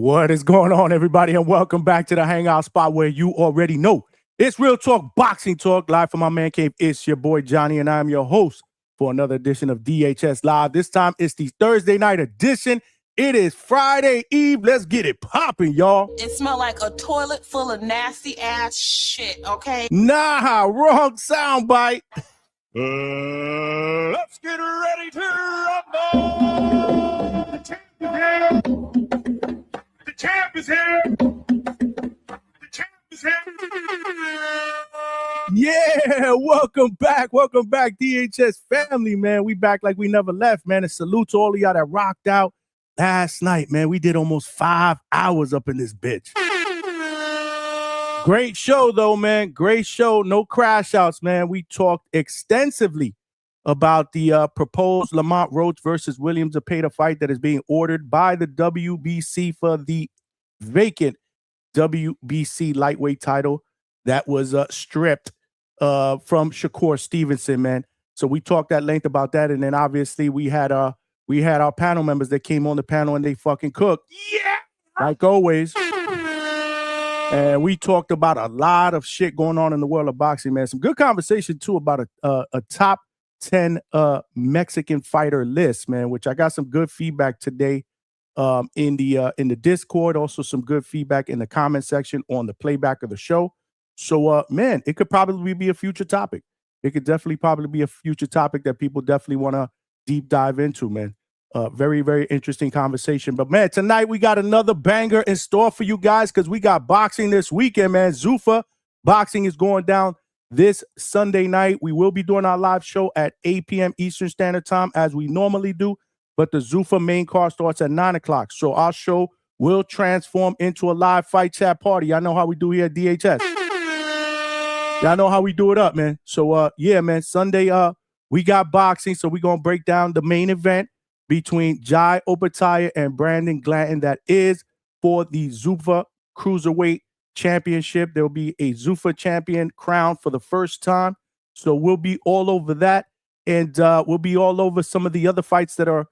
What is going on, everybody, and welcome back to the Hangout spot where you already know it's Real Talk Boxing Talk, live from my man cave. It's your boy Johnny, and I'm your host for another edition of DHS Live. This time it's the Thursday night edition. It is Friday Eve. Let's get it popping, y'all. It smelled like a toilet full of nasty ass shit, okay? Nah, wrong soundbite. Let's get ready to rumble. The champ is here. The champ is here. The champ is here. Yeah, welcome back, DHS family, man. We back like we never left, man. And salute to all of y'all that rocked out last night, man. We did almost 5 hours up in this bitch. Great show, though, man. Great show. No crash outs, man. We talked extensively about the proposed Lamont Roach versus William Zepeda fight that is being ordered by the WBC for the vacant WBC lightweight title that was stripped from Shakur Stevenson, man. So we talked at length about that, and then obviously we had our panel members that came on the panel and they fucking cooked, like always. And we talked about a lot of shit going on in the world of boxing, man. Some good conversation too about a top 10 Mexican fighter list, man. Which I got some good feedback today in the Discord. Also some good feedback in the comment section on the playback of the show. So, man, it could probably be a future topic. It could definitely probably be a future topic that people definitely want to deep dive into, man. Very, very interesting conversation. But, man, tonight we got another banger in store for you guys because we got boxing this weekend, man. Zuffa boxing is going down this Sunday night. We will be doing our live show at 8 p.m. Eastern Standard Time as we normally do. But the Zuffa main card starts at 9 o'clock. So our show will transform into a live fight chat party. Y'all know how we do here at DHS. Y'all know how we do it up, man. So, yeah, man, Sunday we got boxing. So we're going to break down the main event between Jai Opetaia and Brandon Glanton. That is for the Zuffa Cruiserweight Championship. There will be a Zuffa champion crowned for the first time. So we'll be all over that. And we'll be all over some of the other fights that are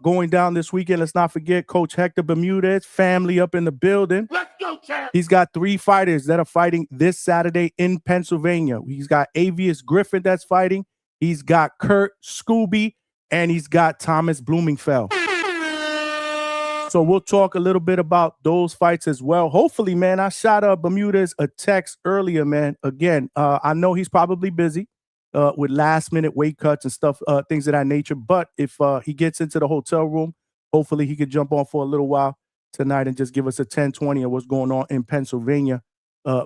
going down this weekend. Let's not forget Coach Hector Bermudez, family up in the building. Let's go, champ. He's got 3 fighters that are fighting this Saturday in Pennsylvania. He's got Avius Griffin that's fighting. He's got Kurt Scooby. And he's got Thomas Blumenfeld. So we'll talk a little bit about those fights as well. Hopefully, man, I shot Bermudez a text earlier, man. Again, I know he's probably busy with last-minute weight cuts and stuff, things of that nature. But if he gets into the hotel room, hopefully he could jump on for a little while tonight and just give us a 10-20 of what's going on in Pennsylvania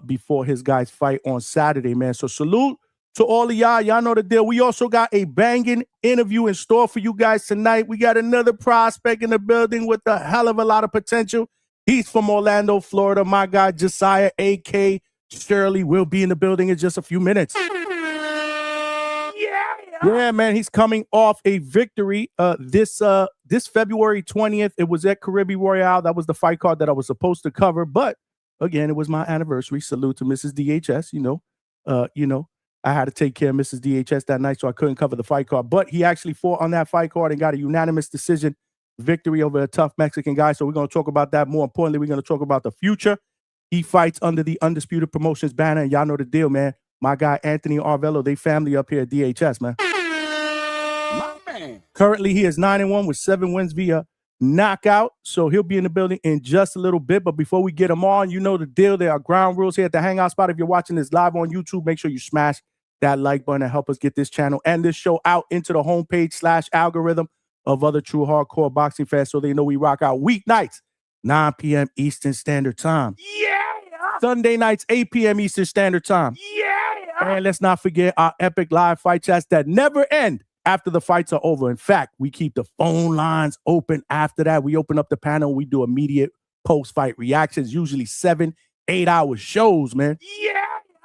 before his guys fight on Saturday, man. So salute to all of y'all. Y'all know the deal. We also got a banging interview in store for you guys tonight. We got another prospect in the building with a hell of a lot of potential. He's from Orlando, Florida. My guy, Josiah A.K. Shirley, will be in the building in just a few minutes. Yeah, man, he's coming off a victory this February 20th. It was at Caribbean Royale. That was the fight card that I was supposed to cover. But, again, it was my anniversary. Salute to Mrs. DHS, you know. I had to take care of Mrs. DHS that night, so I couldn't cover the fight card. But he actually fought on that fight card and got a unanimous decision victory over a tough Mexican guy. So we're going to talk about that. More importantly, we're going to talk about the future. He fights under the Undisputed Promotions banner, and y'all know the deal, man. My guy, Anthony Arvello, they family up here at DHS, man. My man. Currently, he is 9-1 with 7 wins via knockout. So he'll be in the building in just a little bit. But before we get him on, you know the deal. There are ground rules here at the Hangout spot. If you're watching this live on YouTube, make sure you smash that like button and help us get this channel and this show out into the homepage / algorithm of other true hardcore boxing fans so they know we rock out weeknights, 9 p.m. Eastern Standard Time. Yeah. Sunday nights, 8 p.m. Eastern Standard Time. Yeah. And let's not forget our epic live fight chats that never end after the fights are over. In fact, we keep the phone lines open after that. We open up the panel. We do immediate post-fight reactions, usually 7-8 hour shows, man. Yeah.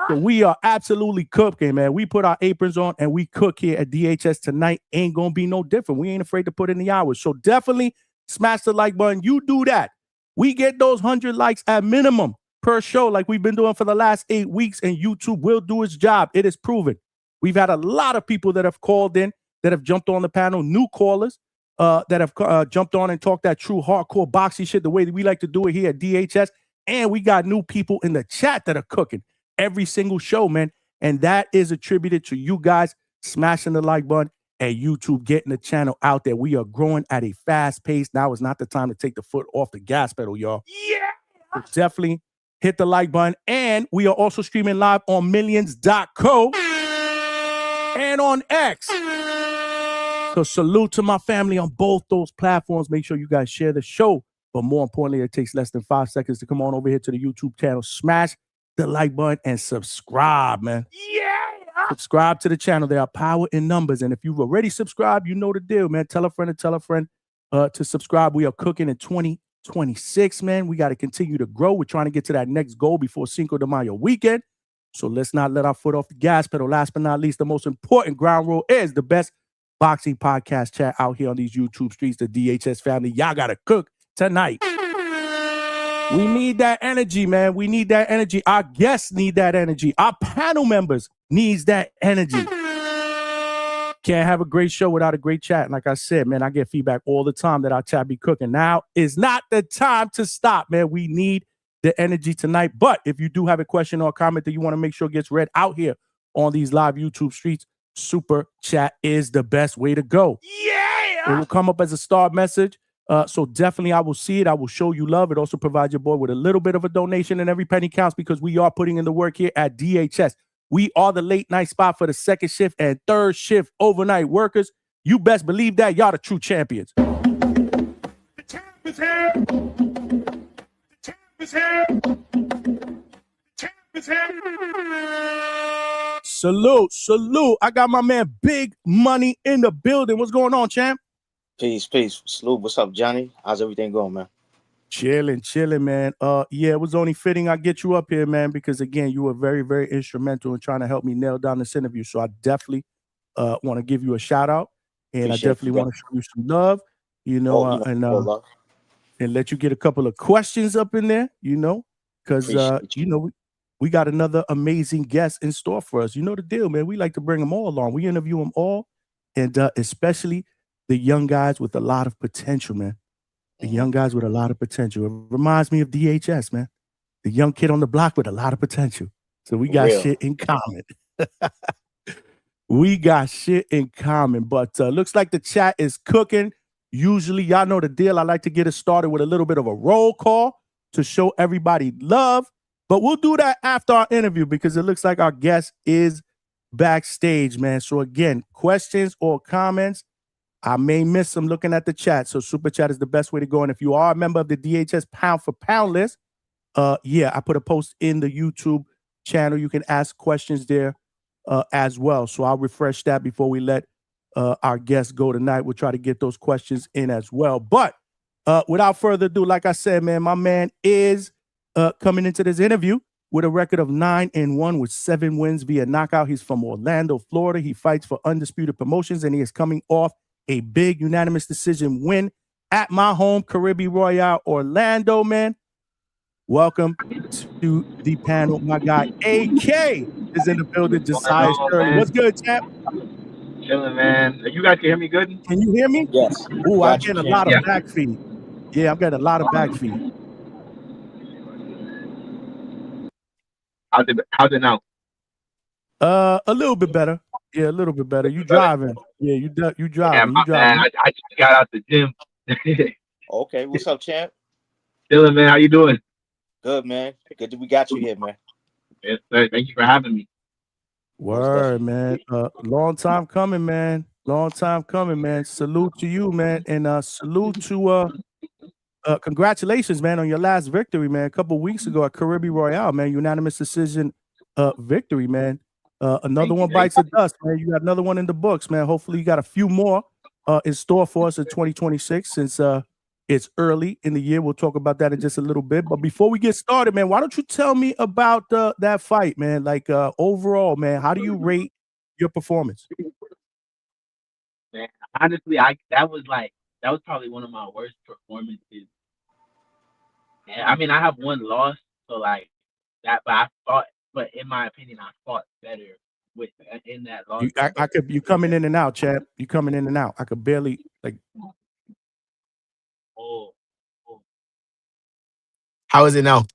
So we are absolutely cooking, man. We put our aprons on and we cook here at DHS tonight. Ain't going to be no different. We ain't afraid to put in the hours. So definitely smash the like button. You do that. We get those 100 likes at minimum per show like we've been doing for the last 8 weeks, and YouTube will do its job. It is proven. We've had a lot of people that have called in, that have jumped on the panel, new callers. that have jumped on and talked that true hardcore boxing shit the way that we like to do it here at DHS. And we got new people in the chat that are cooking every single show, man. And that is attributed to you guys smashing the like button and YouTube getting the channel out there. We are growing at a fast pace. Now is not the time to take the foot off the gas pedal, y'all. Yeah. So definitely hit the like button. And we are also streaming live on millions.co and on X. So salute to my family on both those platforms. Make sure you guys share the show. But more importantly, it takes less than 5 seconds to come on over here to the YouTube channel. Smash the like button and subscribe, man. Yeah. Subscribe to the channel. There are power in numbers. And if you've already subscribed, you know the deal, man. Tell a friend and tell a friend to subscribe. We are cooking in 2026, man. We got to continue to grow. We're trying to get to that next goal before Cinco de Mayo weekend. So let's not let our foot off the gas pedal. Last but not least, the most important ground rule is the best boxing podcast chat out here on these YouTube streets. The DHS family, y'all got to cook tonight. We need that energy, man. We need that energy. Our guests need that energy. Our panel members needs that energy. Can't have a great show without a great chat. And like I said, man, I get feedback all the time that our chat be cooking. Now is not the time to stop, man. We need the energy tonight. But if you do have a question or a comment that you want to make sure gets read out here on these live YouTube streets, super chat is the best way to go. Yeah. It will come up as a star message. So definitely I will see it. I will show you love. It also provides your boy with a little bit of a donation, and every penny counts because we are putting in the work here at DHS. We are the late night spot for the second shift and third shift overnight workers. You best believe that. Y'all the true champions. The champ is here. The champ is here. The champ is here. Salute. I got my man Big Money in the building. What's going on, champ? Peace. Salute. What's up, Johnny? How's everything going, man? Chilling, man. Yeah, it was only fitting I get you up here, man, because again, you were very, very instrumental in trying to help me nail down this interview. So I definitely want to give you a shout out, and Appreciate I definitely want to show you some love, and let you get a couple of questions up in there, because we got another amazing guest in store for us. You know the deal, man. We like to bring them all along. We interview them all, and especially the young guys with a lot of potential, man. The young guys with a lot of potential. It reminds me of DHS, man. The young kid on the block with a lot of potential. So we got shit in common. We got shit in common. But looks like the chat is cooking. Usually, y'all know the deal. I like to get it started with a little bit of a roll call to show everybody love. But we'll do that after our interview because it looks like our guest is backstage, man. So again, questions or comments, I may miss some looking at the chat. So super chat is the best way to go. And if you are a member of the DHS pound for pound list, I put a post in the YouTube channel. You can ask questions there as well. So I'll refresh that before we let our guests go tonight. We'll try to get those questions in as well. But without further ado, like I said, man, my man is coming into this interview with a record of 9-1 with 7 wins via knockout. He's from Orlando, Florida. He fights for Undisputed Promotions, and he is coming off a big unanimous decision win at my home, Caribbean Royale, Orlando, man. Welcome to the panel. My guy, AK, is in the building. Josiah Shirley. What's good, champ? Chilling, man. You guys can hear me good? Can you hear me? Yes. Ooh, I'm getting a lot of back feed. Yeah, I'm getting a lot of back feed. How's it now? A little bit better. Yeah, a little bit better. You driving? Yeah, you driving. Yeah, you driving. man, I just got out the gym. Okay, what's up, champ? Chilling, man. How you doing? Good, man. Good that we got you here, man. Yes, sir. Thank you for having me. Word, man. Long time coming, man. Long time coming, man. Salute to you, man, and salute to congratulations, man, on your last victory, man. A couple weeks ago at Caribbean Royale, man. Unanimous decision victory, man. Another one bites the dust, man. You got another one in the books, man. Hopefully you got a few more in store for us in 2026 since it's early in the year. We'll talk about that in just a little bit. But before we get started, man, why don't you tell me about that fight, man? Like overall, man, how do you rate your performance? Man, honestly, that was probably one of my worst performances. And I mean, I have one loss, so like that, but in my opinion, I fought better in that loss. You coming in and out, champ. You coming in and out. I could barely Oh, How is it now?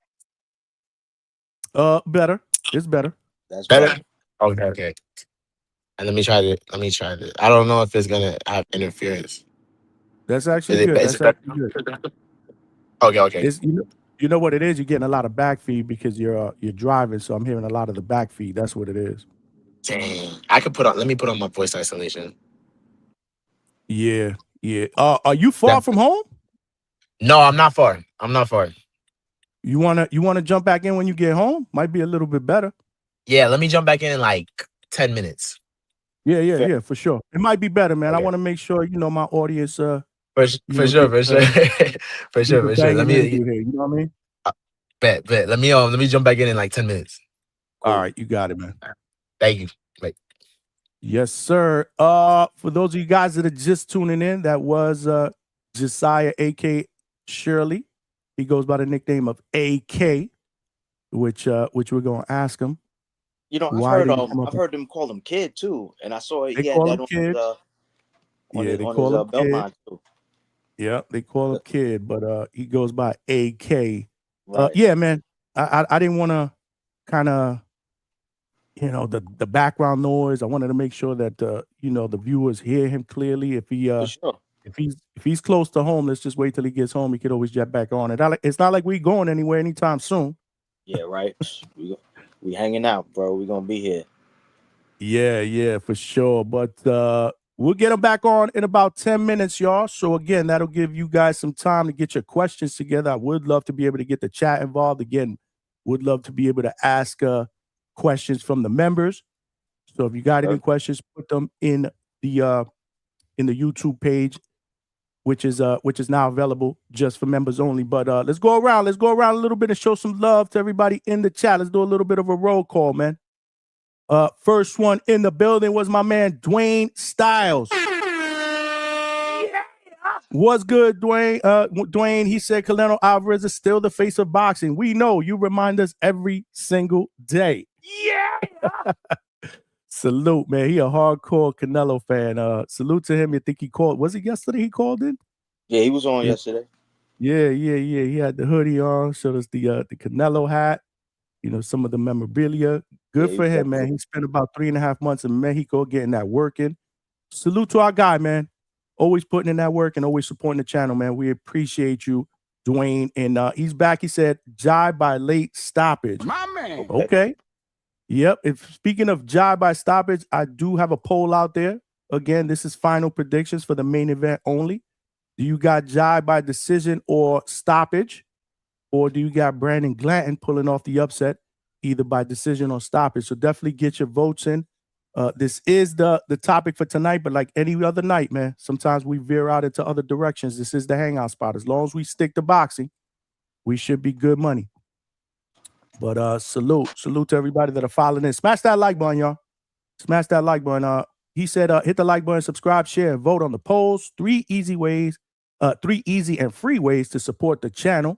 Better. It's better. That's Better? better. Okay. And let me try it. I don't know if it's gonna have interference. That's actually Is it, good. is That's it better? actually good. Okay. It's you know what it is. You're getting a lot of back feed because you're driving, so I'm hearing a lot of the back feed. That's what it is. Dang. Let me put on my voice isolation. Yeah. Are you far from home? No, I'm not far. You wanna jump back in when you get home? Might be a little bit better. Yeah, let me jump back in like 10 minutes. Yeah, for sure. It might be better, man. I Okay. want to make sure my audience. For know, sure. get, For sure. Let me here. You know what I mean? Bet. Let me jump back in like 10 minutes. Cool. All right, you got it, man. Thank you. Bye. Yes, sir. For those of you guys that are just tuning in, that was Jusiyah, aka Shirley. He goes by the nickname of AK, which we're gonna ask him. You know, I've heard them call him Kid too, and I saw he had that on Kid. his, They call him belt Kid. line too. Yeah, they call him Kid, but he goes by AK. Right. Yeah, man. I didn't want to kind of the background noise. I wanted to make sure that the viewers hear him clearly. If he For sure. if he's close to home, let's just wait till he gets home. He could always jet back on. It's not like we going anywhere anytime soon. Yeah, right. We hanging out, bro. We gonna be here. Yeah, for sure. But we'll get him back on in about 10 minutes, y'all. So again, that'll give you guys some time to get your questions together. I would love to be able to get the chat involved. Again, would love to be able to ask questions from the members. So if you got any questions, put them in the YouTube page, which is now available just for members only. But let's go around a little bit and show some love to everybody in the chat. Let's do a little bit of a roll call, man. First one in the building was my man Dwayne Styles. What's good, Dwayne? Dwayne, he said Canelo Alvarez is still the face of boxing. We know, you remind us every single day. Yeah. Salute, man. He a hardcore Canelo fan. Salute to him. You think he called? Was it yesterday he called in? Yeah, he was on yesterday. Yeah. He had the hoodie on. Showed us the Canelo hat. Some of the memorabilia. Good for him, man. He spent about 3.5 months in Mexico getting that work in. Salute to our guy, man. Always putting in that work and always supporting the channel, man. We appreciate you, Dwayne. And he's back. He said, Jai by late stoppage. My man. Okay. Yep. Speaking of Jai by stoppage, I do have a poll out there. Again, this is final predictions for the main event only. Do you got Jai by decision or stoppage? Or do you got Brandon Glanton pulling off the upset, either by decision or stoppage? So definitely get your votes in. This is the topic for tonight, but like any other night, man, sometimes we veer out into other directions. This is the hangout spot. As long as we stick to boxing, we should be good money. But salute to everybody that are following in. Smash that like button, y'all. Smash that like button. He said, hit the like button, subscribe, share, and vote on the polls. 3 easy and free ways to support the channel.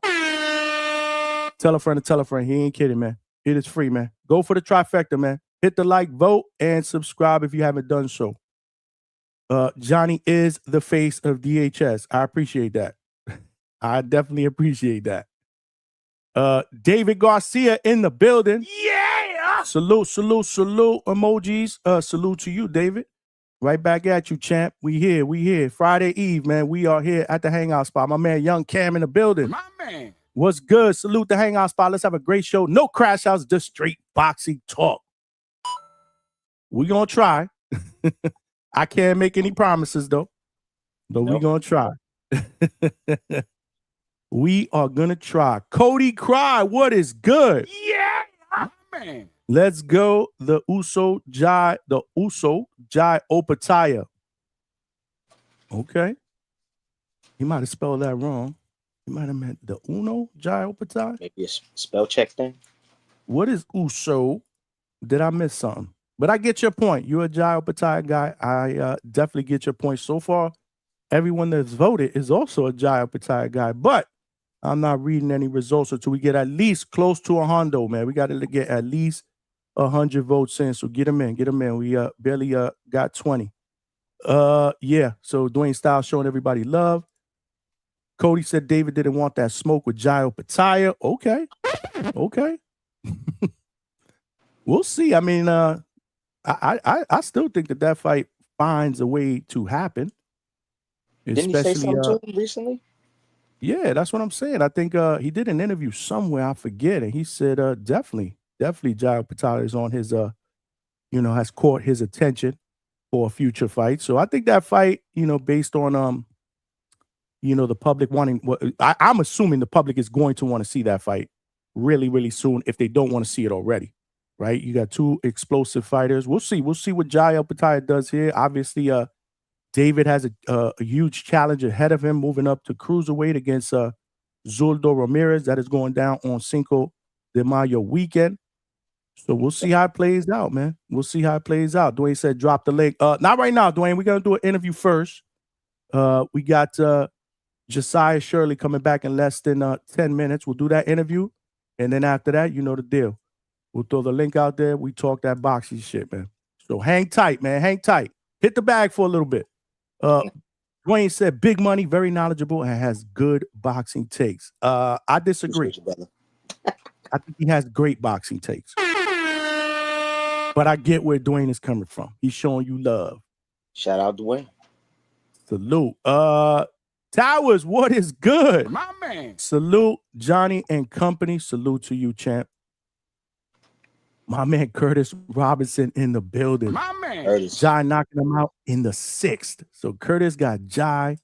Tell a friend to tell a friend. He ain't kidding, man. It is free, man. Go for the trifecta, man. Hit the like, vote, and subscribe if you haven't done so. Johnny is the face of DHS. I appreciate that. I definitely appreciate that. David Garcia in the building. Yeah. Salute emojis. Salute to you, David. Right back at you, champ. We here. Friday Eve, man. We are here at the hangout spot. My man, Young Cam in the building. My man. What's good? Salute the hangout spot. Let's have a great show. No crash outs, just straight boxing talk. We're going to try. I can't make any promises, though. But we're going to try. We are going to try. Cody Cry, what is good? Yeah, man. Let's go. The Uso Jai Opetaia. Okay. He might have spelled that wrong. He might have meant the Uno Jai Opetaia. Maybe a spell check thing. What is Uso? Did I miss something? But I get your point. You're a Jai Opetaia guy. I definitely get your point. So far, everyone that's voted is also a Jai Opetaia guy. But I'm not reading any results until we get at least close to 100, man. We got to get at least 100 votes in. So get them in. We barely got 20. Yeah. So Dwayne Styles showing everybody love. Cody said David didn't want that smoke with Jai Opetaia. Okay. We'll see. I mean, I still think that fight finds a way to happen. Didn't he say something to him recently? Yeah, that's what I'm saying. I think he did an interview somewhere, I forget, and he said definitely Jai Opetaia is on his has caught his attention for a future fight. So I think that fight, based on the public wanting, I'm assuming the public is going to want to see that fight really, really soon if they don't want to see it already. Right? You got two explosive fighters. We'll see what Jai Opetaia does here. Obviously, David has a huge challenge ahead of him, moving up to cruiserweight against Zurdo Ramirez. That is going down on Cinco de Mayo weekend. So we'll see how it plays out, man. We'll see how it plays out. Dwayne said drop the link. Not right now, Dwayne. We're going to do an interview first. We got Josiah Shirley coming back in less than 10 minutes. We'll do that interview. And then after that, you know the deal. We'll throw the link out there. We talk that boxing shit, man. So hang tight, man. Hang tight. Hit the bag for a little bit. Dwayne said big money, very knowledgeable, and has good boxing takes. I disagree. I think he has great boxing takes. But I get where Dwayne is coming from. He's showing you love. Shout out Dwayne. Salute. Towers, what is good? My man. Salute, Johnny and company. Salute to you, champ. My man Curtis Robinson in the building. My man. Jai knocking him out in the 6th. So Curtis got Jai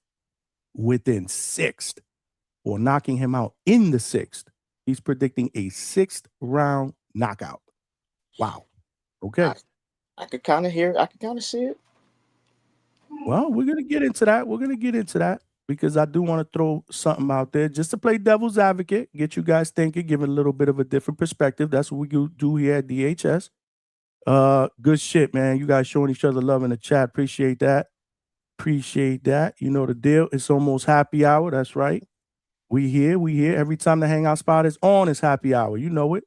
within 6th or knocking him out in the 6th. He's predicting a 6th round knockout. Wow. Okay. I could kind of hear it. I could kind of see it. Well, we're going to get into that. Because I do want to throw something out there just to play devil's advocate, get you guys thinking, give it a little bit of a different perspective. That's what we do here at DHS. Good shit, man. You guys showing each other love in the chat. Appreciate that. You know the deal. It's almost happy hour. That's right. We here. Every time the Hangout spot is on, it's happy hour. You know it.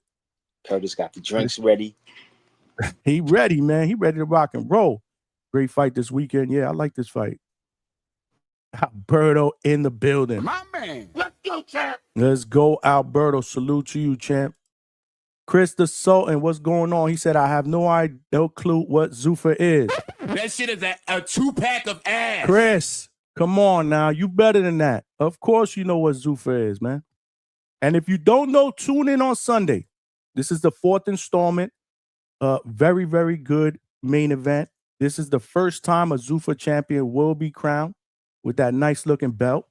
Curtis got the drinks ready. He ready, man. He ready to rock and roll. Great fight this weekend. Yeah, I like this fight. Alberto in the building. My man. Let's go, champ. Let's go, Alberto. Salute to you, champ. Chris the Sultan, what's going on? He said, I have no clue what Zuffa is. That shit is a 2-pack of ass. Chris, come on now. You better than that. Of course you know what Zuffa is, man. And if you don't know, tune in on Sunday. This is the 4th installment. Very, very good main event. This is the first time a Zuffa champion will be crowned with that nice looking belt.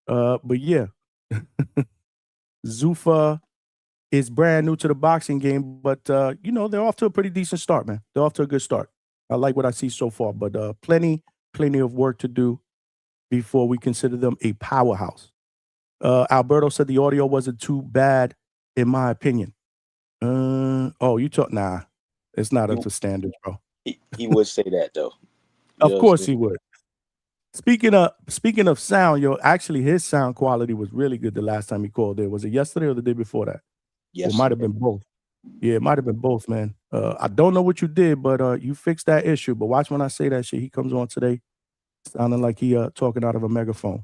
But yeah, Zuffa is brand new to the boxing game, but they're off to a pretty decent start, man. They're off to a good start. I like what I see so far, but plenty of work to do before we consider them a powerhouse. Alberto said the audio wasn't too bad, in my opinion. Nah, it's not up to standards, bro. He would say that though. Of course he would. Speaking of sound, actually his sound quality was really good the last time he called there. Was it yesterday or the day before that? Yes. It might have been both. Yeah, it might have been both, man. I don't know what you did, but you fixed that issue. But watch when I say that shit. He comes on today sounding like he talking out of a megaphone.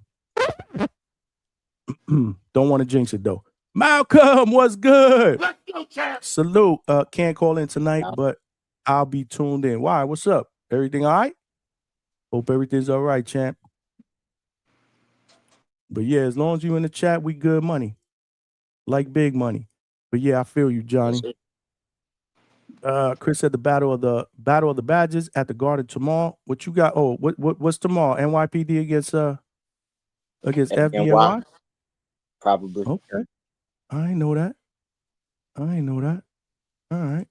Don't want to jinx it though. Malcolm, what's good? Let's go, champ. Salute. Can't call in tonight, but I'll be tuned in. Why? What's up? Everything all right? Hope everything's all right, champ. But yeah, as long as you in the chat, we good money. Like big money. But yeah, I feel you, Johnny. Chris said the battle of the badges at the Garden tomorrow. What you got? Oh, what's tomorrow? NYPD against FDNY? Probably. Okay. I ain't know that. All right.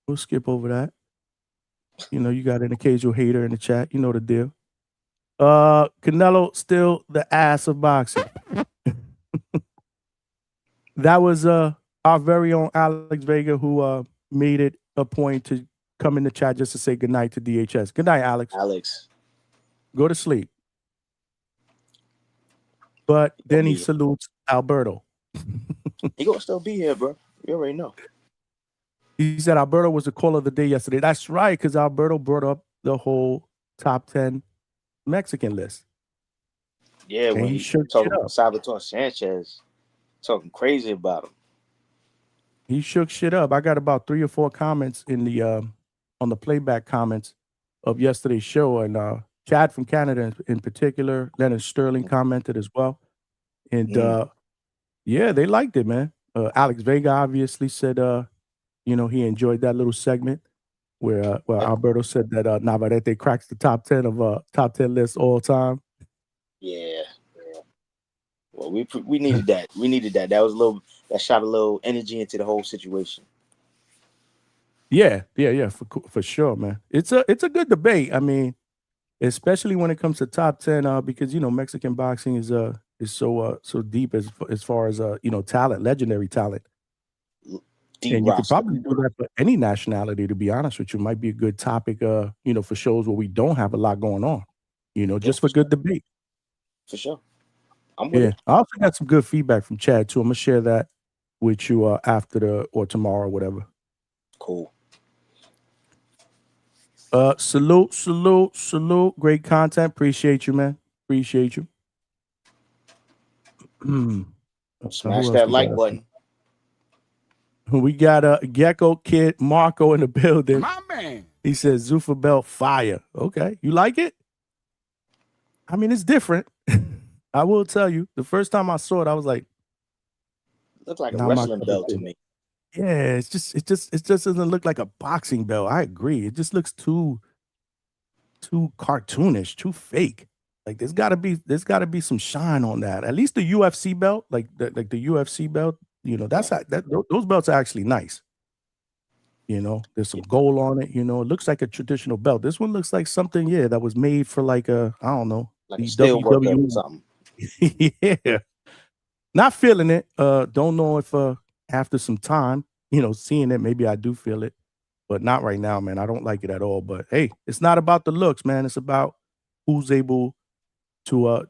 We'll skip over that. You got an occasional hater in the chat. You know the deal. Canelo still the ass of boxing. That was our very own Alex Vega who made it a point to come in the chat just to say goodnight to DHS. Good night, Alex. Go to sleep. But then he salutes Alberto. He gonna still be here, bro. You already know. He said Alberto was the call of the day yesterday. That's right, because Alberto brought up the whole top 10 Mexican list. Yeah, and when he he shook shit talking up. about Salvatore Sanchez, talking crazy about him. He shook shit up. I got about 3 or 4 comments in the on the playback comments of yesterday's show, and Chad from Canada in particular, Leonard Sterling commented as well, and yeah, they liked it, man. Alex Vega obviously said, you know, he enjoyed that little segment where Alberto said that Navarrete cracks the top 10 of top 10 list all time. Yeah. Well, we needed that. We needed that. That was a little. That shot a little energy into the whole situation. Yeah, for sure, man. It's a good debate. I mean, especially when it comes to top 10, because you know Mexican boxing is so deep as far as you know, talent, legendary talent. Deep And you could roster. probably do that for any nationality, to be honest with you. Might be a good topic, you know, for shows where we don't have a lot going on. You know, just for good debate. For sure. I'm with it. I also got some good feedback from Chad too. I'm gonna share that with you after or tomorrow or whatever. Cool. Salute. Great content. Appreciate you, man. Appreciate you. Smash that like button. We got Gecko Kid Marco in the building. My man. He says Zuffa belt fire. Okay. You like it? I mean, it's different. I will tell you, the first time I saw it, I was like, looks like a wrestling belt to me. Yeah, it just doesn't look like a boxing belt. I agree. It just looks too cartoonish, too fake. Like there's gotta be some shine on that. At least the UFC belt, like the UFC belt, you know, those belts are actually nice. You know, there's some gold on it. You know, it looks like a traditional belt. This one looks like something, that was made for like I don't know, like a steel worker or something. Yeah, not feeling it. Don't know if after some time, you know, seeing it, maybe I do feel it, but not right now, man. I don't like it at all. But hey, it's not about the looks, man. It's about who's able to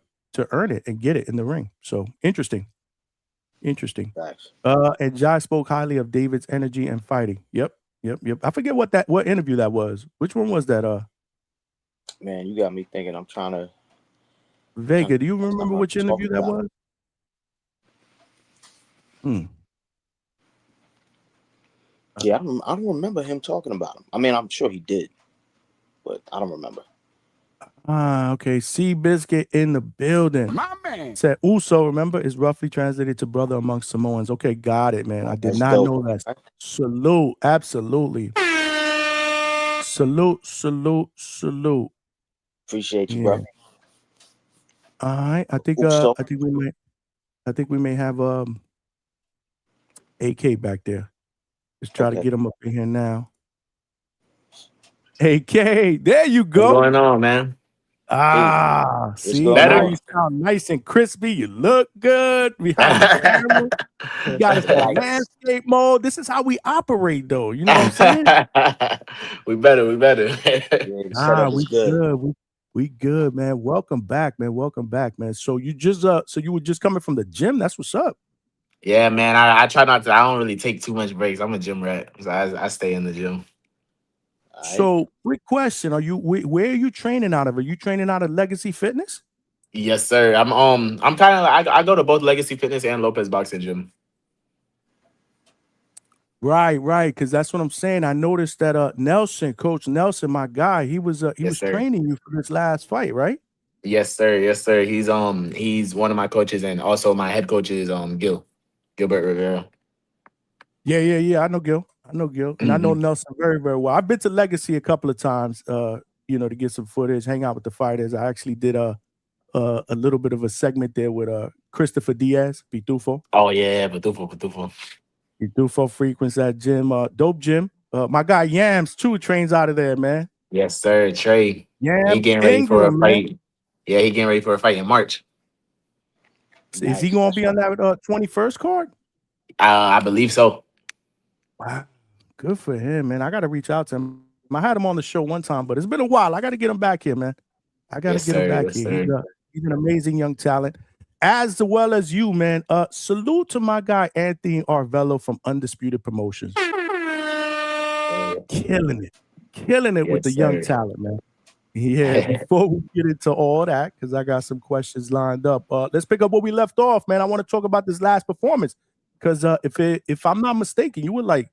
earn it and get it in the ring. So interesting. Thanks. And Jai spoke highly of David's energy and fighting. Yep. I forget what interview that was. Which one was that? Man, you got me thinking. I'm trying to. Vega, do you remember which interview that was? Yeah, I don't remember him talking about him. I mean, I'm sure he did, but I don't remember. Okay. C Biscuit in the building. My man. Said Uso, remember, is roughly translated to brother amongst Samoans. Okay, got it, man. I did That's not dope. know that. Salute. Absolutely. Salute. Appreciate you, bro. All right. I think we may have AK back there. Let's try to get him up in here now. AK, there you go. What's going on, man? See, now you sound nice and crispy. You look good behind the camera. You got us in landscape mode. This is how we operate, though. You know what I'm saying? we better. We good, man. Welcome back, man. So you just you were just coming from the gym. That's what's up. Yeah, man. I try not to. I don't really take too much breaks. I'm a gym rat, so I stay in the gym. So, quick question: where are you training out of? Are you training out of Legacy Fitness? Yes, sir. I'm kind of I go to both Legacy Fitness and Lopez Boxing Gym. Right, because that's what I'm saying. I noticed that Coach Nelson, my guy, he was training you for this last fight, right? Yes, sir. He's one of my coaches, and also my head coach is Gilbert Rivera. Yeah. I know Gil. And I know Nelson very, very well. I've been to Legacy a couple of times, to get some footage, hang out with the fighters. I actually did a little bit of a segment there with Christopher Diaz, Pitufo. Oh yeah, Pitufo. Pitufo frequents that gym, dope gym. My guy Yams too trains out of there, man. Yes, sir. Trey. Yeah, he getting ready for a fight. Man. Yeah, he getting ready for a fight in March. Is he going to be on that 21st card? I believe so. Wow. Good for him, man. I got to reach out to him. I had him on the show one time, but it's been a while. I got to get him back here, man. I got to get him back here. He's an amazing young talent, as well as you, man. Salute to my guy, Anthony Arvello from Undisputed Promotions. Killing it with the young talent, man. Yeah, before we get into all that, because I got some questions lined up. Let's pick up where we left off, man. I want to talk about this last performance. Because if I'm not mistaken, you were like,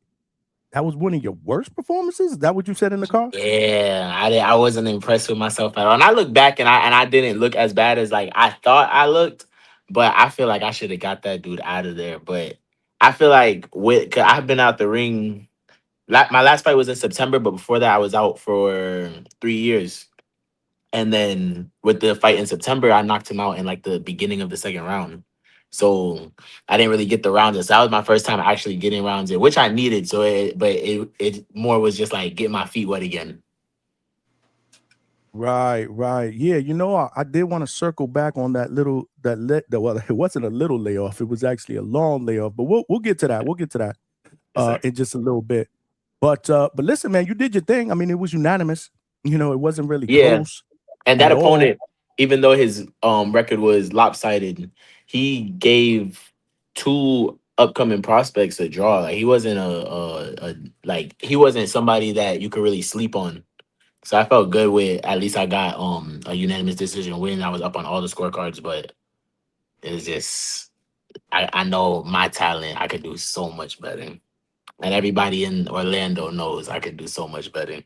that was one of your worst performances? Is that what you said in the car? Yeah, I wasn't impressed with myself at all. And I look back and I didn't look as bad as like I thought I looked, but I feel like I should have got that dude out of there. But I feel like cause I've been out the ring. My last fight was in September, but before that I was out for 3 years. And then with the fight in September, I knocked him out in like the beginning of the second round. So I didn't really get the rounds in. So that was my first time actually getting rounds in, which I needed. So it more was just like get my feet wet again. Right. Yeah, I did want to circle back on that well, it wasn't a little layoff, it was actually a long layoff, but we'll get to that. We'll get to that Yes, in just a little bit. But listen, man, you did your thing. I mean, it was unanimous. It wasn't really yeah. close And that at all. opponent, even though his record was lopsided, he gave two upcoming prospects a draw. Like he wasn't he wasn't somebody that you could really sleep on. So I felt good with at least I got a unanimous decision win. I was up on all the scorecards, but it's just I know my talent. I could do so much better. And everybody in Orlando knows I could do so much better.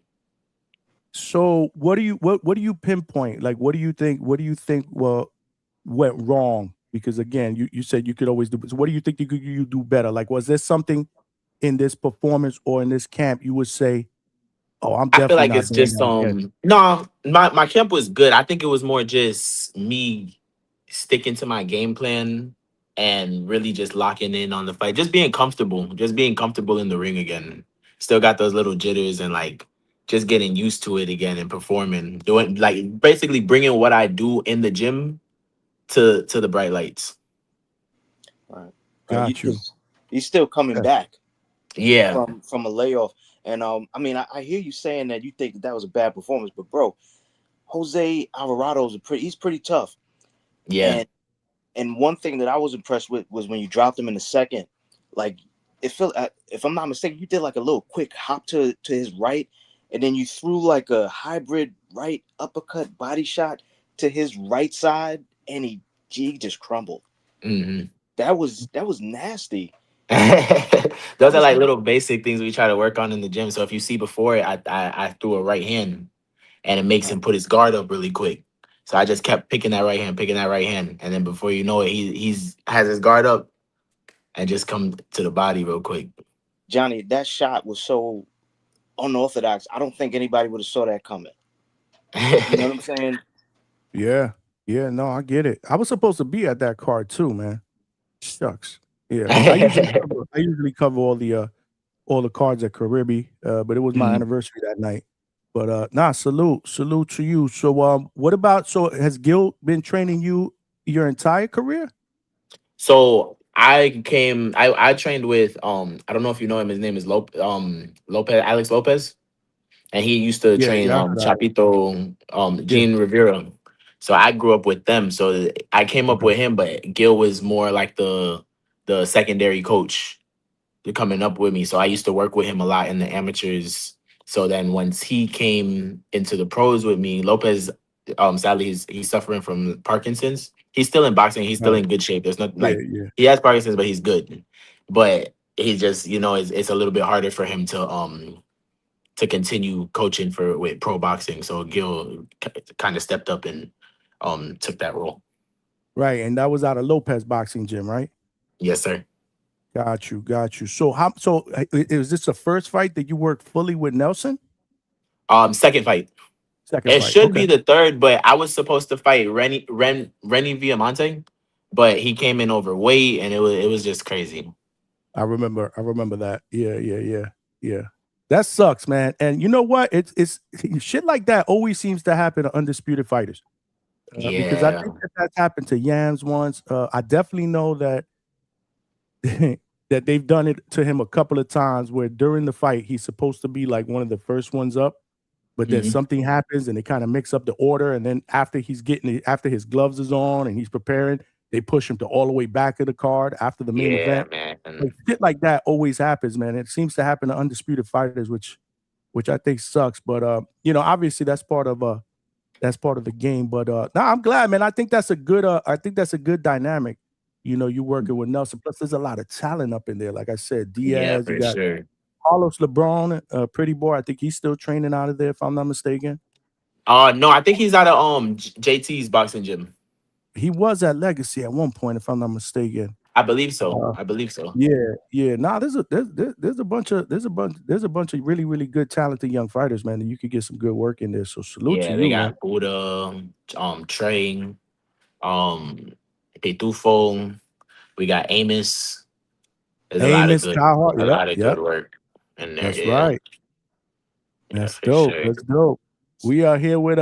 So what do you pinpoint? Like what do you think went wrong? Because again, you said you could always do, so what do you think you do better? Like was there something in this performance or in this camp you would say, oh, I'm I feel definitely like not it's doing just that again? no, my camp was good. I think it was more just me sticking to my game plan and really just locking in on the fight. Just being comfortable in the ring again. Still got those little jitters and like just getting used to it again and performing. Doing like basically bringing what I do in the gym to the bright lights. Right. Got you. He's still coming Yeah. back Yeah. from a layoff. And I mean, I hear you saying that you think that was a bad performance, but bro, Jose Alvarado's he's pretty tough. Yeah. And one thing that I was impressed with was when you dropped him in the second, like it felt, if I'm not mistaken, you did like a little quick hop to his right, and then you threw like a hybrid right uppercut body shot to his right side, and he just crumbled. Mm-hmm. That was nasty. Those are like little basic things we try to work on in the gym. So if you see before it, I threw a right hand and it makes him put his guard up really quick. So I just kept picking that right hand, and then before you know it, he's has his guard up and just come to the body real quick. Johnny, that shot was so unorthodox. I don't think anybody would have saw that coming. You know what I'm saying? Yeah. No, I get it. I was supposed to be at that card too, man. Shucks. Yeah. I usually cover all the cards at Caribbean, but it was my anniversary that night. But salute to you. So what about, so has Gil been training you your entire career? So I trained with I don't know if you know him. His name is Alex Lopez, and he used to train Yeah. Chapito Gene Rivera. So I grew up with them. So I came up with him, but Gil was more like the secondary coach coming up with me. So I used to work with him a lot in the amateurs. So then once he came into the pros with me, Lopez, sadly he's suffering from Parkinson's. He's still in boxing. He's still in good shape. There's not like he has Parkinson's, but he's good. But he just, it's a little bit harder for him to continue coaching with pro boxing. So Gil kind of stepped up and took that role. Right, and that was out of Lopez Boxing Gym, right? Yes, sir. Got you. So is this the first fight that you worked fully with Nelson? Second fight. It should be the third, but I was supposed to fight Renny Villamonte, but he came in overweight, and it was just crazy. I remember that. Yeah. That sucks, man. And you know what? It's shit like that always seems to happen to undisputed fighters. Because I think that's happened to Yams once. I definitely know that that they've done it to him a couple of times where during the fight he's supposed to be like one of the first ones up, but then something happens and they kind of mix up the order, and then after his gloves is on and he's preparing, they push him to all the way back of the card after the main event. Man. Like, shit like that always happens, man. It seems to happen to undisputed fighters, which I think sucks. But obviously that's part of That's part of the game. But I'm glad, man. I think that's a good dynamic. You working with Nelson. Plus, there's a lot of talent up in there. Like I said, Yeah, Diaz. You for got sure. Carlos LeBron, Pretty Boy. I think he's still training out of there, if I'm not mistaken. No, I think he's out of JT's boxing gym. He was at Legacy at one point, if I'm not mistaken. I believe so. Uh, I believe so. yeah. Nah, there's a bunch of really, really good, talented young fighters, man. And you could get some good work in there. So salute to Yeah, they you, man. got Buddha, Trey, um, Pitufo. We got Amos. There's Amos, Kyle Hart. a Yep, lot of yep. good work in there. That's Yeah, right. yeah, That's for dope. sure. That's dope. We are here with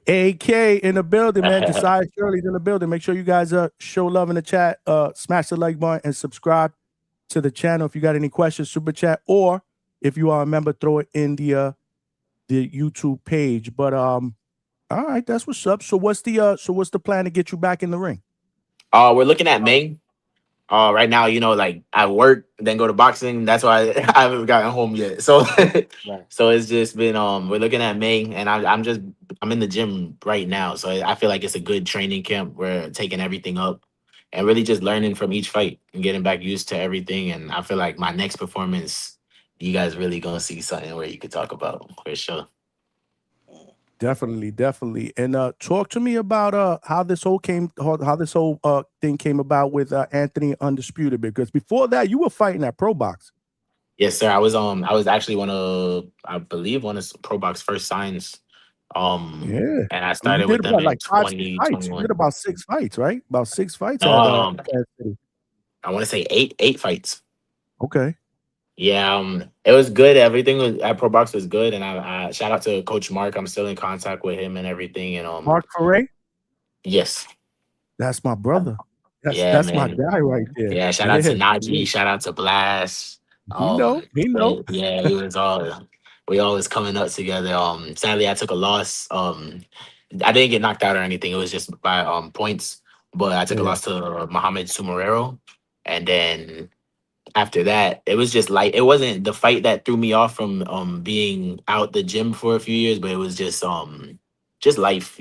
AK in the building, man. Josiah Shirley's in the building. Make sure you guys show love in the chat, smash the like button, and subscribe to the channel. If you got any questions, super chat, or if you are a member, throw it in the YouTube page. But all right, that's what's up. So what's the plan to get you back in the ring? We're looking at May. Right now, like I work, then go to boxing. That's why I haven't gotten home yet. So, Right. so it's just been we're looking at May, and I'm in the gym right now. So I feel like it's a good training camp. We're taking everything up, and really just learning from each fight and getting back used to everything. And I feel like my next performance, you guys really gonna see something where you could talk about for sure. Definitely. And talk to me about how this whole thing came about with Anthony Undisputed, because before that you were fighting at Pro Box. Yes, sir. I was actually I believe one of Pro Box first signs. Yeah. And I And you started with did them what, in like 5, 6 fights? You 2021. did about 6 fights, right? About 6 fights at Um, Kansas City. I want to say eight fights. Okay. Yeah, it was good. Everything was at Pro Box was good, and I shout out to Coach Mark. I'm still in contact with him and everything. And Mark Foray? yes, That's my brother. yeah, That's my man. guy right there. Yeah, shout out to Yeah. Najee. Shout out to Blast. He know. Yeah, he was all. We always coming up together. Sadly, I took a loss. I didn't get knocked out or anything. It was just by points. But I took a Yeah. loss to Mohamed Sumarero, and then after that, it was just like it wasn't the fight that threw me off from being out the gym for a few years, but it was just life,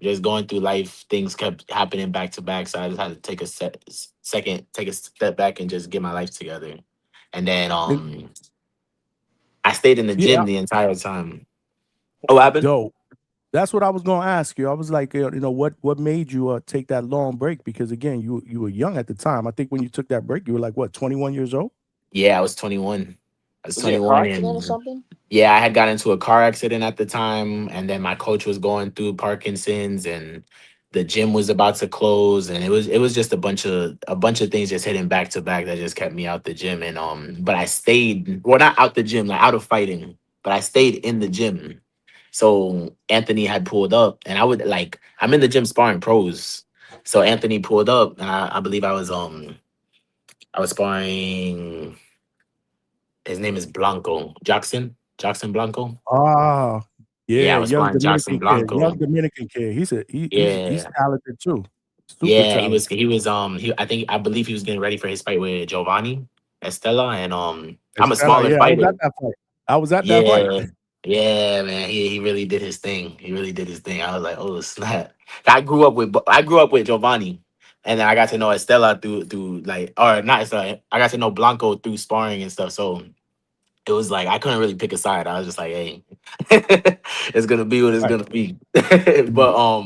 just going through life. Things kept happening back to back, so I just had to take take a step back and just get my life together. And then And- I stayed in the yeah. gym the entire time. Oh, what happened? Dope. That's what I was going to ask you. I was like, what made you take that long break? Because again, you were young at the time. I think when you took that break, you were like, what, 21 years old? Yeah, I was 21. I was Was it a car 21, accident or and something? yeah, I had got into a car accident at the time, and then my coach was going through Parkinson's, and the gym was about to close, and it was just a bunch of things just hitting back to back that just kept me out the gym. And but I stayed, well, not out the gym, like out of fighting, but I stayed in the gym. So Anthony had pulled up, and I'm in the gym sparring pros. So Anthony pulled up, and I believe I was sparring. His name is Blanco Jackson Blanco. Ah, Yeah, yeah, I was young sparring Dominican Jackson kid. Young Blanco. Dominican kid. He's Yeah, talented too. Super yeah. He talented. was I believe he was getting ready for his fight with Giovanni Estella, and I'm a Estella, smaller yeah, I was fighter. at that fight. I was at that fight. Yeah, yeah, man. He really did his thing. He really did his thing. I was like, oh snap. I grew up with Giovanni, and then I got to know Estella through like, or not Estella. I got to know Blanco through sparring and stuff. So it was like I couldn't really pick a side. I was just like, hey, it's gonna be what it's Right. gonna be. But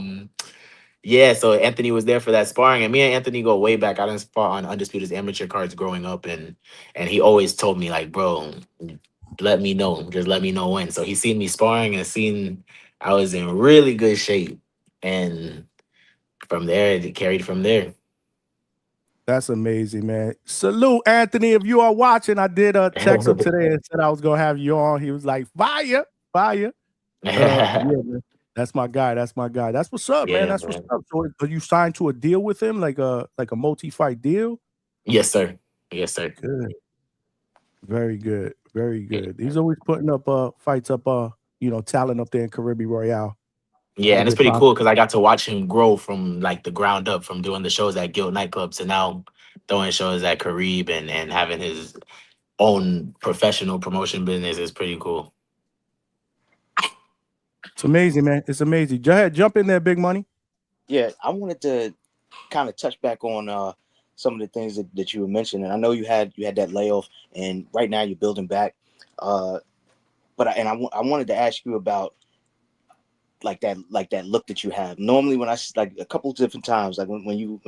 yeah, so Anthony was there for that sparring, and me and Anthony go way back. I done fought on Undisputed amateur cards growing up, and he always told me like, bro, let me know, just let me know when. So he seen me sparring and seen I was in really good shape, and from there it carried from there. That's amazing, man. Salute, Anthony. If you are watching, I did text him today and said I was gonna have you on. He was like, fire. Yeah, man. That's my guy. That's what's up, man. Yeah, That's what's man. up. So are you signed to a deal with him, like a multi-fight deal? Yes, sir. Yes, sir. Good. Very good. Yeah. He's always putting up fights up talent up there in Caribbean Royale. Yeah, All and it's good pretty pop. cool because I got to watch him grow from like the ground up, from doing the shows at Guild nightclubs to now throwing shows at Carib and having his own professional promotion business is pretty cool. It's amazing, man. It's amazing. Go ahead, jump in there, Big Money. Yeah, I wanted to kind of touch back on some of the things that you were mentioning. I know you had that layoff, and right now you're building back. Uh, I wanted to ask you about like that look that you have. Normally, when like a couple of different times, like when you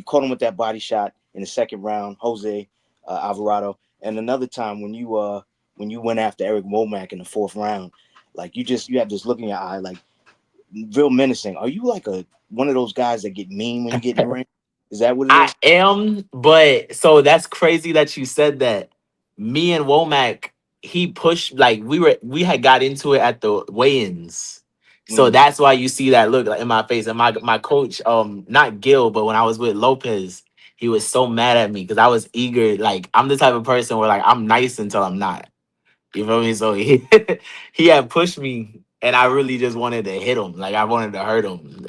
caught him with that body shot in the second round, Jose Alvarado, and another time when you went after Eric Womack in the fourth round, like you have this look in your eye, like real menacing. Are you like a one of those guys that get mean when you get in the ring? Is that what it I is? am, but so that's crazy that you said that. Me and Womack, he pushed like we had got into it at the weigh-ins. So Mm, that's why you see that look like in my face. And my coach, not Gil, but when I was with Lopez, he was so mad at me because I was eager. Like I'm the type of person where like I'm nice until I'm not. You feel me? So he he had pushed me, and I really just wanted to hit him. Like I wanted to hurt him.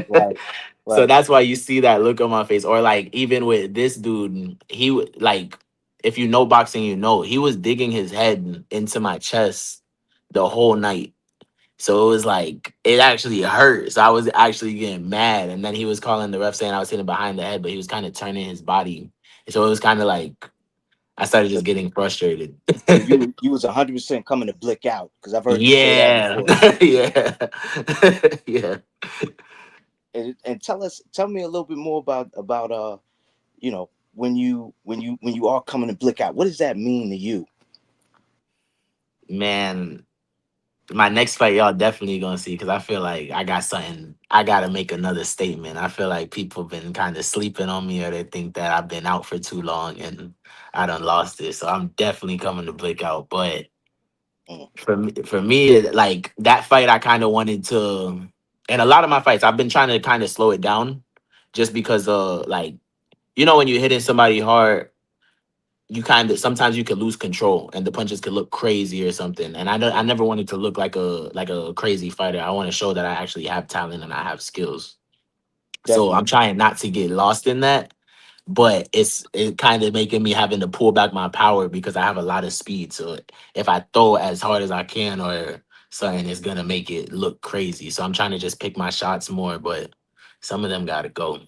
right, So right. that's why you see that look on my face. Or like even with this dude, like if you know boxing, you know he was digging his head into my chest the whole night. So it was like it actually hurt. So I was actually getting mad, and then he was calling the ref saying I was hitting behind the head, but he was kind of turning his body. So it was kind of like I started So, just getting frustrated. so you was 100% coming to blick out because I've heard you say that Yeah. before. Yeah. Yeah. And tell me a little bit more about when you are coming to blick out. What does that mean to you? Man, my next fight, y'all definitely gonna see because I feel like I got something. I gotta make another statement. I feel like people been kind of sleeping on me, or they think that I've been out for too long and I done lost it. So I'm definitely coming to break out. But Mm, for me, like that fight, I kind of wanted to, and a lot of my fights, I've been trying to kind of slow it down, just because like when you're hitting somebody hard, you kind of sometimes you could lose control and the punches could look crazy or something. And I never wanted to look like a crazy fighter. I want to show that I actually have talent and I have skills. So I'm definitely. trying not to get lost in that. But it kind of making me having to pull back my power because I have a lot of speed. So if I throw as hard as I can or something, it's gonna make it look crazy. So I'm trying to just pick my shots more, but some of them gotta go.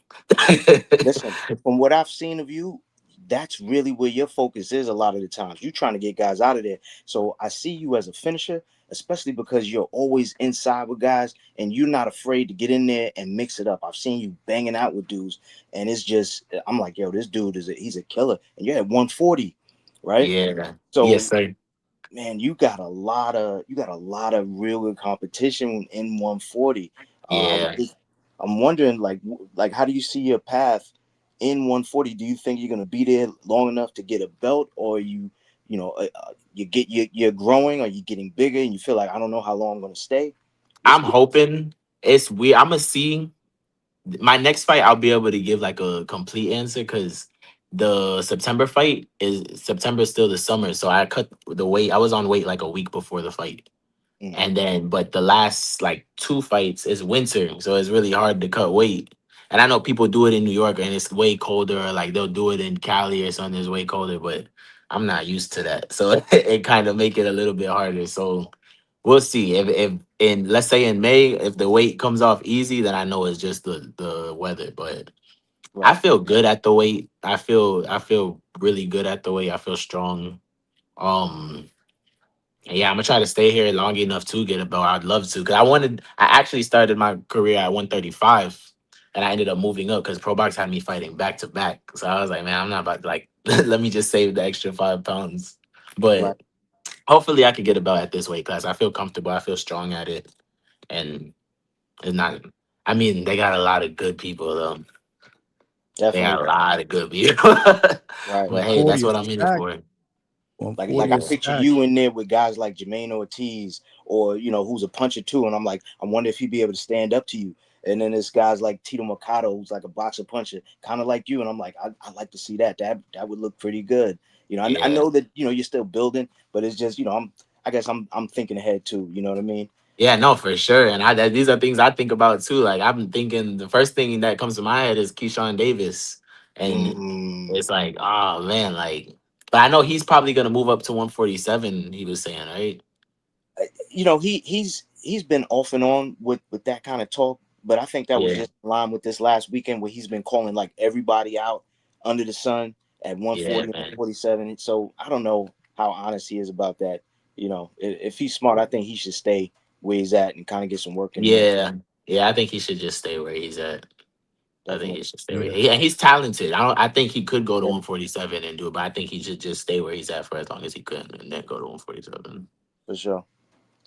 Listen, from what I've seen of you, that's really where your focus is a lot of the times. You're trying to get guys out of there. So I see you as a finisher, especially because you're always inside with guys and you're not afraid to get in there and mix it up. I've seen you banging out with dudes, and it's just I'm like, yo, this dude he's a killer. And you're at 140, right? Yeah. Yes, So sir. man, you got a lot of real good competition in 140. Yeah. I'm wondering like how do you see your path in 140? Do you think you're gonna be there long enough to get a belt, or you're growing, or you getting bigger, and you feel like I don't know how long I'm gonna stay? What's I'm good? hoping it's weird. I'm gonna see my next fight. I'll be able to give like a complete answer because the September fight is September is still the summer, so I cut the weight. I was on weight like a week before the fight, Mm, and then but the last like two fights is winter, so it's really hard to cut weight. And I know people do it in New York and it's way colder, or like they'll do it in Cali or something. It's way colder, but I'm not used to that, so it kind of make it a little bit harder. So we'll see if in let's say in May, if the weight comes off easy, then I know it's just the weather. But I right. feel good at the weight. I feel really good at the weight. I feel strong. Um, and yeah, I'm gonna try to stay here long enough to get a belt. I'd love to, cause I actually started my career at 135, and I ended up moving up because Pro Box had me fighting back to back. So I was like, man, I'm not about to like let me just save the extra 5 pounds. Right. But hopefully, I could get a belt at this weight class. I feel comfortable. I feel strong at it, and it's not. I mean, they got a lot of good people though. They got Definitely. a lot of good people. Right. But hey, 140 that's is what I'm in it stacked. for. Like 140 I is Yeah. picture stacked. you in there with guys like Jermaine Ortiz, or who's a puncher too, and I'm like, I wonder if he'd be able to stand up to you. And then there's guys like Tito Mercado, who's like a boxer puncher, kind of like you, and I'm like, I'd like to see that. That would look pretty good. I Yeah. know that you're still building, but it's just I guess I'm thinking ahead too. You know what I mean? Yeah, no, for sure. And these are things I think about too. Like I've been thinking, the first thing that comes to my head is Keyshawn Davis, and Mm, it's like, oh man, like. But I know he's probably gonna move up to 147. He was saying, right? you know, he's been off and on with that kind of talk, but I think that was Yeah, just in line with this last weekend where he's been calling like everybody out under the sun at yeah, 140, man. 147. So I don't know how honest he is about that. You know, if he's smart, I think he should stay where he's at and kind of get some work in there. Yeah, yeah. I think he should just stay where he's at. I think Definitely. he should stay where Yeah. and he's talented. I don't. I think he could go to Yeah, 147 and do it, but I think he should just stay where he's at for as long as he could, and then go to 147. for sure.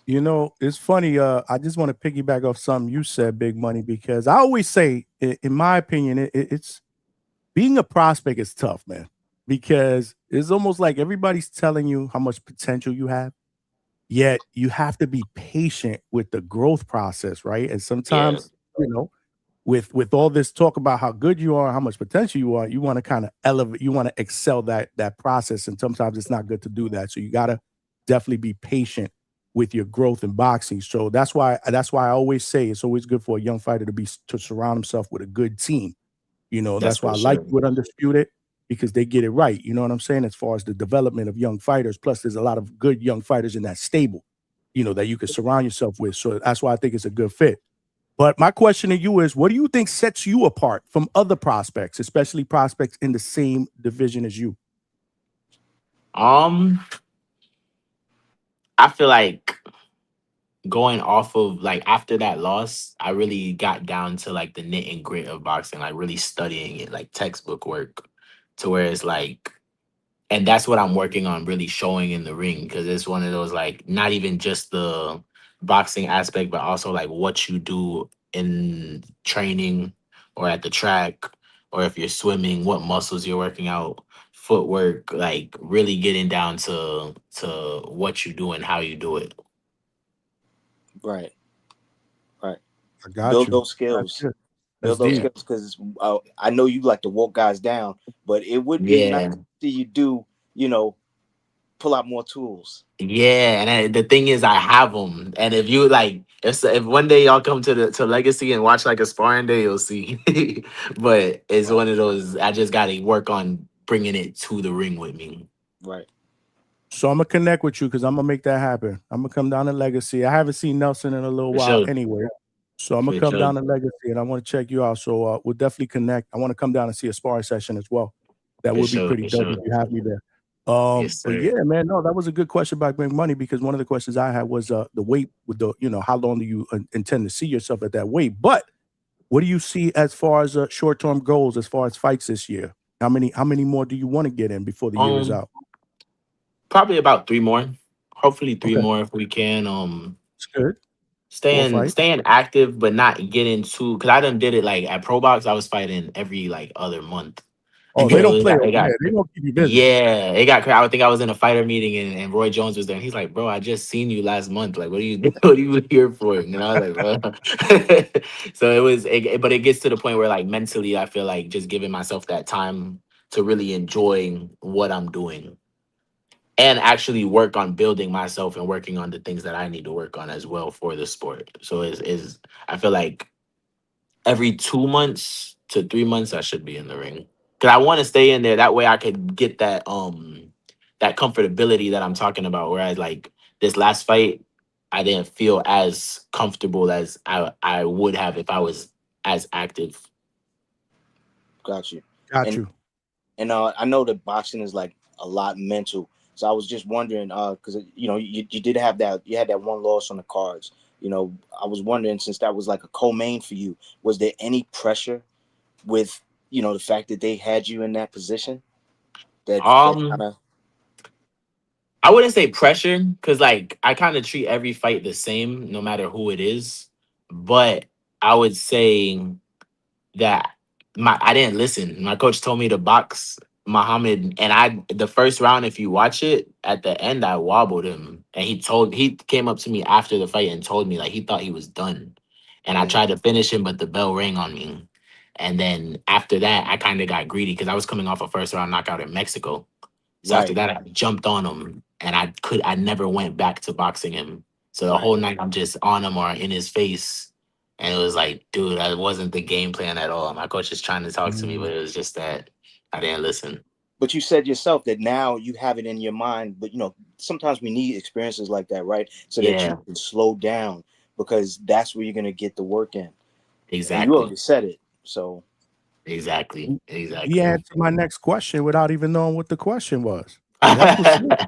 You know, it's funny. I just want to piggyback off something you said, Big Money, because I always say, in my opinion, it's being a prospect is tough, man, because it's almost like everybody's telling you how much potential you have, yet you have to be patient with the growth process, right? And Yeah, sometimes, you know, with all this talk about how good you are, how much potential you are, you want to kind of elevate, you want to excel that process, and sometimes it's not good to do that. So you got to definitely be patient with your growth in boxing. So that's why I always say it's always good for a young fighter to surround himself with a good team. You know, that's that's why for I like sure. you with Undisputed, because they get it right. You know what I'm saying? As far as the development of young fighters, plus there's a lot of good young fighters in that stable, you know, that you can surround yourself with. So that's why I think it's a good fit. But my question to you is, what do you think sets you apart from other prospects, especially prospects in the same division as you? Um, I feel like going off of like after that loss, I really got down to like the knit and grit of boxing, like really studying it, like textbook work, to where it's like, and that's what I'm working on really showing in the ring, because it's one of those like not even just the boxing aspect, but also like what you do in training or at the track, or if you're swimming, what muscles you're working out, footwork, like really getting down to what you do and how you do it. Right. Right. I got Build you. those That's skills. good. That's Build those deep. Yeah. skills because I know you like to walk guys down, but it would be nice Yeah. to see you do, you know, pull out more tools. Yeah, and the thing is, I have them. And if you like, if one day y'all come to Legacy and watch like a sparring day, you'll see. But it's Right. one of those. I just got to work on bringing it to the ring with me. Right. So I'm gonna connect with you because I'm gonna make that happen. I'm gonna come down to Legacy. I haven't seen Nelson in a little For while sure. anyway. So I'm gonna For come sure. down to Legacy and I want to check you out. So we'll definitely connect. I want to come down and see a sparring session as well. That For would be sure. pretty For dope sure. if you have me there. Yes, But sir. yeah, man, no, that was a good question about Big Money, because one of the questions I had was the weight with the, you know, how long do you intend to see yourself at that weight? But what do you see as far as short-term goals as far as fights this year? How many more do you want to get in before the year is Um, out? Probably about three more. Hopefully, three Okay, more if we can. it's good. Four Staying fights. staying active, but not getting too. Because I done did it like at Pro Box. I was fighting every like other month. Oh, they don't play It over got there. They don't keep you busy. Yeah, it got crazy. I think I was in a fighter meeting and Roy Jones was there. And he's like, "Bro, I just seen you last month. Like, what are you what are you here for?" And I was like, "Bro." So but it gets to the point where like mentally, I feel like just giving myself that time to really enjoy what I'm doing and actually work on building myself and working on the things that I need to work on as well for the sport. So is I feel like every 2 months to 3 months I should be in the ring. Cause I want to stay in there. That way I could get that comfortability that I'm talking about. Whereas like this last fight, I didn't feel as comfortable as I would have if I was as active. Got you. Got And you. I know that boxing is like a lot mental. So I was just wondering, because you know you did have that, you had that one loss on the cards. You know, I was wondering, since that was like a co-main for you, was there any pressure with, you know, the fact that they had you in that position that kind Um of I wouldn't say pressure because like I kind of treat every fight the same no matter who it is. But I would say that my I didn't listen. My coach told me to box Muhammad, and I the first round, if you watch it at the end, I wobbled him, and he came up to me after the fight and told me like he thought he was done, and I tried to finish him, but the bell rang on me, and then after that, I kind of got greedy because I was coming off a first round knockout in Mexico, so after right, that, I jumped on him, and I never went back to boxing him. So the right. whole night I'm just on him or in his face, and it was like, dude, that wasn't the game plan at all. My coach is trying to talk to me, but Mm. it was just that I didn't listen. But you said yourself that now you have it in your mind. But sometimes we need experiences like that, right? So that you Yeah, can slow down, because that's where you're gonna get the work in. And you exactly. already said it. So Exactly. He Exactly. answered my next question without even knowing what the question was. And that's what's good.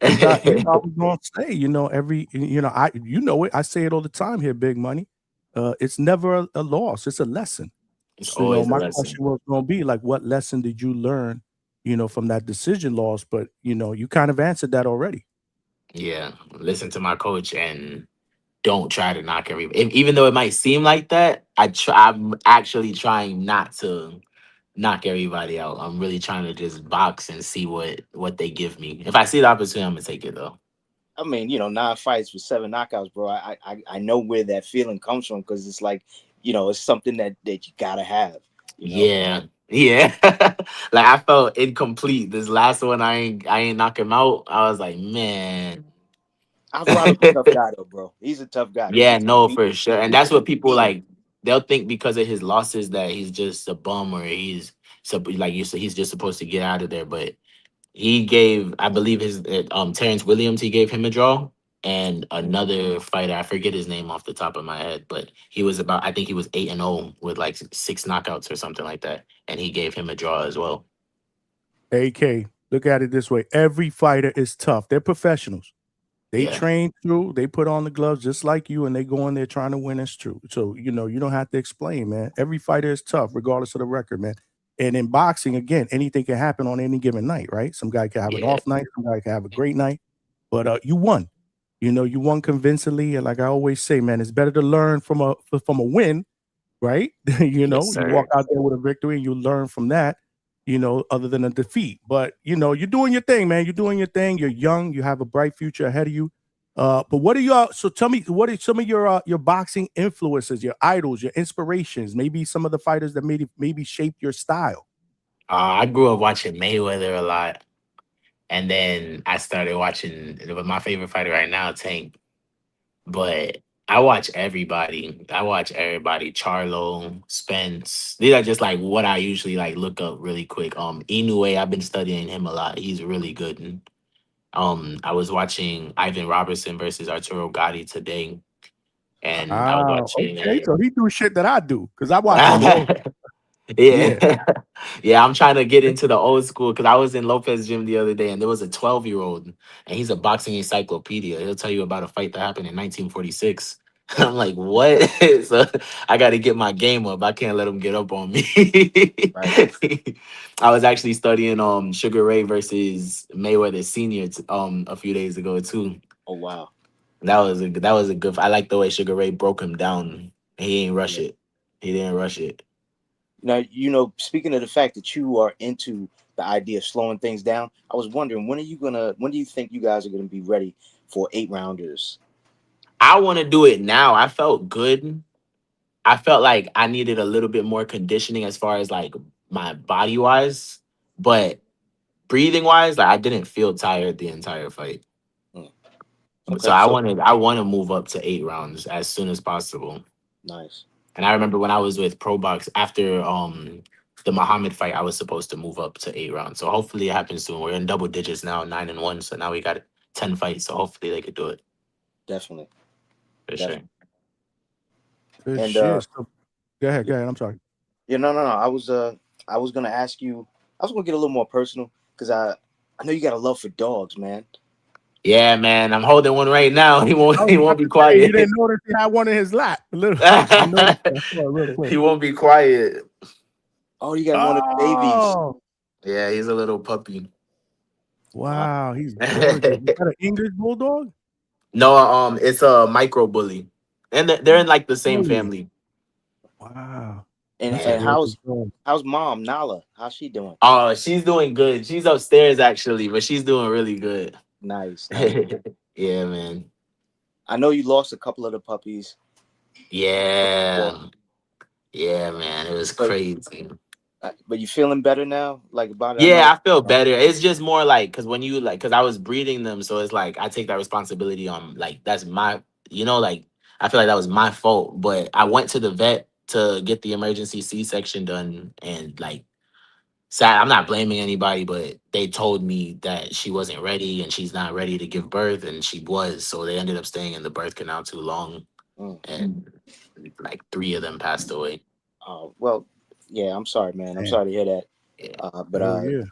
Because I was gonna say, you know it. I say it all the time here, Big Money. It's never a loss; it's a lesson. It's So, always a my lesson. question was gonna be like, what lesson did you learn, from that decision loss? But you kind of answered that already. Yeah. Listen to my coach and don't try to knock everybody. Even though it might seem like that, I'm actually trying not to knock everybody out. I'm really trying to just box and see what they give me. If I see the opportunity, I'm gonna take it though. I mean, 9 fights with 7 knockouts, bro. I know where that feeling comes from, because it's like, it's something that you gotta have. You know, Yeah. Yeah. Like I felt incomplete. This last one I ain't knock him out. I was like, man. Alvarado's a tough guy, though, bro. He's a tough guy. Yeah, no, He, for sure. And he that's took what it people deep. like. They'll think because of his losses that he's just a bum or he's like you said, he's just supposed to get out of there. But he gave, I believe his Terrence Williams, he gave him a draw, and another fighter, I forget his name off the top of my head, but he was about, I think he was 8-0 with like 6 knockouts or something like that, and he gave him a draw as well. AK, look at it this way: every fighter is tough. They're professionals. They Yeah, train through. They put on the gloves just like you, and they go in there trying to win. It's true. So you don't have to explain, man. Every fighter is tough, regardless of the record, man. And in boxing, again, anything can happen on any given night, right? Some guy can have an yeah, off night. Some guy can have a great night. But you won. You won convincingly. And like I always say, man, it's better to learn from a win, right? yes, You walk sir. out there with a victory and you learn from that, other than a defeat. But you're doing your thing, man. You're doing your thing. You're young. You have a bright future ahead of you. But what are y'all? So tell me, what are some of your boxing influences, your idols, your inspirations? Maybe some of the fighters that maybe shaped your style. I grew up watching Mayweather a lot, and then I started watching my favorite fighter right now, Tank. But I watch everybody. I watch everybody. Charlo, Spence. These are just like what I usually like look up really quick. Inoue, I've been studying him a lot. He's really good. And, I was watching Ivan Robertson versus Arturo Gatti today, and I was Ah, watching. okay. So he do shit that I do because I watch them all. Yeah. Yeah. Yeah, I'm trying to get into the old school because I was in Lopez gym the other day and there was a 12-year-old and he's a boxing encyclopedia. He'll tell you about a fight that happened in 1946. I'm like, what? So I got to get my game up. I can't let him get up on me. Right. I was actually studying Sugar Ray versus Mayweather Senior a few days ago too. Oh, wow. That was a good. I like the way Sugar Ray broke him down. He ain't rush Yeah. it. He didn't rush it. Now, speaking of the fact that you are into the idea of slowing things down, I was wondering, when do you think you guys are gonna be ready for 8 rounders? I want to do it now. I felt good. I felt like I needed a little bit more conditioning as far as like my body wise, but breathing wise, like I didn't feel tired the entire fight. Hmm. So Okay, I want to move up to 8 rounds as soon as possible. nice, And I remember when I was with Pro Box after the Muhammad fight, I was supposed to move up to 8 rounds. So hopefully it happens soon. We're in double digits now, 9-1. So now we got 10 fights. So hopefully they could do it definitely, for sure. definitely. Good And shit. So, go ahead. Go ahead. I'm sorry. yeah, no, no, no. I was gonna ask you. I was gonna get a little more personal, because I know you got a love for dogs, man. Yeah, man. I'm holding one right now. He won't I was he about won't be to say you quiet. didn't notice he had one in his lap. A little. I noticed that. I saw it real quick. He won't be quiet. Oh, you got one of the babies. Oh, Yeah, he's a little puppy. Wow. wow, he's gorgeous. Is that an English bulldog? No, it's a micro bully. And they're in like the same Bully. family. Wow, And that's a Yeah. and gorgeous how's dog. how's mom Nala? How's she doing? Oh, she's doing good. She's upstairs actually, but she's doing really good. Nice, nice. Yeah, man. I know you lost a couple of the puppies, before, Yeah. Yeah, man. It was but crazy. but you feeling better now? Like, about it? I know. Yeah, I feel better. It's just more like because when you like, because I was breeding them, so it's like I take that responsibility on. Like that's my, like I feel like that was my fault. But I went to the vet to get the emergency C-section done, and like sad. I'm not blaming anybody, but they told me that she wasn't ready and she's not ready to give birth, and she was. So they ended up staying in the birth canal too long, Mm. and like 3 of them passed away. Well, yeah, I'm sorry, man. I'm Man, sorry to hear that. Yeah, But hell yeah.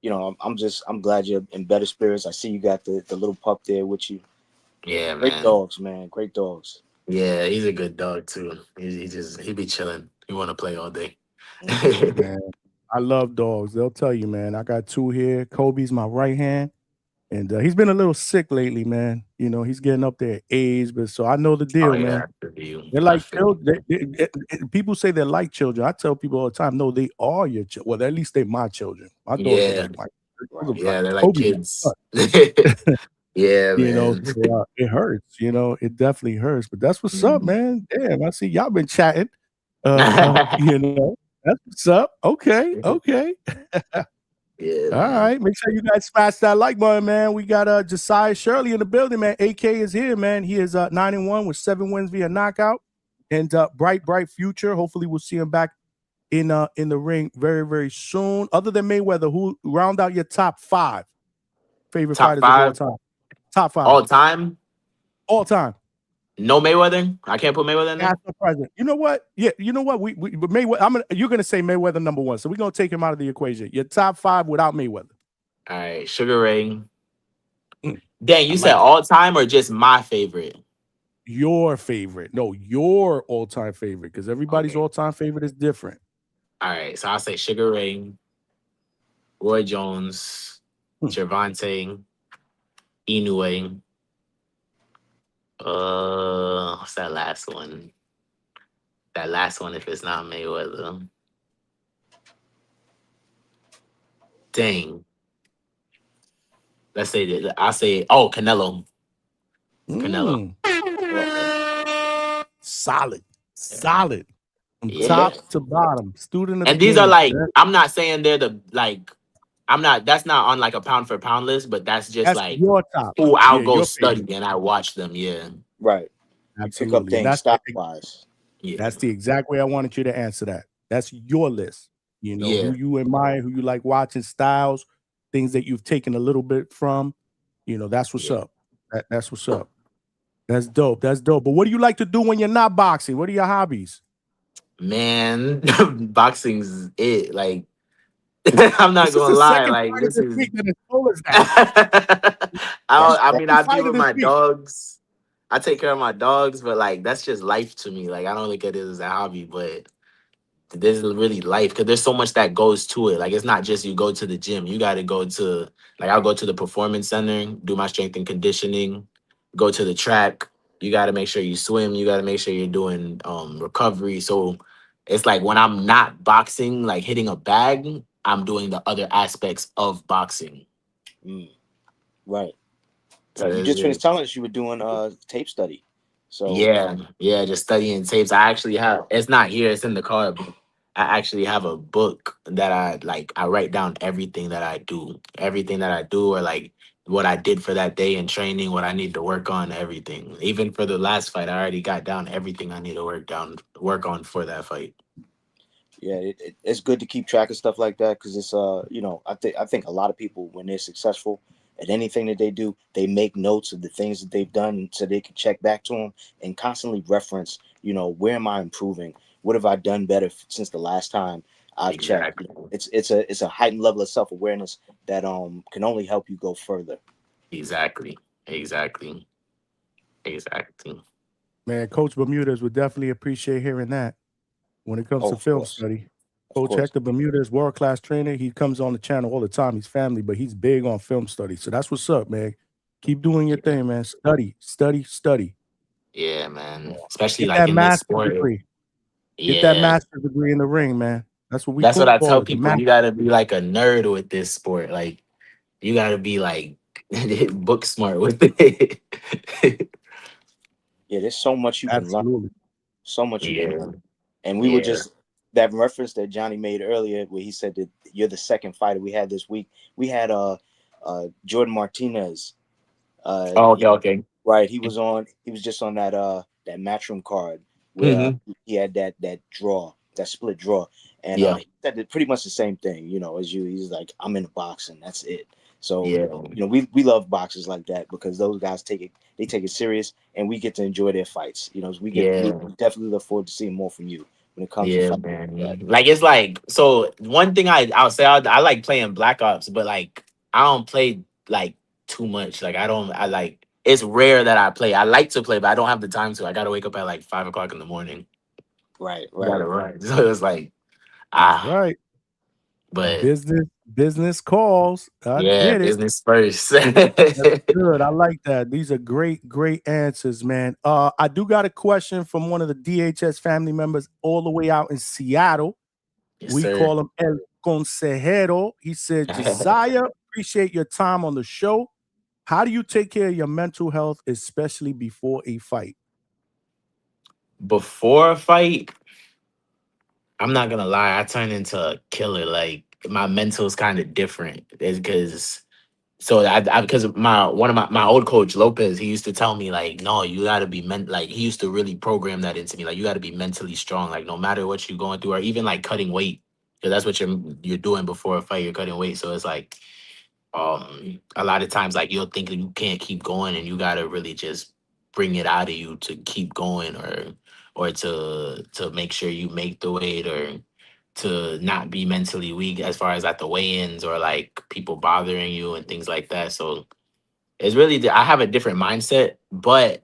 you know, I'm glad you're in better spirits. I see you got the little pup there with you. yeah, Great man. dogs, man. Great dogs. Yeah, he's a good dog too. He be chilling. He want to play all day. Mm. Man, I love dogs. They'll tell you, man. I got 2 here. Kobe's my right hand. And he's been a little sick lately, man. You know, he's getting up there at age, but so I know the Oh deal, yeah, man. I feel you. They're I like feel you. children. People say they're like children. I tell people all the time, no, they are your children. Well, at least they're my children. My dogs are Yeah, like my Right. yeah, they're like Kobe's my kids. son. Yeah, You know, man. so, it hurts. You know, it definitely hurts. But that's what's up, Mm. man. Damn, I see y'all been chatting. You know, that's what's up. Okay, okay. Yeah, All man. right, make sure you guys smash that like button, man. We got Josiah Shirley in the building, man. AK is here, man. He is 9-1 with 7 wins via knockout, and bright future. Hopefully, we'll see him back in the ring very, very soon. Other than Mayweather, who round out your top 5 favorite Top fighters of all 5 time? Top 5 all time. all time. No Mayweather. I can't put Mayweather in there. National president. You know what? Yeah, you know what? We Mayweather. You're gonna say Mayweather number 1, so we're gonna take him out of the equation. Your top 5 without Mayweather. All right, Sugar Ray. Mm, Dang, I you said like all time or just my favorite? your favorite. No, your all-time favorite, because everybody's Okay. all-time favorite is different. All right, so I'll say Sugar Ray, Roy Jones, Hmm. Gervonta, Inoue. What's that last one? That last one, if it's not Mayweather. Dang. Let's say that. I'll say, Canelo. Canelo. Mm, Well, solid, Yeah. solid, from Yeah. top to bottom. Student of the And these are game. like, Man. I'm not saying they're the like, that's not on like a pound for pound list, but that's just That's like your top. who I'll Yeah, go your favorite. study and I watch them. Yeah. right. You pick up Absolutely, and things stock wise. Yeah. that's the exact way I wanted you to answer that. That's your list. You know Yeah. who you admire, who you like watching, styles, things that you've taken a little bit from. You know, that's what's Yeah. up. That's what's up. That's dope. That's dope. But what do you like to do when you're not boxing? What are your hobbies? Man, boxing's it. Like, I'm not This is gonna the lie. second Like, fight of this this is. week that has told us that. That's I that, mean, Second I be fight of with this my week. dogs. I take care of my dogs, but like that's just life to me. Like I don't look at it as a hobby, but there's really life because there's so much that goes to it. Like it's not just you go to the gym. You got to go to I'll go to the performance center, do my strength and conditioning, go to the track. You got to make sure you swim. You got to make sure you're doing recovery. So it's like when I'm not boxing, like hitting a bag, I'm doing the other aspects of boxing. right. So Right. You just finished telling us you were doing tape study. So yeah, just studying tapes. I actually have. It's not here. It's in the car. But I actually have a book that I like. I write down everything that I do, or like what I did for that day in training, what I need to work on, everything. Even for the last fight, I already got down everything I need to work on for that fight. yeah, it's good to keep track of stuff like that because it's you know, I think a lot of people when they're successful at anything that they do, they make notes of the things that they've done so they can check back to them and constantly reference, you know, where am I improving? What have I done better since the last time I've checked? Exactly. It's a heightened level of self-awareness that can only help you go further. Exactly. Exactly. Exactly. Man, Coach Bermudez would definitely appreciate hearing that when it comes Oh, to of film course. study. Of Coach course. Hector Bermudez, world-class trainer. He comes on the channel all the time. He's family, but he's big on film study. So that's what's up, man. Keep doing your Yeah. thing, man. Study. Yeah, man. Especially Get like that in this master's sport. degree. Get that Yeah. master's degree in the ring, man. That's what we That's what I call tell it. The people. You gotta be like a nerd with this sport. Like you gotta be like book smart with it. Yeah, there's so much you can learn. Absolutely. So much you can Yeah. learn. And we were Yeah. just that reference that Johnny made earlier, where he said that you're the second fighter we had this week. We had Jordan Martinez. Oh, okay. Right. He was just on that Matchroom card where Hmm. he had that draw, that split draw. And Yeah. he said it pretty much the same thing, as you. He's like, I'm in boxing, that's it. So Yeah. we love boxers like that because those guys take it serious, and we get to enjoy their fights. We Yeah. definitely look forward to seeing more from you when it comes to Yeah, fighting man. like that. Like it's like so. One thing I'll say I like playing Black Ops, but like I don't play like too much. Like I don't. I like it's rare that I play. I like to play, but I don't have the time to. I gotta wake up at like 5 o'clock in the morning. Right, Gotta right. run. So it's like That's right. but Business calls. I yeah, get it. business first. That's good. I like that. These are great answers, man. I do got a question from one of the DHS family members all the way out in Seattle. Yes, We sir. call him El Consejero. He said, Josiah, appreciate your time on the show. How do you take care of your mental health, especially before a fight? Before a fight, I'm not gonna lie, I turn into a killer. Like my mental's kind of different. It's because so I because one of my old coach Lopez, he used to tell me like, no, you gotta be like he used to really program that into me. Like you gotta be mentally strong, like no matter what you're going through, or even like cutting weight. Because that's what you're doing before a fight, you're cutting weight. So it's like a lot of times like you'll think that you can't keep going and you gotta really just bring it out of you to keep going or to make sure you make the weight or to not be mentally weak as far as at the weigh-ins or like people bothering you and things like that. So it's really I have a different mindset, but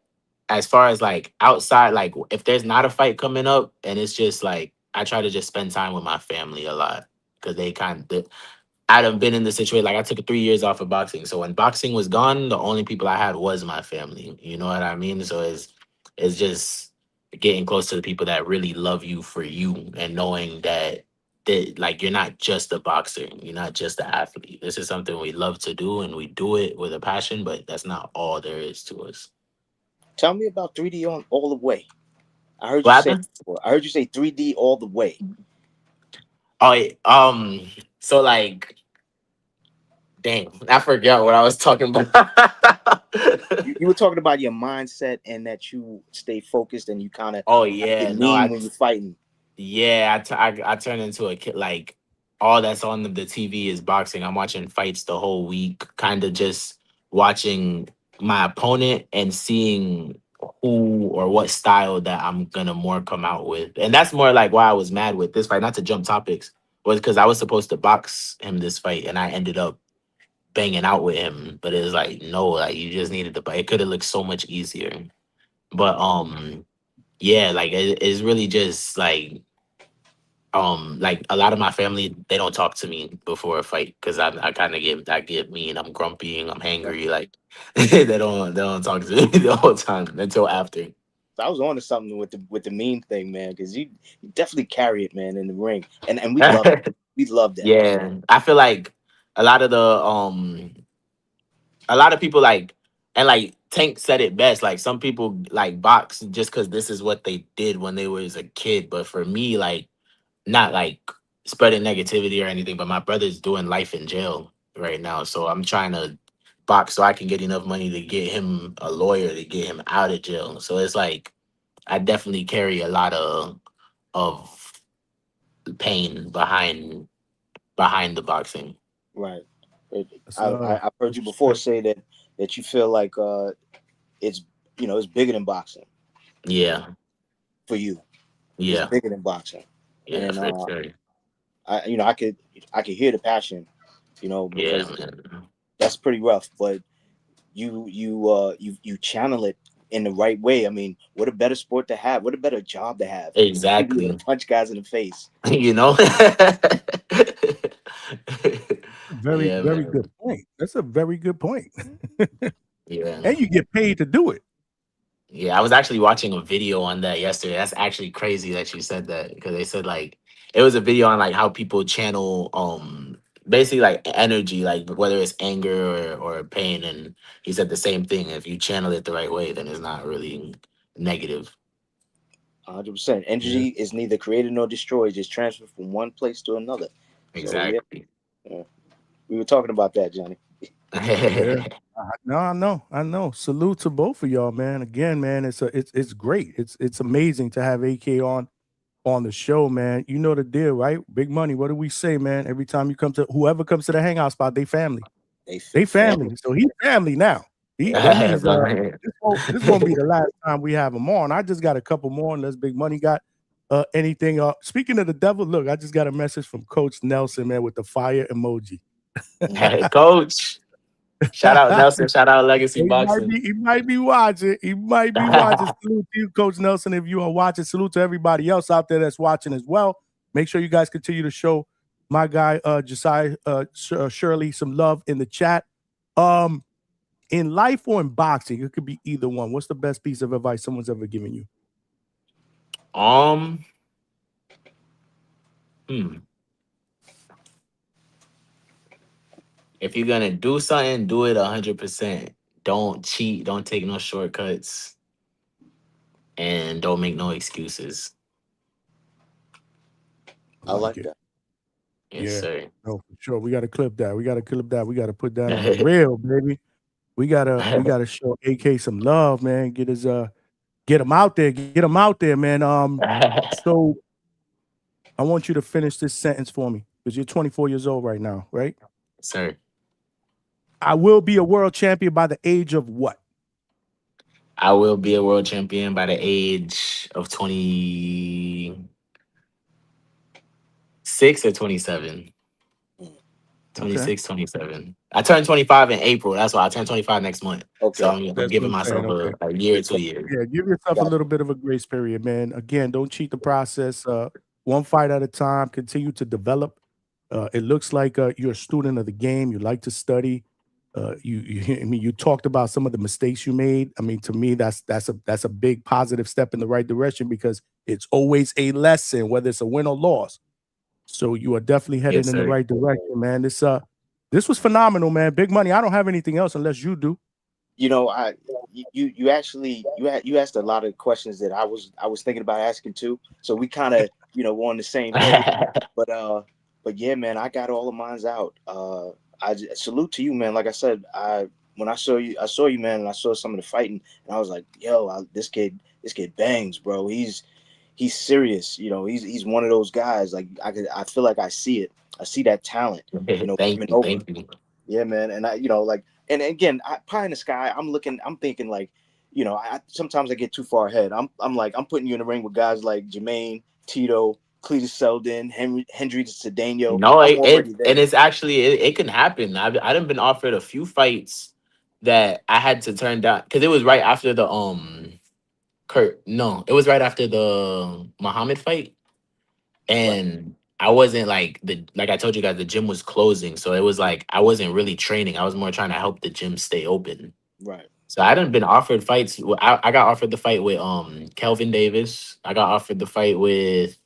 as far as like outside, like if there's not a fight coming up and it's just like I try to just spend time with my family a lot because they kind of I'd have been in the situation like I took 3 years off of boxing. So when boxing was gone, the only people I had was my family. You know what I mean? So it's just getting close to the people that really love you for you and knowing that like you're not just a boxer, you're not just an athlete. This is something we love to do and we do it with a passion, but that's not all there is to us. Tell me about 3D on all the way. I heard What you say happened? before. I heard you say 3D all the way. Oh, so like, dang, I forgot what I was talking about. You were talking about your mindset and that you stay focused and you kind of Oh get yeah, no, mean when you're fighting. yeah, I turn into a kid. Like all that's on the TV is boxing. I'm watching fights the whole week, kind of just watching my opponent and seeing who or what style that I'm gonna more come out with. And that's more like why I was mad with this fight. Not to jump topics, was because I was supposed to box him this fight, and I ended up banging out with him. But it was like no, like you just needed to. It could have looked so much easier. But yeah, like it's really just like a lot of my family they don't talk to me before a fight because I kind of get mean. I'm grumpy and I'm hangry. Like they don't talk to me the whole time until after. I was on to something with the mean thing, man, because you definitely carry it, man, in the ring, and we love it. We love that. Yeah, I feel like a lot of the a lot of people like and like Tank said it best. Like some people like box just because this is what they did when they was a kid, but for me like not like spreading negativity or anything, but my brother's doing life in jail right now. So I'm trying to box so I can get enough money to get him a lawyer to get him out of jail. So it's like I definitely carry a lot of pain behind the boxing. Right. So, I've heard you before say that you feel like it's it's bigger than boxing Yeah. for you. It's Yeah. bigger than boxing, Yeah, and for sure. I could hear the passion, Yeah, because man. that's pretty rough, but you channel it in the right way. I mean, what a better sport to have, what a better job to have to be able Exactly. to punch guys in the face. You know? very, Yeah, very good man. point. That's a very good point. Yeah. And you get paid to do it. Yeah, I was actually watching a video on that yesterday. That's actually crazy that you said that because they said like it was a video on like how people channel basically like energy, like whether it's anger or pain. And he said the same thing. If you channel it the right way, then it's not really negative. 100%. Yeah. Energy is neither created nor destroyed, just transferred from one place to another. So yeah, Exactly. yeah. We were talking about that, Johnny. Yeah. No, I know. Salute to both of y'all, man. Again, man, it's great. It's amazing to have AK on on the show, man. You know the deal, right? Big Money. What do we say, man? Every time you come to whoever comes to the hangout spot, they family. They family. So he's family now. That means this won't be the last time we have him on. I just got a couple more unless Big Money got anything. Speaking of the devil, look, I just got a message from Coach Nelson, man, with the fire emoji. Coach. Shout out Nelson. Shout out Legacy Boxing. He might be watching. He might be watching. Salute to you, Coach Nelson, if you are watching. Salute to everybody else out there that's watching as well. Make sure you guys continue to show my guy Josiah Shirley some love in the chat. In life or in boxing, it could be either one. What's the best piece of advice someone's ever given you? If you're gonna do something, do it 100%. Don't cheat. Don't take no shortcuts, and don't make no excuses. I like that. Yes, sir. No, for sure. We gotta clip that. We gotta put that on the reel, baby. We gotta show AK some love, man. Get him out there. Get him out there, man. So I want you to finish this sentence for me because you're 24 years old right now, right? Sir. I will be a world champion by the age of what? I will be a world champion by the age of 26 or 27. 26, 27. I turned 25 in April. That's why I turned 25 next month. Okay. So I'm giving myself a year or 2 years. Yeah, give yourself a little bit of a grace period, man. Again, don't cheat the process. One fight at a time. Continue to develop. It looks like you're a student of the game. You like to study. You talked about some of the mistakes you made. I mean, to me, that's a big positive step in the right direction because it's always a lesson, whether it's a win or loss. So you are definitely headed in the right direction, man. This was phenomenal, man. Big Money. I don't have anything else unless you do. You know, you asked a lot of questions that I was thinking about asking too. So we kind of were on the same page. But yeah, man, I got all of mine out. I salute to you, man. Like I said, when I saw you, man, and I saw some of the fighting, and I was like, yo, this kid bangs, bro. He's serious. He's one of those guys. Like I feel like I see it. I see that talent. Thank you. Yeah, man. And and again, pie in the sky. I'm thinking like, sometimes I get too far ahead. I'm putting you in the ring with guys like Jermaine, Tito, Cletus Selden, Hendry Cedeno. No, and it's actually it can happen. I done been offered a few fights that I had to turn down because it was right after the it was right after the Muhammad fight, and I wasn't like I told you guys, the gym was closing, so it was like I wasn't really training. I was more trying to help the gym stay open. Right. So I done been offered fights. I got offered the fight with Kelvin Davis. I got offered the fight with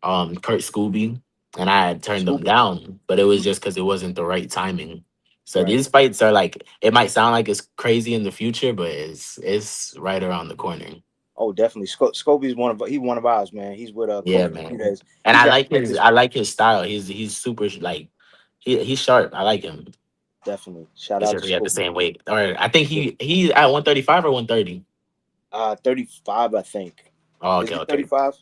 Kurt Scooby, and I had turned them down, but it was just because it wasn't the right timing. So these fights are like, it might sound like it's crazy in the future, but it's right around the corner. Oh, definitely. Scobie's one of ours, man. He's with man. Bermudez. And I like his style. He's super like he's sharp. I like him. Definitely. Shout out to Scobie at the same weight. Or I think he's at 135 or 130. 35, I think. Oh, okay. 35.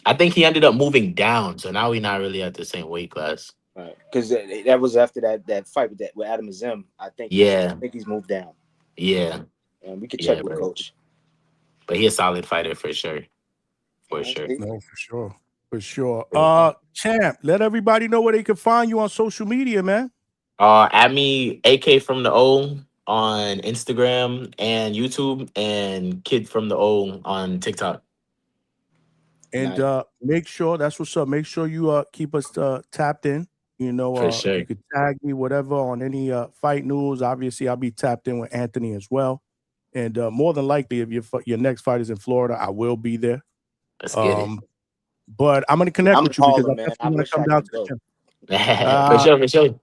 I think he ended up moving down, so now we're not really at the same weight class. Right, because that was after that fight with Adam Zim. I think. Yeah. I think he's moved down. Yeah. And we could check with Coach. But he's a solid fighter for sure. For sure. No, for sure. Champ, let everybody know where they can find you on social media, man. At me, AK from the O on Instagram and YouTube, and Kid from the O on TikTok. And make sure that's what's up. Make sure you keep us tapped in. For sure. You could tag me, whatever, on any fight news. Obviously, I'll be tapped in with Anthony as well. And more than likely, if your next fight is in Florida, I will be there. Let's get it. But I'm going to connect with you because I definitely want to come down to the gym. For sure.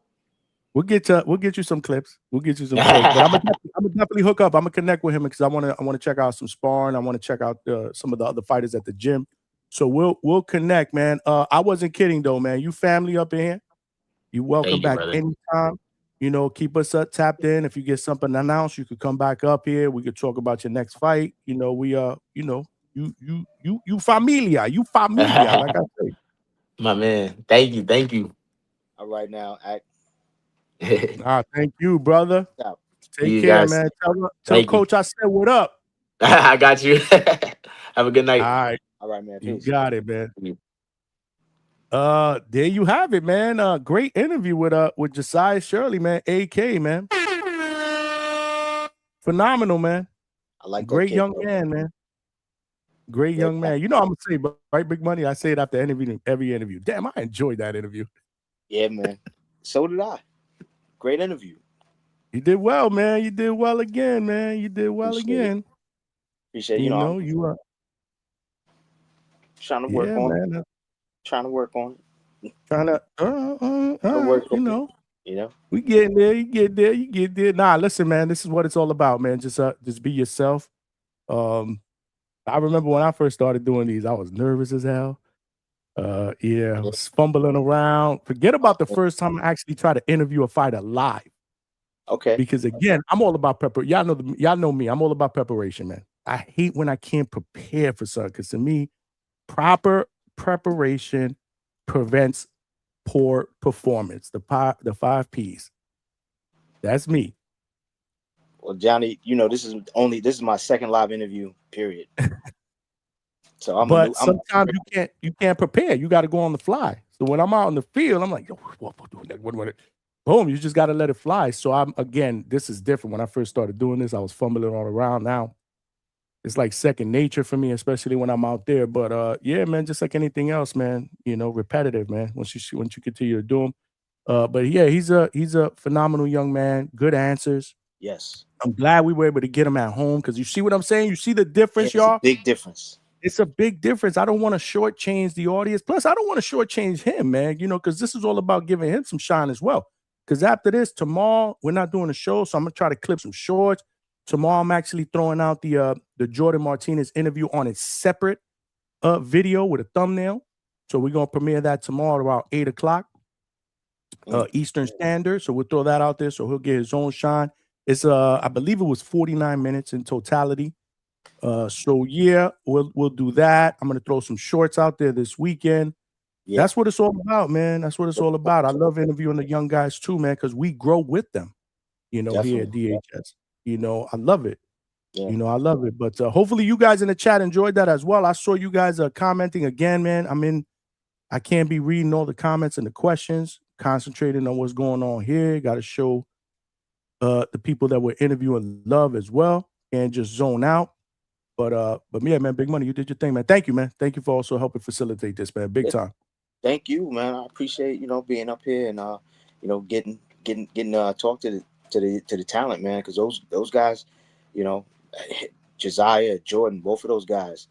We'll get you some clips. But I'm gonna definitely hook up. I'm gonna connect with him because I want to check out some sparring. I want to check out some of the other fighters at the gym. So we'll connect, man. I wasn't kidding though, man. You family up in here. You welcome back anytime. Keep us tapped in. If you get something announced, you could come back up here. We could talk about your next fight. We you familia, like I say. My man, thank you. All right now, act Thank you, brother. out. Take You care, guys, man. Tell thank you. Coach I said what up. I got you. Have a good All night. right, All right, man. you Peace. got it, man. There you have it, man. Great interview with Josiah Shirley, man. AK, man. Phenomenal, man. I like that Great kid, young bro. man, man. Great Very young man. You know I'm gonna say, right, Big Money? I say it after every interview. Damn, I enjoyed that interview. Yeah, man. So did I. Great interview. You did well, man. You did well again, man. You did well Appreciate it. again. Appreciate it. You You know, know, I'm you are. trying to work Yeah, on it. man. Trying to work on it. Trying to, Work you on know, it. You know? we getting there. You get there. Nah, listen, man. This is what it's all about, man. Just be yourself. I remember when I first started doing these, I was nervous as hell. Yeah, I was fumbling around. Forget about the first time I actually tried to interview a fighter live. Okay. Because again, I'm all about preparation. Y'all know me. I'm all about preparation, man. I hate when I can't prepare for something. Because to me, proper preparation prevents poor performance. The 5 P's. That's me. Well, Johnny, you know, this is my second live interview, period. So But sometimes you can't prepare. You got to go on the fly. So when I'm out in the field, I'm like, what? Boom, you just got to let it fly. So this is different. When I first started doing this, I was fumbling all around. Now it's like second nature for me, especially when I'm out there. But yeah, man, just like anything else, man, you know, repetitive, man. Once you continue to do them. But yeah, he's a phenomenal young man. Good answers. Yes. I'm glad we were able to get him at home because you see what I'm saying? You see the difference, Yeah, y'all? it's a big difference. It's a big difference. I don't want to shortchange the audience. Plus, I don't want to shortchange him, man, you know, because this is all about giving him some shine as well. Because after this, tomorrow, we're not doing a show, so I'm going to try to clip some shorts. Tomorrow, I'm actually throwing out the Jordan Martinez interview on a separate video with a thumbnail. So we're going to premiere that tomorrow around 8 o'clock Eastern Standard. So we'll throw that out there so he'll get his own shine. It's, I believe it was 49 minutes in totality. So yeah, we'll do that. I'm gonna throw some shorts out there this weekend. Yeah. That's what it's all about, man. That's what it's all about. I love interviewing the young guys too, man, because we grow with them, you know, Definitely. here at DHS. You know, I love it. Yeah. You know, I love it. But hopefully you guys in the chat enjoyed that as well. I saw you guys commenting again, man. I can't be reading all the comments and the questions, concentrating on what's going on here. Got to show the people that we're interviewing love as well and just zone out. But yeah, man, Big Money, you did your thing, man. Thank you, man. Thank you for also helping facilitate this, man. Big time. Thank you, man. I appreciate, you know, being up here and you know, getting talk to the talent, man, because those guys, you know, Josiah, Jordan, both of those guys,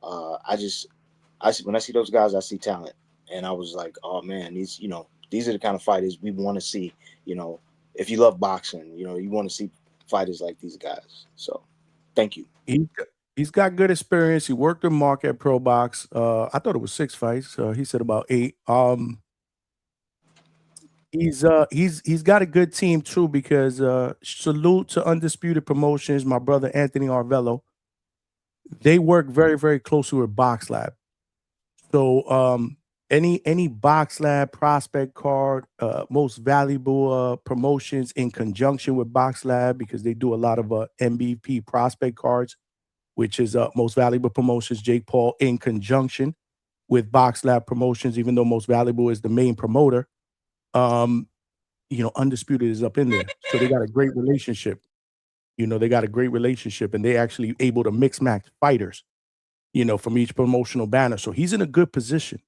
when I see those guys, I see talent. And I was like, oh man, these are the kind of fighters we want to see. You know, if you love boxing, you know, you want to see fighters like these guys. So thank you. He's got good experience. He worked with Mark at Pro Box. I thought it was 6 fights. He said about 8. He's got a good team too because salute to Undisputed Promotions, my brother Anthony Arvello. They work very, very closely with Box Lab. So any Box Lab prospect card, most valuable promotions in conjunction with Box Lab because they do a lot of MVP prospect cards, which is Most Valuable Promotions, Jake Paul, in conjunction with Box Lab Promotions, even though Most Valuable is the main promoter. You know, Undisputed is up in there. So they got a great relationship. You know, they got a great relationship, and they actually able to mix match fighters, you know, from each promotional banner. So he's in a good position.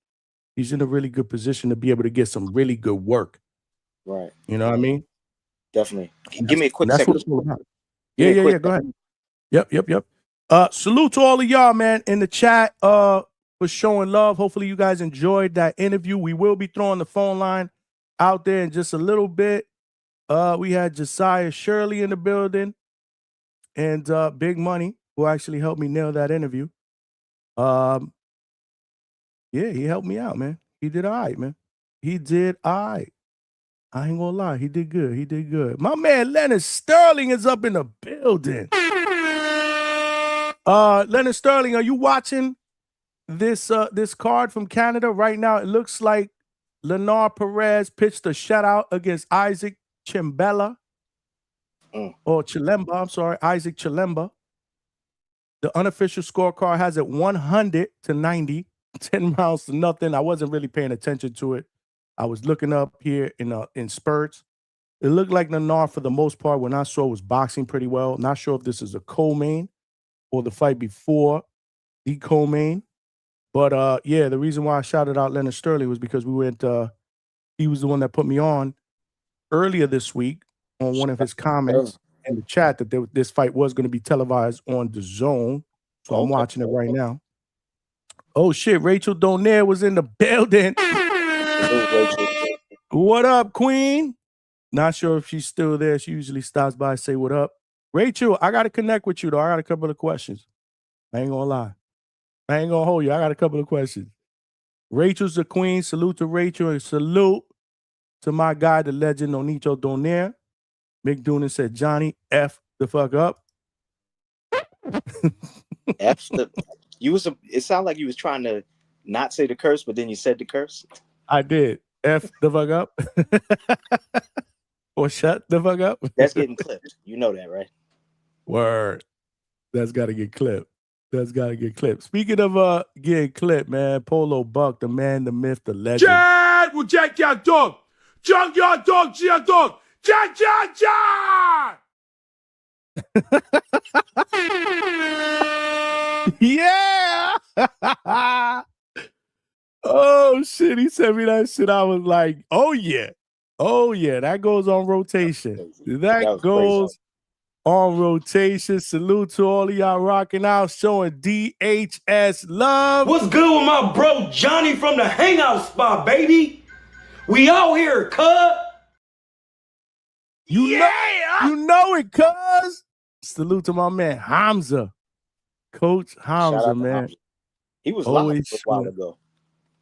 He's in a really good position to be able to get some really good work. Right. You know what I mean? Definitely. Give me a quick second. That's what it's all about. Yeah. Go ahead. Yep. Salute to all of y'all, man, in the chat for showing love. Hopefully you guys enjoyed that interview. We will be throwing the phone line out there in just a little bit. We had Josiah Shirley in the building and Big Money, who actually helped me nail that interview. Yeah, he helped me out, man. He did all right, man. He did all right. I ain't gonna lie. He did good. My man Leonard Sterling is up in the building. Leonard Sterling, are you watching this card from Canada right now? It looks like Leonard Perez pitched a shutout against Isaac Chimbella. Or Chilemba, I'm sorry, Isaac Chilemba. The unofficial scorecard has it 100-90, 10 rounds to nothing. I wasn't really paying attention to it. I was looking up here in spurts. It looked like Leonard, for the most part, when I saw, was boxing pretty well. Not sure if this is a co-main or the fight before the co-main. But yeah, the reason why I shouted out Leonard Sterling was because he was the one that put me on earlier this week on one of his comments in the chat that this fight was going to be televised on the Zone. So I'm watching it right now. Oh shit, Rachel Donaire was in the building. What up, Queen? Not sure if she's still there. She usually stops by and say what up. Rachel, I got to connect with you, though. I got a couple of questions. I ain't going to lie. I ain't going to hold you. I got a couple of questions. Rachel's the queen. Salute to Rachel and salute to my guy, the legend, Onicho Donaire. Mick Doonan said, Johnny, F the fuck up. It sounded like you was trying to not say the curse, but then you said the curse. I did. F the fuck up. Or shut the fuck up. That's getting clipped. You know that, right? Word. That's got to get clipped. That's got to get clipped. Speaking of getting clipped, man, Polo Buck, the man, the myth, the legend. Chad will jack your dog. Junkyard dog, G dog. Jack. Yeah. Oh shit, he sent me that shit. I was like, oh yeah, that goes on rotation. That goes on rotation. Salute to all of y'all rocking out, showing DHS love. What's good with my bro Johnny from the Hangout spot, baby? We out here, cuz. You know it, cuz. Salute to my man Hamza, Coach Hamza, man. Hamza. He was live a little while ago.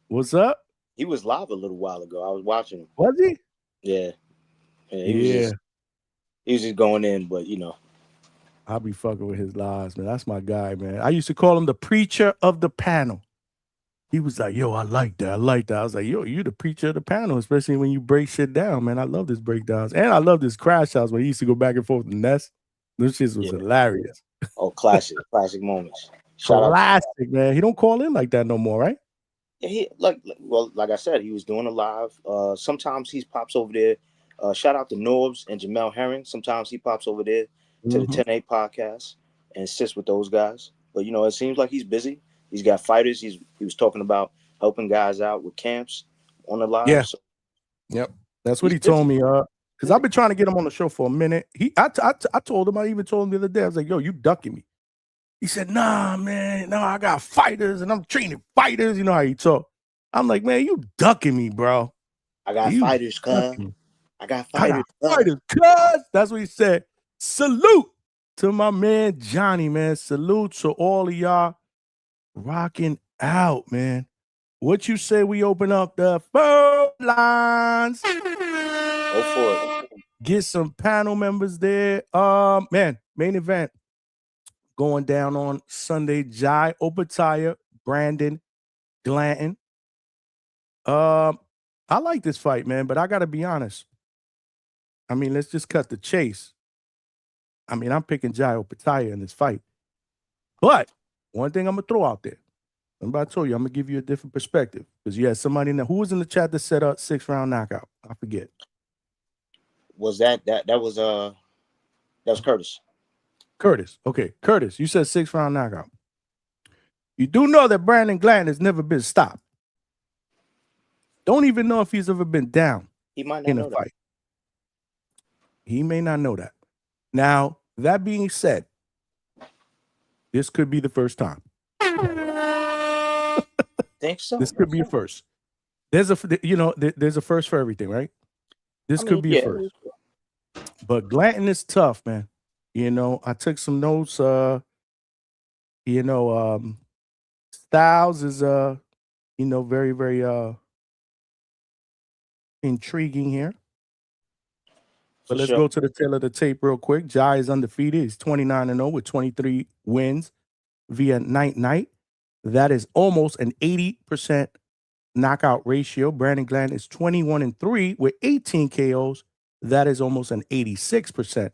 What's up? He was live a little while ago. I was watching him. Was he? Yeah. He was just going in, but you know. I'll be fucking with his lives, man. That's my guy, man. I used to call him the preacher of the panel. He was like, yo, I like that. I was like, yo, you the preacher of the panel, especially when you break shit down, man. I love this breakdowns. And I love this crash outs when he used to go back and forth with Ness. Those shit was hilarious. Oh, classic moments. Classic, man. He don't call in like that no more, right? Yeah, he like I said, he was doing a live. Sometimes he pops over there. Shout out to Norbs and Jamel Herring. Sometimes he pops over there to the 10-8 podcast and sits with those guys. But you know, it seems like he's busy. He's got fighters. He was talking about helping guys out with camps on the live. Yeah. So yep. That's what he told me. Because I've been trying to get him on the show for a minute. I told him, I even told him the other day, I was like, yo, you ducking me. He said, nah, man, no, I got fighters and I'm training fighters. You know how he talk. I'm like, man, you ducking me, bro. I got fighters, cuz. I got fighters, cuz. That's what he said. Salute to my man, Johnny, man. Salute to all of y'all rocking out, man. What you say we open up the phone lines? Go for it. Get some panel members there. Man, main event going down on Sunday. Jai Opetaia, Brandon Glanton. I like this fight, man, but I gotta be honest. I mean, let's just cut the chase. I mean, I'm picking Jai Opetaia in this fight. But one thing I'm gonna throw out there. Remember I told you I'm gonna give you a different perspective. Because you had somebody in there who was in the chat that set up 6-round knockout. I forget. Was that was Curtis. Curtis. Okay, Curtis, you said 6-round knockout. You do know that Brandon Glanton has never been stopped. Don't even know if he's ever been down He might not in know a that. fight. He may not know that. Now, that being said, this could be the first time. Think so? This could be a first. There's a first for everything, right? This could be a first. But Glanton is tough, man. You know, I took some notes. Styles is very, very intriguing here. But let's go to the tail of the tape real quick. Jai is undefeated. He's 29-0 with 23 wins via night. That is almost an 80% knockout ratio. Brandon Glanton is 21-3 with 18 KOs. That is almost an 86%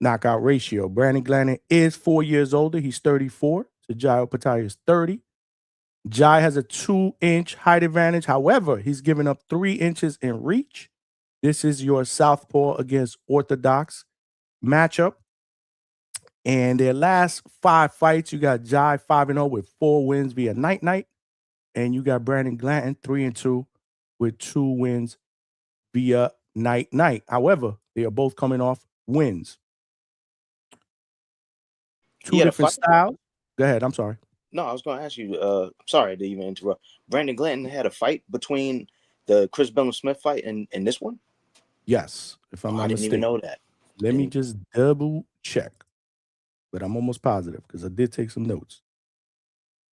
knockout ratio. Brandon Glanton is 4 years older. He's 34. So Jai Opetaia is 30. Jai has a 2-inch height advantage. However, he's given up 3 inches in reach. This is your southpaw against orthodox matchup. And their last 5 fights, you got Jai 5-0 with 4 wins via night. And you got Brandon Glanton 3-2 with 2 wins via night. However, they are both coming off wins. Two different styles. Go ahead. I'm sorry. No, I was going to ask you. Sorry to even interrupt. Brandon Glanton had a fight between the Chris Bellum-Smith fight and this one? Yes, if I'm not I didn't mistaken. even know that. Let me just double check. But I'm almost positive because I did take some notes.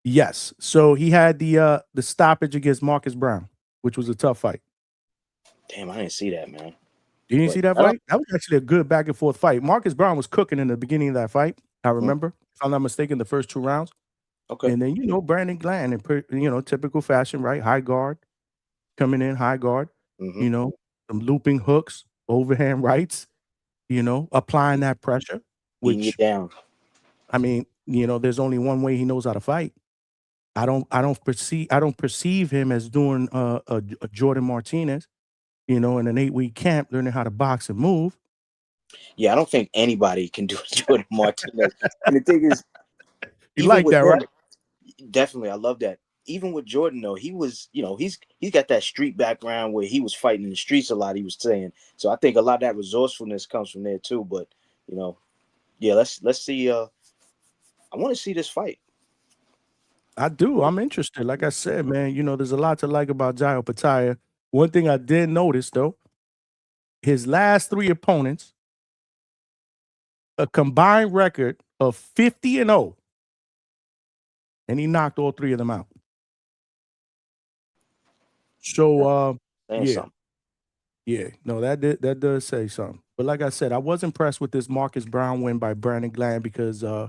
Yes. So he had the stoppage against Marcus Brown, which was a tough fight. Damn, I didn't see that, man. You didn't see that fight? That was actually a good back and forth fight. Marcus Brown was cooking in the beginning of that fight. I remember, if I'm not mistaken, the first 2 rounds. Okay. And then, Brandon Glanton, in typical fashion, right? High guard, coming in, high guard, some looping hooks, overhand rights, applying that pressure. Beating you down. I mean, there's only one way he knows how to fight. I don't perceive him as doing a Jordan Martinez, in an 8-week camp, learning how to box and move. Yeah, I don't think anybody can do Jordan Martinez. And the thing is, you like that, right? Definitely, I love that. Even with Jordan, though, he was, he's got that street background where he was fighting in the streets a lot. He was saying, so I think a lot of that resourcefulness comes from there too. But yeah, let's see. I want to see this fight. I do. I'm interested. Like I said, man, there's a lot to like about Jai Opetaia. One thing I did notice, though, his last 3 opponents, a combined record of 50-0, and he knocked all 3 of them out. So, yeah, no, that does say something. But like I said, I was impressed with this Marcus Brown win by Brandon Glanton because I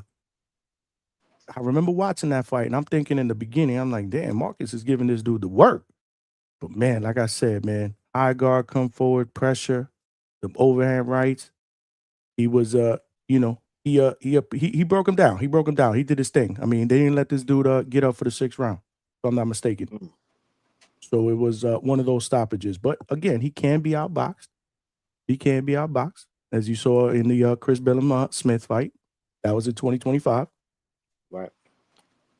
remember watching that fight, and I'm thinking in the beginning, I'm like, damn, Marcus is giving this dude the work. But man, like I said, man, high guard, come forward, pressure, the overhand rights. He was, he broke him down. He broke him down. He did his thing. I mean, they didn't let this dude get up for the 6th round, if I'm not mistaken. So it was one of those stoppages. But again, he can be outboxed. He can be outboxed, as you saw in the Chris Bellum-Smith fight. That was in 2025. Right.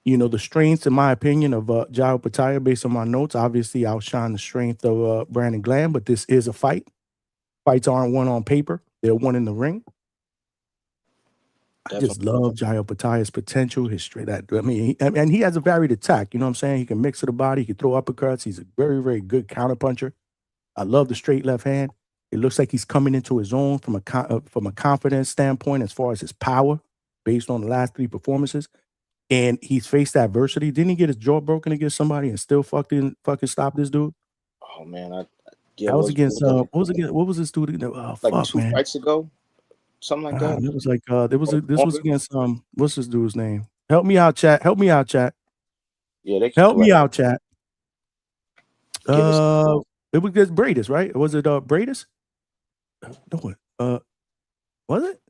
The strengths, in my opinion, of Jai Opetaia, based on my notes, obviously outshine the strength of Brandon Glanton, but this is a fight. Fights aren't won on paper. They're won in the ring. I just love Jai Opetaia's potential, his straight. And he has a varied attack. You know what I'm saying? He can mix to the body. He can throw uppercuts. He's a very, very good counterpuncher. I love the straight left hand. It looks like he's coming into his own from a confidence standpoint as far as his power, based on the last 3 performances. And he's faced adversity. Didn't he get his jaw broken against somebody and still fucking stop this dude? Oh man, that was against what was this dude? Like 2 fights ago, something like that. It was like this was against what's this dude's name? Help me out, chat. Help me out, chat. Yeah, help me out, chat. It was against Bradis, right? Was it Bradis? No, was it?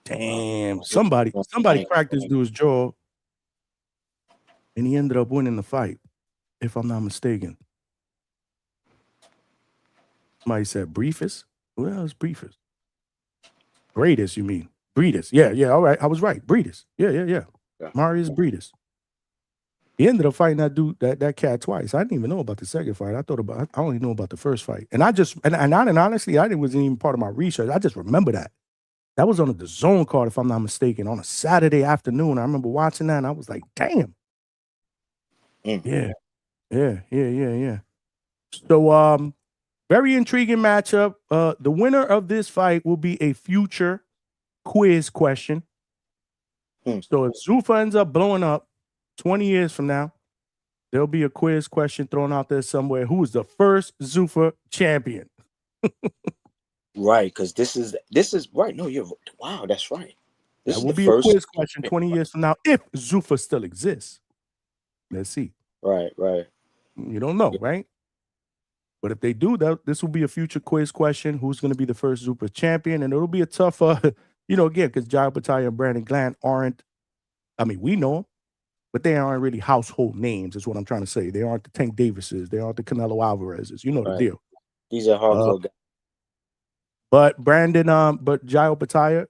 Damn, somebody cracked this dude's jaw, and he ended up winning the fight, if I'm not mistaken. Somebody said Briefus. Who the hell is Briefus? Bradis, you mean? Bradis. Yeah, all right. I was right. Bradis. Yeah. Marius Bradis. He ended up fighting that dude, that cat twice. I didn't even know about the second fight. I only knew about the first fight. And honestly, it wasn't even part of my research. I just remember that. That was on the Zone card, if I'm not mistaken, on a Saturday afternoon. I remember watching that, and I was like, damn. Yeah. So, very intriguing matchup. The winner of this fight will be a future quiz question. So if Zuffa ends up blowing up 20 years from now, there'll be a quiz question thrown out there somewhere. Who is the first Zuffa champion? Right, because this is right. No, wow, that's right. This That is will the be a first. quiz question 20 years from now if Zuffa still exists. Let's see. Right. You don't know, right? But if they do, this will be a future quiz question. Who's going to be the first Zuffa champion? And it'll be a tough, again, because Jai Opetaia and Brandon Glanton aren't, we know them, but they aren't really household names, is what I'm trying to say. They aren't the Tank Davises. They aren't the Canelo Alvarezes. You know the Right. deal. These are hardcore guys. But but Jai Opetaia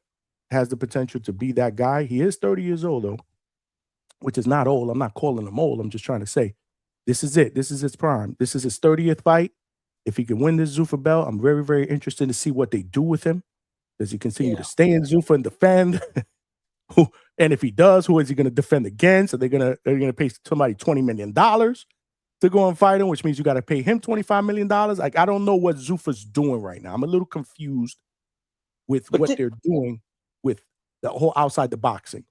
has the potential to be that guy. He is 30 years old, though, which is not old. I'm not calling him old. I'm just trying to say this is it. This is his prime. This is his 30th fight. If he can win this Zuffa belt, I'm very, very interested to see what they do with him. Does he continue to stay in Zuffa and defend? And if he does, who is he going to defend against? Are they going to pay somebody $20 million to go and fight him, which means you got to pay him $25 million? Like, I don't know what Zuffa's doing right now. I'm a little confused with what they're doing with the whole outside the boxing.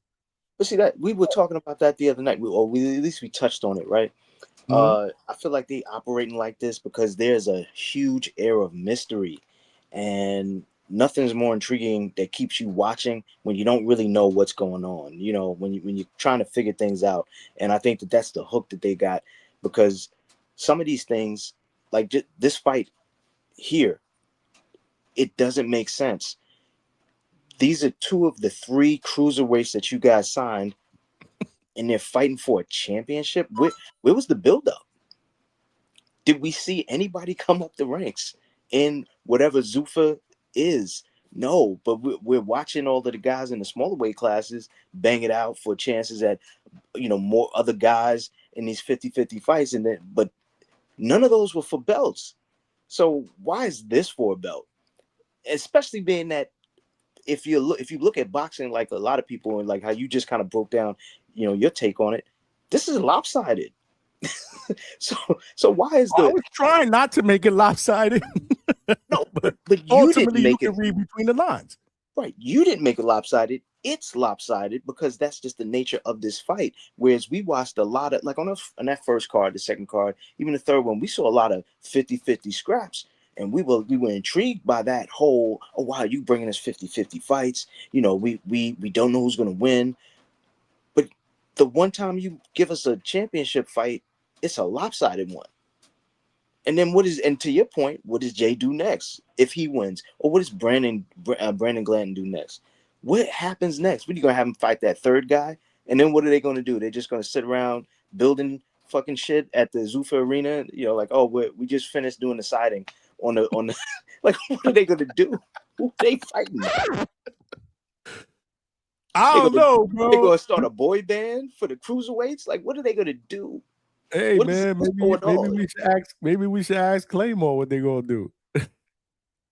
But see, that we were talking about that the other night. At least we touched on it, right? I feel like they operating like this because there's a huge air of mystery, and nothing's more intriguing that keeps you watching when you don't really know what's going on. You know, when you're trying to figure things out. And I think that's the hook that they got, because some of these things, like this fight here, it doesn't make sense. These are two of the three cruiserweights that you guys signed, and they're fighting for a championship. Where was the buildup? Did we see anybody come up the ranks in whatever Zuffa is? No, but we're watching all of the guys in the smaller weight classes bang it out for chances at, more other guys in these 50-50 fights, but none of those were for belts. So why is this for a belt? Especially being that if you look at boxing, like a lot of people, and like how you just kind of broke down, your take on it, this is lopsided. so why is I was trying not to make it lopsided. No, but you ultimately didn't make you can read between the lines. Right. You didn't make it lopsided. It's lopsided because that's just the nature of this fight. Whereas we watched a lot of, like on that first card, the second card, even the third one, we saw a lot of 50-50 scraps. And we were intrigued by that whole, oh, wow, you bringing us 50-50 fights. We don't know who's going to win. But the one time you give us a championship fight, it's a lopsided one. And then and to your point, what does Jay do next if he wins? Or what does Brandon Glanton do next? What happens next? What are you going to have him fight that third guy? And then what are they going to do? They're just going to sit around building fucking shit at the Zuffa arena? Like, oh, we just finished doing the siding on the like, what are they going to do? Who are they fighting? I don't know, bro. They're going to start a boy band for the cruiserweights? Like, what are they going to do? Hey, man, maybe we should ask Claymore what they're gonna do.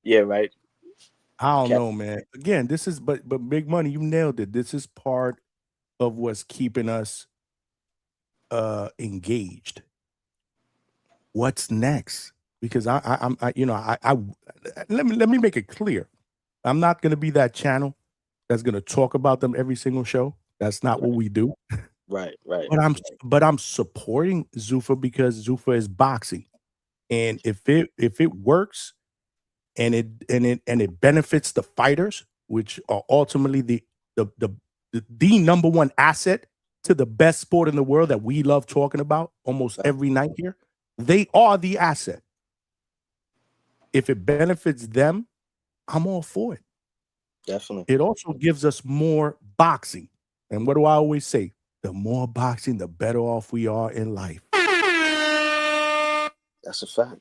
Yeah, right. I don't know, man. Again, this is but Big Money, you nailed it. This is part of what's keeping us engaged. What's next? Because I'm let me make it clear. I'm not gonna be that channel that's gonna talk about them every single show. That's not what we do. Right. But I'm supporting Zuffa because Zuffa is boxing, and if it works, and it benefits the fighters, which are ultimately the number one asset to the best sport in the world that we love talking about almost every night here. They are the asset. If it benefits them, I'm all for it. Definitely. It also gives us more boxing, and what do I always say? The more boxing, the better off we are in life. That's a fact.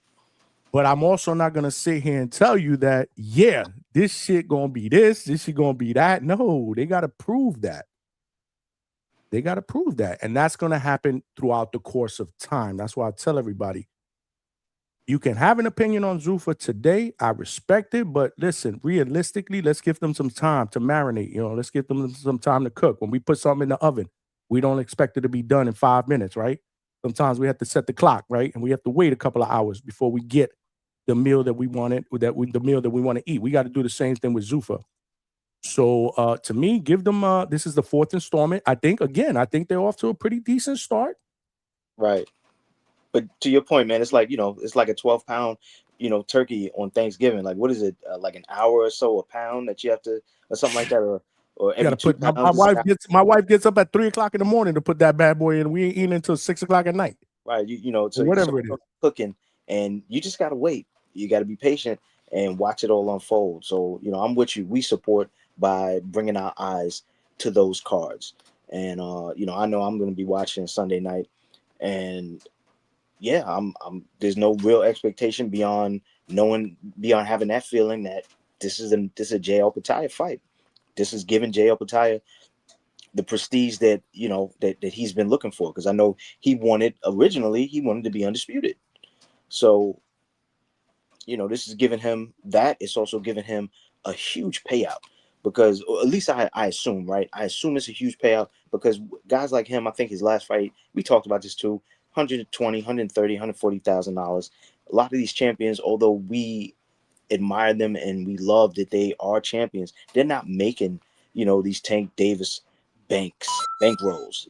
But I'm also not going to sit here and tell you that, yeah, this shit going to be this shit going to be that. No, they got to prove that. And that's going to happen throughout the course of time. That's why I tell everybody, you can have an opinion on Zuffa today. I respect it. But listen, realistically, let's give them some time to marinate. Let's give them some time to cook. When we put something in the oven, we don't expect it to be done in 5 minutes, right? Sometimes we have to set the clock, right? And we have to wait a couple of hours before we get the meal that we wanted, the meal that we want to eat. We got to do the same thing with Zuffa. So to me, give them this is the fourth installment. I think they're off to a pretty decent start. Right. But to your point, man, it's like, it's like a 12-pound, turkey on Thanksgiving. Like, what is it? Like an hour or so a pound that you have to, or something like that, or or You gotta every 2 put my rounds. wife gets up at 3:00 in the morning to put that bad boy in. We ain't eating until 6:00 at night. Right. You know, Or so whatever it is. cooking, and you just gotta wait. You gotta be patient and watch it all unfold. So, you know, I'm with you. We support by bringing our eyes to those cards. And you know I'm gonna be watching Sunday night, and yeah, I'm there's no real expectation beyond having that feeling that this is a Jai Opetaia fight. This is giving Jai Opetaia the prestige that that he's been looking for, because I know originally he wanted to be undisputed. So, you know, this is giving him that. It's also giving him a huge payout, because, or at least I assume, right? I assume it's a huge payout because guys like him, I think his last fight, we talked about this too, 120, 130, $140,000. A lot of these champions, although we admire them and we love that they are champions, they're not making, these Tank Davis bankrolls.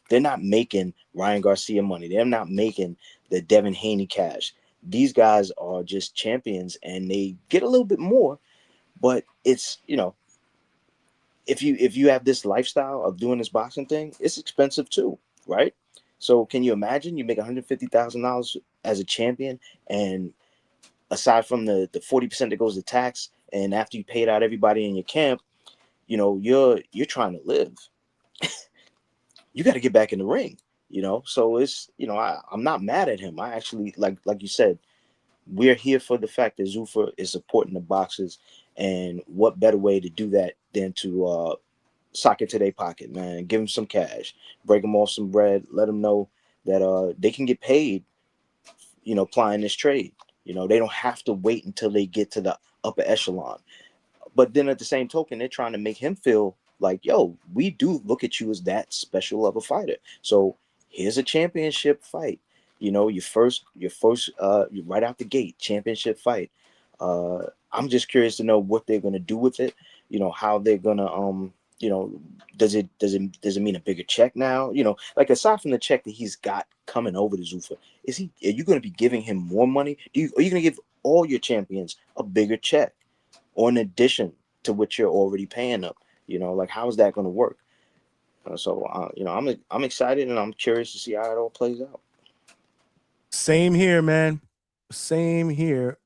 They're not making Ryan Garcia money. They're not making the Devin Haney cash. These guys are just champions, and they get a little bit more, but it's, if you have this lifestyle of doing this boxing thing, it's expensive too, right? So can you imagine you make $150,000 as a champion, and aside from the 40% that goes to tax, and after you paid out everybody in your camp, you're trying to live. You got to get back in the ring, So it's, I'm not mad at him. I actually, like you said, we're here for the fact that Zuffa is supporting the boxers, and what better way to do that than to sock it to their pocket, man. Give them some cash, break them off some bread, let them know that they can get paid, plying this trade. They don't have to wait until they get to the upper echelon. But then at the same token, they're trying to make him feel like, yo, we do look at you as that special of a fighter. So here's a championship fight. Your first right out the gate championship fight. I'm just curious to know what they're gonna do with it. How they're gonna does it mean a bigger check now? Like, aside from the check that he's got coming over to Zuffa, are you gonna be giving him more money? Are you gonna give all your champions a bigger check, or in addition to what you're already paying them? Like, how is that going to work? I'm excited, and I'm curious to see how it all plays out. Same here, man. Same here.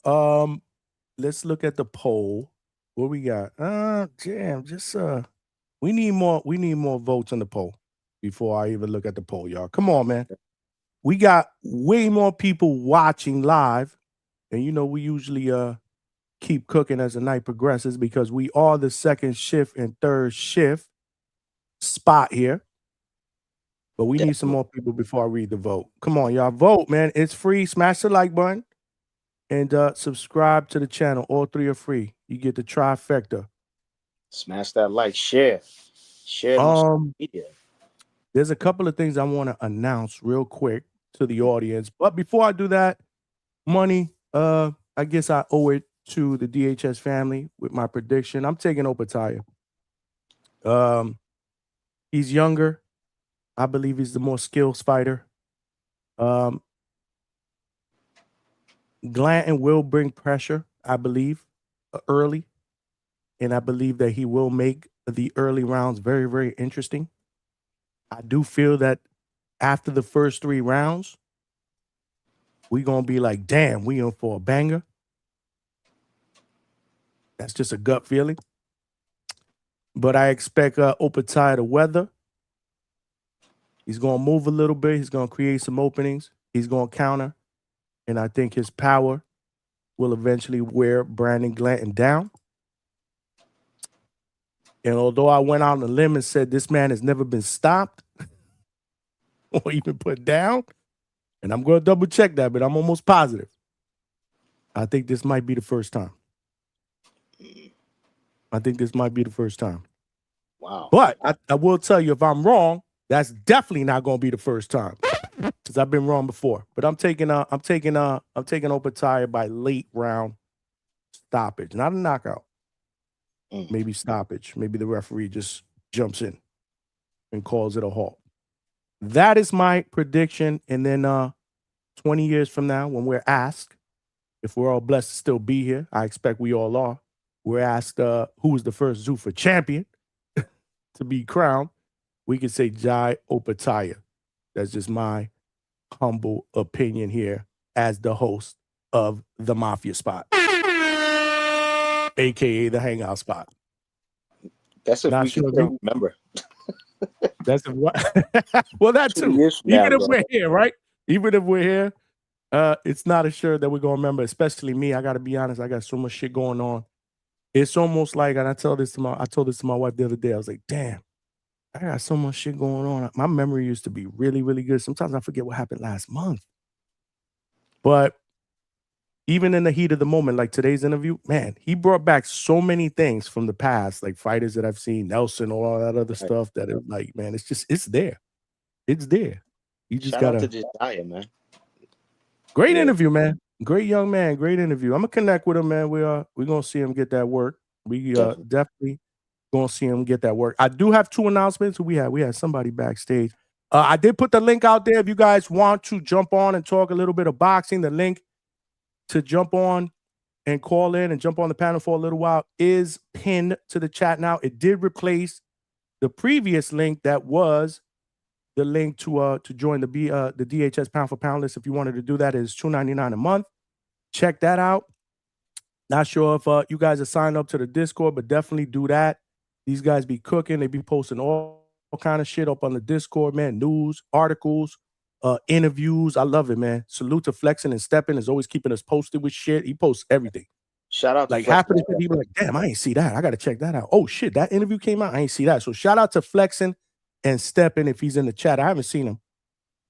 Let's look at the poll. What we got? We need more votes on the poll before I even look at the poll, y'all. Come on, man. We got way more people watching live, and we usually keep cooking as the night progresses, because we are the second shift and third shift spot here. But we need some more people before I read the vote. Come on, y'all. Vote, man. It's free. Smash the like button and subscribe to the channel. All three are free. You get the trifecta. Smash that like, share media. There's a couple of things I want to announce real quick to the audience. But before I do that, Money, I guess I owe it to the DHS family with my prediction. I'm taking Opetaia. He's younger. I believe he's the more skills fighter. Glanton will bring pressure, I believe, early. And I believe that he will make the early rounds very, very interesting. I do feel that after the first 3 rounds, we're going to be like, damn, we in for a banger. That's just a gut feeling. But I expect Opetaia to weather. He's going to move a little bit. He's going to create some openings. He's going to counter. And I think his power will eventually wear Brandon Glanton down. And although I went out on a limb and said this man has never been stopped or even put down, and I'm going to double check that, but I'm almost positive. I think this might be the first time. Wow. But I will tell you, if I'm wrong, that's definitely not going to be the first time, because I've been wrong before. But I'm taking Opetaia by late round stoppage, not a knockout. Maybe stoppage. Maybe the referee just jumps in and calls it a halt. That is my prediction. And then 20 years from now, when we're asked, if we're all blessed to still be here, I expect we all are, we're asked who was the first Zuffa champion. to be crowned, we could say Jai Opetaia. That's just my humble opinion here as the host of the Mafia Spot, aka the Hangout Spot. That's if Not we sure can if you- remember. That's if what. Well, that 2 too. years from Even now, if bro. we're here, right? Even if we're here, it's not assured that we're gonna remember. Especially me. I got to be honest. I got so much shit going on. It's almost like, and I told this to my wife the other day. I was like, damn, I got so much shit going on. My memory used to be really, really good. Sometimes I forget what happened last month. But even in the heat of the moment, like today's interview, man, he brought back so many things from the past, like fighters that I've seen, Nelson, all that other stuff that it like, man, it's there. It's there. You just Shout gotta. out to Josiah, man. Great Yeah. interview, man. Great young man. Great interview. I'm gonna connect with him, man. We're gonna see him get that work. We definitely gonna see him get that work. I do have 2 announcements. We had somebody backstage. I did put the link out there. If you guys want to jump on and talk a little bit of boxing, the link to jump on and call in and jump on the panel for a little while is pinned to the chat now. It did replace the previous link that was the link to join the DHS pound for pound list. If you wanted to do that, is $2.99 a month. Check that out. Not sure if you guys are signed up to the Discord, but definitely do that. These guys be cooking. They be posting all kind of shit up on the Discord, man. News, articles, interviews. I love it, man. Salute to Flexing and Stepping is always keeping us posted with shit. He posts everything. Shout out to Like Flex, half of the man. people like, damn, I ain't see that. I got to check that out. Oh shit, that interview came out. I ain't see that. So shout out to Flexing and Stepping if he's in the chat. I haven't seen him,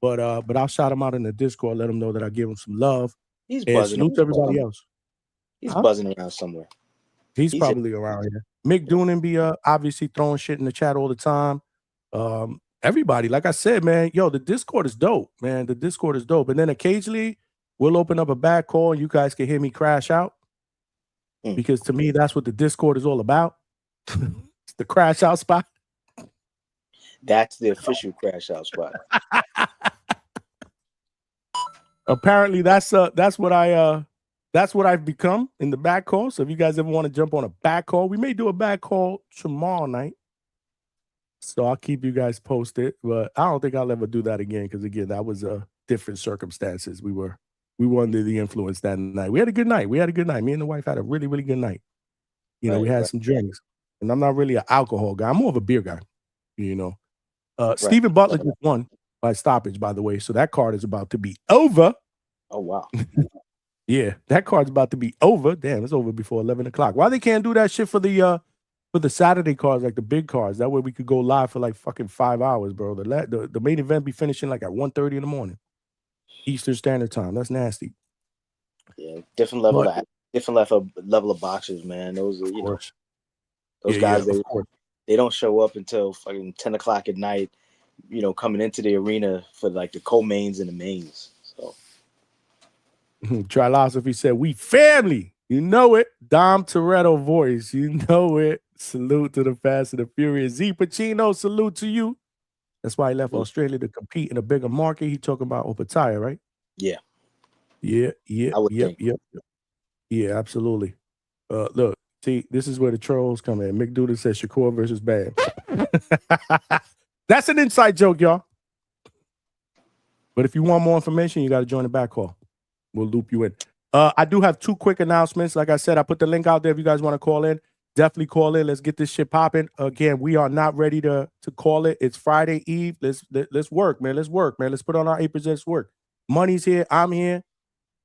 but I'll shout him out in the Discord. Let him know that I give him some love. He's And buzzing. salute to everybody else. He's buzzing around somewhere. He's probably around here. Mick Doonan be obviously throwing shit in the chat all the time. Everybody, like I said, man, yo, the Discord is dope, man. The Discord is dope. And then occasionally we'll open up a back call and you guys can hear me crash out. Because to me, that's what the Discord is all about. It's the crash out spot. That's the official crash out spot. Apparently, that's what I've become in the back call. So if you guys ever want to jump on a back call, we may do a back call tomorrow night. So I'll keep you guys posted. But I don't think I'll ever do that again because again, that was different circumstances. We were under the influence that night. We had a good night. Me and the wife had a really, really good night. You know, we had some drinks. And I'm not really an alcohol guy. I'm more of a beer guy. You know. Stephen Butler just won by stoppage, by the way. So that card is about to be over. Oh, wow. Yeah, that card's about to be over. Damn, it's over before 11 o'clock. Why they can't do that shit for the Saturday cards, like the big cards? That way we could go live for like fucking 5 hours, bro. The main event be finishing like at 1:30 in the morning. Eastern Standard Time. That's nasty. Yeah, different level of boxers, man. Those are, those guys, they don't show up until fucking 10 o'clock at night, you know, coming into the arena for like the co-mains and the mains. So Trilosophy said, we family. You know it. Dom Toretto voice. You know it. Salute to the Fast and the Furious. Z Pacino, salute to you. That's why he left Australia to compete in a bigger market. He talking about Opetaia, right? Yeah. Yeah. Yep. Yeah, absolutely. Look, see, this is where the trolls come in. Mick Doonan says Shakur versus Bam. That's an inside joke, y'all. But if you want more information, you got to join the back call. We'll loop you in. I do have 2 quick announcements. Like I said, I put the link out there if you guys want to call in. Definitely call in. Let's get this shit popping. Again, we are not ready to call it. It's Friday Eve. Let's work, man. Let's work, man. Let's put on our 8% work. Money's here. I'm here.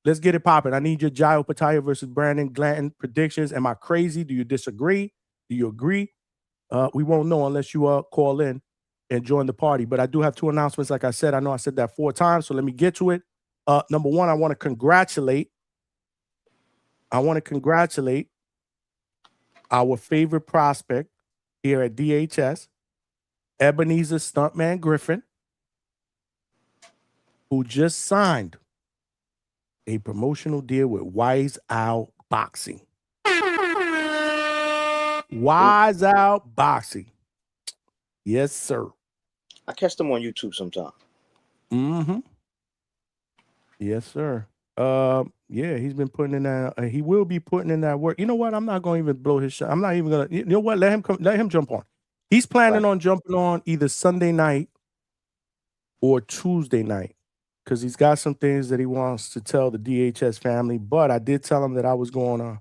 Let's get it popping. I need your Jai Opetaia versus Brandon Glanton predictions. Am I crazy? Do you disagree? Do you agree? We won't know unless you call in and join the party. But I do have 2 announcements. Like I said, I know I said that 4 times, so let me get to it. Number 1, I want to congratulate our favorite prospect here at DHS, Ebenezer Stuntman Griffin, who just signed a promotional deal with Wise Owl Boxing. Wise Owl Boxing. Yes, sir. I catch them on YouTube sometime. Mm-hmm. Yes, sir. Yeah, he's been putting in that. He will be putting in that work. You know what? I'm not going to even blow his shot. I'm not even going to. You know what? Let him jump on. He's planning on jumping on either Sunday night or Tuesday night because he's got some things that he wants to tell the DHS family. But I did tell him that I was going to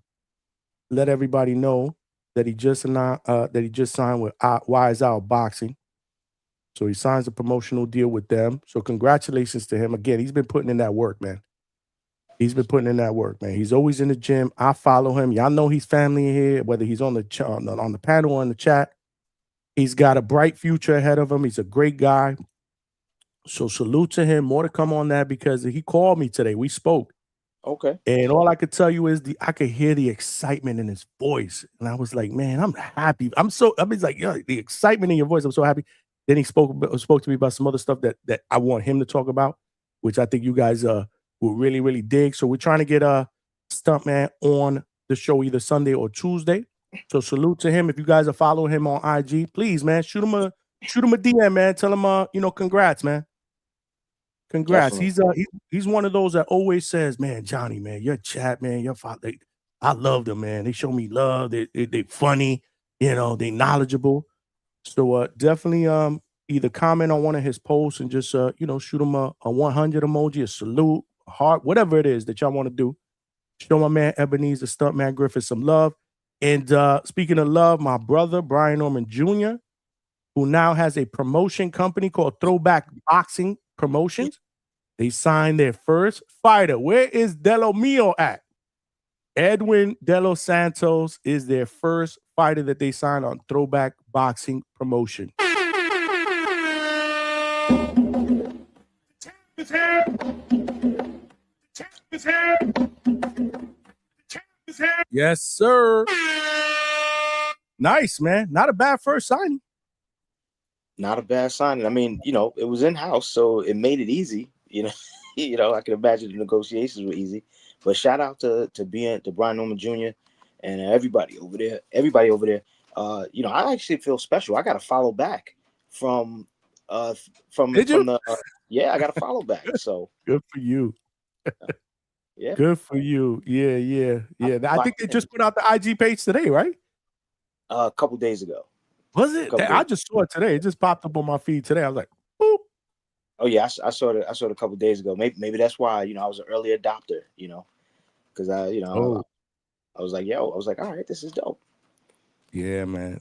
let everybody know that he just signed with Wise Out Boxing. So he signs a promotional deal with them. So congratulations to him. Again, he's been putting in that work, man. He's been putting in that work, man. He's always in the gym. I follow him. Y'all know he's family here, whether he's on the panel or in the chat. He's got a bright future ahead of him. He's a great guy. So salute to him. More to come on that because he called me today. We spoke. Okay. And all I could tell you is I could hear the excitement in his voice. And I was like, man, I'm happy. He's like, yeah, the excitement in your voice. I'm so happy. Then he spoke to me about some other stuff that I want him to talk about, which I think you guys will really, really dig. So we're trying to get Stuntman on the show either Sunday or Tuesday. So salute to him. If you guys are following him on IG, please, man, shoot him a DM, man. Tell him, congrats, man. Congrats. Definitely. He's one of those that always says, man, Johnny, man, your chat, man, your father, I love them, man. They show me love. They funny, they knowledgeable. So definitely either comment on one of his posts and just shoot him a 100 emoji, a salute, a heart, whatever it is that y'all want to do. Show my man Ebenezer Stuntman Griffith some love. And speaking of love, my brother Brian Norman Jr., who now has a promotion company called Throwback Boxing Promotions. They signed their first fighter. Where is Delo Mio at? Edwin De Los Santos is their first fighter that they signed on Throwback Boxing Promotion. Yes, sir. Nice, man. Not a bad first signing. Not a bad signing. I mean, it was in-house, so it made it easy. I can imagine the negotiations were easy. But shout out to Brian Norman Jr. and everybody over there. I actually feel special. I got to follow back from I got to follow back. So good for you. Yeah. Good for you. Yeah. I think they just put out the IG page today, right? A couple days ago. Was it? I just saw it today. It just popped up on my feed today. I was like, boop. Oh yeah, I saw it. I saw it a couple days ago. Maybe that's why I was an early adopter. Because I was like, all right, this is dope. Yeah, man.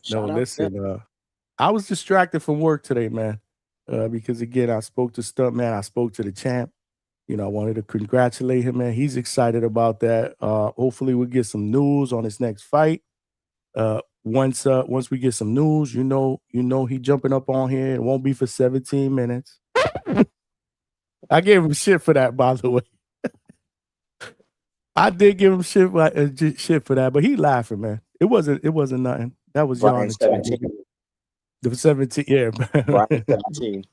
I was distracted from work today, man. Because again, I spoke to Stuntman. I spoke to the champ. I wanted to congratulate him, man. He's excited about that. Hopefully, we'll get some news on his next fight. Once we get some news, he jumping up on here. It won't be for 17 minutes. I gave him shit for that, by the way. I did give him shit for that, but he laughing, man. It wasn't nothing. That was Brian 17. The 17, yeah. Brian 17.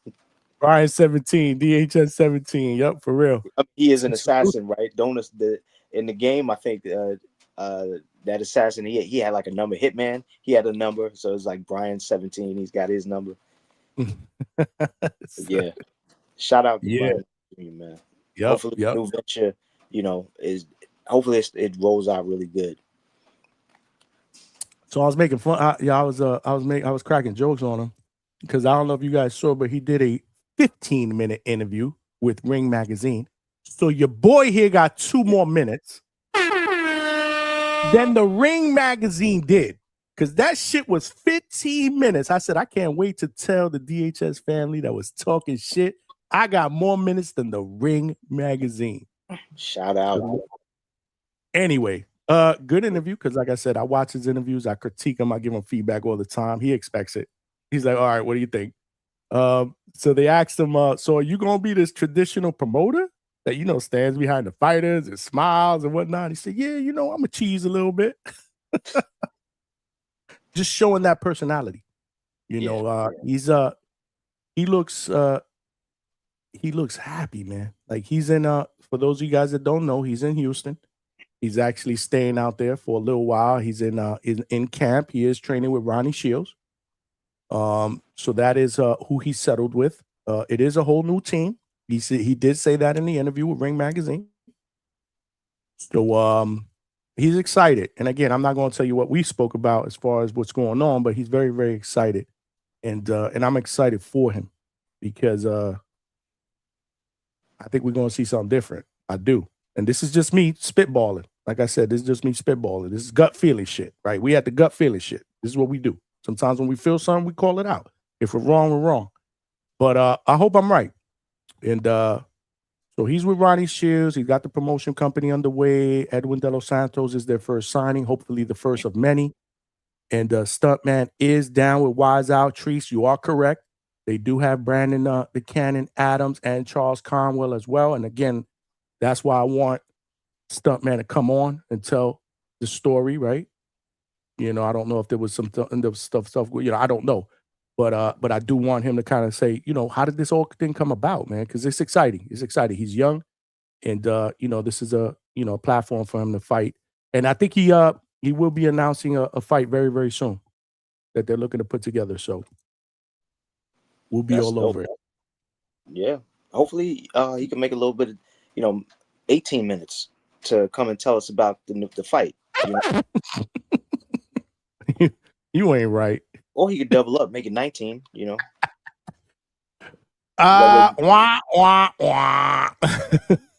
Brian 17, DHS 17. Yep, for real. He is an assassin, right? In the game, I think that assassin, he had like a number. Hitman, he had a number, so it's like Brian 17. He's got his number. Yeah. Shout out to Brian, man. Hopefully the new venture, hopefully it rolls out really good. So I was making fun. I was cracking jokes on him because I don't know if you guys saw, but he did a 15-minute interview with Ring Magazine. So your boy here got 2 more minutes than the Ring Magazine did. Because that shit was 15 minutes. I said, I can't wait to tell the DHS family that was talking shit. I got more minutes than the Ring Magazine. Shout out. Anyway, good interview. Because like I said, I watch his interviews. I critique him. I give him feedback all the time. He expects it. He's like, all right, what do you think? So they asked him, so are you going to be this traditional promoter that, stands behind the fighters and smiles and whatnot? He said, yeah, I'm going to cheese a little bit. Just showing that personality. He looks happy, man. Like he's in for those of you guys that don't know, he's in Houston. He's actually staying out there for a little while. He's in camp. He is training with Ronnie Shields. So that is who he settled with. It is a whole new team. He did say that in the interview with Ring Magazine. So he's excited. And again, I'm not going to tell you what we spoke about as far as what's going on, but he's very, very excited and I'm excited for him because I think we're gonna see something different. I do, and this is just me spitballing. Like I said, this is just me spitballing. This is gut feeling shit, right? We had the gut feeling shit. This is what we do. Sometimes when we feel something, we call it out. If we're wrong, we're wrong. But I hope I'm right. And so he's with Ronnie Shields. He's got the promotion company underway. Edwin De Los Santos is their first signing, hopefully the first of many. And Stuntman is down with Wise Out. Treese, you are correct. They do have Brandon the Cannon Adams and Charles Conwell as well. And again, that's why I want Stuntman to come on and tell the story, right? You know, I don't know if there was some stuff, you know, I don't know. But I do want him to kind of say, you know, how did this whole thing come about, man? Because it's exciting. It's exciting. He's young, and you know, this is a platform for him to fight. And I think he will be announcing a fight very, very soon that they're looking to put together. So we'll be all over it. Yeah. Hopefully he can make a little bit of, 18 minutes to come and tell us about the fight. You ain't right. Or he could double up, make it 19, Wah, wah.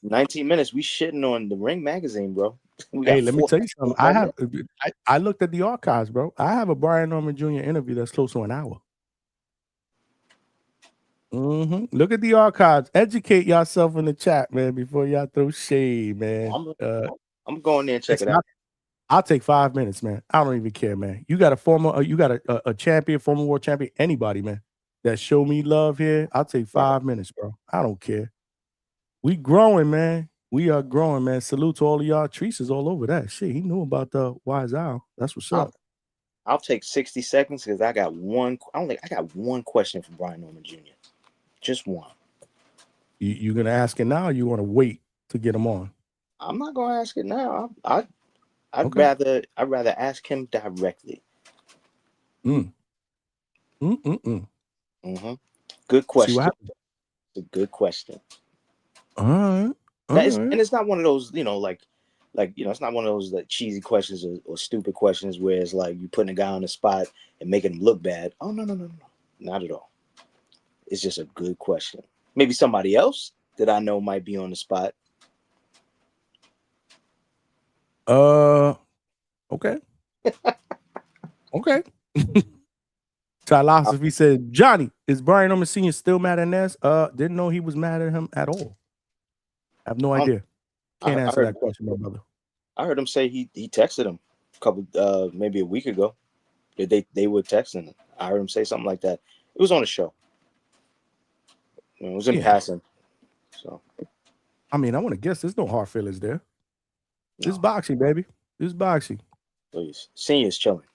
19 minutes. We shitting on the Ring magazine, bro. Hey, let me tell you something. I looked at the archives, bro. I have a Brian Norman Jr. interview that's close to an hour. Look at the archives. Educate yourself in the chat, man, before y'all throw shade, man. I'm going there and check it out. I'll take 5 minutes, man. I don't even care, man. You got a champion, former world champion, anybody, man, that show me love here. I'll take 5 minutes, bro. I don't care. We growing, man. We are growing, man. Salute to all of y'all. Treese is all over that shit. He knew about the Wise Owl. That's what's up. I'll take 60 seconds because I got one question for Brian Norman Jr. Just one. You gonna ask it now, or you want to wait to get him on? I'm not gonna ask it now. I'd rather ask him directly. Good question. It's a good question. All right. And it's not one of those, it's not one of those cheesy questions or stupid questions where it's like you putting a guy on the spot and making him look bad. Oh no, not at all. It's just a good question. Maybe somebody else that I know might be on the spot. Okay. Okay. Philosophy said, Johnny, is Brian Norman Sr. still mad at Ness? Didn't know he was mad at him at all. I have no idea. Can't answer that question, my brother. I heard him say he texted him maybe a week ago. They were texting him. I heard him say something like that. It was on the show. It was in passing. So, I mean, I want to guess there's no hard feelings there. This is boxing, baby. This is boxing. Please. Senior's chilling.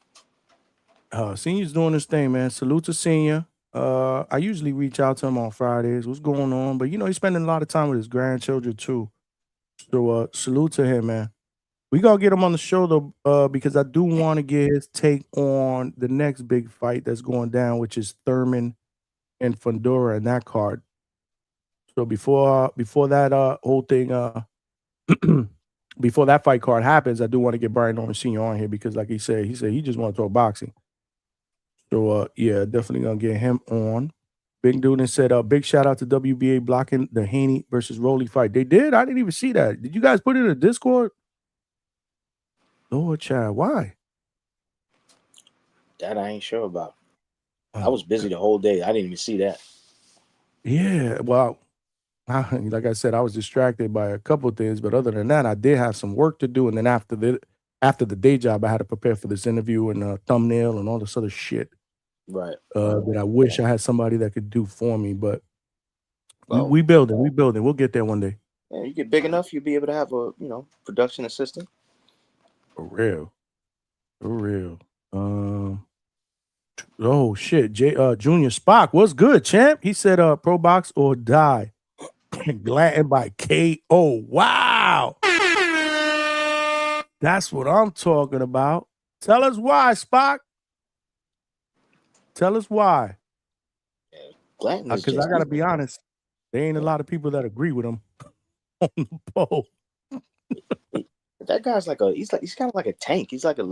Senior's doing this thing, man. Salute to Senior. I usually reach out to him on Fridays. What's going on? But, he's spending a lot of time with his grandchildren, too. So, salute to him, man. We got to get him on the show, though, because I do want to get his take on the next big fight that's going down, which is Thurman and Fundora and that card. So, before that whole thing, before that fight card happens, I do want to get Brian Norman Sr. on here because, like he said he just want to talk boxing. So, definitely going to get him on. Big Dude and said, big shout out to WBA blocking the Haney versus Rolly fight. They did? I didn't even see that. Did you guys put it in the Discord? Lord, child, why? That I ain't sure about. I was busy the whole day. I didn't even see that. Yeah, well, like I said, I was distracted by a couple of things, but other than that, I did have some work to do. And then after the day job, I had to prepare for this interview and a thumbnail and all this other shit. Right. That I wish I had somebody that could do for me, but we building. We'll get there one day. Yeah, you get big enough, you'll be able to have a production assistant. For real. Oh shit, Junior Spock, what's good, champ? He said, pro box or die. Glanton by KO. Wow. That's what I'm talking about. Tell us why, Spock. Tell us why. Because I gotta be honest, there ain't a lot of people that agree with him on the poll. That guy's he's kind of like a tank. He's like a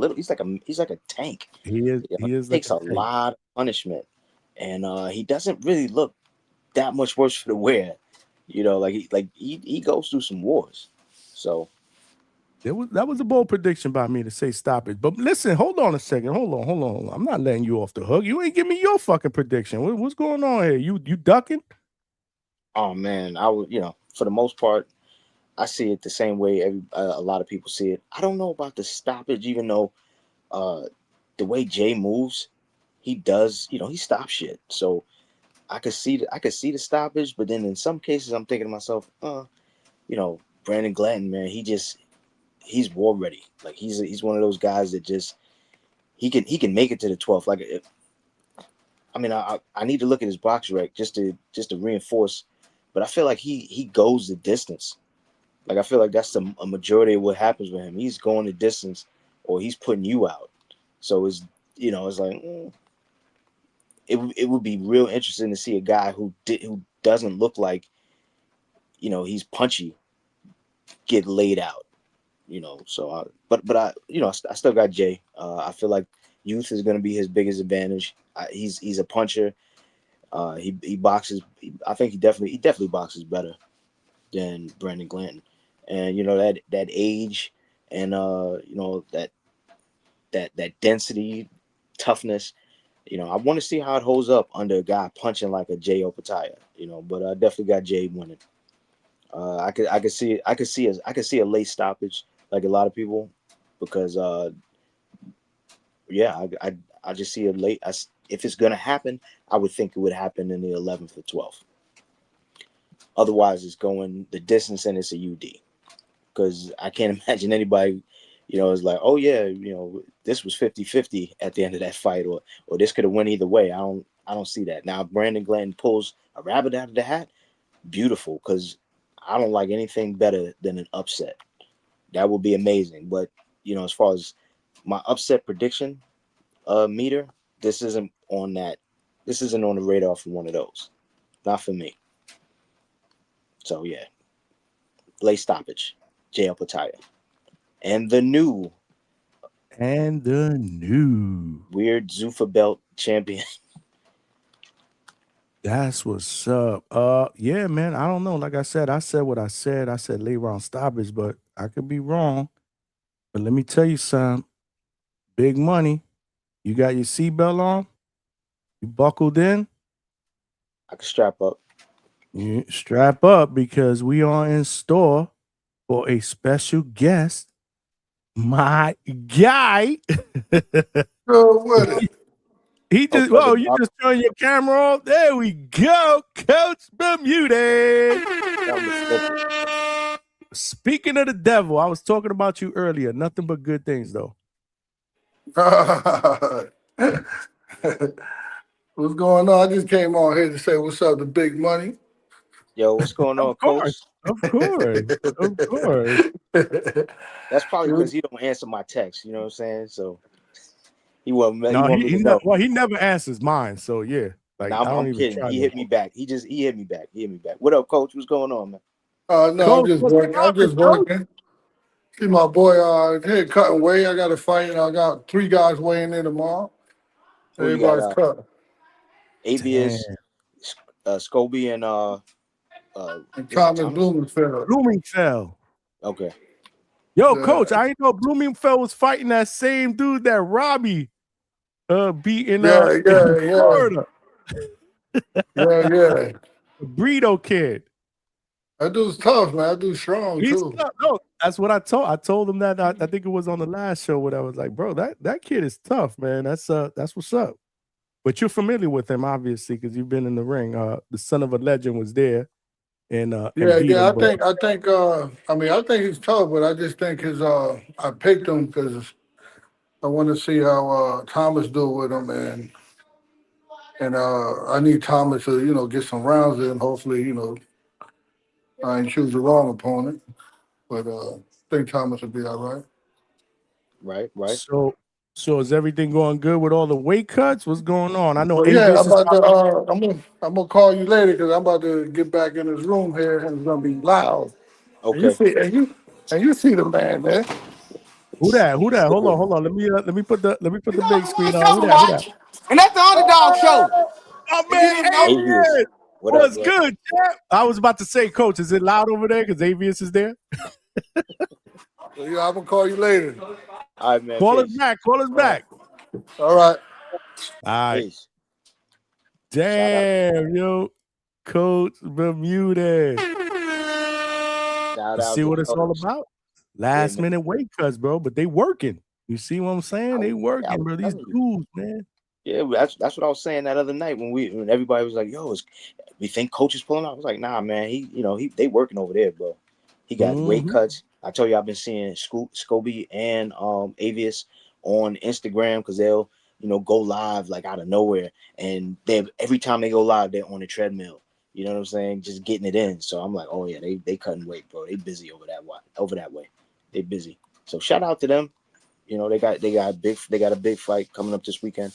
tank. He is. He takes a lot of punishment. and he doesn't really look that much worse for the wear. You know, like he goes through some wars. So that was a bold prediction by me to say stop it. But listen, hold on a second. Hold on. I'm not letting you off the hook. You ain't give me your fucking prediction. What's going on here? You ducking? oh man, I would, for the most part, I see it the same way a lot of people see it. I don't know about the stoppage, even though the way Jay moves, he does, he stops shit. So I could see the stoppage, but then in some cases I'm thinking to myself, Brandon Glanton, man, he's war ready. Like he's one of those guys that just he can make it to the 12th. Like I need to look at his box rec just to reinforce, but I feel like he goes the distance. Like I feel like that's a majority of what happens with him. He's going the distance, or he's putting you out. So it's like it would be real interesting to see a guy who doesn't look like he's punchy get laid out. So but I I still got Jay. I feel like youth is going to be his biggest advantage. He's a puncher. He boxes. I think he definitely boxes better than Brandon Glanton. And that age and that density, toughness. I want to see how it holds up under a guy punching like a Jai Opetaia. But I definitely got Jay winning. I could see a late stoppage like a lot of people, because I just see a late. If it's gonna happen, I would think it would happen in the 11th or 12th. Otherwise, it's going the distance and it's a UD, because I can't imagine anybody, is like, oh yeah, this was 50-50 at the end of that fight, or this could have went either way. I don't see that. Now, if Brandon Glanton pulls a rabbit out of the hat, beautiful, because I don't like anything better than an upset. That would be amazing. But as far as my upset prediction meter, this isn't on that. This isn't on the radar for one of those. Not for me. So yeah, late stoppage, Jai Opetaia, and the new weird Zuffa belt champion. That's what's up. Yeah, man. I don't know. Like I said what I said. I said late round stoppage, but I could be wrong. But let me tell you something. Big money. You got your seatbelt on? You buckled in? I can strap up. You strap up, because we are in store for a special guest. My guy. Go with it. He just you just turn your camera off. There we go, Coach Bermudez. Speaking of the devil, I was talking about you earlier. Nothing but good things, though. What's going on? I just came on here to say what's up to Big Money. Yo, what's going on, Coach? Of course. That's probably because he don't answer my text. You know what I'm saying? So he won't. He never answers mine. So yeah, like I'm kidding. He hit me back. He hit me back. What up, Coach? What's going on, man? No, Coach, I'm just working. See my boy here cutting weight. I got a fight, and I got 3 guys weighing in tomorrow. Everybody's cut. Avius, Scobie, and Thomas Blumenfeld. Okay. Yo, Coach, I ain't know Blumenfeld was fighting that same dude that Robbie beat in Florida. Yeah. The Brito kid. That dude's tough, man. That dude's strong too. Tough. No, that's what I told him that. I think it was on the last show where I was like, bro, that kid is tough, man. That's what's up. But you're familiar with him, obviously, because you've been in the ring. The son of a legend was there. And I think he's tough, but I just think I picked him because I want to see how Thomas do with him, and I need Thomas to get some rounds in. Hopefully, I ain't choose the wrong opponent, but I think Thomas will be all right. Right. So is everything going good with all the weight cuts? What's going on? I know. I'm gonna call you later because I'm about to get back in this room here and it's gonna be loud. Okay. And you see the man there. Who that? Hold on. Let me put the big screen on. Who that? And that's the Underdog Show. Oh man, Avius. What's up, good, champ? I was about to say, Coach, is it loud over there? Because Avius is there. Yeah, I'm gonna call you later. All right, man. Call us back. Call us back. All right. All right. Peace. Damn, yo, Coach Bermudez. Shout You out see to what it's all Coach. about? Last minute weight cuts, bro. But they working. You see what I'm saying? They working, bro. These dudes, man. Yeah, that's what I was saying that other night when everybody was like, "Yo, we think Coach is pulling out." I was like, "Nah, man. They working over there, bro. He got weight cuts. I told you I've been seeing Scobie and Avius on Instagram because they'll go live like out of nowhere, and every time they go live, they're on the treadmill. You know what I'm saying? Just getting it in. So I'm like, oh yeah, they cutting weight, bro. They busy over that way. They busy. So shout out to them. They got a big fight coming up this weekend.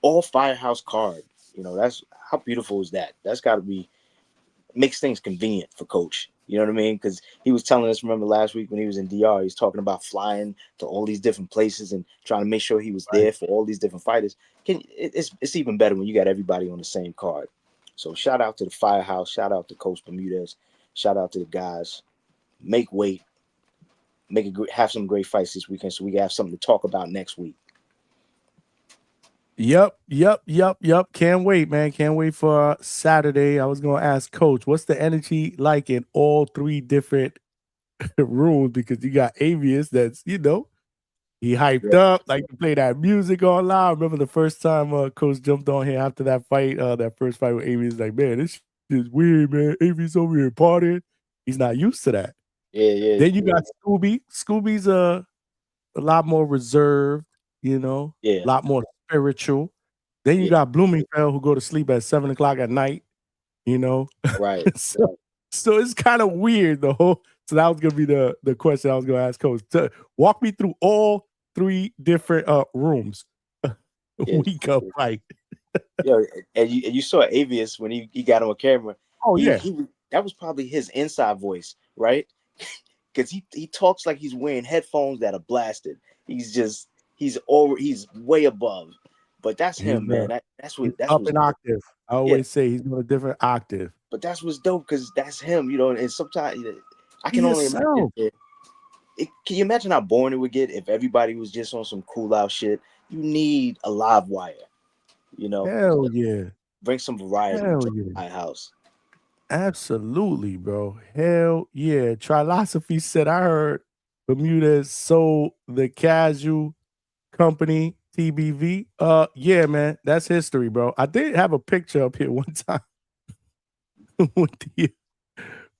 All Firehouse card. That's how beautiful is that? That's got to makes things convenient for Coach. You know what I mean? Because he was telling us, remember last week when he was in DR, he was talking about flying to all these different places and trying to make sure he was there for all these different fighters. It's even better when you got everybody on the same card. So shout out to the Firehouse. Shout out to Coach Bermudez. Shout out to the guys. Make weight. Have some great fights this weekend so we can have something to talk about next week. Yep. Can't wait, man. Can't wait for Saturday. I was going to ask Coach, what's the energy like in all three different rooms? Because you got Avius that's, he hyped up, like to play that music all loud. Remember the first time Coach jumped on here after that fight, that first fight with Avius, like, man, this is weird, man. Avius over here partying. He's not used to that. Yeah. Then you got Scooby. Scooby's a lot more reserved, a lot more spiritual. Then you got Bloomingfeld who go to sleep at 7 o'clock at night, Right. so it's kind of weird, though. So that was gonna be the question I was gonna ask Coach. Walk me through all three different rooms. Week of fight. And you saw Avius when he got on camera. Oh yeah, that was probably his inside voice, right? Because he talks like he's wearing headphones that are blasted. He's way above. But that's him, man. That's up an octave. I always say he's on a different octave. But that's what's dope because that's him, and sometimes I can only imagine. Can you imagine how boring it would get if everybody was just on some cool out shit? You need a live wire, Hell yeah. Bring some variety to my house. Absolutely, bro. Hell yeah. Trilosophy said, I heard Bermudez sold the casual company TBV. Yeah, man. That's history, bro. I did have a picture up here one time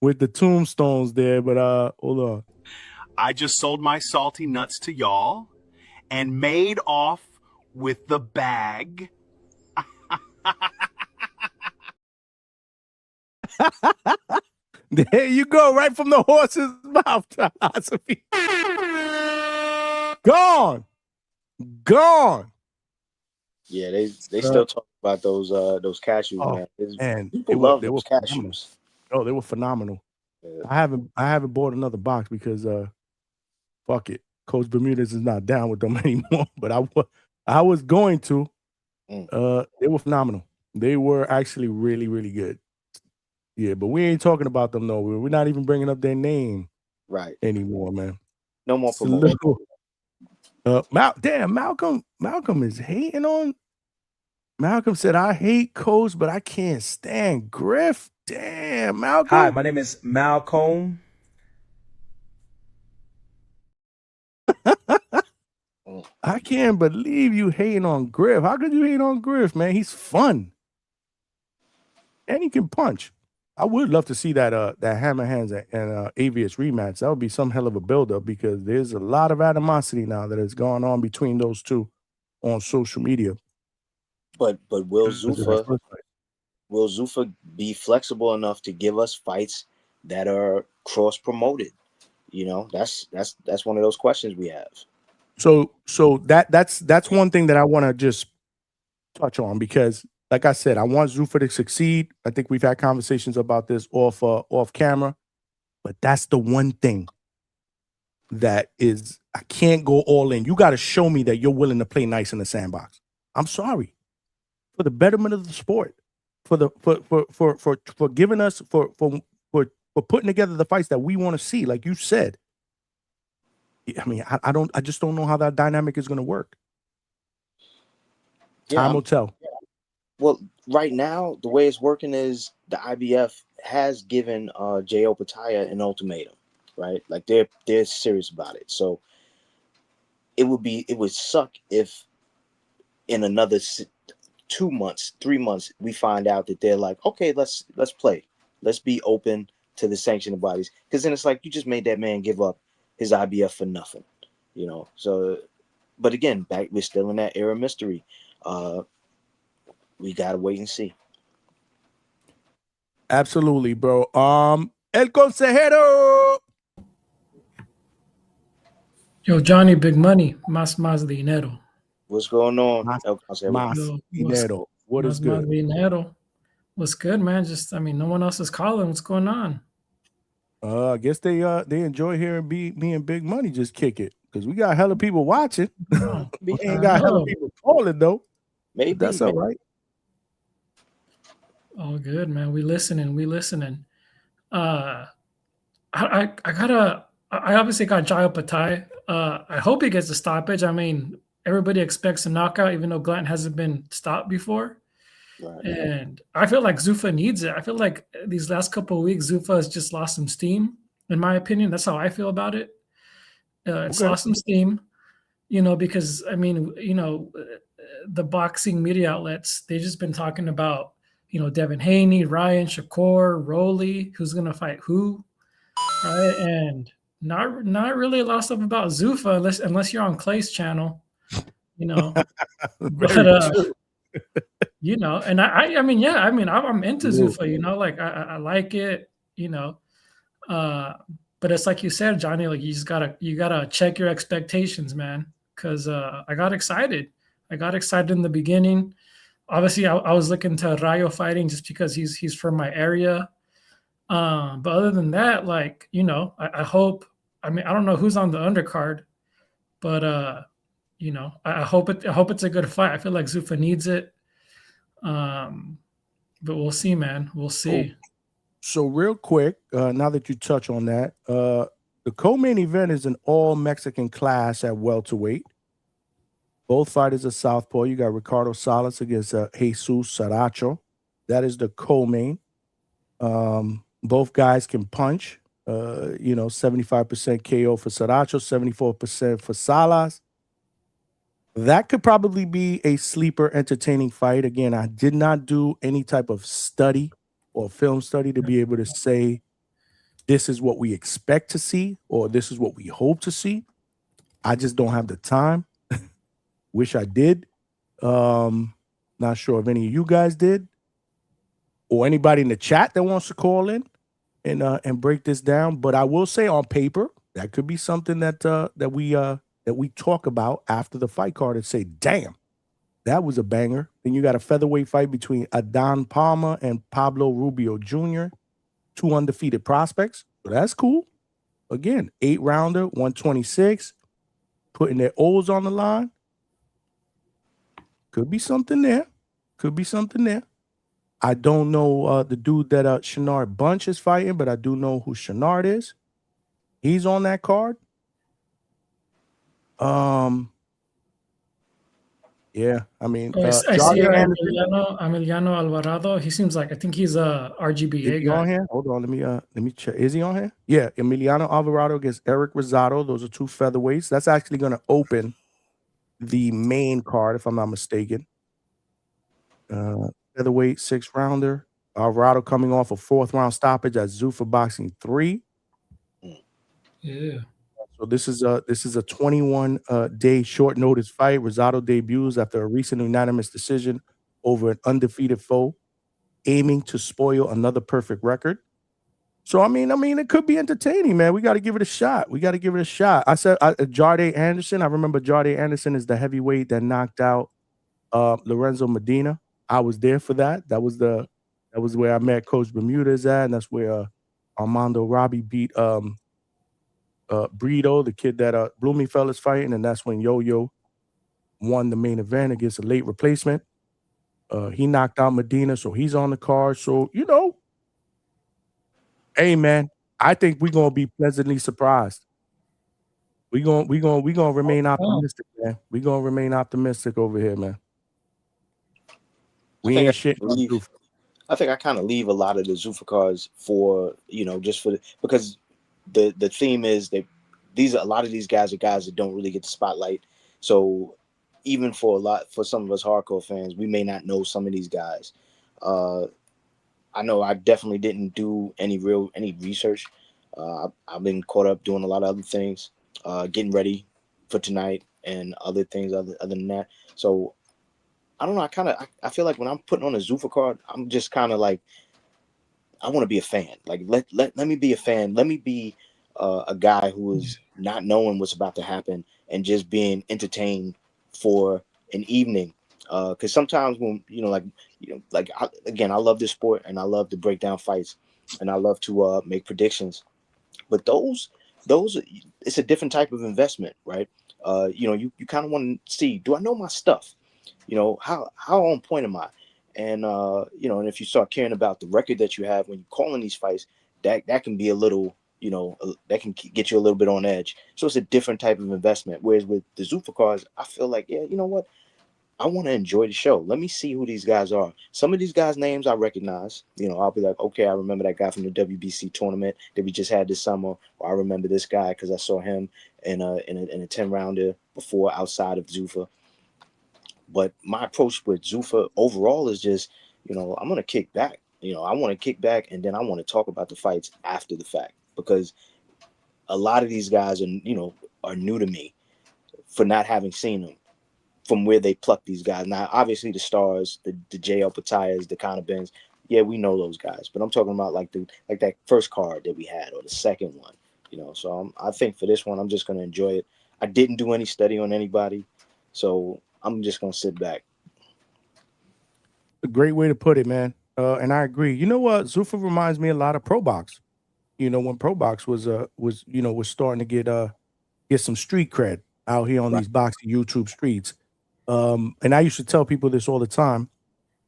with the tombstones there, but hold on. I just sold my salty nuts to y'all and made off with the bag. There you go, right from the horse's mouth. Philosophy. Gone. Yeah, they still talk about those cashews, man. And people love those cashews. Oh, they were phenomenal. Yeah. I haven't bought another box because fuck it. Coach Bermudez is not down with them anymore. But I was going to. They were phenomenal. They were actually really, really good. Yeah, but we ain't talking about them though. We're not even bringing up their name anymore, man. No more promotion. Malcolm is hating on. Malcolm said, I hate Coach, but I can't stand Griff. Damn, Malcolm. Hi, my name is Malcolm. I can't believe you hating on Griff. How could you hate on Griff, man? He's fun. And he can punch. I would love to see that Hammer Hands and Avius rematch. That would be some hell of a buildup because there's a lot of animosity now that has gone on between those two on social media. But will Zuffa be flexible enough to give us fights that are cross promoted? That's one of those questions we have. So that's one thing that I want to just touch on because, like I said, I want Zuffa to succeed. I think we've had conversations about this off camera, but that's the one thing that is I can't go all in. You got to show me that you're willing to play nice in the sandbox. I'm sorry. For the betterment of the sport. for giving us for putting together the fights that we want to see. Like you said, I mean, I just don't know how that dynamic is going to work. Time will tell. Well, right now, the way it's working is the IBF has given Jai Opetaia an ultimatum, right? Like they're serious about it. So it would suck if in another 2 months, 3 months, we find out that they're like, okay, let's play. Let's be open to the sanctioning bodies. Because then it's like you just made that man give up his IBF for nothing, you know. So, but again, we're still in that era of mystery. We gotta wait and see. Absolutely, bro. El Consejero. Yo, Johnny, big money, más dinero. What's going on? Más dinero. What is good? Más dinero. What's good, man? Just, I mean, no one else is calling. What's going on? I guess they enjoy hearing me and Big Money just kick it because we got hella people watching. We ain't got hella people calling though. Maybe that's all right. All good, man. We listening. I obviously got Jai Opetaia. I hope he gets a stoppage. I mean, everybody expects a knockout, even though Glanton hasn't been stopped before. Right. And I feel like Zuffa needs it. I feel like these last couple of weeks, Zuffa has just lost some steam, in my opinion. That's how I feel about it. It's lost some steam, you know, because, I mean, you know, the boxing media outlets, they've just been talking about, you know, Devin Haney, Ryan, Shakur, Rolly, who's going to fight who, right? And not really a lot of stuff about Zuffa unless you're on Clay's channel, you know. But you know, and I mean, yeah, I mean, I'm into Zuffa, you know, like I like it, you know. But it's like you said, Johnny, like you gotta check your expectations, man. Because I got excited. In the beginning. Obviously, I was looking to Rayo fighting just because he's from my area. But other than that, like, you know, I hope. I mean, I don't know who's on the undercard, but you know, I hope it's a good fight. I feel like Zuffa needs it. But we'll see, man. We'll see. So real quick, now that you touch on that, the co-main event is an all-Mexican class at welterweight. Both fighters are southpaw. You got Ricardo Salas against Jesus Saracho. That is the co-main. Both guys can punch. You know, 75% KO for Saracho, 74% for Salas. That could probably be a sleeper entertaining fight. Again, I did not do any type of study or film study to be able to say this is what we expect to see or this is what we hope to see. I just don't have the time. Wish I did. Not sure if any of you guys did or anybody in the chat that wants to call in and break this down. But I will say on paper, that could be something that we talk about after the fight card and say, damn, that was a banger. Then you got a featherweight fight between Adán Palma and Pablo Rubio Jr., 2 undefeated prospects. So that's cool. Again, 8-rounder, 126, putting their O's on the line. Could be something there. I don't know the dude that Shenard Bunch is fighting, but I do know who Shenard is. He's on that card. Yeah, I mean, I see Emiliano Alvarado. He seems like, I think he's a RGBA guy. On here? Hold on, let me check. Is he on here? Yeah, Emiliano Alvarado against Eric Rosado. Those are 2 featherweights. That's actually going to open the main card, if I'm not mistaken. Featherweight 6-rounder. Alvarado coming off a 4th round stoppage at Zuffa Boxing 3. Yeah. So this is a 21 day short notice fight. Rosado debuts after a recent unanimous decision over an undefeated foe, aiming to spoil another perfect record. So I mean, it could be entertaining, man. We got to give it a shot. I said Jardé Anderson. I remember Jardé Anderson is the heavyweight that knocked out Lorenzo Medina. I was there for that. That was where I met Coach Bermudez at, and that's where Armando Robbie beat Brito, the kid that Blumenfeld is fighting, and that's when Yo-Yo won the main event against a late replacement. He knocked out Medina, so he's on the card. So, hey man, I think we're gonna be pleasantly surprised. We're gonna remain optimistic, man. We're gonna remain optimistic over here, man. We ain't shitting on Zuffa. I think I kind of leave a lot of the Zuffa cards for, just for because the theme is that a lot of these guys are guys that don't really get the spotlight. So even for some of us hardcore fans, we may not know some of these guys. I know I definitely didn't do any research. I've been caught up doing a lot of other things, getting ready for tonight and other things other than that. So I don't know. I feel like when I'm putting on a Zuffa card, I'm just kind of like, I want to be a fan. Like let me be a fan. Let me be a guy who is not knowing what's about to happen and just being entertained for an evening. Because sometimes when I love this sport and I love to break down fights and I love to make predictions, but those it's a different type of investment, right? You kind of want to see, do I know my stuff? How on point am I? And and if you start caring about the record that you have when you call in these fights, that can be a little, that can get you a little bit on edge. So it's a different type of investment. Whereas with the Zuffa cards, I feel like, yeah, you know what? I want to enjoy the show. Let me see who these guys are. Some of these guys' names I recognize. I'll be like, okay, I remember that guy from the WBC tournament that we just had this summer. Or I remember this guy because I saw him in a 10-rounder before outside of Zuffa. But my approach with Zuffa overall is just, I'm going to kick back. I want to kick back and then I want to talk about the fights after the fact because a lot of these guys are new to me for not having seen them from where they pluck these guys. Now, obviously the stars, the Jai Opetaias, the Conabins, yeah, we know those guys. But I'm talking about like that first card that we had or the second one, So I think for this one, I'm just going to enjoy it. I didn't do any study on anybody, so I'm just going to sit back. A great way to put it, man. And I agree. You know what? Zuffa reminds me a lot of Pro Box. When Pro Box was starting to get some street cred out here on these boxing YouTube streets. And I used to tell people this all the time.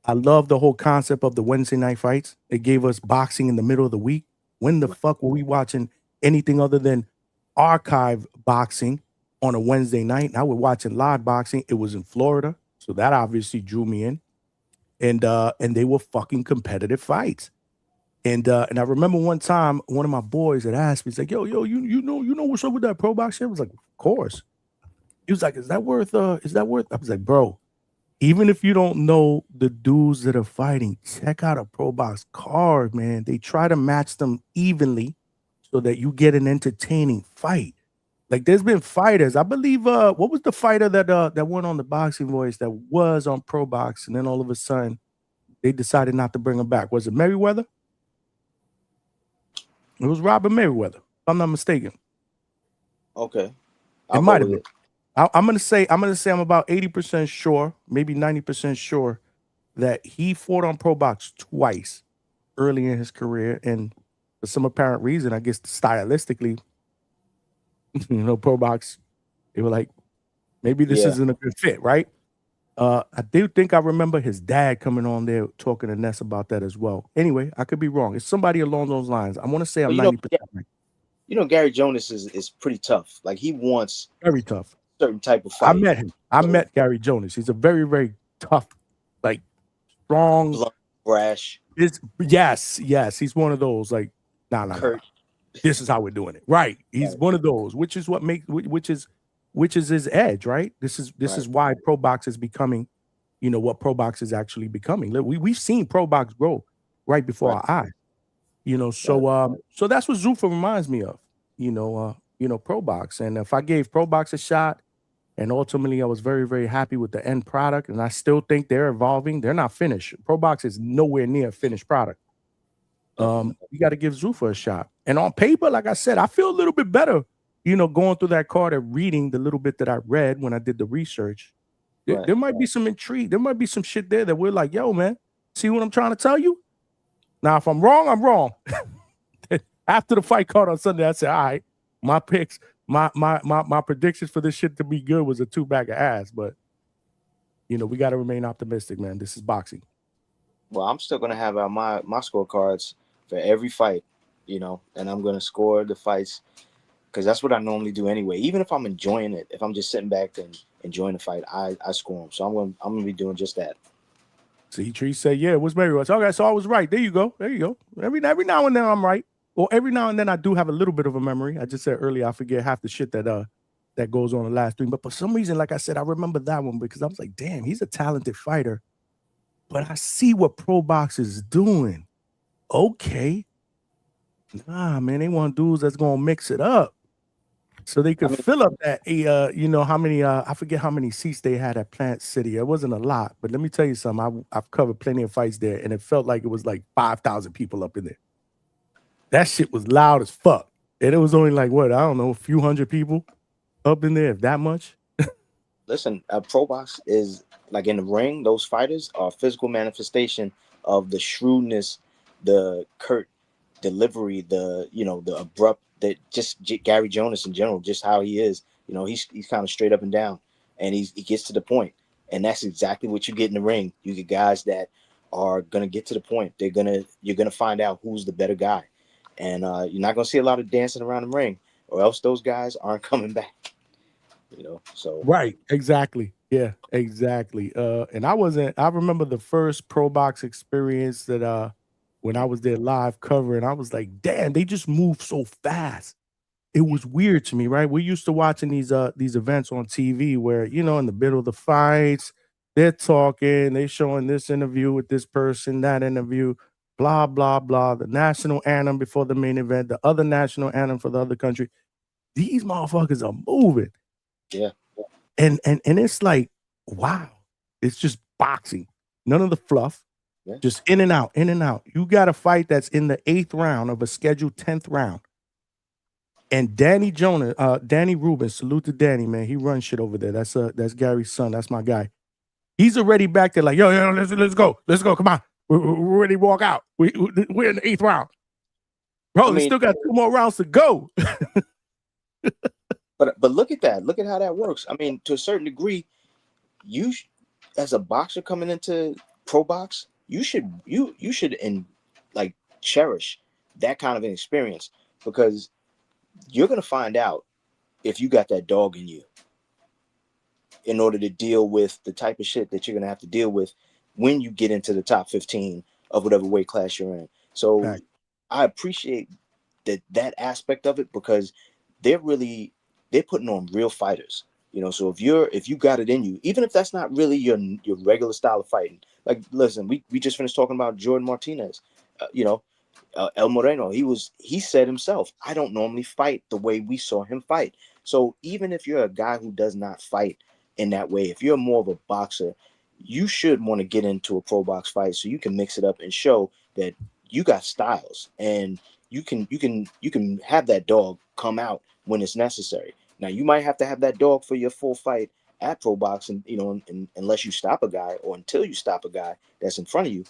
I love the whole concept of the Wednesday night fights. It gave us boxing in the middle of the week. When the fuck were we watching anything other than archive boxing on a Wednesday night? Now we're watching live boxing. It was in Florida, so that obviously drew me in. And they were fucking competitive fights. And I remember one time one of my boys had asked me, he's like, yo, you know what's up with that Pro Box shit? I was like, of course. He was like, is that worth? I was like, bro, even if you don't know the dudes that are fighting, check out a Pro Box card, man. They try to match them evenly so that you get an entertaining fight. Like there's been fighters, I believe, what was the fighter that went on the Boxing Voice that was on Pro Box, and then all of a sudden they decided not to bring him back? Was it Merriweather? It was Robert Merriweather, if I'm not mistaken. Okay. It might have been. I'm gonna say I'm about 80% sure, maybe 90% sure that he fought on Pro Box twice early in his career, and for some apparent reason, I guess stylistically, Pro Box, they were like, maybe this isn't a good fit, right? I do think I remember his dad coming on there talking to Ness about that as well. Anyway, I could be wrong. It's somebody along those lines. I want to say I'm 90% right. Gary Jonas is pretty tough. Like he wants very tough. Certain type of fight. I met him. I met Gary Jonas. He's a very, very tough, like strong, blunt, brash. Yes. He's one of those like, nah. This is how we're doing it. Right. He's one of those, which is what which is his edge, right? This is why Pro Box is becoming, what Pro Box is actually becoming. We've seen Pro Box grow right before our eyes. So that's what Zuffa reminds me of. Pro Box. And if I gave Pro Box a shot, and ultimately I was very, very happy with the end product, and I still think they're evolving. They're not finished. Pro Box is nowhere near a finished product. You got to give Zuffa a shot. And on paper, like I said, I feel a little bit better, going through that card and reading the little bit that I read when I did the research. There might be some intrigue. There might be some shit there that we're like, yo, man, see what I'm trying to tell you? Now, if I'm wrong, I'm wrong. After the fight card on Sunday, I said, all right, my picks, my predictions for this shit to be good was a 2-bag of ass. But, we got to remain optimistic, man. This is boxing. Well, I'm still gonna have my scorecards for every fight, and I'm gonna score the fights because that's what I normally do anyway. Even if I'm enjoying it, if I'm just sitting back and enjoying the fight, I score them. So I'm gonna be doing just that. See, Tree said, "Yeah, it was Mary Rush." Okay, so I was right. There you go. Every now and then I'm right. Well, every now and then I do have a little bit of a memory. I just said earlier I forget half the shit that goes on the last stream. But for some reason, like I said, I remember that one because I was like, damn, he's a talented fighter. But I see what pro boxers is doing. Okay. Nah, man, they want dudes that's gonna mix it up. So they could fill up that how many I forget how many seats they had at Plant City. It wasn't a lot, but let me tell you something. I've covered plenty of fights there, and it felt like it was like 5,000 people up in there. That shit was loud as fuck. And it was only like what, I don't know, a few hundred people up in there, if that much. Listen, pro box is like in the ring, those fighters are a physical manifestation of the shrewdness, the curt delivery, the abrupt, that just Gary Jonas in general, just how he is. He's kind of straight up and down, and he gets to the point, and that's exactly what you get in the ring. You get guys that are gonna get to the point. You're gonna find out who's the better guy, and you're not gonna see a lot of dancing around the ring, or else those guys aren't coming back. So right, exactly, yeah, exactly. And I remember the first pro box experience that when I was there live covering, I was like, damn, they just move so fast. It was weird to me, right? We're used to watching these events on TV where, in the middle of the fights, they're talking, they're showing this interview with this person, that interview, blah, blah, blah, the national anthem before the main event, the other national anthem for the other country. These motherfuckers are moving. Yeah. And it's like, wow, it's just boxing. None of the fluff. Yeah. Just in and out, in and out. You got a fight that's in the 8th round of a scheduled 10th round. And Danny Rubin, salute to Danny, man. He runs shit over there. That's Gary's son. That's my guy. He's already back there like, yo, let's go. Let's go. Come on. We're ready to walk out. We're in the 8th round. Bro, they still got 2 more rounds to go. But look at that. Look at how that works. I mean, to a certain degree, you as a boxer coming into pro box, you should cherish that kind of an experience, because you're gonna find out if you got that dog in you in order to deal with the type of shit that you're gonna have to deal with when you get into the top 15 of whatever weight class you're in. So right. I appreciate that aspect of it, because they're putting on real fighters. So if you got it in you, even if that's not really your regular style of fighting. Like, listen, we just finished talking about Jordan Martinez. El Moreno, he said himself, I don't normally fight the way we saw him fight. So even if you're a guy who does not fight in that way, if you're more of a boxer, you should want to get into a pro box fight so you can mix it up and show that you got styles, and you can have that dog come out when it's necessary. Now, you might have to have that dog for your full fight at pro boxing, unless you stop a guy, or until you stop a guy that's in front of you.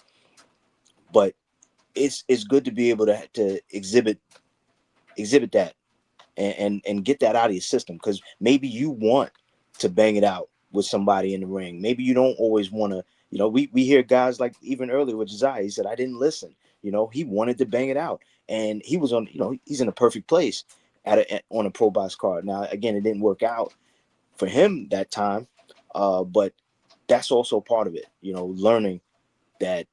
But it's good to be able to exhibit that and get that out of your system, because maybe you want to bang it out with somebody in the ring. Maybe you don't always want to, we hear guys like, even earlier with Josiah, he said, I didn't listen. He wanted to bang it out, and he was on, he's in a perfect place on a pro box card. Now, again, it didn't work out for him that time, but that's also part of it, learning that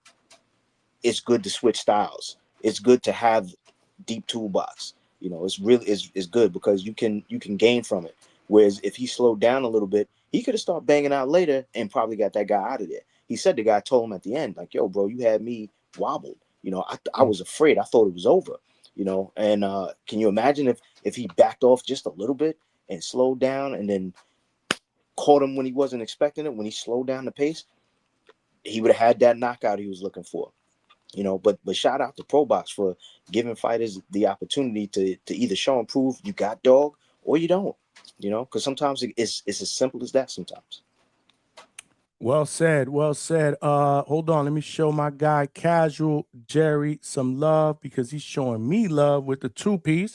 it's good to switch styles. It's good to have deep toolbox. It's really is good, because you can gain from it. Whereas if he slowed down a little bit, he could have started banging out later and probably got that guy out of there. He said the guy told him at the end, like, yo, bro, you had me wobbled. I was afraid. I thought it was over. And can you imagine if he backed off just a little bit and slowed down, and then caught him when he wasn't expecting it, when he slowed down the pace, he would have had that knockout he was looking for. But shout out to Pro Box for giving fighters the opportunity to either show and prove you got dog or you don't, because sometimes it's as simple as that sometimes. Well said. Hold on, let me show my guy Casual Jerry some love, because he's showing me love with the 2-piece.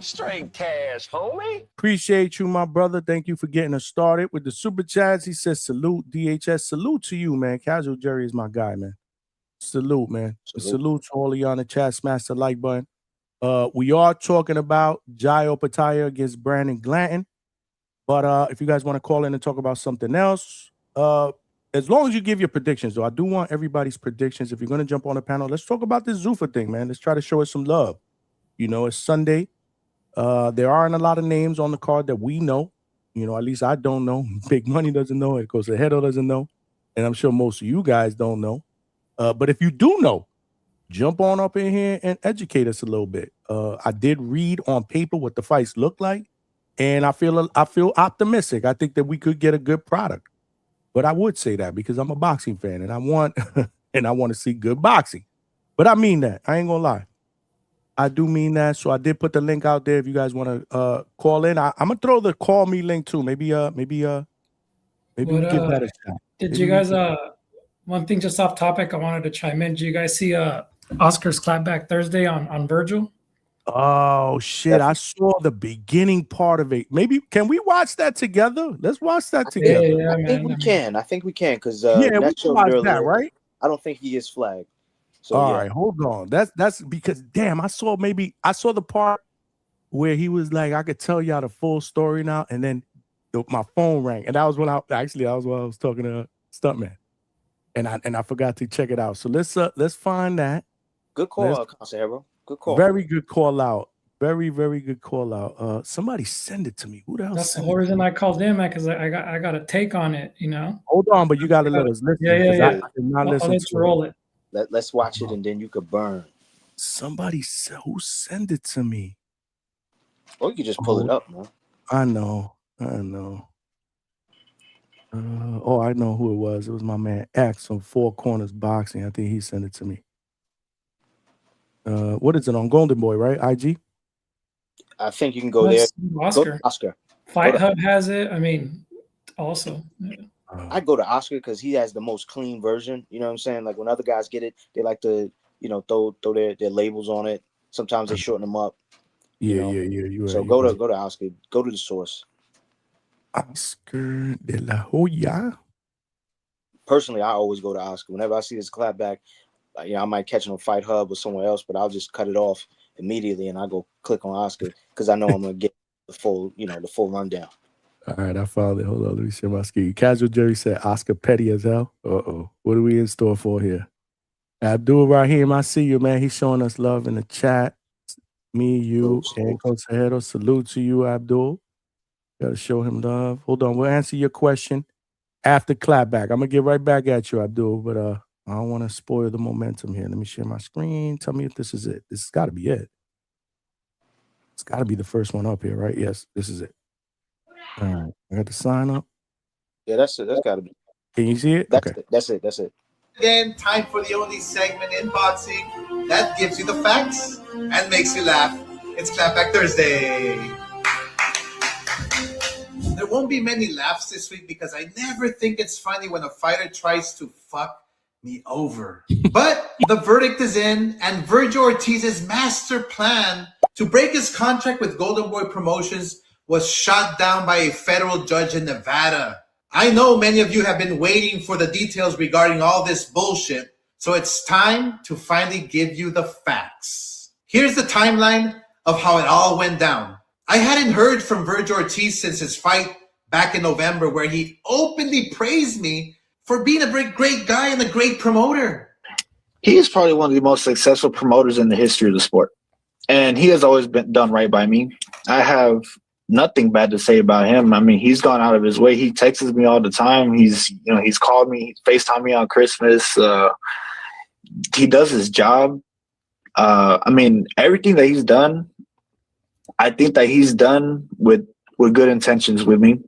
Straight cash, homie. Appreciate you, my brother. Thank you for getting us started with the super chats. He says, salute, DHS. Salute to you, man. Casual Jerry is my guy, man. Salute, man. Salute to all of you on the chat. Smash the like button. We are talking about Jai Opetaia against Brandon Glanton. But if you guys want to call in and talk about something else, as long as you give your predictions, though, I do want everybody's predictions. If you're going to jump on the panel, let's talk about this Zuffa thing, man. Let's try to show us some love. You know, it's Sunday. There aren't a lot of names on the card that we know. You know, at least I don't know. Big Money doesn't know. Of course, the Hector doesn't know. And I'm sure most of you guys don't know. But if you do know, jump on up in here and educate us a little bit. I did read on paper what the fights look like, and I feel optimistic. I think that we could get a good product. But I would say that because I'm a boxing fan and I want to see good boxing. But I mean that. I ain't gonna lie. I do mean that. So I did put the link out there if you guys want to call in. I'm gonna throw the call me link too. Maybe we give that a shot. Did you guys one thing just off topic I wanted to chime in. Did you guys see Oscar's clapback Thursday on Virgil? Oh shit! I saw the beginning part of it. Maybe can we watch that together? Let's watch that together. Yeah, I think we can. I think we can because we can watch that, right? I don't think he is flagged. So all right, hold on. That's because damn, I saw the part where he was like, I could tell y'all the full story now, and then my phone rang, and that was when I was talking to Stuntman, and I forgot to check it out. So let's find that. Good call, Consahero. Good call. Very good call out. Very, very good call out. Somebody send it to me. Who the hell? That's the whole reason I called in, man, because I got a take on it. You know. Hold on, but you got to let us listen. Yeah. I did not listen Let's to roll it. Let's watch it, and then you could burn. Somebody who send it to me? Or you could just pull it up, man. I know. I know who it was. It was my man X from Four Corners Boxing. I think he sent it to me. What is it on Golden Boy, right? IG? I think you can go there. Oscar. Fight Hub has it. I mean, also. Yeah. I'd go to Oscar because he has the most clean version. You know what I'm saying? Like when other guys get it, they like to, throw their labels on it. Sometimes they shorten them up. Yeah. You're so right, go to Oscar. Go to the source. Oscar de la Hoya. Personally, I always go to Oscar. Whenever I see this clapback, I might catch it on Fight Hub or somewhere else, but I'll just cut it off immediately and I go click on Oscar because I know I'm gonna get the full rundown. All right, I found it. Hold on, let me share my screen. Casual Jerry said Oscar petty as hell. What are we in store for here? Abdul Rahim, I see you, man. He's showing us love in the chat. Me, you, and Coach Hector. Salute to you, Abdul. Gotta show him love. Hold on, we'll answer your question after clapback. I'm gonna get right back at you, Abdul, but I don't want to spoil the momentum here. Let me share my screen. Tell me if this is it. This has got to be it. It's got to be the first one up here, right? Yes, this is it. All right, I got the sign up. Yeah, that's it. That's got to be. Can you see it? That's it. Again, time for the only segment in boxing that gives you the facts and makes you laugh. It's Clapback Thursday. There won't be many laughs this week because I never think it's funny when a fighter tries to fuck me over. But the verdict is in, and Virgil Ortiz's master plan to break his contract with Golden Boy Promotions was shot down by a federal judge in Nevada. I know many of you have been waiting for the details regarding all this bullshit, so it's time to finally give you the facts. Here's the timeline of how it all went down. I hadn't heard from Virgil Ortiz since his fight back in November, where he openly praised me for being a great guy and a great promoter. He is probably one of the most successful promoters in the history of the sport. And he has always been done right by me. I have nothing bad to say about him. I mean, he's gone out of his way. He texts me all the time. He's called me, he's FaceTimed me on Christmas. He does his job. I mean, everything that he's done, I think that he's done with good intentions with me.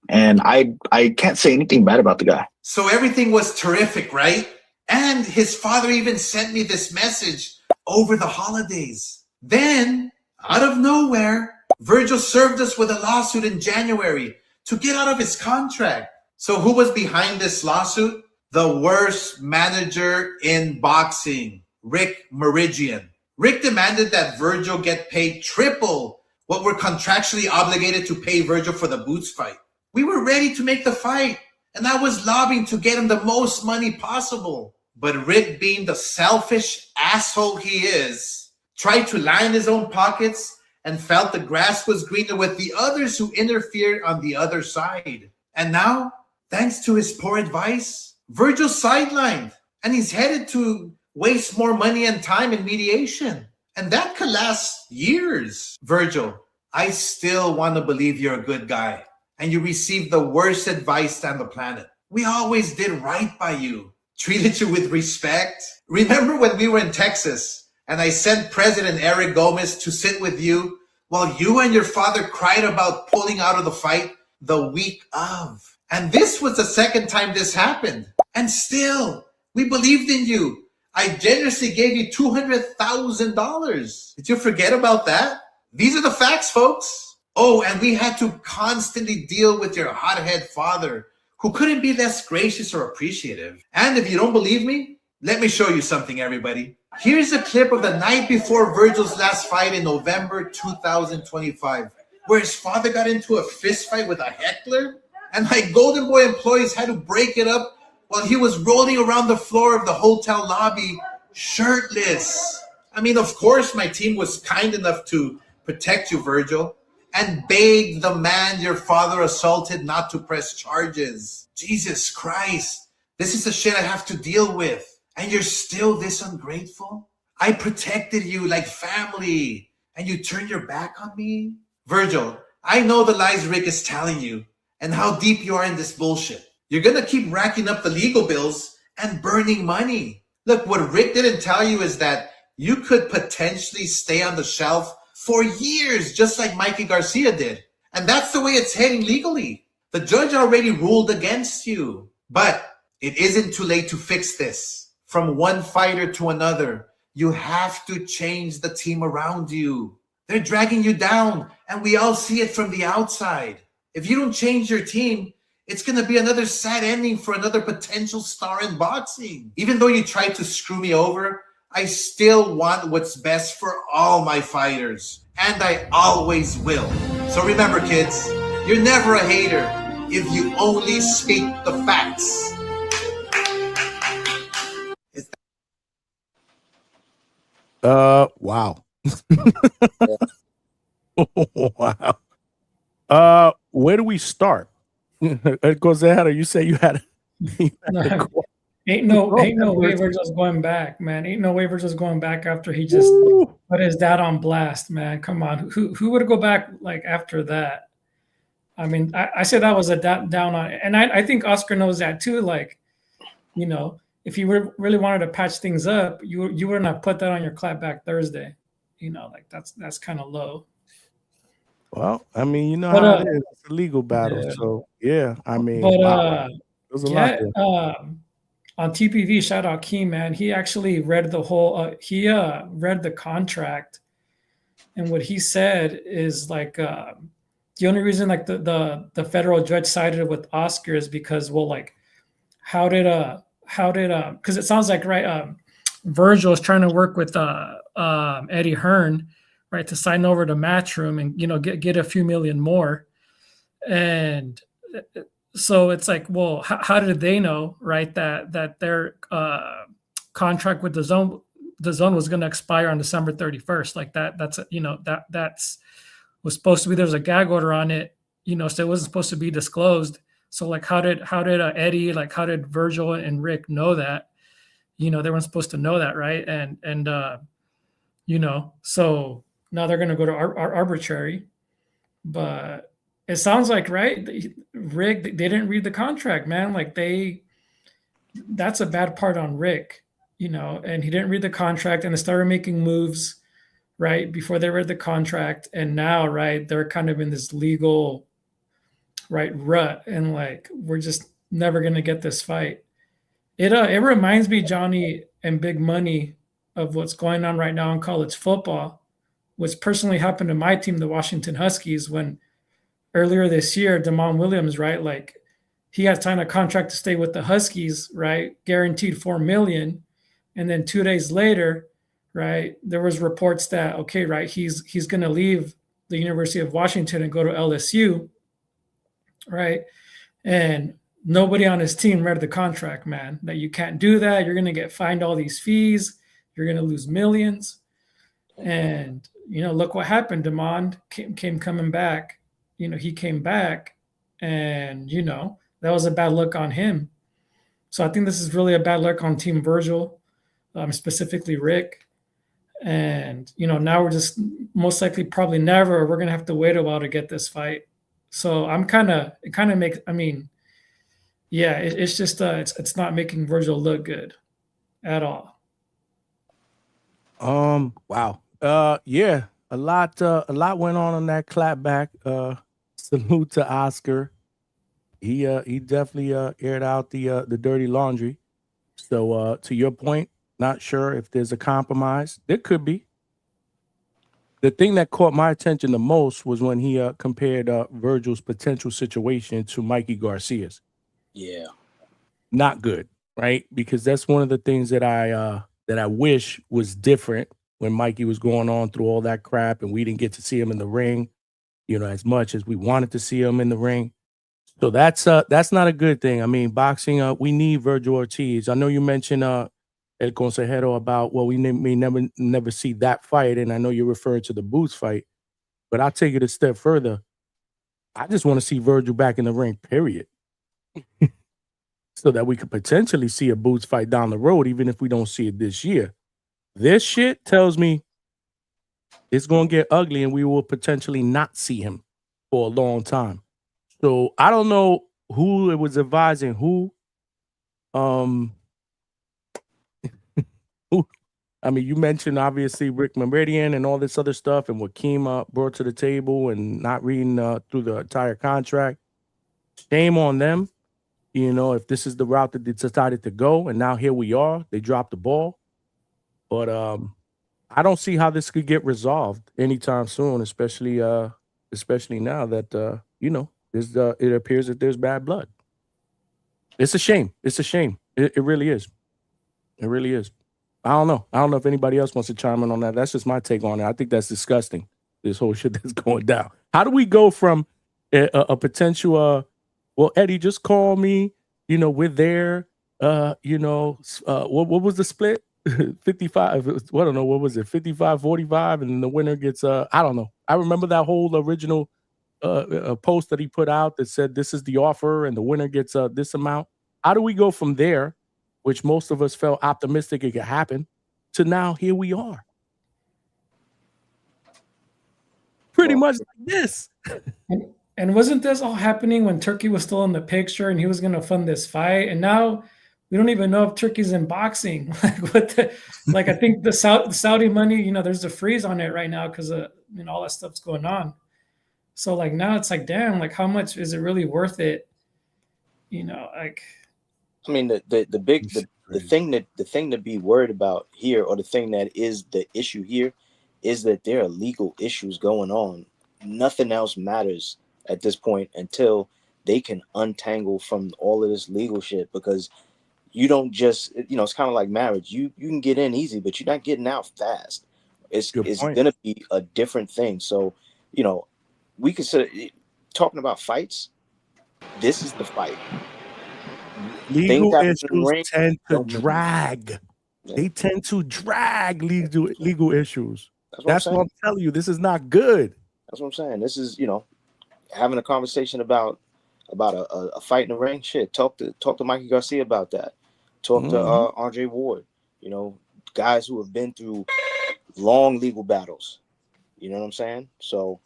And I can't say anything bad about the guy. So everything was terrific, right? And his father even sent me this message over the holidays. Then, out of nowhere, Virgil served us with a lawsuit in January to get out of his contract. So who was behind this lawsuit? The worst manager in boxing, Rick Meridian. Rick demanded that Virgil get paid triple what we're contractually obligated to pay Virgil for the Boots fight. We were ready to make the fight, and I was lobbying to get him the most money possible. But Rick, being the selfish asshole he is, tried to line his own pockets and felt the grass was greener with the others who interfered on the other side. And now, thanks to his poor advice, Virgil's sidelined, and he's headed to waste more money and time in mediation. And that could last years. Virgil, I still want to believe you're a good guy, and you received the worst advice on the planet. We always did right by you, treated you with respect. Remember when we were in Texas, and I sent President Eric Gomez to sit with you while you and your father cried about pulling out of the fight the week of. And this was the second time this happened. And still, we believed in you. I generously gave you $200,000. Did you forget about that? These are the facts, folks. Oh, and we had to constantly deal with your hothead father, who couldn't be less gracious or appreciative. And if you don't believe me, let me show you something, everybody. Here's a clip of the night before Virgil's last fight in November 2025, where his father got into a fist fight with a heckler, and my Golden Boy employees had to break it up while he was rolling around the floor of the hotel lobby shirtless. I mean, of course, my team was kind enough to protect you, Virgil, and begged the man your father assaulted not to press charges. Jesus Christ, this is the shit I have to deal with. And you're still this ungrateful? I protected you like family, and you turn your back on me? Virgil, I know the lies Rick is telling you and how deep you are in this bullshit. You're going to keep racking up the legal bills and burning money. Look, what Rick didn't tell you is that you could potentially stay on the shelf for years, just like Mikey Garcia did. And that's the way it's heading legally. The judge already ruled against you. But it isn't too late to fix this. From one fighter to another, you have to change the team around you. They're dragging you down, and we all see it from the outside. If you don't change your team, it's going to be another sad ending for another potential star in boxing. Even though you tried to screw me over, I still want what's best for all my fighters, and I always will. So remember, kids, you're never a hater if you only speak the facts. Wow. Wow. Where do we start? Gozera, you say you had Ain't no way Virgil's going back, man. Ain't no way Virgil's going back after he just put his dad on blast, man. Come on. Who would go back like after that? I mean, I said that was a down on it. And I think Oscar knows that too. Like, you know, if you really wanted to patch things up, you wouldn't have put that on your clapback Thursday. You know, like that's kind of low. Well, I mean, you know how it is. It's a legal battle. Yeah. So yeah, I mean, there's a lot there. On TPV, shout out Keem, man. He actually read the whole. He read the contract, and what he said is like the only reason like the federal judge sided with Oscar is because, well, like how did because it sounds like Virgil is trying to work with Eddie Hearn, right, to sign over to Matchroom and, you know, get a few million more. And so it's like, well, how did they know, right, that their contract with the zone was going to expire on December 31st? Like that's you know, that's was supposed to be, there's a gag order on it, you know, so it wasn't supposed to be disclosed. So like, how did Eddie, like how did Virgil and Rick know that? You know, they weren't supposed to know that, right? And you know, so now they're going to go to arbitrary. But it sounds like, right, Rick, they didn't read the contract, man. Like that's a bad part on Rick, you know, and he didn't read the contract and they started making moves, right, before they read the contract. And now, right, they're kind of in this legal, right, rut. And like, we're just never going to get this fight. It reminds me, Johnny and Big Money, of what's going on right now in college football, which personally happened to my team, the Washington Huskies, when earlier this year, Damon Williams, right, like he had signed a contract to stay with the Huskies, right, guaranteed $4 million, and then 2 days later, right, there was reports that, okay, right, he's going to leave the University of Washington and go to LSU, right? And nobody on his team read the contract, man, that you can't do that. You're going to get fined all these fees. You're going to lose millions. And, look what happened. Demond came coming back. He came back and, that was a bad look on him. So I think this is really a bad look on Team Virgil, specifically Rick. And, now we're just most likely probably never, we're going to have to wait a while to get this fight. So it kind of makes, it's just, it's not making Virgil look good at all. Wow. Yeah, a lot went on that clapback. Salute to Oscar. He definitely aired out the dirty laundry. So to your point, not sure if there's a compromise. There could be. The thing that caught my attention the most was when he compared Virgil's potential situation to Mikey Garcia's. Yeah. Not good, right? Because that's one of the things that I wish was different when Mikey was going on through all that crap and we didn't get to see him in the ring, as much as we wanted to see him in the ring. So that's not a good thing. I mean, boxing, we need Virgil Ortiz. I know you mentioned El Consejero about, well, we may never see that fight, and I know you're referring to the Boots fight, but I'll take it a step further. I just want to see Virgil back in the ring, period. So that we could potentially see a Boots fight down the road, even if we don't see it this year. This shit tells me it's going to get ugly and we will potentially not see him for a long time. So I don't know who it was advising who. I mean, you mentioned obviously Rick Meridian and all this other stuff and what Keem brought to the table and not reading through the entire contract. Shame on them. If this is the route that they decided to go, and now here we are, they dropped the ball. But I don't see how this could get resolved anytime soon, especially now that it appears that there's bad blood. It's a shame. It's a shame. It really is. It really is. I don't know. I don't know if anybody else wants to chime in on that. That's just my take on it. I think that's disgusting, this whole shit that's going down. How do we go from a potential, well, Eddie, just call me, we're there, what was the split? 55, I don't know, what was it, 55-45, and the winner gets, I don't know. I remember that whole original post that he put out that said, this is the offer, and the winner gets this amount. How do we go from there, which most of us felt optimistic it could happen, to now here we are? Pretty much like this. And wasn't this all happening when Turkey was still in the picture and he was going to fund this fight? And now we don't even know if Turkey's in boxing. I think the Saudi money, there's a freeze on it right now because of all that stuff's going on. So now it's damn, how much is it really worth it? I mean, the thing to be worried about here, or the thing that is the issue here, is that there are legal issues going on. Nothing else matters at this point until they can untangle from all of this legal shit, because you don't just, it's kind of like marriage. You can get in easy, but you're not getting out fast. It's gonna be a different thing. So, we consider talking about fights. This is the fight. Legal issues tend to drag. They tend to drag legal issues. That's what I'm telling you. This is not good. That's what I'm saying. This is, having a conversation about a fight in the ring. Shit, talk to Mikey Garcia about that. Talk to Andre Ward. Guys who have been through long legal battles. You know what I'm saying? So,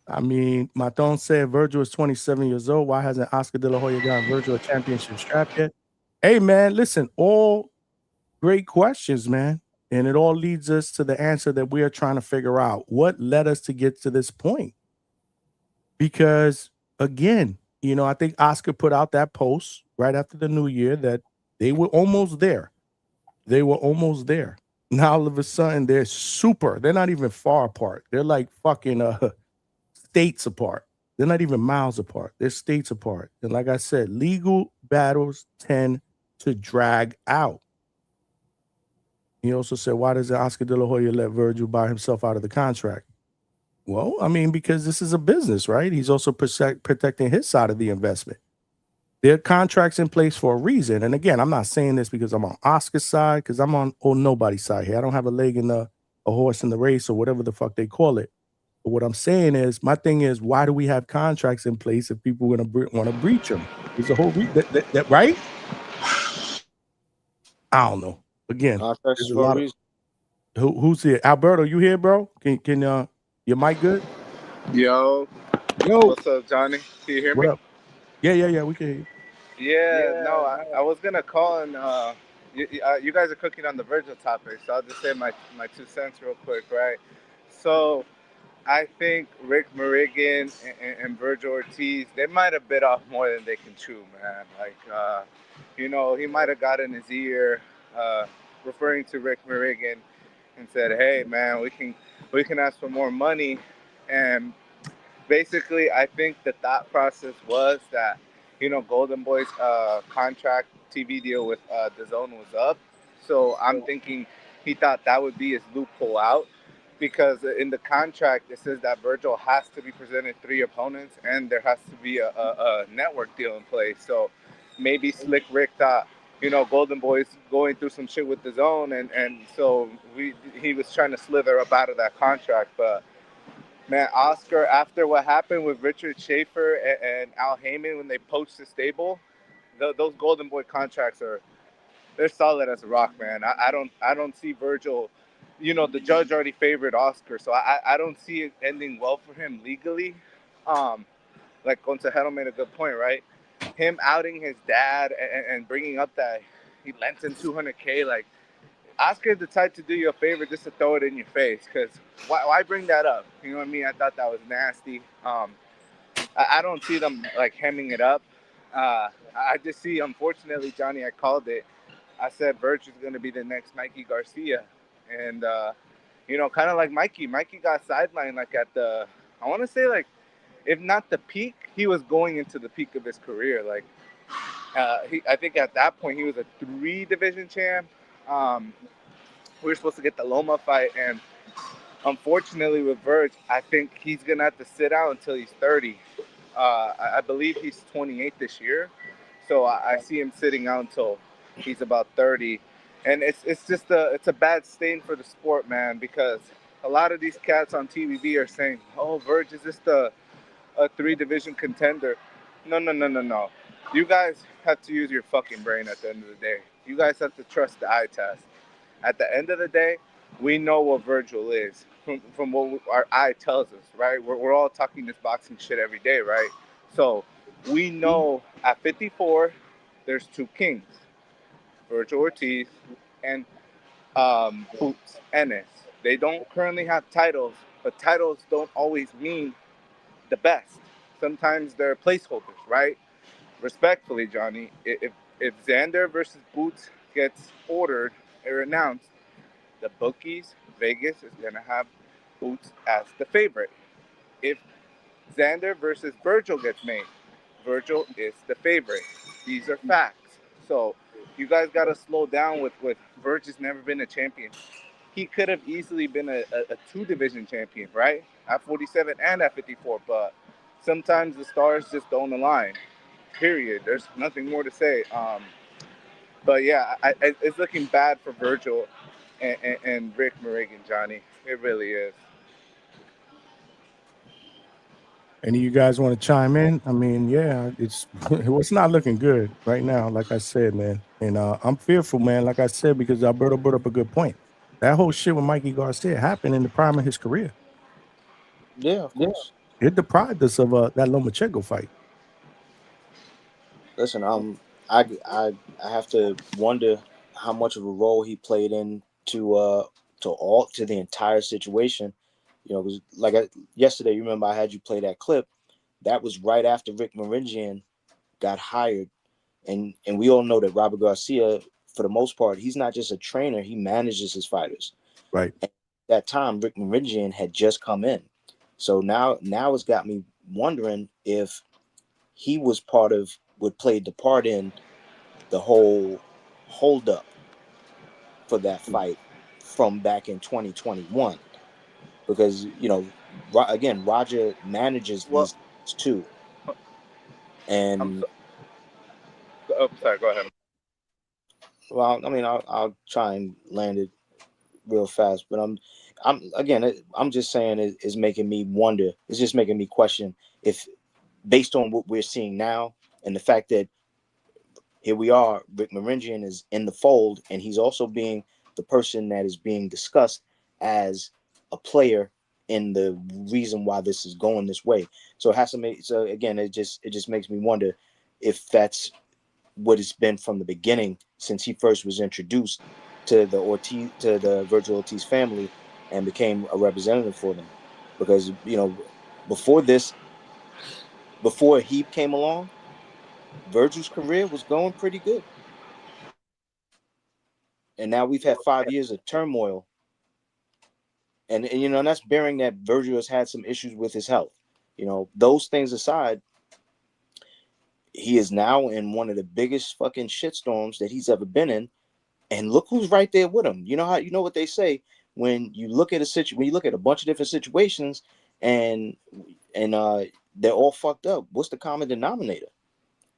I mean, Maton said Virgil is 27 years old. Why hasn't Oscar De La Hoya gotten Virgil a championship strap yet? Hey, man, listen, all great questions, man. And it all leads us to the answer that we are trying to figure out. What led us to get to this point? Because, again, I think Oscar put out that post right after the new year that they were almost there. They were almost there. Now, all of a sudden, they're not even far apart. They're like fucking states apart. They're not even miles apart. They're states apart. And like I said, legal battles tend to drag out. He also said, why does Oscar De La Hoya let Virgil buy himself out of the contract? Well, I mean, because this is a business, right? He's also protecting his side of the investment. There are contracts in place for a reason. And again, I'm not saying this because I'm on Oscar's side, because I'm on nobody's side here. I don't have a leg in a horse in the race or whatever the fuck they call it. But what I'm saying is, my thing is, why do we have contracts in place if people want to breach them? There's a whole that right? I don't know. Again, Contracts there's a for a lot of reason. who's here. Alberto, you here, bro? Can your mic good? Yo, Yo, what's up, Johnny? Can you hear what me? up? Yeah, we can hear you. Yeah, no, I was gonna call and you guys are cooking on the Virgil topic, so I'll just say my 2 cents real quick, right? So I think Rick Merrigan and Virgil Ortiz, they might have bit off more than they can chew, man. Like, he might have got in his ear, referring to Rick Merrigan, and said, "Hey, man, we can ask for more money," and basically, I think the thought process was that, Golden Boy's contract TV deal with DAZN was up. So I'm thinking he thought that would be his loophole out, because in the contract it says that Virgil has to be presented 3 opponents and there has to be a network deal in place. So maybe Slick Rick thought, Golden Boy's going through some shit with DAZN, and so he was trying to slither up out of that contract. But man, Oscar, after what happened with Richard Schaefer and Al Heyman when they poached the stable, those Golden Boy contracts they're solid as a rock, man. I don't see Virgil. The judge already favored Oscar, so I don't see it ending well for him legally. Like Consejero made a good point, right? Him outing his dad and bringing up that he lent him $200K, like. Oscar the type to do you a favor just to throw it in your face, because why bring that up? You know what I mean? I thought that was nasty. I don't see them like hemming it up. I just see, unfortunately, Johnny, I called it. I said Virgil's going to be the next Mikey Garcia. And, kind of like Mikey. Mikey got sidelined like at I want to say, like, if not the peak, he was going into the peak of his career. Like, I think at that point he was a 3-division champ. We were supposed to get the Loma fight, and unfortunately with Verge, I think he's gonna have to sit out until he's 30. I believe he's 28 this year, so I see him sitting out until he's about 30, and it's just it's a bad stain for the sport, man, because a lot of these cats on TVB are saying, "Oh, Verge is just a 3-division contender." No. You guys have to use your fucking brain at the end of the day. You guys have to trust the eye test. At the end of the day, we know what Virgil is from what our eye tells us, right? We're all talking this boxing shit every day, right? So we know at 54, there's 2 kings, Virgil Ortiz and Boots Ennis. They don't currently have titles, but titles don't always mean the best. Sometimes they're placeholders, right? Respectfully, Johnny, if Xander versus Boots gets ordered or announced, the bookies, Vegas, is going to have Boots as the favorite. If Xander versus Virgil gets made, Virgil is the favorite. These are facts. So you guys got to slow down with Virgil's never been a champion. He could have easily been a 2-division champion, right? At 47 and at 54, but sometimes the stars just don't align. Period. There's nothing more to say. But yeah, it's looking bad for Virgil and Rick Merrigan, Johnny. It really is. Any of you guys want to chime in? I mean, yeah, it's not looking good right now, like I said, man. And I'm fearful, man, like I said, because Alberto brought up a good point. That whole shit with Mikey Garcia happened in the prime of his career. Yeah, of course. It deprived us of that Lomachenko fight. Listen, I have to wonder how much of a role he played in to the entire situation. Because yesterday, you remember I had you play that clip. That was right after Rick Meridian got hired, and we all know that Robert Garcia, for the most part, he's not just a trainer; he manages his fighters. Right. And at that time, Rick Meridian had just come in, so now it's got me wondering if he was played the part in the whole holdup for that fight from back in 2021, because again, Roger manages these too. And sorry, go ahead. Well, I mean, I'll try and land it real fast, but I'm just saying it's making me wonder. It's just making me question if, based on what we're seeing now and the fact that here we are, Rick Maringian is in the fold, and he's also being the person that is being discussed as a player in the reason why this is going this way. So it has to make. So again, it just makes me wonder if that's what it's been from the beginning since he first was introduced to the Virgil Ortiz family and became a representative for them. Because before he came along, Virgil's career was going pretty good. And now we've had 5 years of turmoil. And that's bearing that Virgil has had some issues with his health. Those things aside, he is now in one of the biggest fucking shitstorms that he's ever been in. And look who's right there with him. You know what they say when you look at when you look at a bunch of different situations and they're all fucked up. What's the common denominator?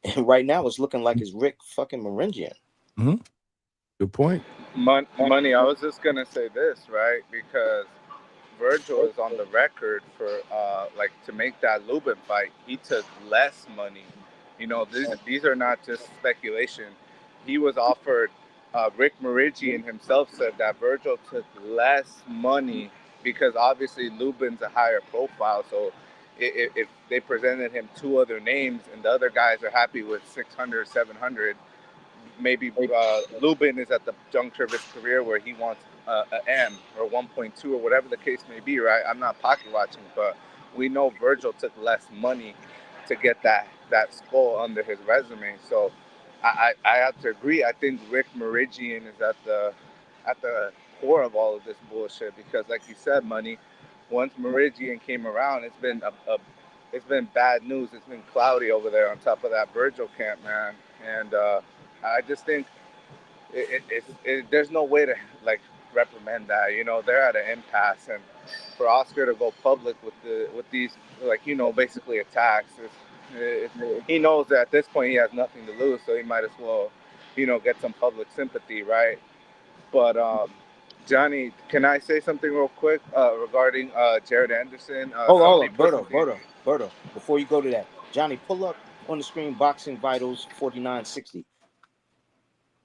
And right now it's looking like it's Rick fucking Maringian. Mm-hmm. Good point. Money. I was just gonna say this, right? Because Virgil is on the record for to make that Lubin fight, he took less money. These are not just speculation. He was offered. Rick Marigian himself said that Virgil took less money because obviously Lubin's a higher profile. So if they presented him two other names and the other guys are happy with 600, 700, maybe Lubin is at the juncture of his career where he wants an M or 1.2 or whatever the case may be, right? I'm not pocket watching, but we know Virgil took less money to get that skull under his resume. So I have to agree. I think Rick Marigian is at the core of all of this bullshit because, like you said, Money, once Marigian came around, it's been it's been bad news. It's been cloudy over there on top of that Virgil camp, man. And I just think there's no way to reprimand that. They're at an impasse, and for Oscar to go public with these basically attacks, he knows that at this point he has nothing to lose, so he might as well get some public sympathy, right? But Johnny, can I say something real quick regarding Jared Anderson? Hold on, Berto. Before you go to that, Johnny, pull up on the screen Boxing Vitals 4960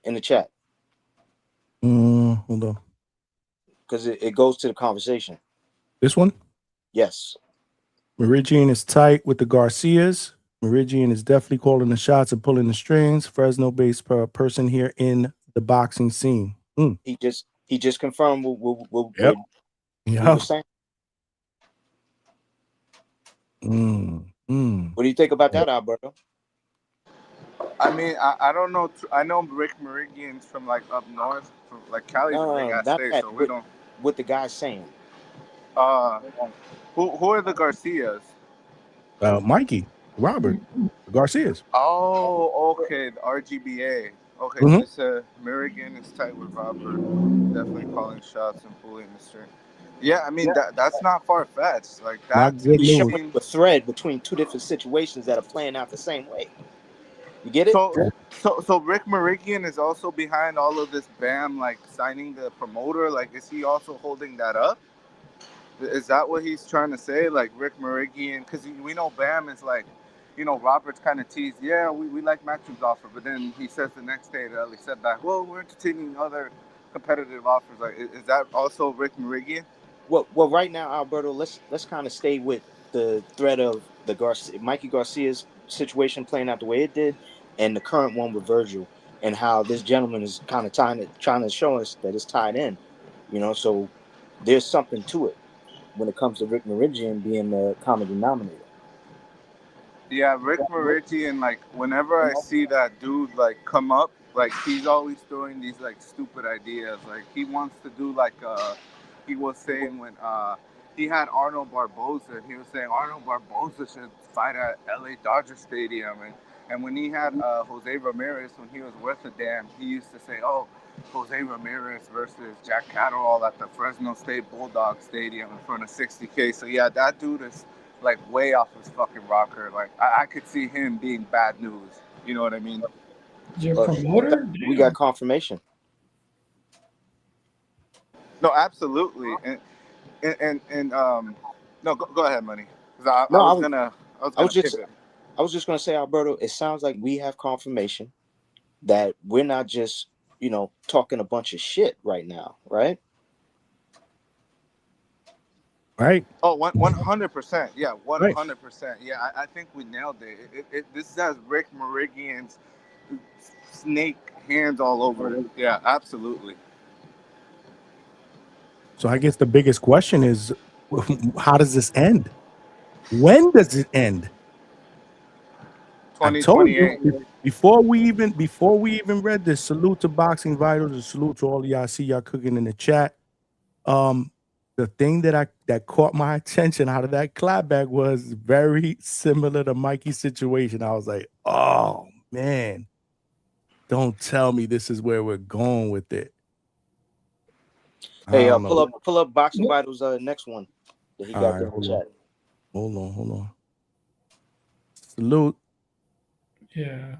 in the chat. Hold on. Because it goes to the conversation. This one? Yes. Marigian is tight with the Garcias. Marigian is definitely calling the shots and pulling the strings. Fresno-based person here in the boxing scene. He just confirmed what yep. we were saying. What do you think about that, Alberto? I mean, I don't know. I know Rick Marigian's from up north, from Cali's a big ass state, so we don't. What the guy's saying? Who are the Garcias? Mikey, Robert, the Garcias. Oh, okay, the RGBA. Okay, Mm-hmm. so Marigian is tight with Robert, definitely calling shots and pulling the string. Yeah, I mean that's not far fetched. That he's showing a thread between two different situations that are playing out the same way. You get it? So Rick Marigian is also behind all of this Bam signing the promoter. Is he also holding that up? Is that what he's trying to say? Rick Marigian, because we know Bam is Roberts kind of teased, yeah, we like Matchew's offer, but then he says the next day that he said back, well, we're entertaining other competitive offers. Is that also Rick Marigian? Well, right now, Alberto, let's kind of stay with the thread of the Mikey Garcia's situation playing out the way it did, and the current one with Virgil, and how this gentleman is kind of trying to show us that it's tied in. So there's something to it when it comes to Rick Marigian being the common denominator. Yeah, Rick Marigian, whenever I see that dude come up, he's always throwing these stupid ideas. He wants to do he was saying when he had Arnold Barboza, and he was saying Arnold Barboza should fight at LA Dodger Stadium, and when he had Jose Ramirez when he was worth a damn, he used to say, oh, Jose Ramirez versus Jack Catterall at the Fresno State Bulldog Stadium in front of 60K. So yeah, that dude is like way off his fucking rocker. Like I could see him being bad news. You know what I mean? Your promoter? We got confirmation. No, absolutely. And no, go ahead, Money. I was just gonna say, Alberto, it sounds like we have confirmation that we're not just, talking a bunch of shit right now, right? Right. Oh, 100%. Yeah, 100%. Yeah, I think we nailed it. This has Rick Merigian's snake hands all over it. Yeah, absolutely. So I guess the biggest question is, how does this end? When does it end? 2028. I told you before we even read this. Salute to Boxing Vitals and salute to all of y'all. I see y'all cooking in the chat. The thing that caught my attention out of that clapback was very similar to Mikey's situation. I was like, oh man, don't tell me this is where we're going with it. Hey, pull up Boxing Vitals next one that he got there in the chat. Hold on. Salute. Yeah.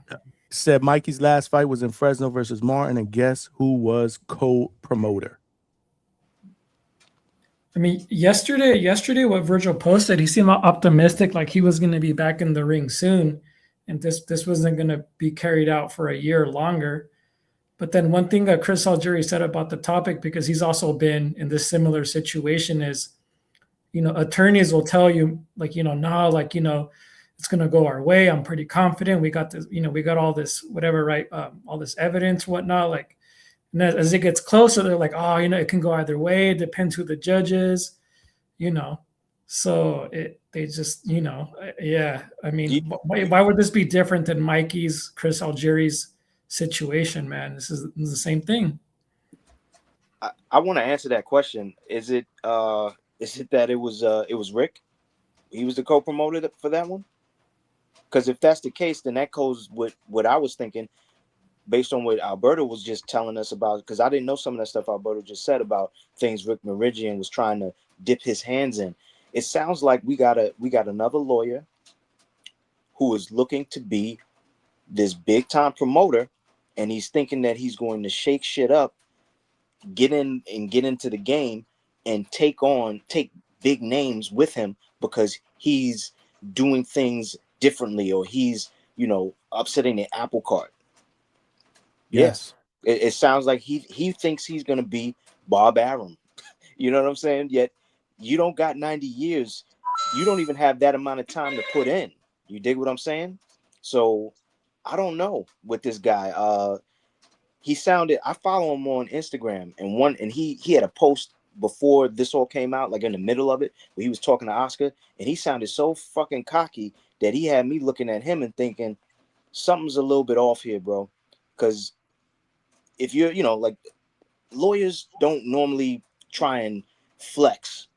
Said Mikey's last fight was in Fresno versus Martin, and guess who was co-promoter? I mean, yesterday, what Virgil posted, he seemed optimistic, like he was going to be back in the ring soon, and this wasn't going to be carried out for a year longer. But then one thing that Chris Algieri said about the topic, because he's also been in this similar situation, is, attorneys will tell you, like, it's going to go our way. I'm pretty confident. We got this, we got all this, whatever, right? All this evidence, whatnot. Like, and as it gets closer, they're like, oh, it can go either way. It depends who the judge is, So they just, yeah. I mean, why would this be different than Mikey's, Chris Algieri's situation, man? This is the same thing. I want to answer that question. Is it that it was Rick? He was the co-promoter for that one? Because if that's the case, then that goes with what I was thinking, based on what Alberto was just telling us about. Because I didn't know some of that stuff Alberto just said about things Rick Merigian was trying to dip his hands in. It sounds like we got another lawyer who is looking to be this big time promoter, and he's thinking that he's going to shake shit up, get into the game, and take big names with him because he's doing things differently, or he's upsetting the apple cart. Yes, it sounds like he thinks he's going to be Bob Arum. You know what I'm saying? Yet you don't got 90 years. You don't even have that amount of time to put in. You dig what I'm saying? So I don't know with this guy. I follow him on Instagram, and he had a post before this all came out, like in the middle of it, where he was talking to Oscar, and he sounded so fucking cocky that he had me looking at him and thinking something's a little bit off here, bro. Because if you're, like, lawyers don't normally try and flex,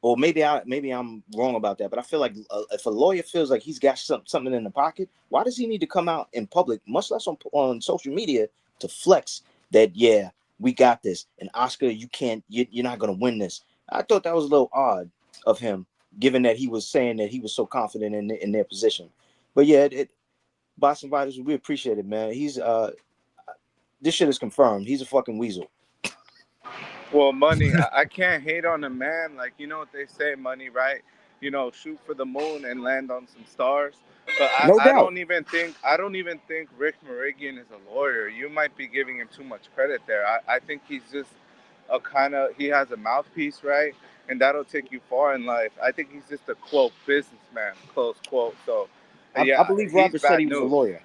or maybe I'm wrong about that, but I feel like if a lawyer feels like he's got something in the pocket, why does he need to come out in public, much less on social media, to flex that, yeah, we got this, and Oscar, you're not going to win this? I thought that was a little odd of him, given that he was saying that he was so confident in their position. But yeah, Boston Vitals, we appreciate it, man. He's this shit is confirmed. He's a fucking weasel. Well, Money, I can't hate on a man. Like, you know what they say, Money, right? Shoot for the moon and land on some stars. But I don't even think Rick Merigian is a lawyer. You might be giving him too much credit there. I think he's just he has a mouthpiece, right? And that'll take you far in life. I think he's just a quote businessman, close quote. So yeah, I believe Robert said he was a lawyer.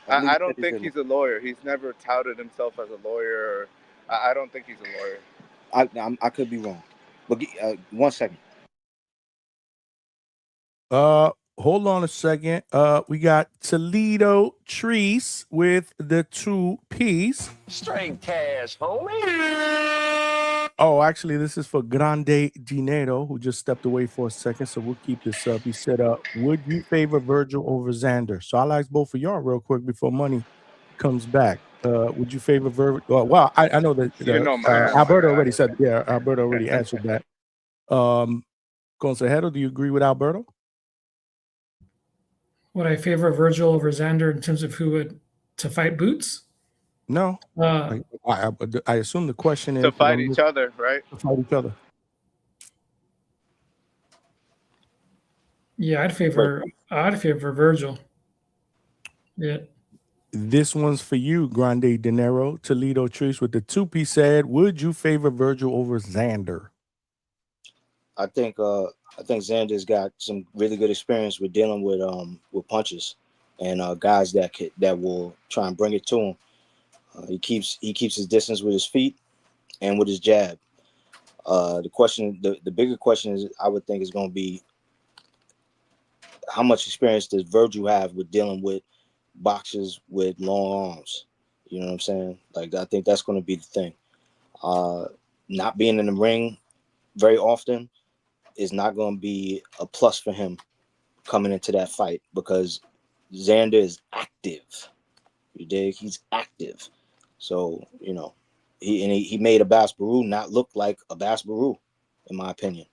I don't think he's a lawyer. He's never touted himself as a lawyer. I don't think he's a lawyer. I could be wrong, but 1 second. Hold on a second. We got Toledo Trees with the 2-piece. Straight cash, homie. Oh, actually, this is for Grande Dinero, who just stepped away for a second, so we'll keep this up. He said, would you favor Virgil over Xander? So I'll ask both of y'all real quick before Money comes back. Would you favor Virgil? Well, I know that You know my answer. Alberto already said. Yeah, Alberto already answered that. Consejero, do you agree with Alberto? Would I favor Virgil over Xander in terms of who would to fight Boots? No. I assume the question is To fight each other, right? To fight each other. Yeah, I'd favor Virgil. Yeah. This one's for you, Grande Dinero. Toledo Trees with the 2P said, would you favor Virgil over Xander? I think Xander's got some really good experience with dealing with punches and guys that will try and bring it to him. He keeps his distance with his feet and with his jab. The bigger question is, I would think, is going to be, how much experience does Virgil have with dealing with boxers with long arms? You know what I'm saying? Like, I think that's going to be the thing. Not being in the ring very often is not going to be a plus for him coming into that fight, because Xander is active. You dig? He's active. So, you know, he made Abbas Baru not look like Abbas Baru, in my opinion.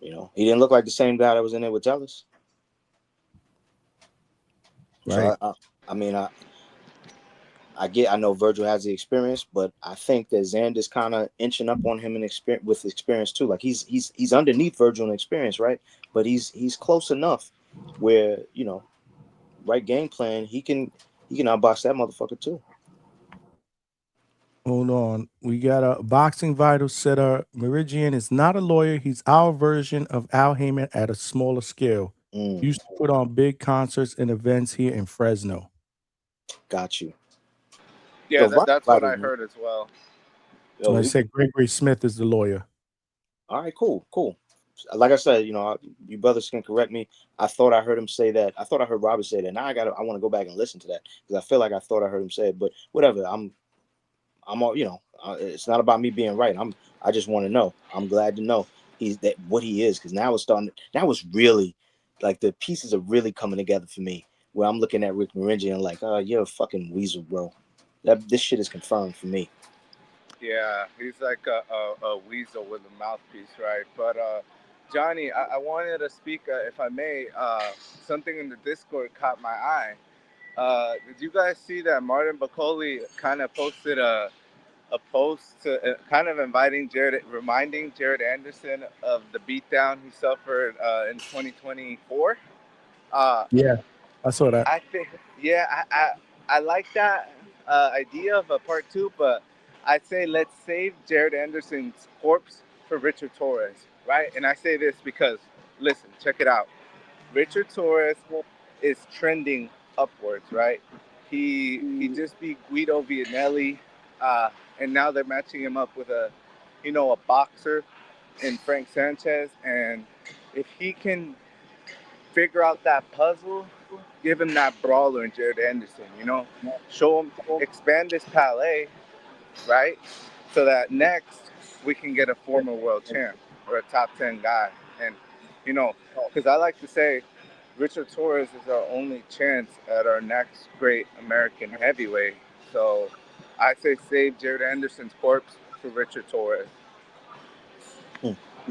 You know, he didn't look like the same guy that was in there with Tellis. Right. So I know Virgil has the experience, but I think that Xander's kind of inching up on him with experience too. Like he's underneath Virgil in experience, right? But he's close enough where, you know, right game plan, he can outbox that motherfucker too. Hold on. We got a Boxing Vital setter. Meridian is not a lawyer. He's our version of Al Heyman at a smaller scale. Used to put on big concerts and events here in Fresno. Got you. Yeah, that's what I heard as well. I said Gregory Smith is the lawyer. All right, cool. Like I said, you know, you brothers can correct me. I thought I heard him say that. I thought I heard Robert say that. Now I want to go back and listen to that, because I feel like I thought I heard him say it. But whatever, I'm all, you know, it's not about me being right. I just want to know. I'm glad to know what he is, because now it's really, like, the pieces are really coming together for me, where I'm looking at Rick Moringi and like, oh, you're a fucking weasel, bro. This shit is confirmed for me. Yeah, he's like a weasel with a mouthpiece, right? But Johnny, I wanted to speak, if I may. Something in the Discord caught my eye. Did you guys see that Martin Bacoli kind of posted a post to kind of reminding Jared Anderson of the beatdown he suffered in 2024? Yeah, I saw that. I think, yeah, I like that idea of a part 2, but I'd say let's save Jared Anderson's corpse for Richard Torres, right? And I say this because, listen, check it out. Richard Torres is trending upwards, right? He just beat Guido Vianelli, and now they're matching him up with a boxer in Frank Sanchez. And if he can figure out that puzzle, give him that brawler in Jared Anderson, you know, show him, expand this palette, right? So that next we can get a former world champ or a top 10 guy. And, you know, because I like to say Richard Torres is our only chance at our next great American heavyweight. So I say save Jared Anderson's corpse for Richard Torres.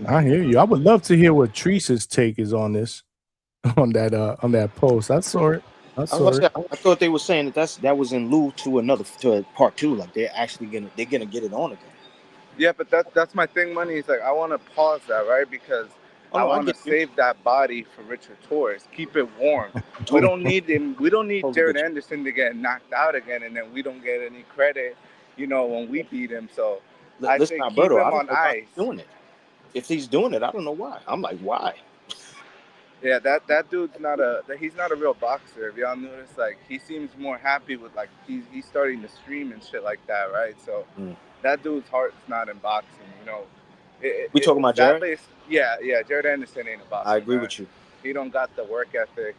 I hear you. I would love to hear what Teresa's take is on this, on that post. I saw it. I thought they were saying that was in lieu to a part 2. Like they're gonna get it on again. Yeah, but that's my thing, Money. Is like I want to pause that, right? Because I want to save that body for Richard Torres. Keep it warm. We don't need him. We don't need Jared Anderson to get knocked out again, and then we don't get any credit, you know, when we beat him. So I say keep him on ice. Doing it. If he's doing it, I don't know why. I'm like, why? Yeah, that dude's he's not a real boxer. If y'all notice, like he seems more happy with like he's starting to stream and shit like that, right? So that dude's heart's not in boxing, you know. We talking about Jared? Yeah, Jared Anderson ain't a boxer. I agree with you. He don't got the work ethic.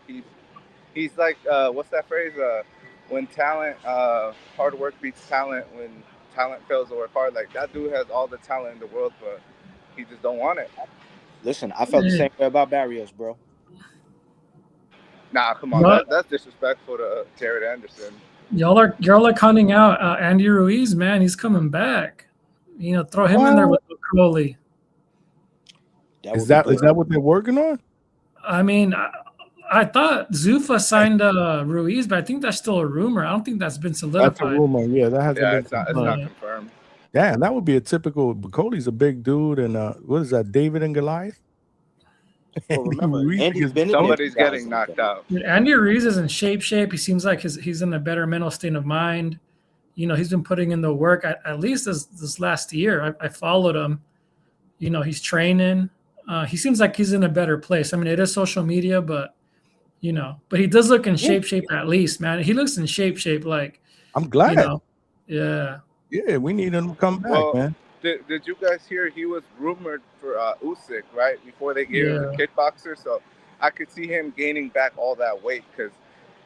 He's like what's that phrase? When talent, hard work beats talent. When talent fails to work hard, like that dude has all the talent in the world, but he just don't want it. Listen, I felt the same way about Barrios, bro. Nah, come on, that's disrespectful to Jared Anderson. Y'all are counting out Andy Ruiz, man. He's coming back. Throw him in there with Crowley. Is that what they're working on? I mean, I thought Zuffa signed Ruiz, but I think that's still a rumor. I don't think that's been solidified. That's a rumor. Yeah, that hasn't been it's not confirmed. Damn, that would be a typical. Bacole's a big dude, and what is that? David and Goliath. Well, remember, somebody's getting knocked out. Andy Ruiz is in shape. He seems like he's in a better mental state of mind. He's been putting in the work at least this last year. I followed him. He's training. He seems like he's in a better place. I mean, it is social media, but but he does look in shape at least, man. He looks in shape. Like, I'm glad. Yeah. Yeah, we need him to come back, man. Did you guys hear he was rumored for Usyk, right? Before they gave him the kickboxer. So I could see him gaining back all that weight because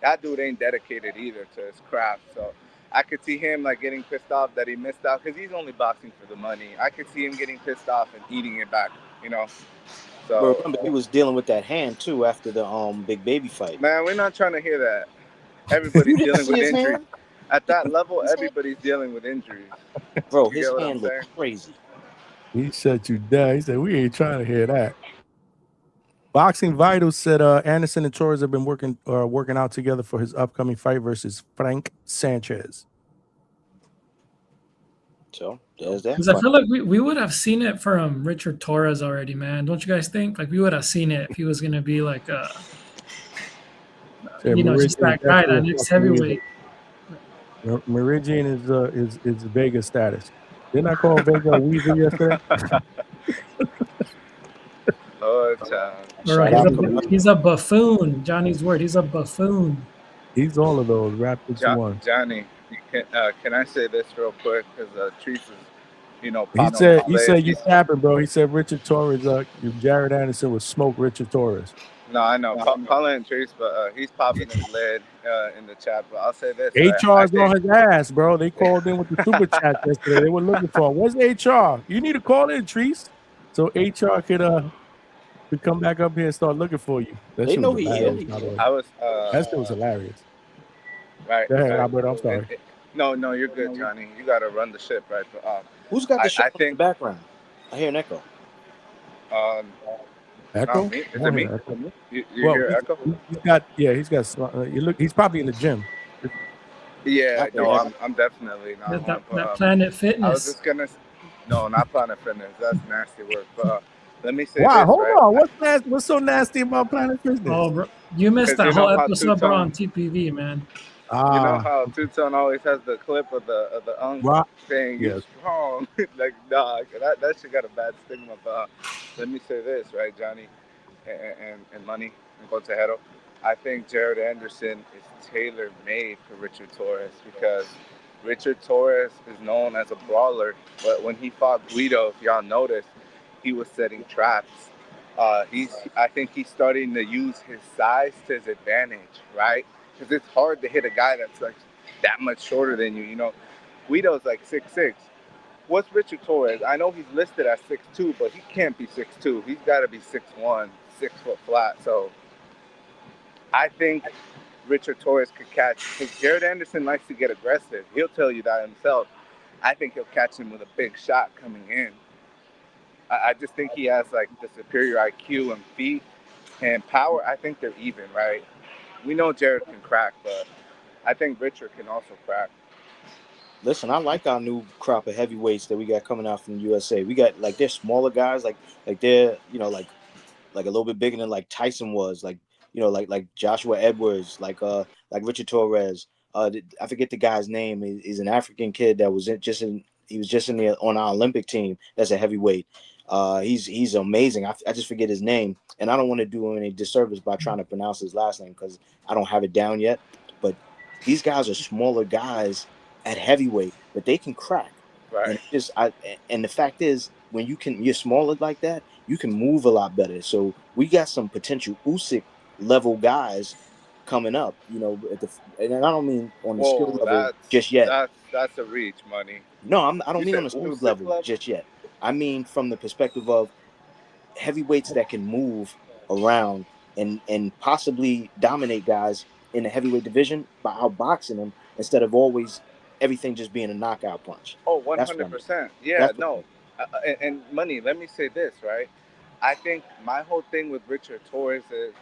that dude ain't dedicated either to his craft. So I could see him like getting pissed off that he missed out because he's only boxing for the money. I could see him getting pissed off and eating it back, So remember, he was dealing with that hand too after the Big Baby fight. Man, we're not trying to hear that. Everybody's dealing with injuries. At that level, everybody's dealing with injuries. Bro, his hand looked crazy. He shut you down. He said, we ain't trying to hear that. Boxing Vitals said Anderson and Torres have been working out together for his upcoming fight versus Frank Sanchez. So there's that. Because I feel like we would have seen it from Richard Torres already, man. Don't you guys think? Like, we would have seen it if he was going to be like, just that guy, that next heavyweight. Meridian is Vega status. Didn't I call Vega a Weezer yesterday? Oh, child. All right, he's a buffoon. Johnny's word. He's a buffoon. He's all of those. Rapid one. Johnny, can I say this real quick? Because Treese is, He said you tapping, bro. He said Richard Torres, Jared Anderson would smoke Richard Torres. No, I know. Paula and Treese, but he's popping his lid in the chat. But I'll say this. HR's on his ass, bro. They called in with the super chat yesterday. They were looking for him. Where's HR? You need to call in, Treese. So HR could come back up here and start looking for you. They know he is. That shit was hilarious. Right. Go ahead, Albert. I'm sorry. No, you're good, Johnny. You got to run the ship, right? But, who's got the ship in the background? I hear an echo. Echo? Me. Is it me? You hear echo? He's probably in the gym. Yeah, no, I'm definitely not. That Planet Fitness. I was just gonna. No, not Planet Fitness. That's nasty work. But let me say. Wow, this, hold right? on. What's so nasty about Planet Fitness? Oh, bro, you missed that whole episode, bro, on TPV, man. You know how Two-Tone always has the clip of the saying you're strong. Like, dog, that shit got a bad stigma. But let me say this, right, Johnny, and Money and Consejero. I think Jared Anderson is tailor-made for Richard Torres because Richard Torres is known as a brawler, but when he fought Guido, if y'all noticed, he was setting traps. I think he's starting to use his size to his advantage, right? Because it's hard to hit a guy that's like that much shorter than you. Guido's like 6'6". What's Richard Torres? I know he's listed as 6'2", but he can't be 6'2". He's got to be 6'1", 6 foot flat. So I think Richard Torres could catch. Because Jared Anderson likes to get aggressive. He'll tell you that himself. I think he'll catch him with a big shot coming in. I just think he has like the superior IQ and feet and power. I think they're even, right? We know Jared can crack, but I think Richard can also crack. Listen, I like our new crop of heavyweights that we got coming out from the USA. We got they're smaller guys, like they're like a little bit bigger than like Tyson was, like Joshua Edwards, like Richard Torres. I forget the guy's name. He's an African kid that was he was just on our Olympic team. That's a heavyweight. He's amazing. I just forget his name, and I don't want to do him any disservice by trying to pronounce his last name because I don't have it down yet. But these guys are smaller guys at heavyweight, but they can crack. Right. And the fact is, when you're smaller like that, you can move a lot better. So we got some potential Usyk level guys coming up. And I don't mean on the skill level just yet. That's a reach, Money. No, I don't mean on the skill level just yet. I mean from the perspective of heavyweights that can move around and possibly dominate guys in the heavyweight division by outboxing them instead of always everything just being a knockout punch. Oh, That's what I mean. 100%. Yeah, That's what I no. mean. And Money, let me say this, right? I think my whole thing with Richard Torres is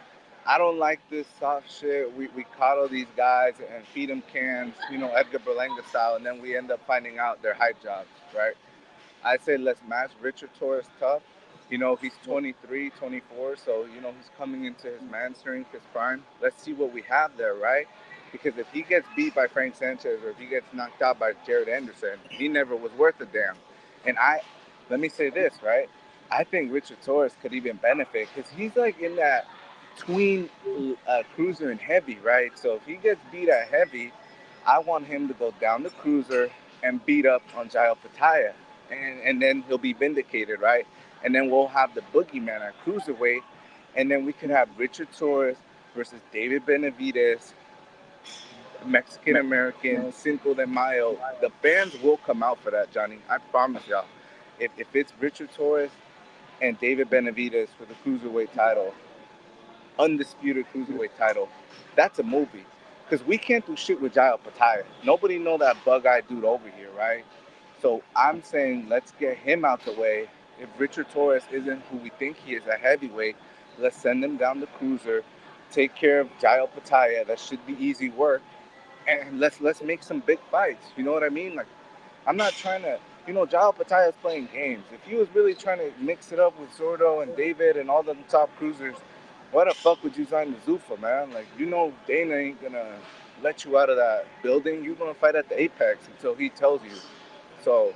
I don't like this soft shit. We coddle these guys and feed them cans, Edgar Berlanga style, and then we end up finding out they're hype jobs, right? I say let's match Richard Torres tough. He's 23, 24, so, he's coming into his man strength, his prime. Let's see what we have there, right? Because if he gets beat by Frank Sanchez or if he gets knocked out by Jared Anderson, he never was worth a damn. And let me say this, right? I think Richard Torres could even benefit because he's like in that tween cruiser and heavy, right? So if he gets beat at heavy, I want him to go down the cruiser and beat up on Jai Opetaia. And then he'll be vindicated, right? And then we'll have the boogeyman at cruiserweight. And then we could have Richard Torres versus David Benavidez, Mexican American, Cinco de Mayo. The fans will come out for that, Johnny. I promise y'all. If it's Richard Torres and David Benavidez for the cruiserweight title, undisputed cruiserweight title, that's a movie. Because we can't do shit with Jai Opetaia. Nobody know that bug-eyed dude over here, right? So I'm saying let's get him out the way. If Richard Torres isn't who we think he is, a heavyweight, let's send him down the cruiser, take care of Jai Opetaia. That should be easy work. And let's make some big fights. You know what I mean? Like, I'm not trying to, Jai Opetaia is playing games. If he was really trying to mix it up with Sordo and David and all the top cruisers, why the fuck would you sign the Zuffa, man? Like, Dana ain't gonna let you out of that building. You're gonna fight at the Apex until he tells you. So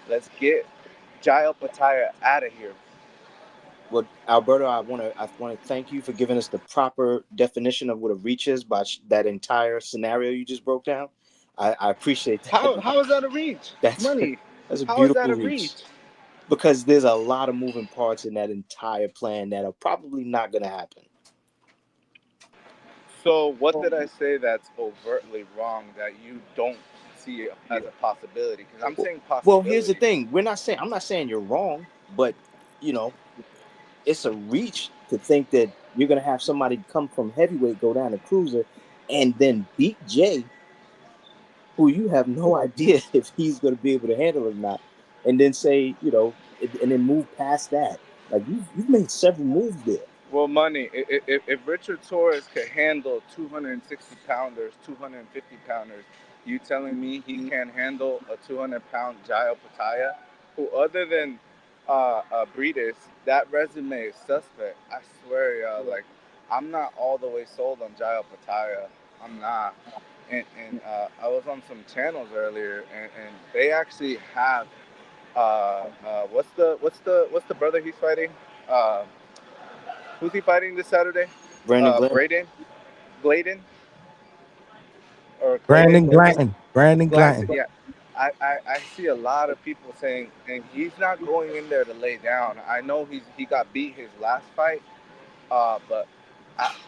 let's get Jai Opetaia out of here. Well, Alberto, I want to thank you for giving us the proper definition of what a reach is by that entire scenario you just broke down. I appreciate that. How is that a reach? That's Money. a How is that beautiful a reach. reach? Because there's a lot of moving parts in that entire plan that are probably not going to happen. So what did I say that's overtly wrong that you don't see it as a possibility? Because I'm saying possibility. Well, here's the thing. I'm not saying you're wrong, but it's a reach to think that you're going to have somebody come from heavyweight, go down to cruiser, and then beat Jay, who you have no idea if he's going to be able to handle it or not, and then say, and then move past that. Like you've made several moves there. Well, Money, if Richard Torres could handle 260 pounders, 250 pounders, you telling me he can't handle a 200-pound Jai Opetaia, who other than Breedis, that resume is suspect. I swear, y'all, like, I'm not all the way sold on Jai Opetaia. I'm not. And I was on some channels earlier, and they actually have what's the brother he's fighting? Who's he fighting this Saturday? Brandon Glanton. Braden Glanton or Brandon Glanton. Brandon Glanton. Yeah, I see a lot of people saying, and he's not going in there to lay down. I know he got beat his last fight, but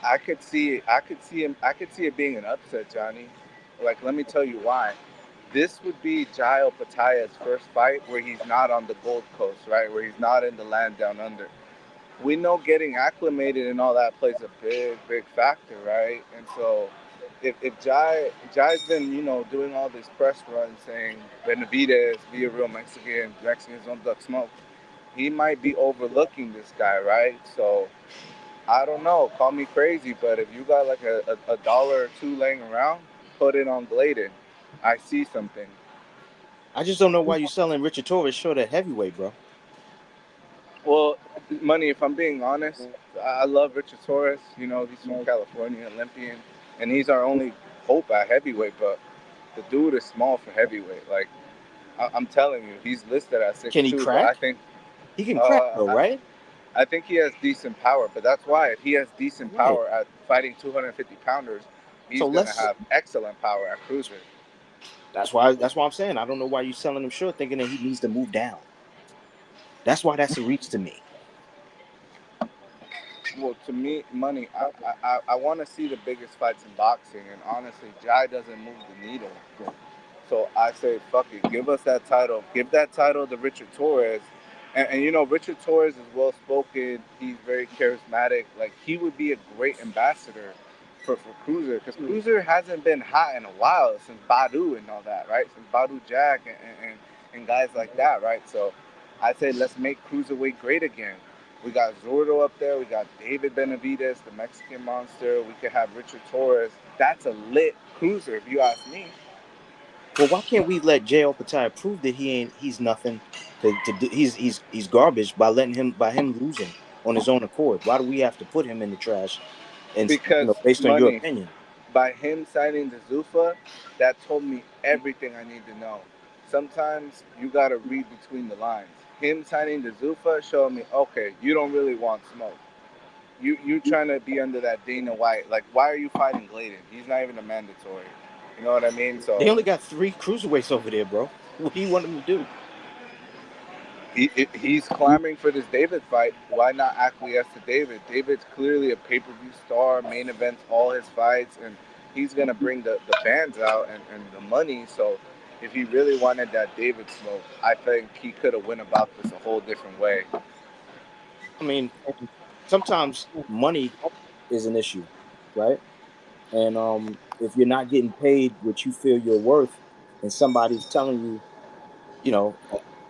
I could see it being an upset, Johnny. Like, let me tell you why. This would be Jai Opetaia's first fight where he's not on the Gold Coast, right? Where he's not in the land down under. We know getting acclimated and all that plays a big factor, right? And so if Jai's been, doing all these press runs saying Benavidez, be a real Mexican, Mexicans don't duck smoke, he might be overlooking this guy, right? So I don't know, call me crazy, but if you got like a dollar or two laying around, put it on Glanton. I see something. I just don't know why you're selling Richard Torres short at heavyweight, bro. Well, Money, if I'm being honest, I love Richard Torres. He's from California, Olympian, and he's our only hope at heavyweight. But the dude is small for heavyweight. Like, I'm telling you, he's listed at 6'2". Can he crack? But I think he can crack, though, right? I think he has decent power. But that's why if he has decent power at fighting 250 pounders, he's going to have excellent power at cruiser. That's why I'm saying I don't know why you're selling him short, thinking that he needs to move down. That's why that's a reach to me. Well, to me, Money, I want to see the biggest fights in boxing, and honestly, Jai doesn't move the needle. So I say, fuck it, give us that title. Give that title to Richard Torres. And Richard Torres is well-spoken. He's very charismatic. Like, he would be a great ambassador for Cruiser, because Cruiser hasn't been hot in a while since Badu and all that, right? Since Badu Jack and guys like that, right? So I say let's make Cruiserweight great again. We got Zordo up there. We got David Benavidez, the Mexican Monster. We could have Richard Torres. That's a lit cruiser, if you ask me. Well, why can't we let Jai Opetaia prove that he's nothing to do, he's garbage by him losing on his own accord? Why do we have to put him in the trash? And Because based on your opinion, by him signing the Zuffa, that told me everything I need to know. Sometimes you gotta read between the lines. Him signing the Zuffa showed me, okay, you don't really want smoke. You trying to be under that Dana White. Like, why are you fighting Glanton? He's not even a mandatory. You know what I mean? So they only got 3 cruiserweights over there, bro. What do you want him to do? He's clamoring for this David fight. Why not acquiesce to David? David's clearly a pay-per-view star, main events all his fights, and he's going to bring the fans out and the money. So if he really wanted that David smoke, I think he could have went about this a whole different way. I mean, sometimes money is an issue, right? And if you're not getting paid what you feel you're worth, and somebody's telling you, you know,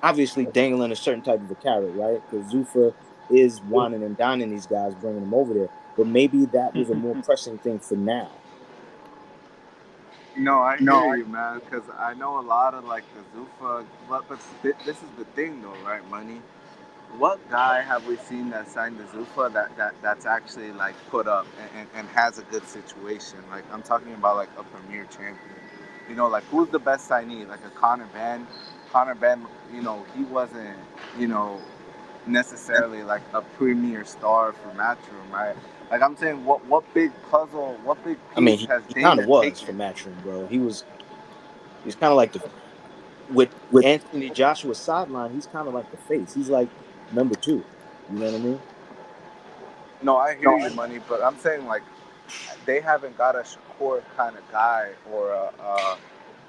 obviously dangling a certain type of a carrot, right? Because Zuffa is whining and dining these guys, bringing them over there. But maybe that was a more pressing thing for now. No, I hear you, man, because I know a lot of, like, the Zuffa, but this is the thing, though, right, Money? What guy have we seen that signed the Zuffa that's actually, like, put up and has a good situation? Like, I'm talking about, like, a premier champion. You know, like, who's the best signee? Like a Conor Benn? Conor Benn, you know, he wasn't, you know, necessarily, like, a premier star for Matchroom, right? Like, I'm saying, what big puzzle, what big piece has he kind Dana of was taken? for Matchroom, bro. He's kind of like with Anthony Joshua's sideline, he's kind of like the face. He's like number 2. You know what I mean? No, I hear you, Money, but I'm saying, like, they haven't got a Shakur kind of guy or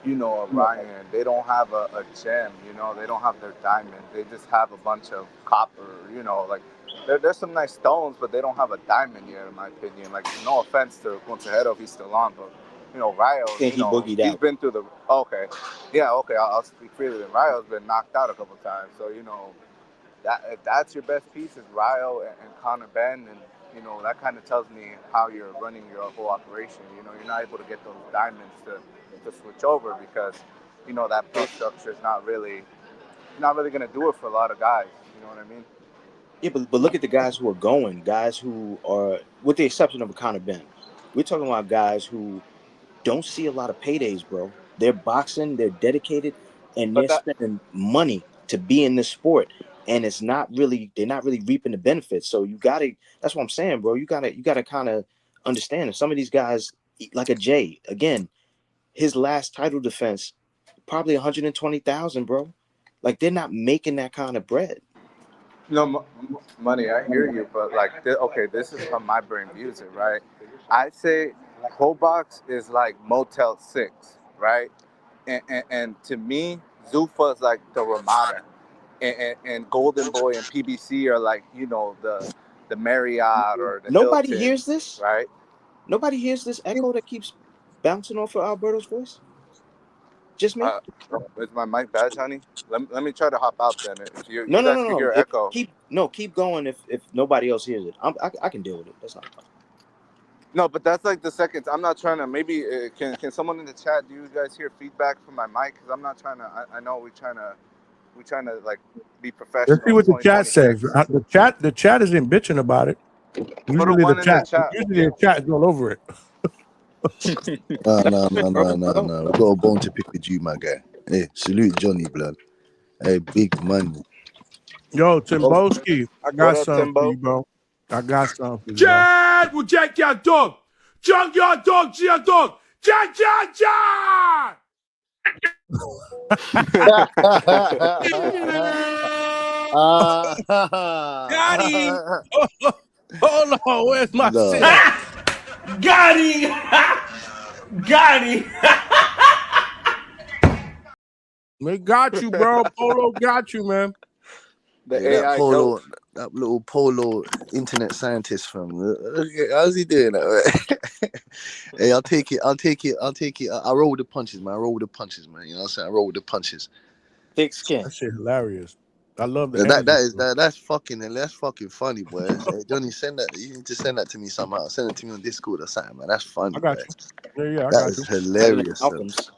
you know, a Ryan. They don't have a gem, you know. They don't have their diamond. They just have a bunch of copper, you know. Like, there's some nice stones, but they don't have a diamond yet, in my opinion. Like, no offense to Consejero if he's still on, but, you know, Rayo, I think you know, he's been through the... Okay. Yeah, okay, I'll speak freely. Then Rayo's been knocked out a couple times, so, you know, if that's your best piece is Rayo and Conor Benn, and, you know, that kind of tells me how you're running your whole operation. You know, you're not able to get those diamonds to switch over because, you know, that pay structure is not really going to do it for a lot of guys. You know what I mean? Yeah, but look at the guys who are going, guys who are, with the exception of a Conor Benn, we're talking about guys who don't see a lot of paydays, bro. They're boxing, they're dedicated, and they're spending money to be in this sport. And they're not really reaping the benefits. So that's what I'm saying, bro. You gotta kind of understand that some of these guys, like a Jay, again, his last title defense, probably 120,000, bro. Like, they're not making that kind of bread. No, Money, I hear you, but, like, okay, this is how my brain views it, right? I say Kobox is like Motel 6, right? And to me, Zuffa is like the Ramada. And Golden Boy and PBC are like, you know, the Marriott or the Nobody Hilton, hears this, right? Nobody hears this echo that keeps bouncing off of Alberto's voice. Just me. Is my mic bad, honey? Let me try to hop out then. If you No. guys can hear echo. Keep going. If nobody else hears it, I can deal with it. That's not a problem. No, but that's like the second. I'm not trying to. Maybe can someone in the chat? Do you guys hear feedback from my mic? Because I'm not trying to. I know we're trying to like be professional. Let's see what the chat says. The chat isn't bitching about it. Usually the chat is all over it. No. We got a bone to pick with you, my guy. Hey, salute Johnny, blood. Hey, big money. Yo, Timboski, I got something for you, bro. I got something for you, bro. Chad will jack your dog. Junk your dog, your dog. Jack. Got him. Hold on, where's my shit? Got him. Got him. We got you, bro. Polo got you, man. The Hey, that AI polo, goat. that little polo internet scientist from. How's he doing that? Hey, I'll take it. I roll with the punches, man. I roll with the punches, man. You know what I'm saying? I roll with the punches. Thick skin. That shit hilarious. I love the That energy. that's fucking funny, boy. Hey, Johnny, send that. You need to send that to me somehow. Send it to me on Discord or something, man. That's funny, I got boy. you. Yeah, I That got is Better than hilarious. Malcolm's.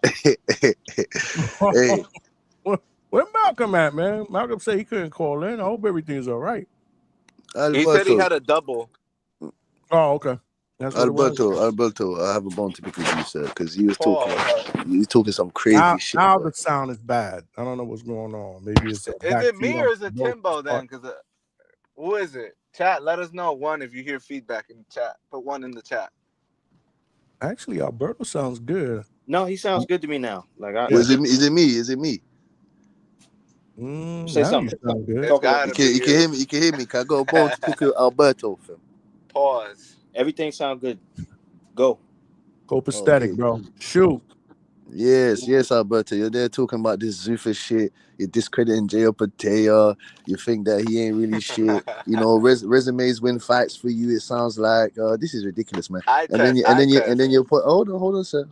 Hey, Where Malcolm at, man? Malcolm said he couldn't call in. I hope everything's all right. He said he Alberto, had a double. Oh, okay. That's what it was. Alberto, I have a bone to pick with you, sir, because he was Pause. talking some crazy shit, Now boy. the sound is bad. I don't know what's going on. Maybe it's a Is back it feed me on or is it Alberto's Timbo then? part. Because who is it? Chat, let us know one if you hear feedback in the chat. Put one in the chat. Actually, Alberto sounds good. No, he sounds good to me now. Like I Yeah. Is it me? Is it me? say Now you something. sound good. It's Talk a little gotta bit. be You can you. hear me. You can hear me. Can I go a bone to pick with Alberto, fam? Pause. Everything sound good. Go. Copacetic, Okay. bro. Shoot. Yes, Alberto. You're there talking about this Zuffa shit. You're discrediting Jai Opetaia. You think that he ain't really shit. You know, resumes win fights for you. It sounds like this is ridiculous, man. I And then test. you put hold on, sir.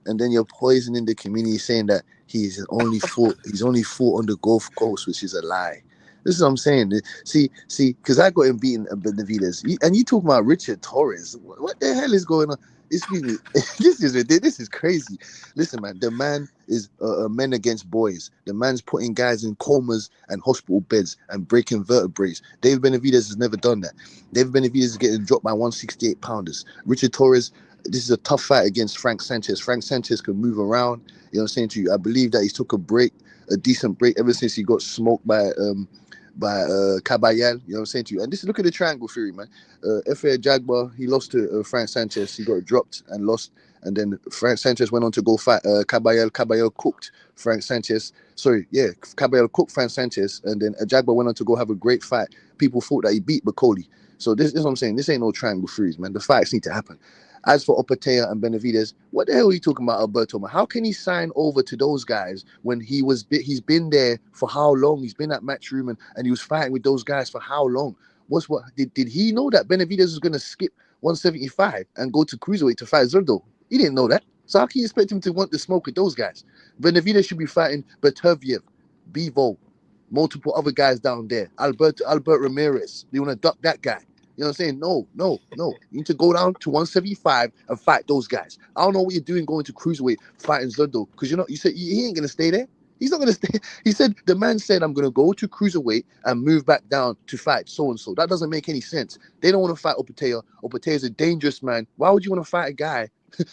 And then you're poisoning the community, saying that he's only fought on the Gulf Coast, which is a lie. This is what I'm saying. See, because I got him beating Benavidez, and you talking about Richard Torres. What the hell is going on? Excuse me. This is crazy. Listen, man. The man is men against boys. The man's putting guys in comas and hospital beds and breaking vertebrae. David Benavidez has never done that. David Benavidez is getting dropped by 168 pounders. Richard Torres. This is a tough fight against Frank Sanchez. Frank Sanchez can move around. You know what I'm saying to you? I believe that he's took a decent break ever since he got smoked by Caballal. You know what I'm saying to you? And this look at the triangle theory, man. F.A. Jagba, he lost to Frank Sanchez. He got dropped and lost. And then Frank Sanchez went on to go fight Caballal. Caballal cooked Frank Sanchez. Caballal cooked Frank Sanchez. And then Jagba went on to go have a great fight. People thought that he beat Bacoli. So this is what I'm saying. This ain't no triangle theories, man. The fights need to happen. As for Opetaia and Benavidez, what the hell are you talking about, Alberto? Man? How can he sign over to those guys when he's been there for how long? He's been at Matchroom and he was fighting with those guys for how long? Did he know that Benavidez was going to skip 175 and go to cruiserweight to fight Zurdo? He didn't know that. So how can you expect him to want to smoke with those guys? Benavidez should be fighting Beterbiev, Bivol, multiple other guys down there. Albert Ramirez. You want to duck that guy? You know what I'm saying? No. You need to go down to 175 and fight those guys. I don't know what you're doing going to cruiserweight fighting Zurdo because you said he ain't gonna stay there. He's not gonna stay. He said the man said I'm gonna go to cruiserweight and move back down to fight so and so. That doesn't make any sense. They don't want to fight Opetaia. Opetaia is a dangerous man. Why would you want to fight a guy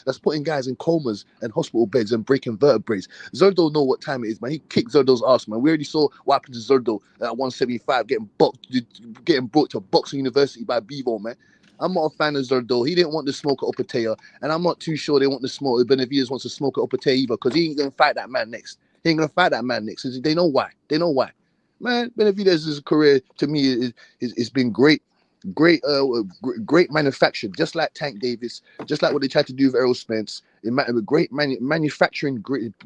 that's putting guys in comas and hospital beds and breaking vertebrae? Zurdo know what time it is, man. He kicked Zurdo's ass, man. We already saw what happened to Zurdo at 175 getting brought to boxing university by Bevo, man. I'm not a fan of Zurdo. He didn't want to smoke at Opetaia, and I'm not too sure they want to smoke. Benavidez wants to smoke at Opetaia either, because he ain't gonna fight that man next. He ain't gonna fight that man next. They know why. Man, Benavidez's career to me is been great. Great manufactured, just like Tank Davis, just like what they tried to do with Errol Spence. Great manufacturing,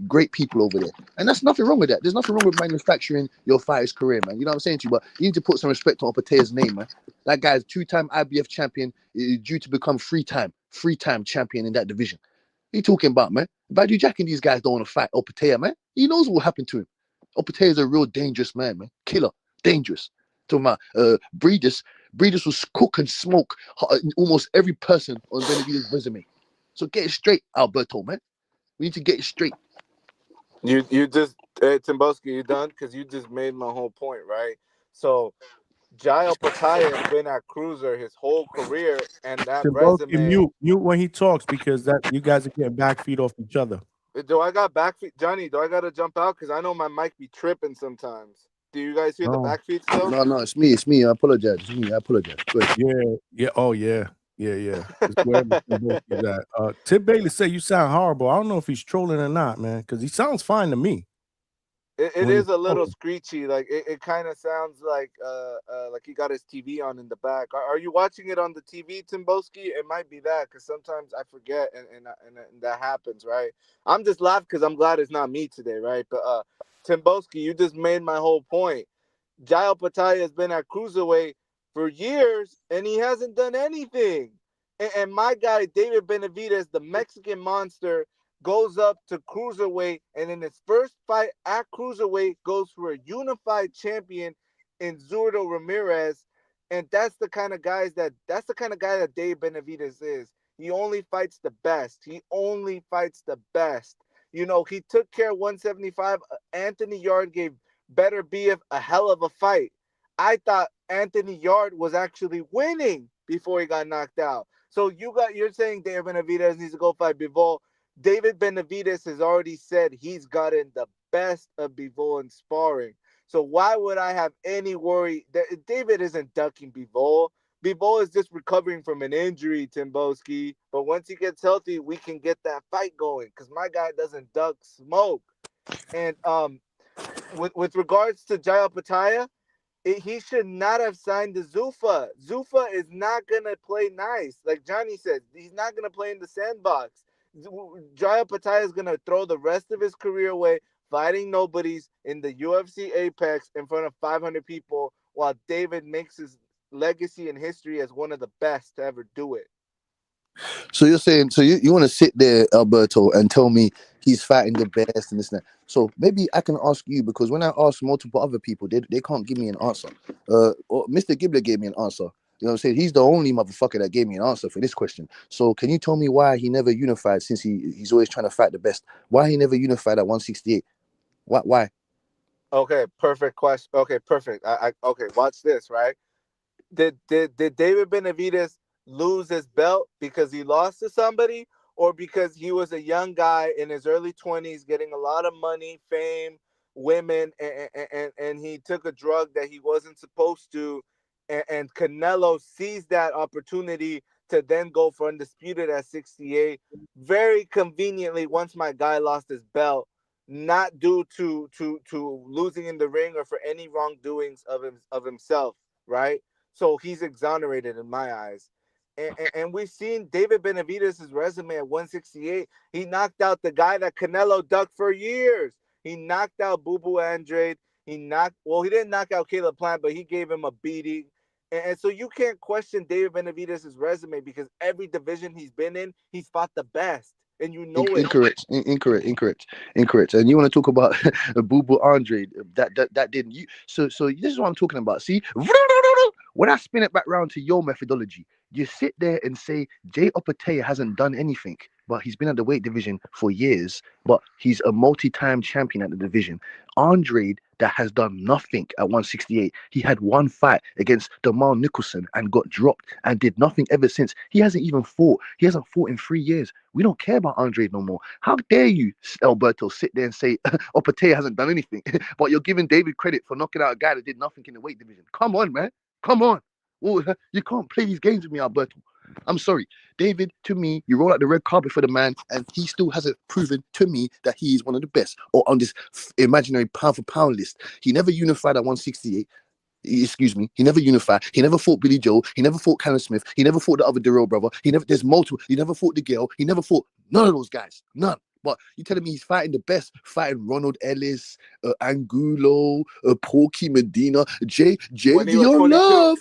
great people over there, and that's nothing wrong with that. There's nothing wrong with manufacturing your fighter's career, man. You know what I'm saying to you? But you need to put some respect on Opetaia's name, man. That guy's 2-time IBF champion, is due to become 3-time champion in that division. What are you talking about, man? Badu Jack and these guys don't want to fight Opetaia, man. He knows what will happen to him. Opetaia is a real dangerous man, man. Killer, dangerous. Talking about Breeders was cook and smoke almost every person on Benavidez's resume. So get it straight, Alberto, man. We need to get it straight. You just Timboski, you done? Because you just made my whole point, right? So Jai Opetaia has been at cruiser his whole career, and that Timboski, resume. mute when he talks because that you guys are getting back feet off each other. Do I got back feet, Johnny? Do I got to jump out? Because I know my mic be tripping sometimes. Do you guys hear the back feet still? No, it's me. I apologize. It's me. I apologize. Go ahead. Yeah. Oh yeah. It's wherever Timboski's at. Tim Bailey said you sound horrible. I don't know if he's trolling or not, man, because he sounds fine to me. It is a little screechy. Like it kind of sounds like he got his TV on in the back. Are you watching it on the TV, Timboski? It might be that, because sometimes I forget and that happens, right? I'm just laughing because I'm glad it's not me today, right? But Timboski, you just made my whole point. Jai Opetaia has been at cruiserweight for years, and he hasn't done anything. And my guy, David Benavidez, the Mexican monster, goes up to cruiserweight, and in his first fight at cruiserweight goes for a unified champion in Zurdo Ramirez. And that's the kind of guy that Dave Benavidez is. He only fights the best. He took care of 175. Anthony Yard gave Better BF a hell of a fight. I thought Anthony Yard was actually winning before he got knocked out. So you're saying David Benavidez needs to go fight Bivol. David Benavidez has already said he's gotten the best of Bivol in sparring. So why would I have any worry that David isn't ducking Bivol? Bivol is just recovering from an injury, Timboski. But once he gets healthy, we can get that fight going because my guy doesn't duck smoke. And with regards to Jai Opetaia, he should not have signed to Zuffa. Zuffa is not going to play nice. Like Johnny said, he's not going to play in the sandbox. Jai Opetaia is going to throw the rest of his career away fighting nobodies in the UFC Apex in front of 500 people while David makes his legacy and history as one of the best to ever do it. So you're saying, so you want to sit there, Alberto, and tell me he's fighting the best and this and that. So maybe I can ask you, because when I ask multiple other people, they can't give me an answer. Mr. Gibbler gave me an answer. You know what I'm saying? He's the only motherfucker that gave me an answer for this question. So can you tell me why he never unified, since he's always trying to fight the best? Why he never unified at 168? Why? Okay, perfect question. Okay, perfect. Okay, watch this, right? Did David Benavidez lose his belt because he lost to somebody, or because he was a young guy in his early 20s getting a lot of money, fame, women, and he took a drug that he wasn't supposed to, and Canelo seized that opportunity to then go for undisputed at 68 very conveniently once my guy lost his belt, not due to losing in the ring or for any wrongdoings of himself, right? So he's exonerated in my eyes. And we've seen David Benavidez' resume at 168. He knocked out the guy that Canelo ducked for years. He knocked out Boo Boo Andrade. He didn't knock out Caleb Plant, but he gave him a beating. And so you can't question David Benavidez' resume because every division he's been in, he's fought the best. And you know Incorrect. And you want to talk about Boo Boo Andrade? That didn't you? So this is what I'm talking about. See, when I spin it back round to your methodology, you sit there and say Jai Opetaia hasn't done anything, but he's been at the weight division for years, but he's a multi-time champion at the division. Andrade, that has done nothing at 168. He had one fight against Jamal Nicholson and got dropped and did nothing ever since. He hasn't even fought. He hasn't fought in 3 years. We don't care about Andrade no more. How dare you, Alberto, sit there and say Opetaia hasn't done anything, but you're giving David credit for knocking out a guy that did nothing in the weight division. Come on, man. Come on. Oh, you can't play these games with me, Alberto. I'm sorry. David, to me, you roll out the red carpet for the man, and he still hasn't proven to me that he is one of the best, or on this imaginary pound for pound list. He never unified at 168. Excuse me. He never unified. He never fought Billy Joe. He never fought Callum Smith. He never fought the other Darrell brother. There's multiple. He never fought the girl. He never fought none of those guys. None. But you're telling me he's fighting the best, fighting Ronald Ellis, Angulo, Porky Medina, JV on Love,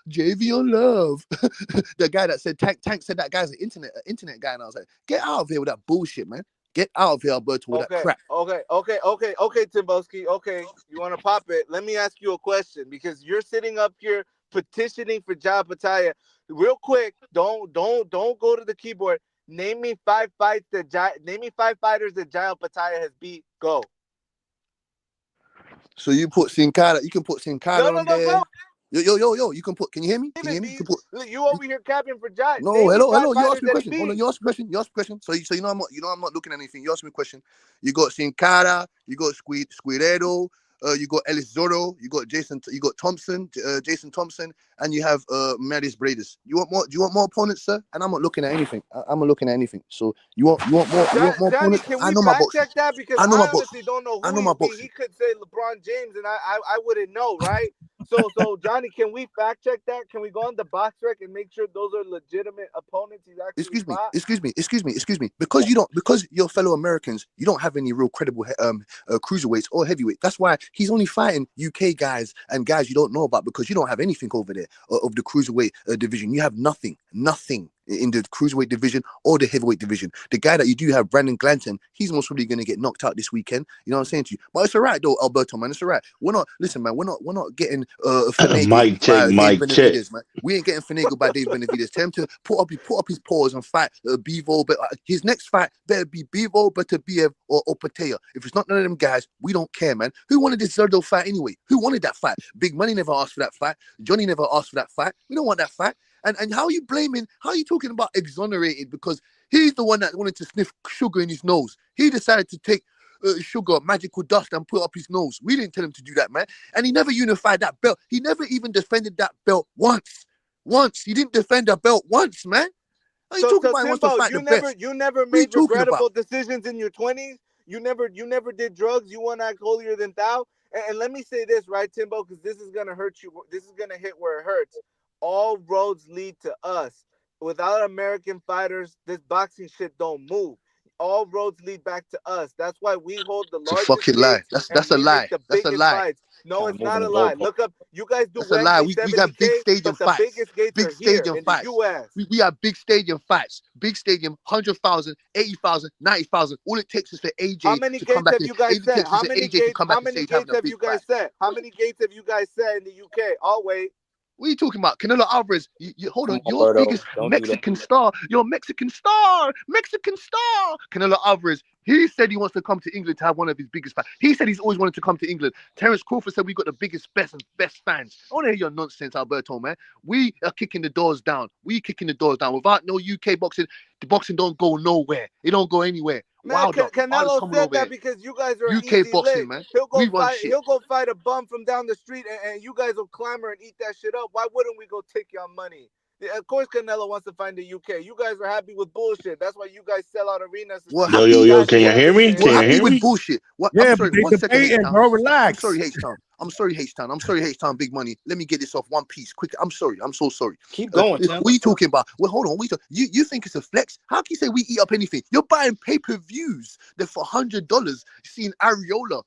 JV on Love. The guy that said Tank said that guy's an internet guy, and I was like, get out of here with that bullshit, man. Get out of here, Alberto, with that crap. Okay, Timboski. Okay, you want to pop it? Let me ask you a question, because you're sitting up here petitioning for Jai Opetaia. Real quick, don't go to the keyboard. Name me 5 fighters that Jai Opetaia has beat. Go. So you put Sin Cara. You can put Sin Cara on there. Go. Yo. You can put. Can you hear me? Can you hear me? You over here capping for Jai. No, hello. You asked me a question. Hold on, you asked me a question. So you know I'm not looking at anything. You asked me a question. You got Sin Cara. You got Squirero. You got Ellis Zorro, you got Jason Thompson, and you have Maris Bradis. You want more? Do you want more opponents, sir? And I'm not looking at anything. I'm not looking at anything. So you want more? You want more opponents? Can we fact check that? Because I honestly don't know who he could say LeBron James, and I wouldn't know, right? So Johnny, can we fact check that? Can we go on the box rec and make sure those are legitimate opponents he's actually Excuse me. Because you're fellow Americans, you don't have any real credible cruiserweights or heavyweight. That's why he's only fighting UK guys and guys you don't know about, because you don't have anything over there of the cruiserweight division. You have nothing in the cruiserweight division or the heavyweight division. The guy that you do have, Brandon Glanton, he's most probably going to get knocked out this weekend. You know what I'm saying to you? But it's all right though, Alberto, man. It's all right. We're not getting Mic check, mic check. man. We ain't getting finagled by Dave Benavidez. Tell him to put up his paws and fight Bevo. But his next fight better be Bevo, Beterbiev, or Opetaia. If it's not none of them guys, we don't care, man. Who wanted this Zerdo fight anyway? Who wanted that fight? Big Money never asked for that fight. Johnny never asked for that fight. We don't want that fight. And how are you talking about exonerated because he's the one that wanted to sniff sugar in his nose? He decided to take sugar, magical dust, and put up his nose. We didn't tell him to do that, man. And he never unified that belt. He never even defended that belt once. He didn't defend that belt once, man. How you talking about? He wants to fight the best. You never made regrettable decisions in your 20s. You never did drugs. You want to act holier than thou. And let me say this, right, Timbo, because this is gonna hurt you. This is gonna hit where it hurts. All roads lead to us. Without American fighters, this boxing shit don't move. All roads lead back to us. That's why we hold the largest. It's a fucking lie. That's a lie. That's a lie. Fights. No, it's not a lie. Look up. You guys do. That's a lie. We got big stadium fights. Big stadium fights. We have big stadium fights. Big stadium, 100,000, 80,000, 90,000. All it takes is for AJ How many to gates come back. Have you guys set? How many gates have you guys set? How many gates have you guys set in the UK? I'll wait. What are you talking about? Canelo Alvarez, hold on, your biggest Mexican star, Mexican star. Canelo Alvarez, he said he wants to come to England to have one of his biggest fans. He said he's always wanted to come to England. Terence Crawford said we got the biggest, best fans. I want to hear your nonsense, Alberto, man. We are kicking the doors down. Without no UK boxing, the boxing don't go nowhere. It don't go anywhere. Man, Canelo said that because you guys are UK boxing, man. He'll go fight a bum from down the street, and you guys will clamor and eat that shit up. Why wouldn't we go take your money? Of course, Canelo wants to find the UK. You guys are happy with bullshit. That's why you guys sell out arenas. Yo, can you hear me? We're happy with bullshit. What? Yeah, I'm sorry, but 1 second, H-Town. bro, relax. I'm sorry, H-Town, Big Money. Let me get this off one piece, quick. I'm sorry. I'm so sorry. Keep going. What are you talking about? Well, hold on. You think it's a flex? How can you say we eat up anything? You're buying pay-per-views that for $100, seeing Areola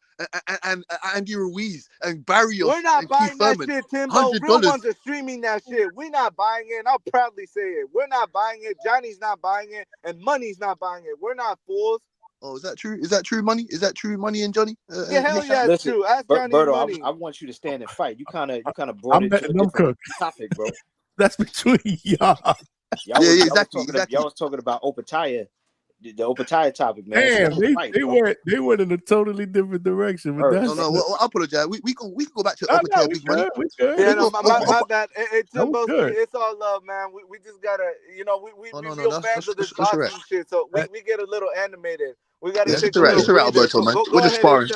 and Andy Ruiz and Barrios. We're not buying that shit, Timbo. Real $100. ones are streaming that shit. We're not buying it, and I'll proudly say it. We're not buying it. Johnny's not buying it, and Money's not buying it. We're not fools. Oh, is that true? Is that true, Money? Is that true, Money and Johnny? Yeah, hell yeah, it's true. Ask Johnny and Money. I want you to stand and fight. You kind of brought it to a different topic, bro. That's between y'all. Exactly. Y'all was talking about Opetaia, the Opetaia topic, man. Damn, they went in a totally different direction. But that's well, I apologize. We can go back to Opetaia, Big Money. We good. Yeah, no, my bad. Timbo, it's all love, man. We just gotta, we real fans of this boxing shit, so we get a little animated. We gotta take it's all right, Alberto, man. We're just sparring.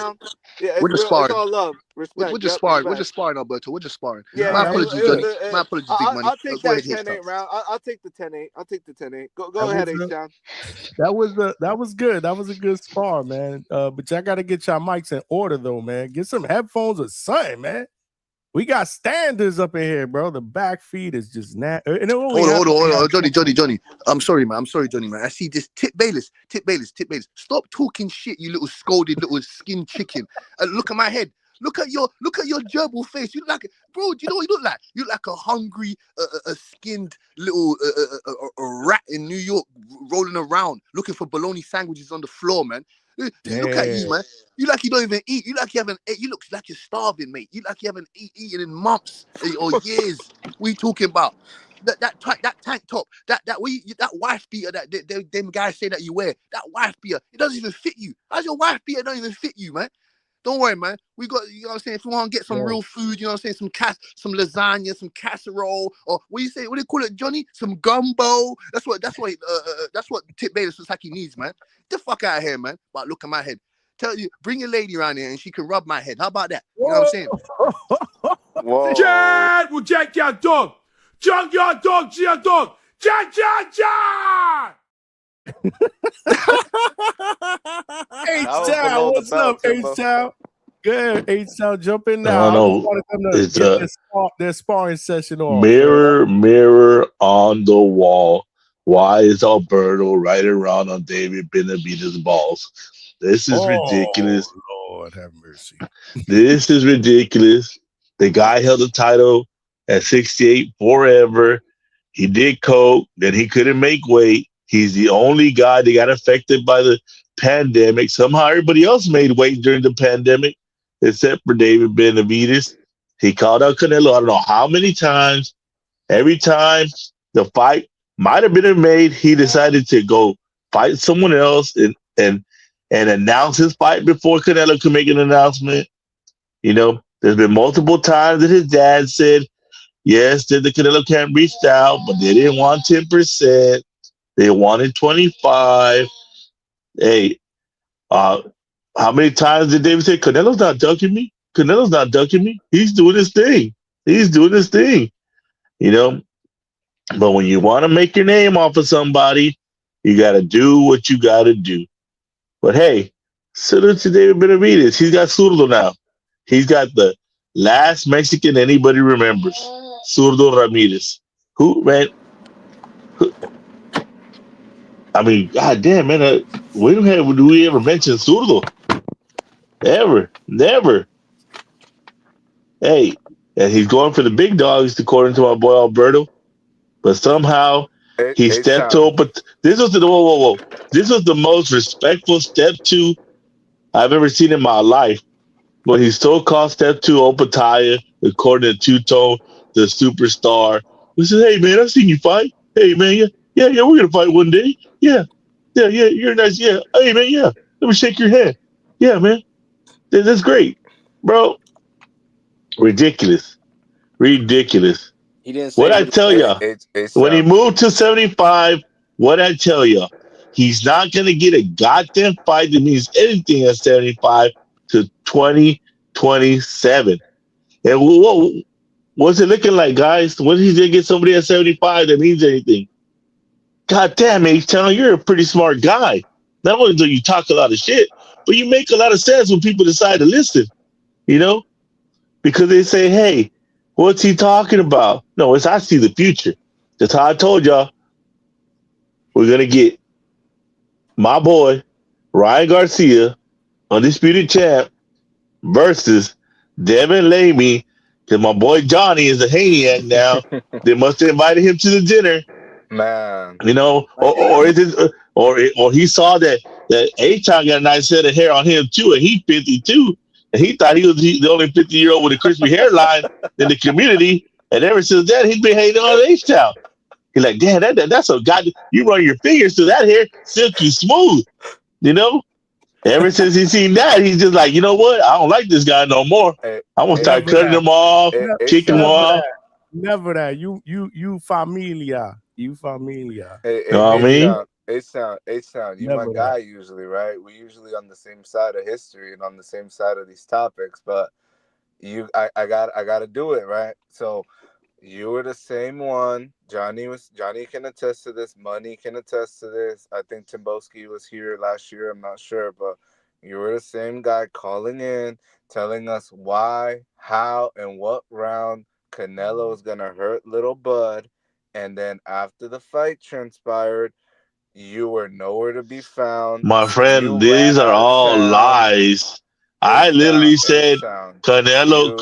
Yeah, we're just sparring. It's all love. Respect. We're just sparring. We're just sparring, Alberto. We're just sparring. Yeah, my apologies, Johnny. My apologies, Big Money. I'll take that 10-8 round. I'll take the 10-8. I'll take the 10-8. Go ahead, H-Town. That was good. That was a good spar, man. But y'all gotta get y'all mics in order though, man. Get some headphones or something, man. We got standards up in here, bro. The back feed is just Hold on, Johnny. I'm sorry, man. Johnny, man. I see this Tip Bayless. Stop talking shit, you little scolded little skin chicken. Look at my head. Look at your gerbil face. You look like, bro. Do you know what you look like? You look like a hungry, skinned little rat in New York, rolling around looking for bologna sandwiches on the floor, man. Look at you, man. You like you don't even eat. You like you haven't ate. You look like you're starving, mate. You like you haven't eaten in months or years. What are you talking about? That tank top, that wife beater that them guys say that you wear. That wife beater, it doesn't even fit you. How's your wife beater don't even fit you, man? Don't worry, man. We got, you know what I'm saying? If you want to get some real food, you know what I'm saying? Some lasagna, some casserole, or what do you say? What do you call it, Johnny? Some gumbo. That's what Tip Bayless looks like he needs, man. Get the fuck out of here, man. But look at my head. Tell you, bring your lady around here and she can rub my head. How about that? You know what I'm saying? Whoa. Chad will jack your dog. Junkyard dog, G.R. dog. Jack. H-Town, what's up, H-Town? Good. H-Town, jump in I now. don't I just know. wanted them to It's get their sparring session off. mirror, mirror on the wall. Why is Alberto right around on David Benavidez's balls? This is ridiculous. Lord have mercy. This is ridiculous. The guy held the title at 68 forever. He did coke, then he couldn't make weight. He's the only guy that got affected by the pandemic. Somehow everybody else made weight during the pandemic, except for David Benavidez. He called out Canelo I don't know how many times. Every time the fight might have been made, he decided to go fight someone else and announce his fight before Canelo could make an announcement. You know, there's been multiple times that his dad said, yes, that the Canelo camp reached out, but they didn't want 10%. They wanted 25. Hey, how many times did David say, Canelo's not ducking me? Canelo's not ducking me. He's doing his thing. He's doing his thing. You know, but when you want to make your name off of somebody, you got to do what you got to do. But hey, salute to David Benavidez. He's got Zurdo now. He's got the last Mexican anybody remembers, Zurdo Ramirez. Who, man? I mean, goddamn, man. Do we ever mention Zurdo? Ever. Never. Hey, and he's going for the big dogs, according to my boy Alberto. But somehow he stepped to open. This was whoa. This was the most respectful step two I've ever seen in my life. When he still called step two Opetaia, according to Two-Tone, the superstar. He said, hey man, I've seen you fight. Hey man, yeah, we're gonna fight one day. Yeah, you're nice. Yeah, hey man, yeah. Let me shake your hand. Yeah, man. That's great. Bro. Ridiculous. He didn't say What I tell y'all, when he moved to 75, what I tell y'all, he's not going to get a goddamn fight that means anything at 75 to 2027. And what's it looking like, guys? When he's going to get somebody at 75 that means anything? God damn, H-Town, you're a pretty smart guy. Not only do you talk a lot of shit, but you make a lot of sense when people decide to listen, you know? Because they say, hey, what's he talking about? No, I see the future. That's how I told y'all. We're going to get my boy, Ryan Garcia, undisputed champ, versus Devin Lamey, because my boy Johnny is a Haniac now. They must have invited him to the dinner. Man. You know, or he saw that H-Town got a nice set of hair on him too, and he's 52. And he thought he was the only 50-year-old with a crispy hairline in the community. And ever since then, he's been hating on H-Town. He's like, damn, that's a god. You run your fingers through that hair, silky smooth. You know? Ever since he's seen that, he's just like, you know what? I don't like this guy no more. I'm gonna start cutting him off, kicking him off. Never that. You familia. You familia. Hey, you know what I mean? H-Town, you my guy usually, right? We usually on the same side of history and on the same side of these topics, but I gotta do it, right? So you were the same one. Johnny can attest to this. Money can attest to this. I think Timboski was here last year. I'm not sure, but you were the same guy calling in, telling us why, how, and what round Canelo is gonna hurt little Bud. And then after the fight transpired, you were nowhere to be found. My friend, these are all lies. I literally said Canelo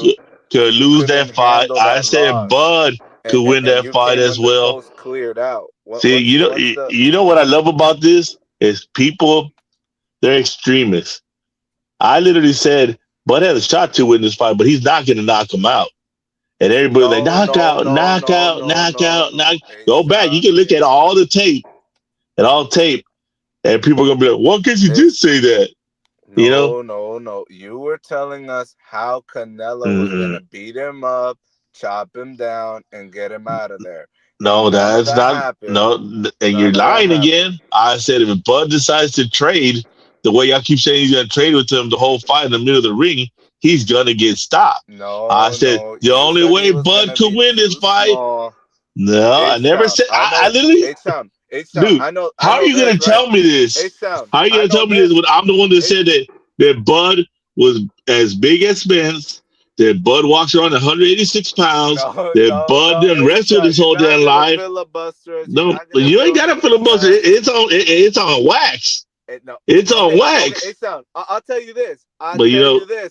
could lose that fight. I said Bud could win that fight as well. Cleared out. See, you know what I love about this is people, they're extremists. I literally said Bud has a shot to win this fight, but he's not going to knock him out. And everybody's like, knockout. Go back. You can look at all the tape. And people are going to be like, well, because you did say that. No. You were telling us how Canelo was going to beat him up, chop him down, and get him out of there. No, that's not. Happened. No, and you're lying again. I said if Bud decides to trade the way y'all keep saying he's going to trade with him the whole fight in the middle of the ring, he's going to get stopped. I said the only way Bud could win this fight. No, I never said. I literally. Dude, how are you going to tell me this? How are you going to tell me this when I'm the one that said that Bud was as big as Spence. That Bud walks around 186 pounds. That Bud didn't wrestle his whole damn life. No, you ain't got to filibuster. It's on wax. It's on wax. I'll tell you this.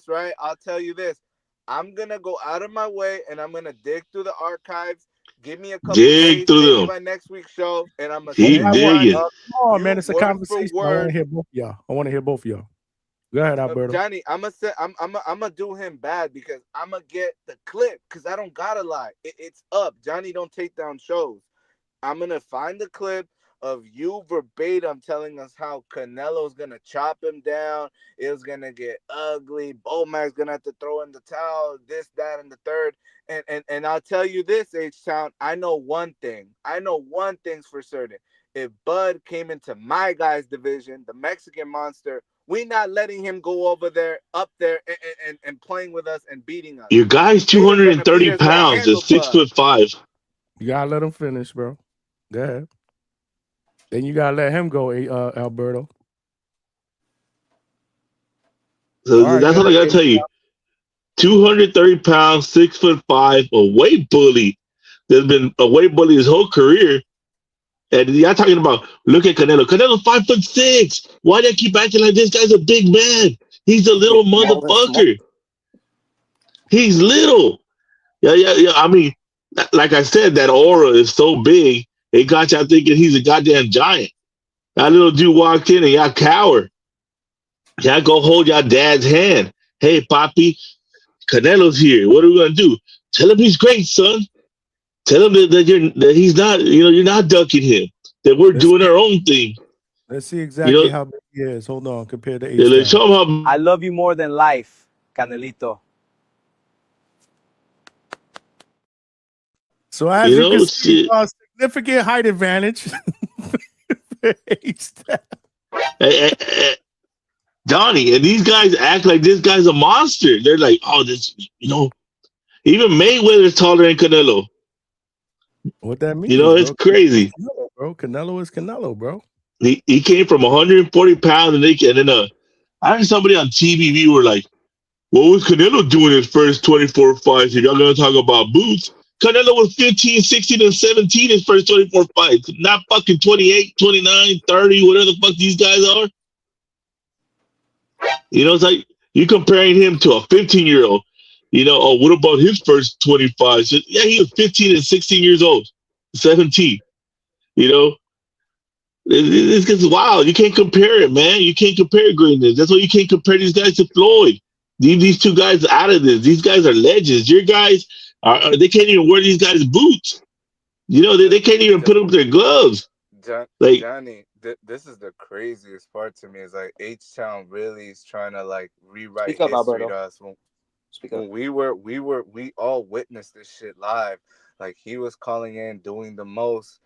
Right? I'll tell you this. I'm gonna go out of my way and I'm gonna dig through the archives. Give me a couple days, maybe by next week's show, and I'm gonna keep digging. Come on, man, it's a conversation. I want to hear both of y'all. Go ahead, Alberto. Johnny, I'm gonna do him bad because I'm gonna get the clip because I don't gotta lie. It's up. Johnny don't take down shows. I'm gonna find the clip of you verbatim telling us how Canelo's gonna chop him down. It was gonna get ugly. Bomac's gonna have to throw in the towel. This, that, and the third. And I'll tell you this, H-Town. I know one thing. I know one thing's for certain. If Bud came into my guy's division, the Mexican Monster, we not letting him go over there, up there, and playing with us and beating us. Your guy's 230 pounds, is 6'5". You gotta let him finish, bro. Go ahead. Then you gotta let him go, Alberto. So that's what I gotta tell you. 230 pounds, 6'5", a weight bully. There's been a weight bully his whole career. And y'all talking about, look at Canelo. Canelo's 5'6". Why do they keep acting like this guy's a big man? He's a little motherfucker. He's little. Yeah. I mean, like I said, that aura is so big, it got y'all thinking he's a goddamn giant. That little dude walked in and y'all cower. Y'all go hold y'all dad's hand. Hey, Poppy, Canelo's here. What are we gonna do? Tell him he's great, son. Tell him that he's not. You're not ducking him. That we're doing our own thing. Let's see exactly how big he is. Hold on, compared to H. I love you more than life, Canelito. So as you can see, significant height advantage. Hey, Donnie, and these guys act like this guy's a monster. They're like, oh, this, even Mayweather's taller than Canelo. What that means? It's crazy. Canelo is Canelo, bro. He came from 140 pounds, and then I heard somebody on TVV were like, what was Canelo doing his first 24 fights? If y'all gonna talk about boots, Canelo was 15, 16, and 17 his first 24 fights. Not fucking 28, 29, 30, whatever the fuck these guys are. It's like you comparing him to a 15-year-old. Oh, what about his first 25? So, yeah, he was 15 and 16 years old, 17. This gets wild. You can't compare it, man. You can't compare greatness. That's why you can't compare these guys to Floyd. Leave these two guys out of this. These guys are legends. Your guys they can't even wear these guys' boots. They can't even put up their gloves. Johnny, this is the craziest part to me. Is like H-Town really is trying to like rewrite history to us. When we all witnessed this shit live. Like he was calling in, doing the most,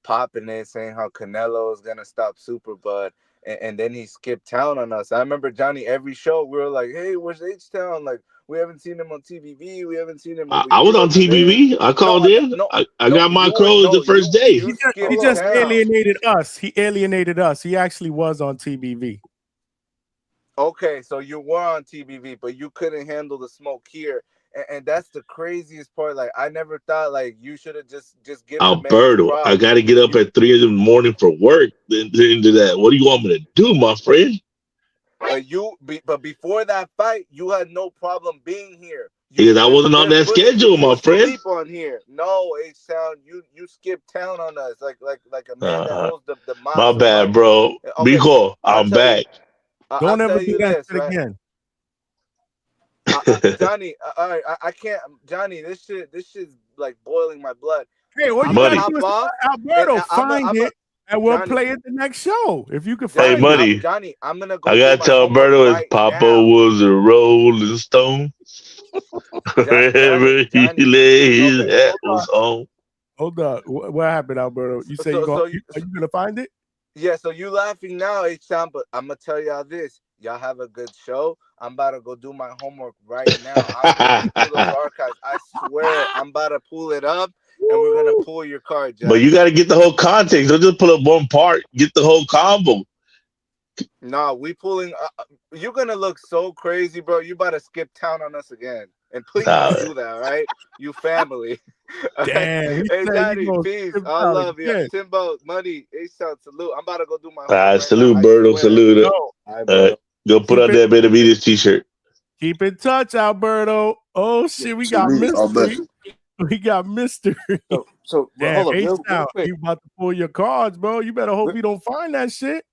popping it, saying how Canelo is gonna stop Superbud, and then he skipped town on us. I remember, Johnny, every show we were like, "Hey, where's H-Town? Like, we haven't seen him on TVV. We haven't seen him." I was on TVV. I called in. I got my crows the first day. He just alienated us. He alienated us. He actually was on TVV. Okay, so you were on TVV, but you couldn't handle the smoke here. And that's the craziest part. Like, I never thought, like, you should have just given Alberto, I got to get up at 3 in the morning for work. Then into that, what do you want me to do, my friend? But before that fight, you had no problem being here. Because I wasn't on that schedule, my friend. Sleep on here. No, H-Town, you skipped town on us like a man that knows the monster. My bad, bro. Okay, be cool. I'm back. Don't ever do that shit again. Johnny, all right, I can't. Johnny, this shit's like boiling my blood. Hey, what you gotta do is Alberto, find it, and we'll play it the next show. If you can find it. Money. Johnny, I'm gonna go. I gotta tell Alberto his Papa was a Rolling Stone. Wherever he lay his hat was on. Hold on. What happened, Alberto? You say are you gonna find it? Yeah, so you laughing now, H-Town, but I'm gonna tell y'all this. Y'all have a good show. I'm about to go do my homework right now. I'm going through those archives. I swear, I'm about to pull it up, and we're gonna pull your card, Jack. But you got to get the whole context. Don't just pull up one part. Get the whole combo. Nah, we pulling. You're gonna look so crazy, bro. You about to skip town on us again, and please Nah, don't do that, all right? You family. Damn, he Hey, said you Daddy, gonna peace. skip I out love you. again. Timbo, money. H-Shout, salute. I'm about to go do my homework right now. salute, I Birdo, swear. salute. Yo, All right, bro. Go put on that Benavides t-shirt. keep in touch, Alberto. Oh shit, we got Salute, mystery. Alberto. We got mystery. So Damn, hold up, H real Town, quick. you about to pull your cards, bro. You better hope you don't find that shit.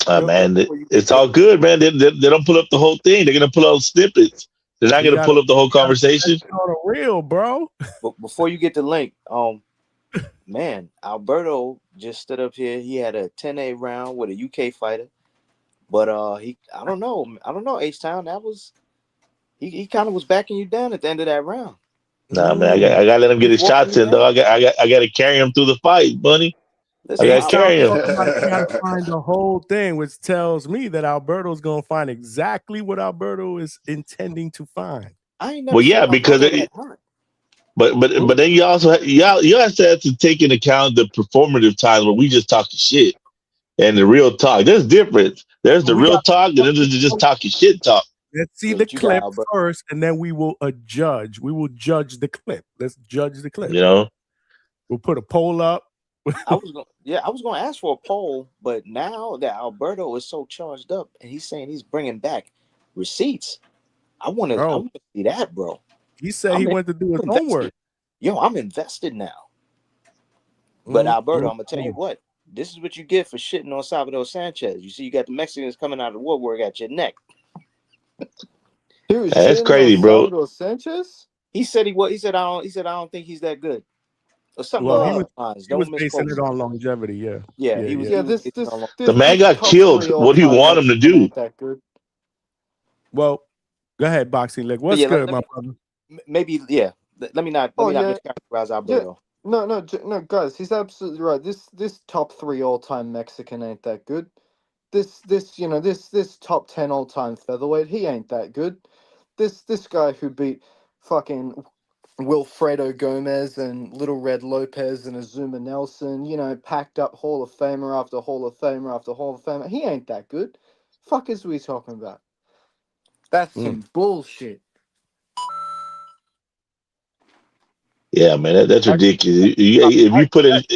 Man, it's all good, man. They don't pull up the whole thing. They're gonna pull out snippets. They're not gonna pull up the whole conversation. On a real, bro. But before you get the link, man, Alberto just stood up here. He had a 10A round with a UK fighter, but I don't know, H-Town. That was he kind of was backing you down at the end of that round. Nah, man, I gotta let him get his shots in, though. I got to carry him through the fight, buddy. I gotta carry him. Like you gotta find the whole thing, which tells me that Alberto's gonna find exactly what Alberto is intending to find. I ain't never Well, yeah, seen because Alberto that hurt. but then you also you have to take into account the performative times where we just talking shit and the real talk. There's difference. There's the real talk, and then there's just talking shit talk. Let's see the clip first, and then we will judge. We will judge the clip. Let's judge the clip. You know, we'll put a poll up. I was going to ask for a poll, but now that Alberto is so charged up and he's saying he's bringing back receipts, I want to see that, bro. He said he went to do his homework. Yo, I'm invested now. But Alberto, I'm gonna tell you what. This is what you get for shitting on Salvador Sanchez. You see, you got the Mexicans coming out of the woodwork at your neck. That's crazy, bro. Salvador Sanchez? He said he said I don't think he's that good. Or something Well, he was basing it on longevity. Yeah. Yeah, he was. The man got killed. What do you want him to do? That good. Well, go ahead, Boxing Leg. What's good, my brother? Maybe, yeah. Let me not mischaracterize Alberto. No, guys, he's absolutely right. This top 3 all-time Mexican ain't that good. This top 10 all-time featherweight, he ain't that good. This guy who beat fucking Wilfredo Gomez and Little Red Lopez and Azuma Nelson, packed up Hall of Famer after Hall of Famer after Hall of Famer. He ain't that good. Fuck is we talking about? That's some bullshit. Yeah, man, that's ridiculous. If you put it,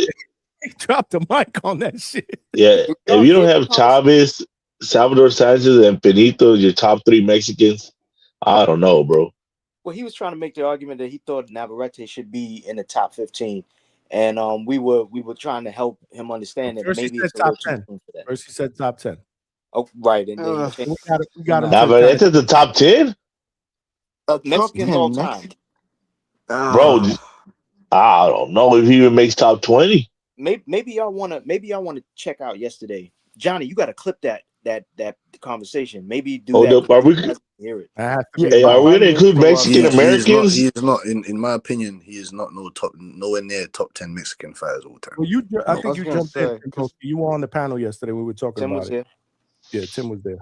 he dropped the mic on that shit. Yeah, if you don't have Chavez, Salvador Sanchez, and Benito, your top 3 Mexicans, I don't know, bro. Well, he was trying to make the argument that he thought Navarrete should be in the top 15, and we were trying to help him understand that First maybe he it's said a little top too 10. soon for that. First he said top 10. Oh, right, and then we got him. Navarrete at the top 10, Mexicans all time. bro. I don't know if he even makes top 20. Maybe y'all want to check out yesterday, Johnny. You got to clip that conversation. Maybe do that. Are we? Hear it. Are we going to include Mexican Americans? He is not. In my opinion, he is not nowhere near top 10 Mexican fighters all time. Well, I think you jumped in. You were on the panel yesterday. We were talking Tim about was it. here. Yeah, Tim was there.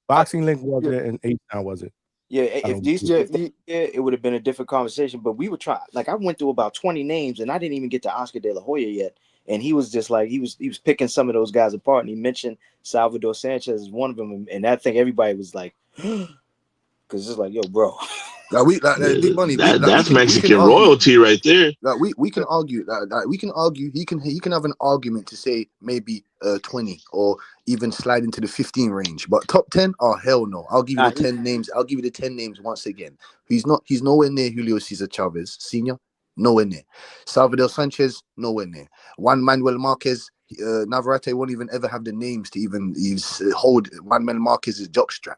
Boxing Link was there, and H-Town was it. Yeah, if it would have been a different conversation. But we were trying. Like, I went through about 20 names, and I didn't even get to Oscar De La Hoya yet. And he was just like he was picking some of those guys apart, and he mentioned Salvador Sanchez as one of them. And I think everybody was like, because it's like, yo, bro. Big money. That's Mexican royalty right there. We can argue that we can argue. He can have an argument to say maybe 20 or even slide into the 15 range. But top 10, oh hell no. I'll give you the 10 names. I'll give you the 10 names once again. He's nowhere near Julio Cesar Chavez Sr. Nowhere near. Salvador Sanchez, nowhere near. Juan Manuel Marquez, Navarrete won't even ever have the names to even hold Juan Manuel Marquez's jockstrap.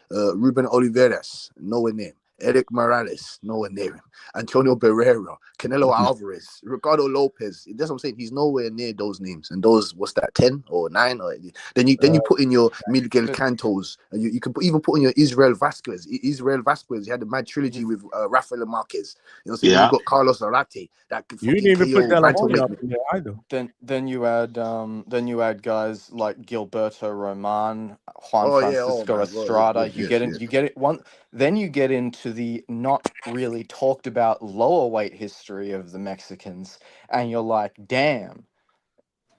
Ruben Oliveras, nowhere near. Eric Morales, nowhere near him. Antonio Barrera, Canelo Alvarez, Ricardo Lopez. That's what I'm saying. He's nowhere near those names. And those, what's that, 10 or 9? Or then you put in your Miguel Cantos, and you can even put in your Israel Vasquez. Israel Vasquez, he had the mad trilogy with Rafael Marquez. You know, so you've got Carlos Arate. That could you didn't even put that right up in there either. Then you add guys like Gilberto Roman, Juan Francisco Estrada. You get it one. Then you get into the not really talked about lower weight history of the Mexicans, and you're like, damn,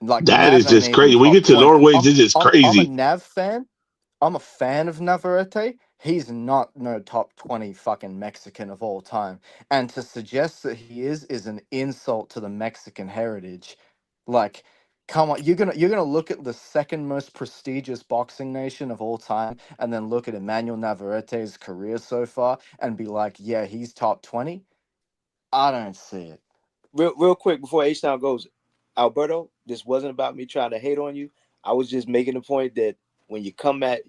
Like That Nav is ain't just even crazy. When you top get to 20. lower weights, it's just I'm a crazy. Nav fan. I'm a fan of Navarrete. He's not no top 20 fucking Mexican of all time. And to suggest that he is an insult to the Mexican heritage. Like, come on, you're gonna look at the second most prestigious boxing nation of all time and then look at Emmanuel Navarrete's career so far and be like, yeah, he's top 20. I don't see it. Real quick before H-Town goes, Alberto, this wasn't about me trying to hate on you. I was just making the point that when you come at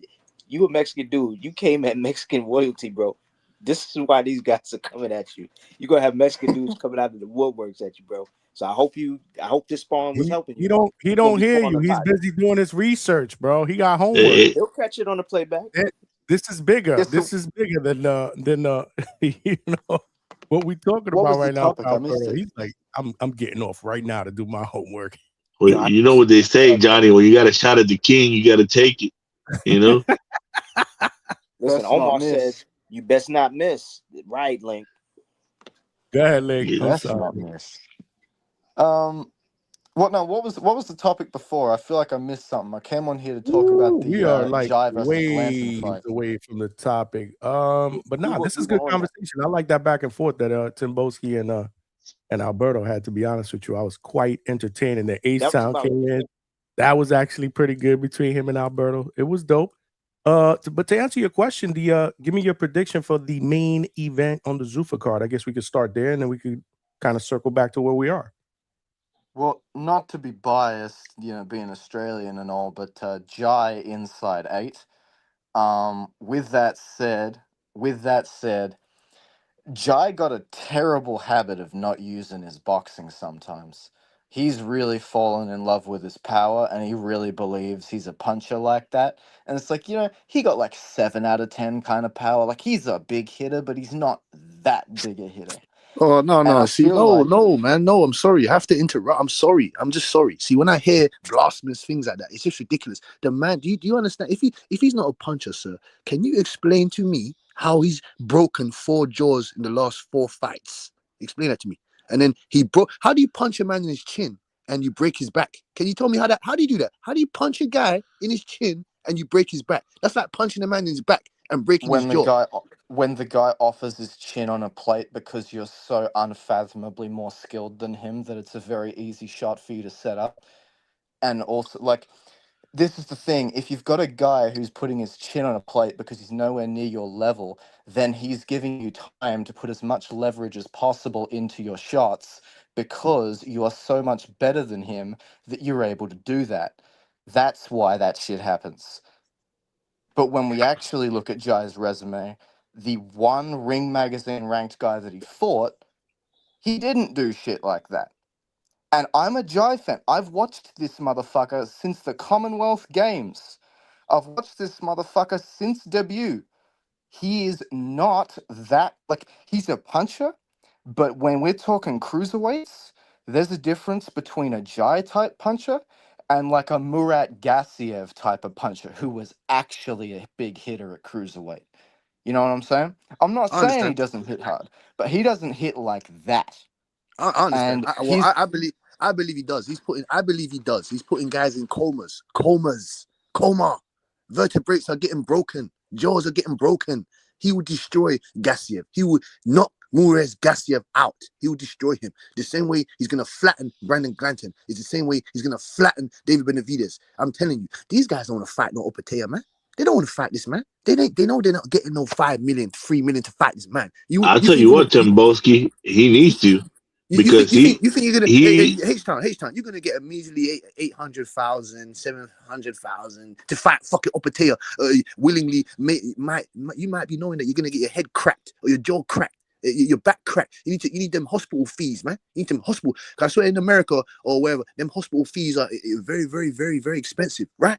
you a Mexican dude, you came at Mexican royalty, bro. This is why these guys are coming at you. You're gonna have Mexican dudes coming out of the woodworks at you, bro. So I hope this spawn was helping He you. don't You're gonna be hear pouring you. a He's lot. busy doing his research, bro. He got homework. He'll catch it on the playback. This is bigger. Yes, This is bigger than you know what we talking What about was the right now, topic? I missed Alberto. it. He's like, I'm getting off right now to do my homework. Well, you know what they say, Johnny. When you got a shot at the king, you got to take it. You know. Listen, Best Omar not said miss. you best not miss. Right, Link. Go ahead, Link. I'm Best sorry. not miss. What was the topic before? I feel like I missed something. I came on here to talk about We the are like Jai versus Glanton ways fight. away from the topic. But we nah, were- this we is were good on that. conversation. I like that back and forth that Timboski and Alberto had. To be honest with you, I was quite entertained. And the Ace That was Town about came in. That was actually pretty good between him and Alberto. It was dope. But to answer your question, give me your prediction for the main event on the Zuffa card. I guess we could start there, and then we could kind of circle back to where we are. Well, not to be biased, being Australian and all, but Jai inside 8. With that said, Jai got a terrible habit of not using his boxing sometimes. He's really fallen in love with his power and he really believes he's a puncher like that. And it's like, he got like 7 out of 10 kind of power. Like he's a big hitter, but he's not that big a hitter. Oh no, And I see, feel like no, man, no. I'm sorry. I have to interrupt. I'm sorry. I'm just sorry. See, when I hear blasphemous things like that, it's just ridiculous. The man, do you understand? If he's not a puncher, sir, can you explain to me how he's broken 4 jaws in the last 4 fights? Explain that to me. And then he broke. How do you punch a man in his chin and you break his back? Can you tell me how do you do that? How do you punch a guy in his chin and you break his back? That's like punching a man in his back and breaking his jaw. when the guy offers his chin on a plate because you're so unfathomably more skilled than him that it's a very easy shot for you to set up. And also, like, this is the thing, if you've got a guy who's putting his chin on a plate because he's nowhere near your level, then he's giving you time to put as much leverage as possible into your shots because you are so much better than him that you're able to do that. That's why that shit happens. But when we actually look at Jai's resume, the one Ring Magazine ranked guy that he fought, he didn't do shit like that. And I'm a Jai fan. I've watched this motherfucker since the Commonwealth Games. I've watched this motherfucker since debut. He is not that, like, he's a puncher, but when we're talking cruiserweights, there's a difference between a Jai type puncher and like a Murat Gassiev type of puncher who was actually a big hitter at cruiserweight. You know what I'm saying? I'm not I saying he understand. doesn't hit hard, but he doesn't hit like that. I understand. And I believe he does. I believe he does. He's putting guys in coma. Vertebrates are getting broken. Jaws are getting broken. He would destroy Gassiev. He would knock Mures Gassiev out. He would destroy him. The same way he's gonna flatten Brandon Glanton. It's the same way he's gonna flatten David Benavidez. I'm telling you, these guys don't want to fight no Opetaia, man. They don't want to fight this man. They know they're not getting no 5 million, 3 million to fight this man. I'll tell you what, Timboski, he needs to. Because you think you're gonna he H-Town, you're gonna get a measly 800,000, 700,000 to fight fucking Opetaia willingly. You might be knowing that you're gonna get your head cracked or your jaw cracked, your back cracked. You need them hospital fees, man. You need them hospital. Cause I swear in America or wherever, them hospital fees are very, very, very, very expensive, right?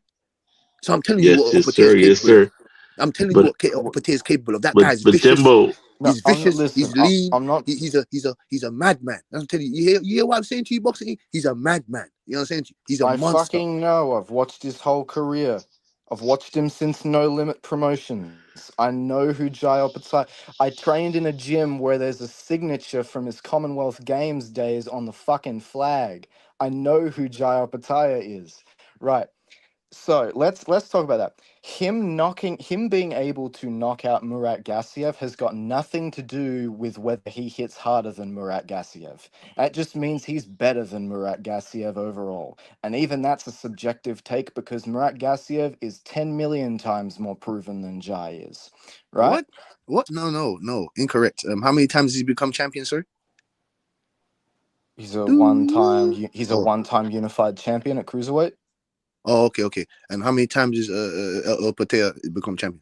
So I'm telling you what Opetaia is capable of. I'm telling you what Opetaia is capable of. That guy is vicious. Timbo, he's vicious. He's lean. I'm not. He's a madman. I'm telling you. You hear what I'm saying to you, boxing? He's a madman. You know what I'm saying to you? He's a monster. I fucking know. I've watched his whole career. I've watched him since No Limit Promotions. I know who Jai Opetaia. I trained in a gym where there's a signature from his Commonwealth Games days on the fucking flag. I know who Jai Opetaia is. Right. So let's talk about that. Him being able to knock out Murat Gassiev has got nothing to do with whether he hits harder than Murat Gassiev. That just means he's better than Murat Gassiev overall. And even that's a subjective take because Murat Gassiev is 10 million times more proven than Jai is. Right? What? No. Incorrect. How many times has he become champion, sir? He's a one-time unified champion at cruiserweight. Oh, okay. And how many times is Opetaia become champion?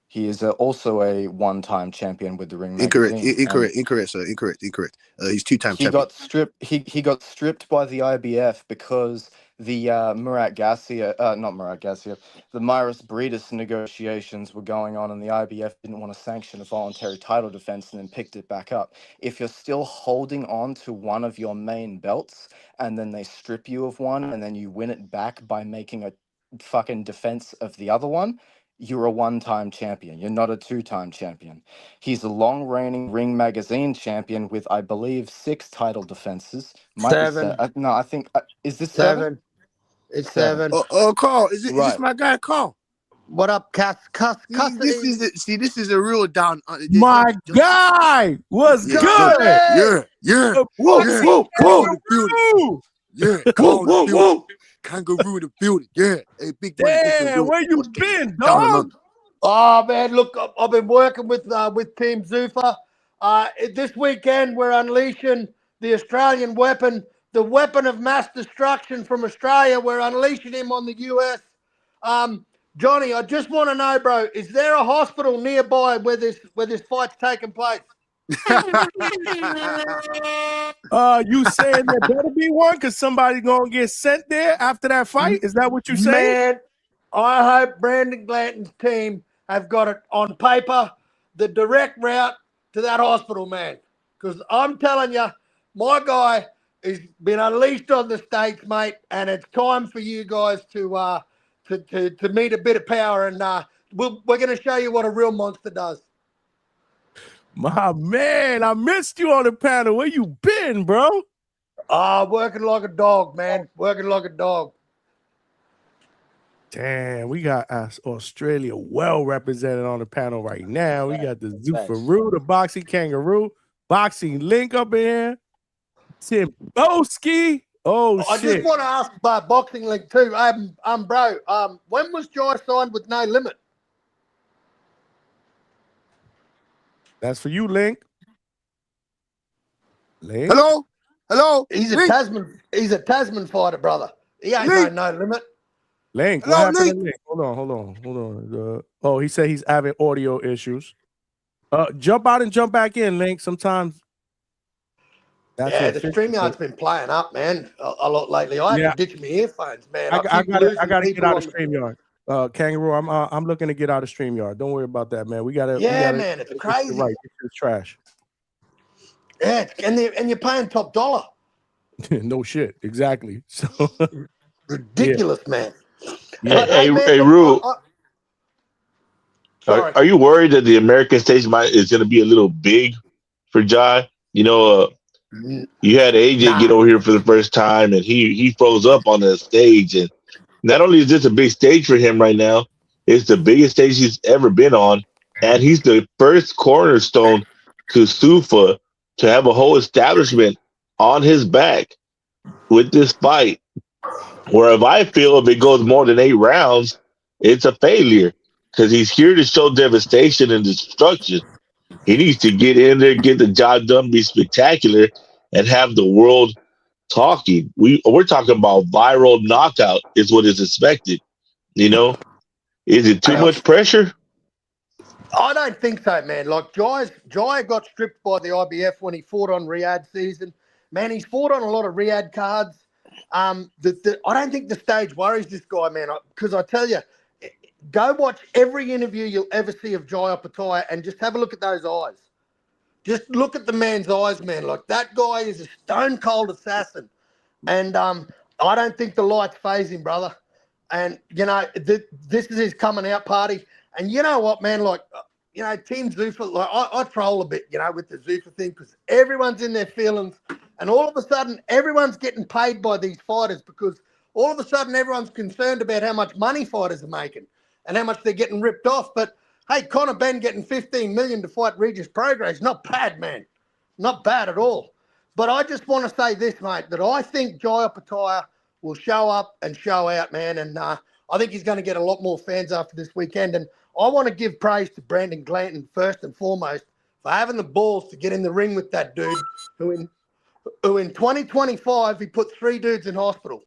He is also a one-time champion with the Ring Incorrect. magazine. Incorrect, sir. Incorrect. He's two-time He champion. got stripped. He got stripped by the IBF because the not Murat Gassiev, the Myris Breedis negotiations were going on, and the IBF didn't want to sanction a voluntary title defense, and then picked it back up. If you're still holding on to one of your main belts, and then they strip you of one, and then you win it back by making a fucking defense of the other one, you're a one-time champion. You're not a two-time champion. He's a long-reigning Ring magazine champion with, I believe, 6 title defenses. Might Seven. Be no, I think is this seven? It's seven. Oh, Carl, is this Right. my guy, Carl? What up, Cuss? This is a real down. My guy was good. Yeah. Woo. Yeah, Kangaroo in the building. Yeah. Hey, big money. Damn, where you been, dog? Oh man, look, I've been working with Team Zuffa. This weekend we're unleashing the Australian weapon, the weapon of mass destruction from Australia. We're unleashing him on the US. Johnny, I just want to know, bro, is there a hospital nearby where this fight's taking place? You saying there better be one because somebody gonna get sent there after that fight? Is that what you saying? Man, I hope Brandon Glanton's team have got it on paper, the direct route to that hospital, man. Because I'm telling you, my guy has been unleashed on the States, mate, and it's time for you guys to meet a bit of power, and we're going to show you what a real monster does. My man, I missed you on the panel. Where you been, bro? Working like a dog, man. Working like a dog. Damn, we got Australia well represented on the panel right now. We got the Zuffa, the Boxing Kangaroo, Boxing Link up in here. Tim Boski. I just want to ask about Boxing Link too. Bro, when was Jai signed with No Limit? That's for you, Link. Hello. He's a Tasman. He's a Tasman fighter, brother. He ain't no Limit. Link, what happened to Link? Hold on. He said he's having audio issues. Jump out and jump back in, Link. Sometimes. The StreamYard's been playing up, man, a lot lately. I had to ditch my earphones, man. I gotta get out of StreamYard. Kangaroo, I'm looking to get out of StreamYard. Don't worry about that, man. We gotta. Man, it's crazy. Right, it's trash. Yeah, and you're paying top dollar. No shit, exactly. So ridiculous, man. Yeah. Hey, Rue. Are you worried that the American stage is going to be a little big for Jai? You know, you had AJ get over here for the first time, and he froze up on the stage. And not only is this a big stage for him right now, it's the biggest stage he's ever been on, and he's the first cornerstone to Zuffa to have a whole establishment on his back with this fight. Where if I feel if it goes more than 8 rounds, it's a failure because he's here to show devastation and destruction. He needs to get in there, get the job done, be spectacular, and have the world talking. We're talking about viral knockout is what is expected. You know, is it too much pressure? I don't think so, man. Like Jai got stripped by the IBF when he fought on Riyadh season. Man, he's fought on a lot of Riyadh cards. I don't think the stage worries this guy, man, because I tell you, go watch every interview you'll ever see of Jai Opetaia and just have a look at those eyes. Just look at the man's eyes, man. Like, that guy is a stone-cold assassin. And I don't think the lights phase him, brother. And, this is his coming out party. And you know what, man? Like, Team Zuffa, like, I troll a bit, with the Zuffa thing because everyone's in their feelings. And all of a sudden, everyone's getting paid by these fighters because all of a sudden, everyone's concerned about how much money fighters are making and how much they're getting ripped off. But, hey, Conor Benn getting $15 million to fight Regis Prograis, not bad, man. Not bad at all. But I just want to say this, mate, that I think Jai Opetaia will show up and show out, man. And I think he's going to get a lot more fans after this weekend. And I want to give praise to Brandon Glanton first and foremost for having the balls to get in the ring with that dude who in 2025, he put 3 dudes in hospital.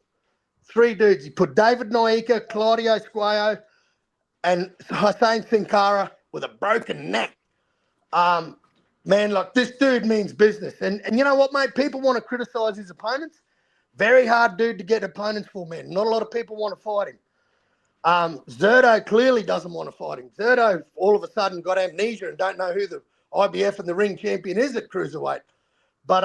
3 dudes. He put David Noika, Claudio Squayo, and Hussein Sin Cara with a broken neck. Man, like, this dude means business. And you know what, mate? People want to criticize his opponents. Very hard dude to get opponents for, man. Not a lot of people want to fight him. Zerto clearly doesn't want to fight him. Zerto all of a sudden got amnesia and don't know who the IBF and the ring champion is at cruiserweight. But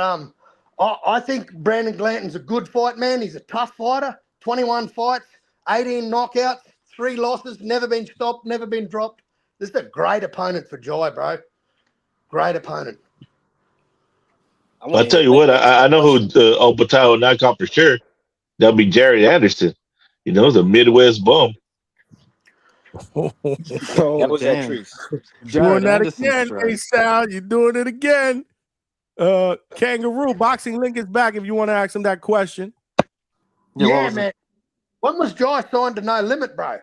I think Brandon Glanton's a good fight, man. He's a tough fighter. 21 fights, 18 knockouts, 3 losses, never been stopped, never been dropped. This is a great opponent for Jai, bro. Great opponent. I'll tell you what, I know who Opetaia will knock out for sure. That'll be Jared Anderson. He's a Midwest bum. That was that trees. Doing that again, Sal. You're doing it again. Kangaroo, boxing link is back if you want to ask him that question. Yeah, man. When was Jai signed to No Limit, bro?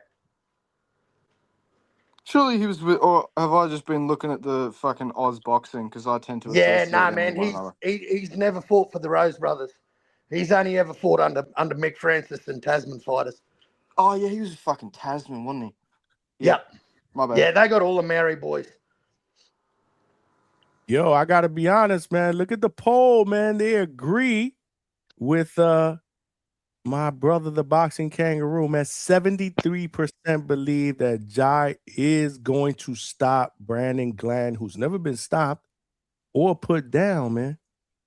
Surely he was with, or have I just been looking at the fucking Oz boxing because I tend to Yeah, associate them man. with one another. He's never fought for the Rose Brothers. He's only ever fought under Mick Francis and Tasman fighters. Oh yeah, he was fucking Tasman, wasn't he? Yep. My bad. Yeah, they got all the Mary boys. Yo, I gotta be honest, man. Look at the poll, man. They agree with my brother, the boxing kangaroo, man. 73% believe that Jai is going to stop Brandon Glanton, who's never been stopped or put down, man.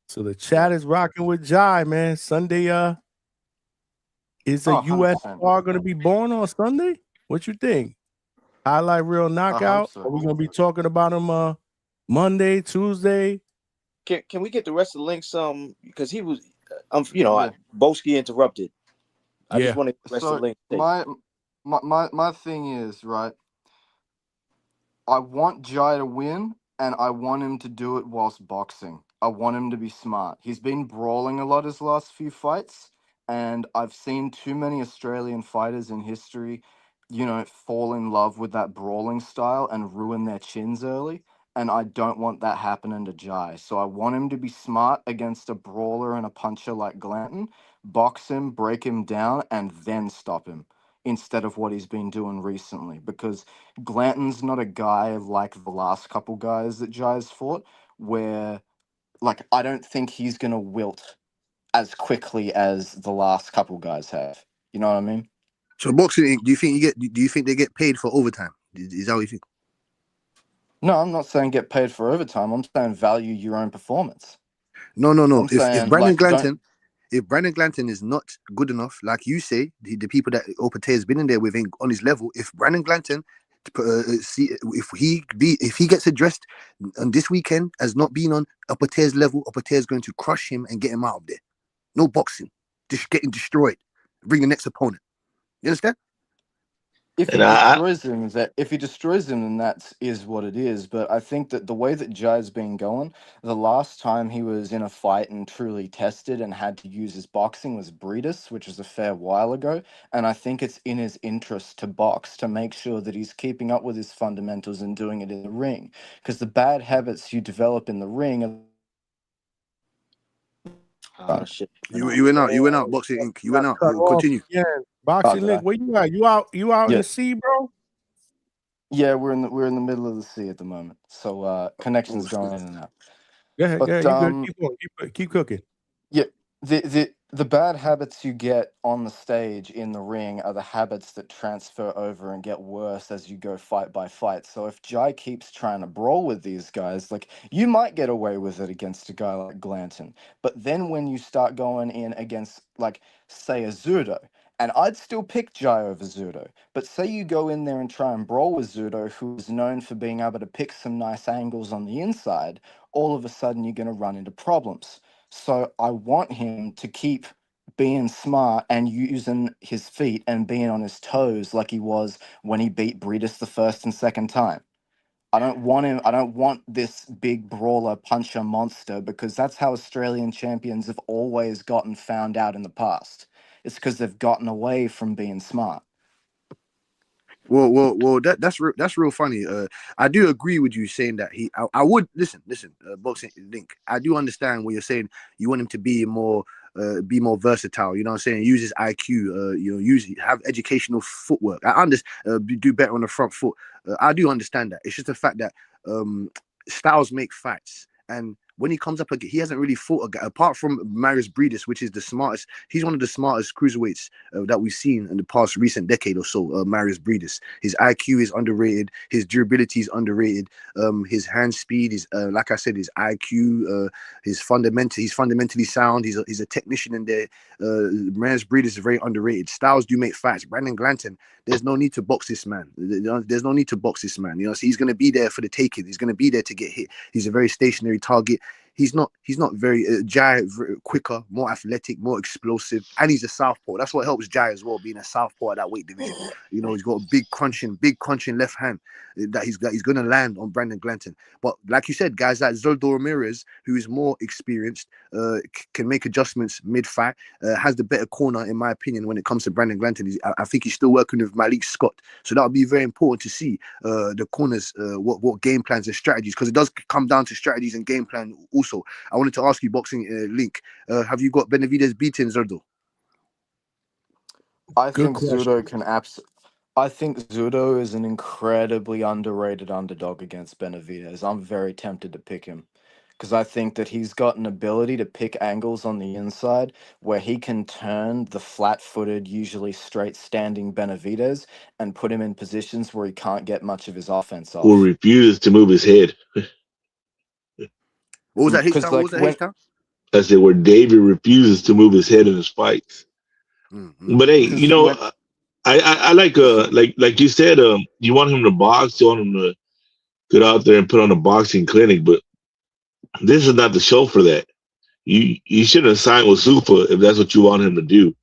So the chat is rocking with Jai, man. Sunday, is a US star going to be born on Sunday? What you think? Highlight reel knockout? so. Are we going to be talking about him Monday, Tuesday? Can we get the rest of the links? Because he was, Boski interrupted. I just want to get the rest of the links. My thing is, right, I want Jai to win, and I want him to do it whilst boxing. I want him to be smart. He's been brawling a lot his last few fights, and I've seen too many Australian fighters in history, fall in love with that brawling style and ruin their chins early. And I don't want that happening to Jai. So I want him to be smart against a brawler and a puncher like Glanton, box him, break him down, and then stop him instead of what he's been doing recently. Because Glanton's not a guy like the last couple guys that Jai's fought, where, like, I don't think he's going to wilt as quickly as the last couple guys have. You know what I mean? So Boxing Inc., do you think they get paid for overtime? Is that what you think? No, I'm not saying get paid for overtime. I'm saying value your own performance. No. I'm If saying, Brandon like, Brandon Glanton is not good enough, like you say, the people that Opetaia has been in there with ain't on his level. If Brandon Glanton, if he gets addressed on this weekend as not being on Opetaia's level, Opetaia is going to crush him and get him out of there. No boxing, just getting destroyed. Bring the next opponent. You understand? If he destroys him, then that is what it is. But I think that the way that Jai's been going, the last time he was in a fight and truly tested and had to use his boxing was Breedis, which was a fair while ago. And I think it's in his interest to box, to make sure that he's keeping up with his fundamentals and doing it in the ring. Because the bad habits you develop in the ring are... Oh, shit. You went out, Boxing Inc. You went out. Continue. Yeah, boxing link. Where you at? You out in the sea, bro? Yeah, we're in the middle of the sea at the moment, so connections going in and out. Go ahead, But, you good. Keep going. Keep cooking. Yeah, the bad habits you get on the stage in the ring are the habits that transfer over and get worse as you go fight by fight. So if Jai keeps trying to brawl with these guys, like, you might get away with it against a guy like Glanton, but then when you start going in against, like, say, a Zurdo, And I'd still pick Jai over Zudo. But say you go in there and try and brawl with Zudo, who is known for being able to pick some nice angles on the inside, all of a sudden you're going to run into problems. So I want him to keep being smart and using his feet and being on his toes like he was when he beat Breedis the first and second time. I don't want him. I don't want this big brawler puncher monster, because that's how Australian champions have always gotten found out in the past. It's because they've gotten away from being smart. Well. That's real funny. I do agree with you saying that I would listen. Boxing Link. I do understand what you're saying. You want him to be more versatile. You know what I'm saying? Use his IQ. Have educational footwork. I understand. Do better on the front foot. I do understand that. It's just the fact that styles make fights, and when he comes up again, he hasn't really fought a guy apart from Marius Breedis, which is the smartest. He's one of the smartest cruiserweights that we've seen in the past recent decade or so. Marius Breedis, his IQ is underrated, his durability is underrated, his hand speed is, like I said, his IQ, he's fundamentally sound. He's a technician in there. Marius Breedis is very underrated. Styles do make fights. Brandon Glanton, there's no need to box this man. There's no need to box this man. So he's going to be there for the taking. He's going to be there to get hit. He's a very stationary target. He's not very Jai, quicker, more athletic, more explosive, and he's a southpaw. That's what helps Jai as well, being a southpaw at that weight division. He's got a big crunching left hand that he's going to land on Brandon Glanton. But like you said, guys like Zoldo Ramirez, who is more experienced, can make adjustments mid-fight, has the better corner in my opinion when it comes to Brandon Glanton. I think he's still working with Malik Scott, so that would be very important to see the corners, what game plans and strategies, because it does come down to strategies and game plan. Also, I wanted to ask you, Boxing Link, have you got Benavidez beating Zoldo? I think Zudo is an incredibly underrated underdog against Benavidez. I'm very tempted to pick him because I think that he's got an ability to pick angles on the inside where he can turn the flat-footed, usually straight-standing Benavidez and put him in positions where he can't get much of his offense off. Who refuses to move his head. What was that H-Town? I said where David refuses to move his head in his fights. Mm-hmm. But hey, I like you said, you want him to box, you want him to get out there and put on a boxing clinic, but this is not the show for that. You shouldn't have signed with Zuffa if that's what you want him to do.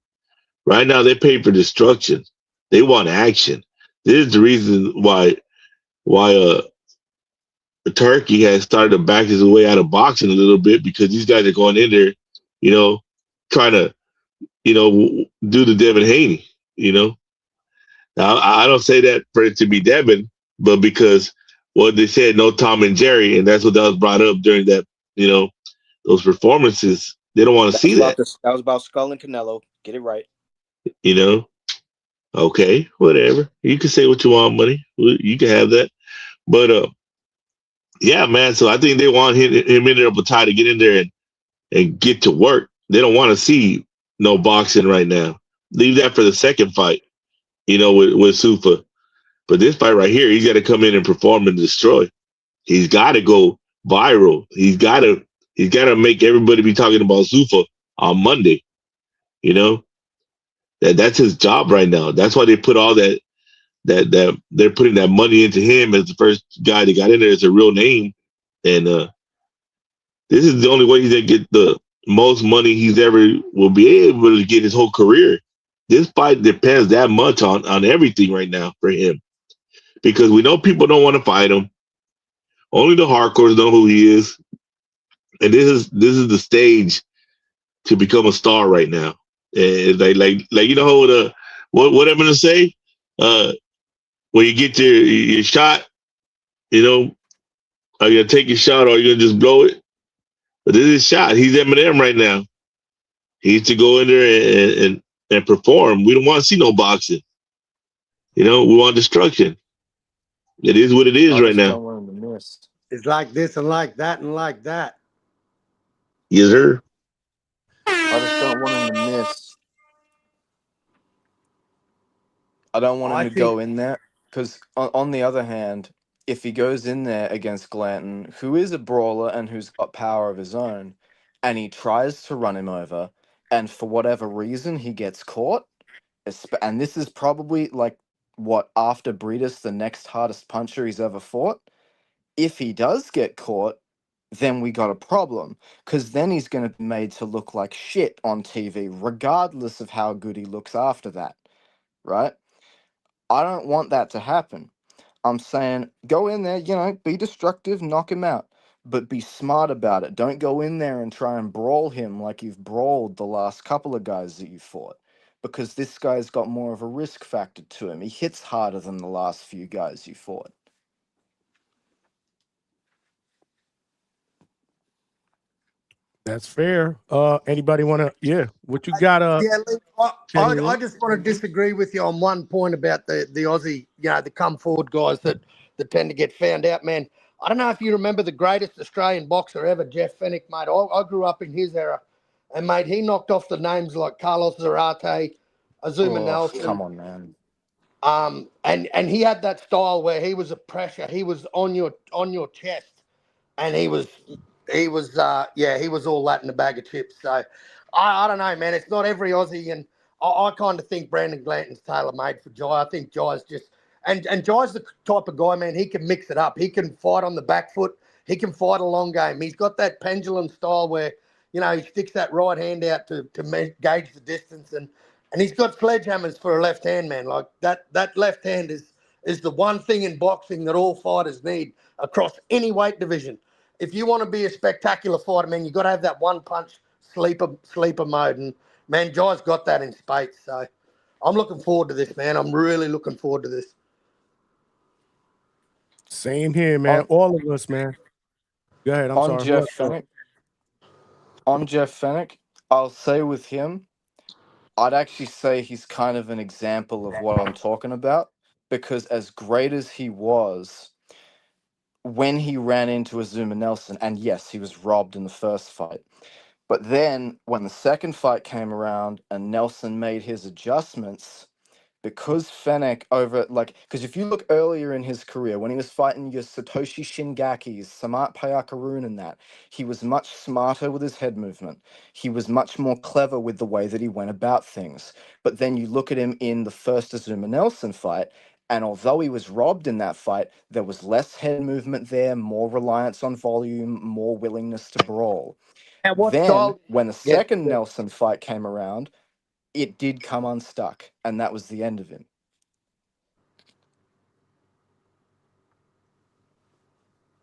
Right now they pay for destruction. They want action. This is the reason why Turkey has started to back his way out of boxing a little bit, because these guys are going in there, trying to, do the Devin Haney, Now, I don't say that for it to be Devin, but because what they said, no Tom and Jerry, and that's what that was brought up during that, those performances. They don't want to see that. That was about Skull and Canelo. Get it right. Okay, whatever. You can say what you want, money. You can have that. But, yeah, man. So I think they want him in there, Opetaia, to get in there and get to work. They don't want to see no boxing right now. Leave that for the second fight, with Zuffa. But this fight right here, he's got to come in and perform and destroy. He's got to go viral. He's got to make everybody be talking about Zuffa on Monday. That's his job right now. That's why they put all that they're putting that money into him as the first guy that got in there as a real name. And this is the only way he's going to get the most money he's ever will be able to get his whole career. This fight depends that much on everything right now for him, because we know people don't want to fight him. Only the hardcores know who he is, and this is the stage to become a star right now. And like what I'm gonna say, when you get your shot, are you gonna take your shot or are you gonna just blow it? But this is a shot. He's Eminem right now. He needs to go in there and perform. We don't want to see no boxing. We want destruction. It is what it is right now. It's like this and like that and like that. Yes, sir. I just don't want him to miss. I don't want him to go in there because, on the other hand, if he goes in there against Glanton, who is a brawler and who's got power of his own, and he tries to run him over, and for whatever reason he gets caught, And this is probably like what, after Breedis, the next hardest puncher he's ever fought. If he does get caught, then we got a problem, because then he's going to be made to look like shit on TV, regardless of how good he looks after that, right? I don't want that to happen. I'm saying go in there, be destructive, knock him out, but be smart about it. Don't go in there and try and brawl him like you've brawled the last couple of guys that you fought, because this guy's got more of a risk factor to him. He hits harder than the last few guys you fought. That's fair. Anybody want to? Yeah, what you got? Yeah, look, I Kenny? just want to disagree with you on one point about the Aussie, the come forward guys that tend to get found out, man. I don't know if you remember the greatest Australian boxer ever, Jeff Fenech, mate. I grew up in his era, and mate, he knocked off the names like Carlos Zarate, Azuma Nelson. Come on, man. And he had that style where he was a pressure. He was on your chest, and he was all that in a bag of chips. So I don't know, man. It's not every Aussie, and I kind of think Brandon Glanton's tailor-made for Jai. I think Jai's just and Jai's the type of guy, man. He can mix it up. He can fight on the back foot. He can fight a long game. He's got that pendulum style where he sticks that right hand out to gauge the distance, and he's got sledgehammers for a left hand, man. Like that left hand is the one thing in boxing that all fighters need across any weight division. If you want to be a spectacular fighter, man, you got to have that one punch sleeper mode, and man, Jai's got that in spades. So I'm looking forward to this, man. I'm really looking forward to this. Same here, man. All of us, man. Go ahead. I'm sorry. On Jeff Fenech, I'll say with him, I'd actually say he's kind of an example of what I'm talking about, because as great as he was, when he ran into Azuma Nelson, and yes, he was robbed in the first fight, but then when the second fight came around and Nelson made his adjustments, because Fenech because if you look earlier in his career, when he was fighting your Satoshi Shingakis, Samat Payakarun and that, he was much smarter with his head movement. He was much more clever with the way that he went about things. But then you look at him in the first Azuma Nelson fight, and although he was robbed in that fight, there was less head movement there, more reliance on volume, more willingness to brawl. Then, when the second Nelson fight came around, it did come unstuck, and that was the end of him.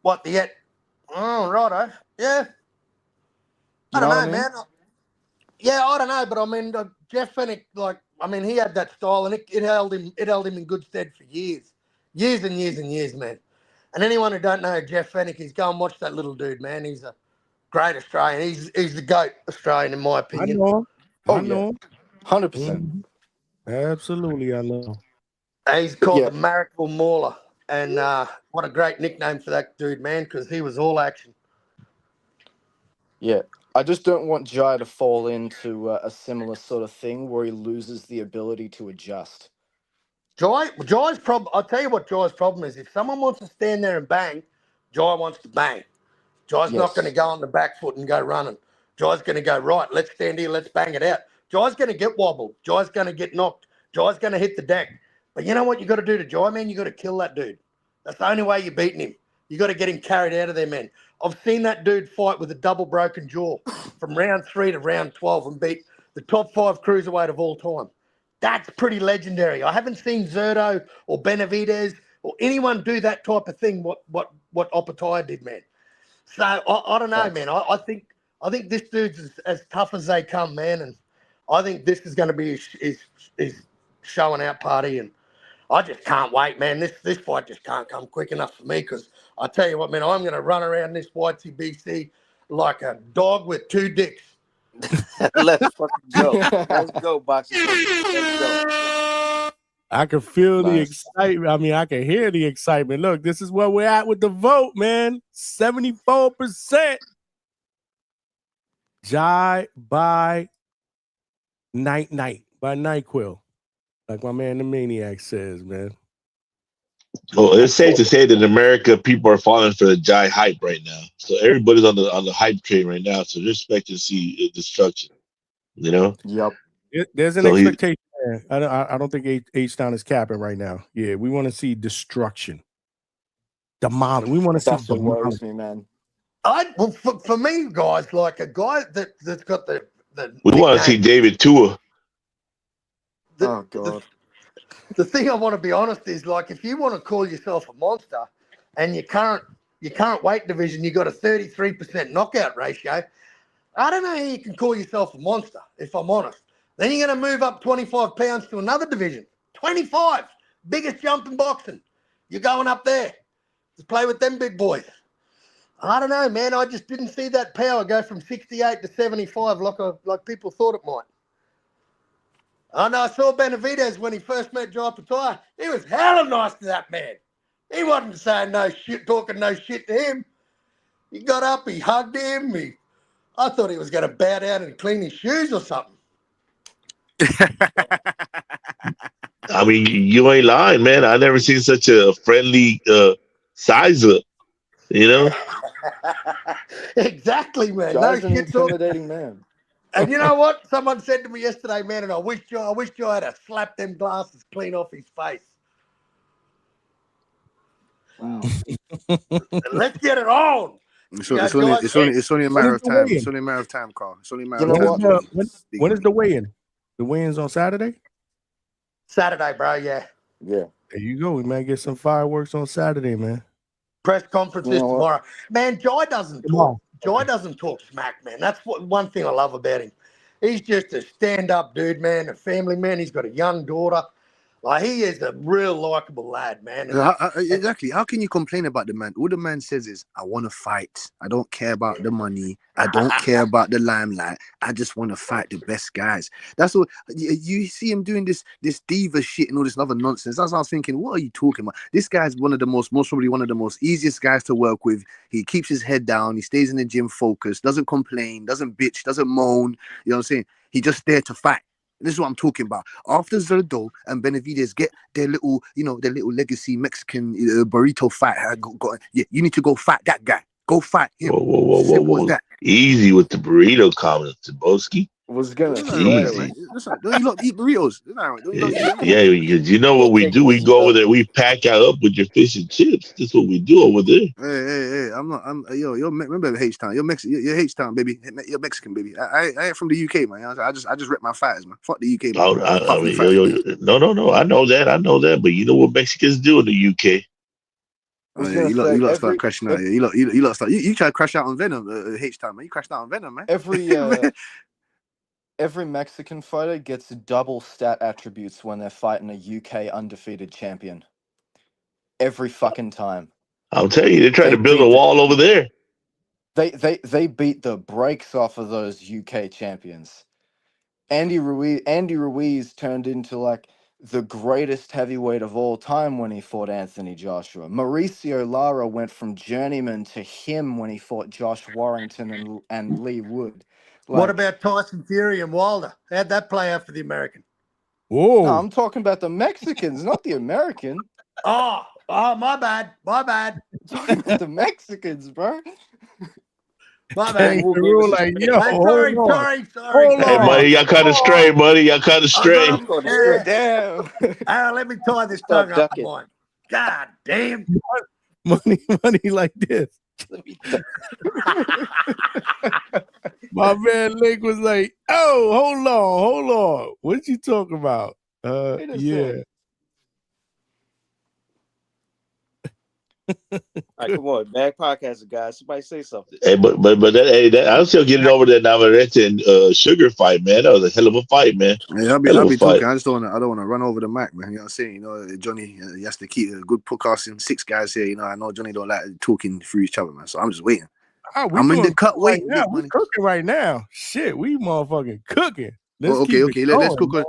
What the yet? Oh, righto. Yeah. I don't know, man. Yeah, I don't know, but I mean, Jeff Fenech, he had that style, and it held him in good stead for years and years, man. And anyone who don't know Jeff Fenech, is go and watch that little dude, man. He's a great Australian. He's the GOAT Australian, in my opinion. I know. 100%. Mm-hmm. Absolutely, I know. He's called the Marrickville Mauler, and what a great nickname for that dude, man, because he was all action. Yeah, I just don't want Jai to fall into a similar sort of thing where he loses the ability to adjust. Jai's problem, I'll tell you what Jai's problem is. If someone wants to stand there and bang, Jai wants to bang. Jai's not going to go on the back foot and go running. Jai's going to go, right, let's stand here, let's bang it out. Jai's going to get wobbled. Jai's going to get knocked. Jai's going to hit the deck. But you know what you got to do to Jai, man? You got to kill that dude. That's the only way you're beating him. You got to get him carried out of there, man. I've seen that dude fight with a double broken jaw from round 3 to round 12 and beat the top 5 cruiserweight of all time. That's pretty legendary. I haven't seen Zerto or Benavidez or anyone do that type of thing, what Opetaia did, man. So I don't know, man. I think this dude's as tough as they come, man, and I think this is going to be his showing out party, and I just can't wait, man. This fight just can't come quick enough for me, because I tell you what, man, I'm going to run around this YTBC like a dog with 2 dicks. Let's fucking go. Let's go, boxing. Let's go. I can feel the excitement. I mean, I can hear the excitement. Look, this is where we're at with the vote, man. 74%. Jai by night by NyQuil, like my man the Maniac says, man. Well, it's safe to say that in America, people are falling for the Jai hype right now. So everybody's on the hype train right now. So they're expecting to see destruction. You know. Yep. There's an expectation Yeah, I don't think H-Town is capping right now. Yeah, we want to see destruction. Demolish. We want to see That's what worries demolish. me, man. Well, for me, guys, like a guy that's got the We want to see nickname. David Tua. Oh God. The thing I want to be honest is, like, if you want to call yourself a monster and your current weight division, you got a 33% knockout ratio, I don't know how you can call yourself a monster, if I'm honest. Then you're going to move up 25 pounds to another division. 25! Biggest jump in boxing. You're going up there to play with them big boys. I don't know, man. I just didn't see that power go from 68 to 75 like people thought it might. I know I saw Benavidez when he first met Jai Opetaia. He was hella nice to that man. He wasn't saying no shit, talking no shit to him. He got up, he hugged him. I thought he was going to bow down and clean his shoes or something. I mean, you ain't lying, man. I never seen such a friendly size up. You know? Exactly, man. Jai's No an shit intimidating man. And you know what? Someone said to me yesterday, man, and I wish Jai had to slap them glasses clean off his face. Wow. Let's get it on. It's only a matter of time. It's only a matter of time, Carl. It's only a matter of time. When is the weigh-in? The weigh-in's on Saturday? Saturday, bro, yeah. Yeah. There you go. We might get some fireworks on Saturday, man. Press conferences tomorrow. Man, Jai doesn't talk. Jai doesn't talk smack, man. That's one thing I love about him. He's just a stand-up dude, man, a family man. He's got a young daughter. Like, he is a real likable lad, man. Exactly. How can you complain about the man? All the man says is, I want to fight. I don't care about the money. I don't care about the limelight. I just want to fight the best guys. That's what you see him doing, this diva shit and all this other nonsense. That's what I was thinking. What are you talking about? This guy's most probably one of the most easiest guys to work with. He keeps his head down. He stays in the gym focused, doesn't complain, doesn't bitch, doesn't moan. You know what I'm saying? He just there to fight. This is what I'm talking about. After Zerdo and Benavidez get their little legacy Mexican burrito fight, you need to go fight that guy. Go fight him. Whoa. Easy with the burrito comments, Boski. Was gonna easy. Don't you lot eat burritos? Yeah, because you know what we do? We go over there, we pack out up with your fish and chips. That's what we do over there. Hey, remember H-Town. You're H-Town, baby. You're Mexican, baby. I ain't from the UK, man. I just rep my fighters, man. Fuck the UK, man. No. I know that. But you know what Mexicans do in the UK? Oh, yeah, you lot start crashing out. You try to crash out on Venom, H-Town, man. You crashed out on Venom, man. Every Mexican fighter gets double stat attributes when they're fighting a UK undefeated champion. Every fucking time. I'll tell you, they're trying to build a wall over there. They beat the brakes off of those UK champions. Andy Ruiz turned into like the greatest heavyweight of all time when he fought Anthony Joshua. Mauricio Lara went from journeyman to him when he fought Josh Warrington and Lee Wood. What about Tyson Fury and Wilder? How'd that play out for the American? Whoa. No, I'm talking about the Mexicans, not the American. Oh, my bad. I'm talking about the Mexicans, bro. My bad. Sorry. Hey, money, y'all kind of stray, money. Y'all kind of stray. Damn. Let me tie this tongue up of mine. God damn. Money like this. My man Lake was like, "Oh, hold on. What you talking about?" Yeah. All right, come on, bad podcasting guys. Somebody say something. Hey, but I'm still getting over that Navarrete and Sugar fight, man. That was a hell of a fight, man. Yeah, I'll be talking. I don't want to run over the mic, man. You know what I'm saying? You know, Johnny, he has to keep a good podcasting. 6 guys here. You know, I know Johnny don't like talking through each other, man. So I'm just waiting. I'm in the cut waiting. Right we're cooking right now. Shit, we motherfucking cooking. Let's cook on.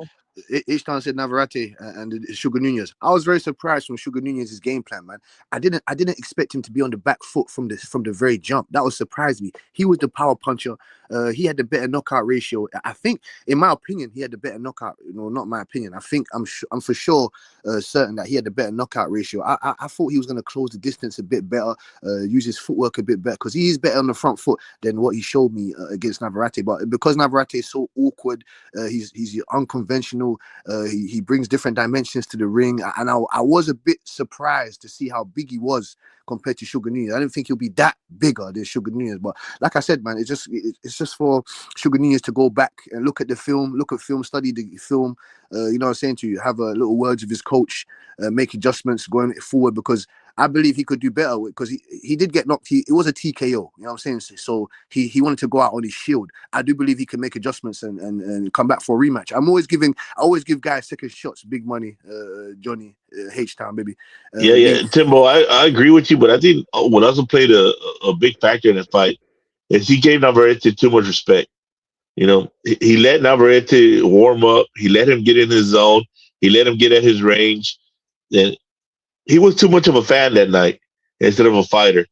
H-Town said Navarrete and Sugar Nunez. I was very surprised from Sugar Nunez's game plan, man. I didn't expect him to be on the back foot from the very jump. That was surprised me. He was the power puncher. He had the better knockout ratio. I think, in my opinion, he had the better knockout. Not my opinion. I think I'm for sure certain that he had the better knockout ratio. I thought he was going to close the distance a bit better, use his footwork a bit better, because he is better on the front foot than what he showed me against Navarrete. But because Navarrete is so awkward, he's unconventional. professional. He brings different dimensions to the ring, and I was a bit surprised to see how big he was compared to Sugar Nunez. I didn't think he'll be that bigger than Sugar Nunez, but like I said, man, it's just for Sugar Nunez to go back and look at the film, study the film. You know what I'm saying to you, have a little words with his coach, make adjustments going forward, because I believe he could do better, because he did get knocked. It was a TKO, you know what I'm saying? So he wanted to go out on his shield. I do believe he can make adjustments and come back for a rematch. I always give guys second shots, big money, Johnny, H-Town, baby. Yeah, Timbo, I agree with you, but I think what also played a big factor in the fight is he gave Navarrete too much respect. You know, he let Navarrete warm up. He let him get in his zone. He let him get at his range. And he was too much of a fan that night instead of a fighter.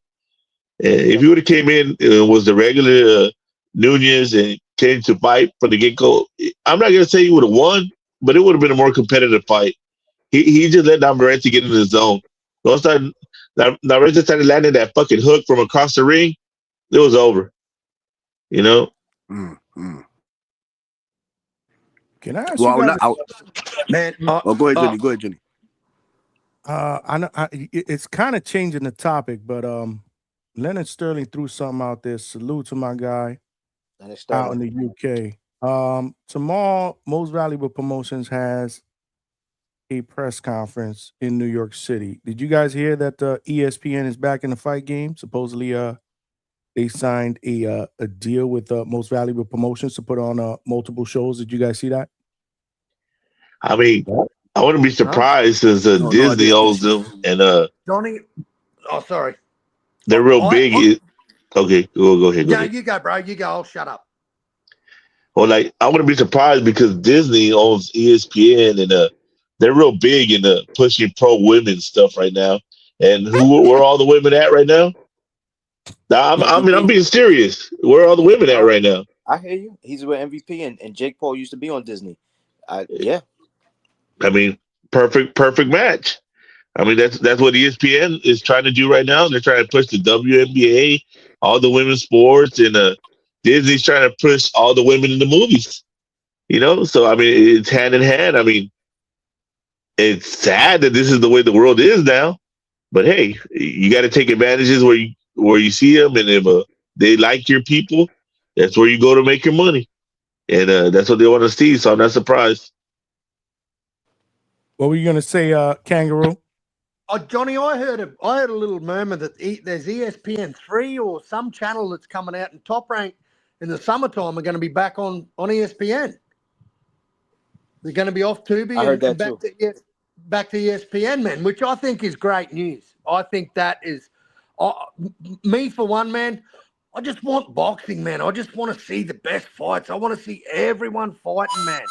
And if he would have came in and was the regular Nunez and came to fight from the get-go, I'm not going to say he would have won, but it would have been a more competitive fight. He just let Navarrete get in his zone. Once Navarrete started landing that fucking hook from across the ring, it was over. You know? Can I ask you guys? Man, go ahead, Johnny. Go ahead, Johnny. I know it's kind of changing the topic, but Leonard Sterling threw something out there. Salute to my guy out in the UK. Tomorrow, Most Valuable Promotions has a press conference in New York City. Did you guys hear that ESPN is back in the fight game? Supposedly, they signed a deal with Most Valuable Promotions to put on multiple shows. Did you guys see that? I mean, I wouldn't be surprised since Disney owns them, and Johnny. Oh, sorry. they're real big. Okay, go ahead. Yeah, you go, bro. You go. I'll shut up. Well, like, I wouldn't be surprised because Disney owns ESPN, and they're real big in pushing pro women stuff right now. And where are all the women at right now? I'm being serious. Where are all the women at right now? I hear you. He's with MVP, and Jake Paul used to be on Disney. Yeah. I mean, perfect match. I mean, that's what ESPN is trying to do right now. They're trying to push the WNBA, all the women's sports, and Disney's trying to push all the women in the movies. You know, so I mean, it's hand in hand. I mean, it's sad that this is the way the world is now, but hey, you got to take advantages where you see them, and if they like your people, that's where you go to make your money, and that's what they want to see. So I'm not surprised. What were you gonna say, Kangaroo? Oh, Johnny, I heard a little murmur that there's ESPN3 or some channel that's coming out in Top Rank in the summertime are going to be back on ESPN. They're going to be off Tubi and back to ESPN, man, which I think is great news. I think that is me for one, man. I just want boxing, man. I just want to see the best fights. I want to see everyone fighting, man.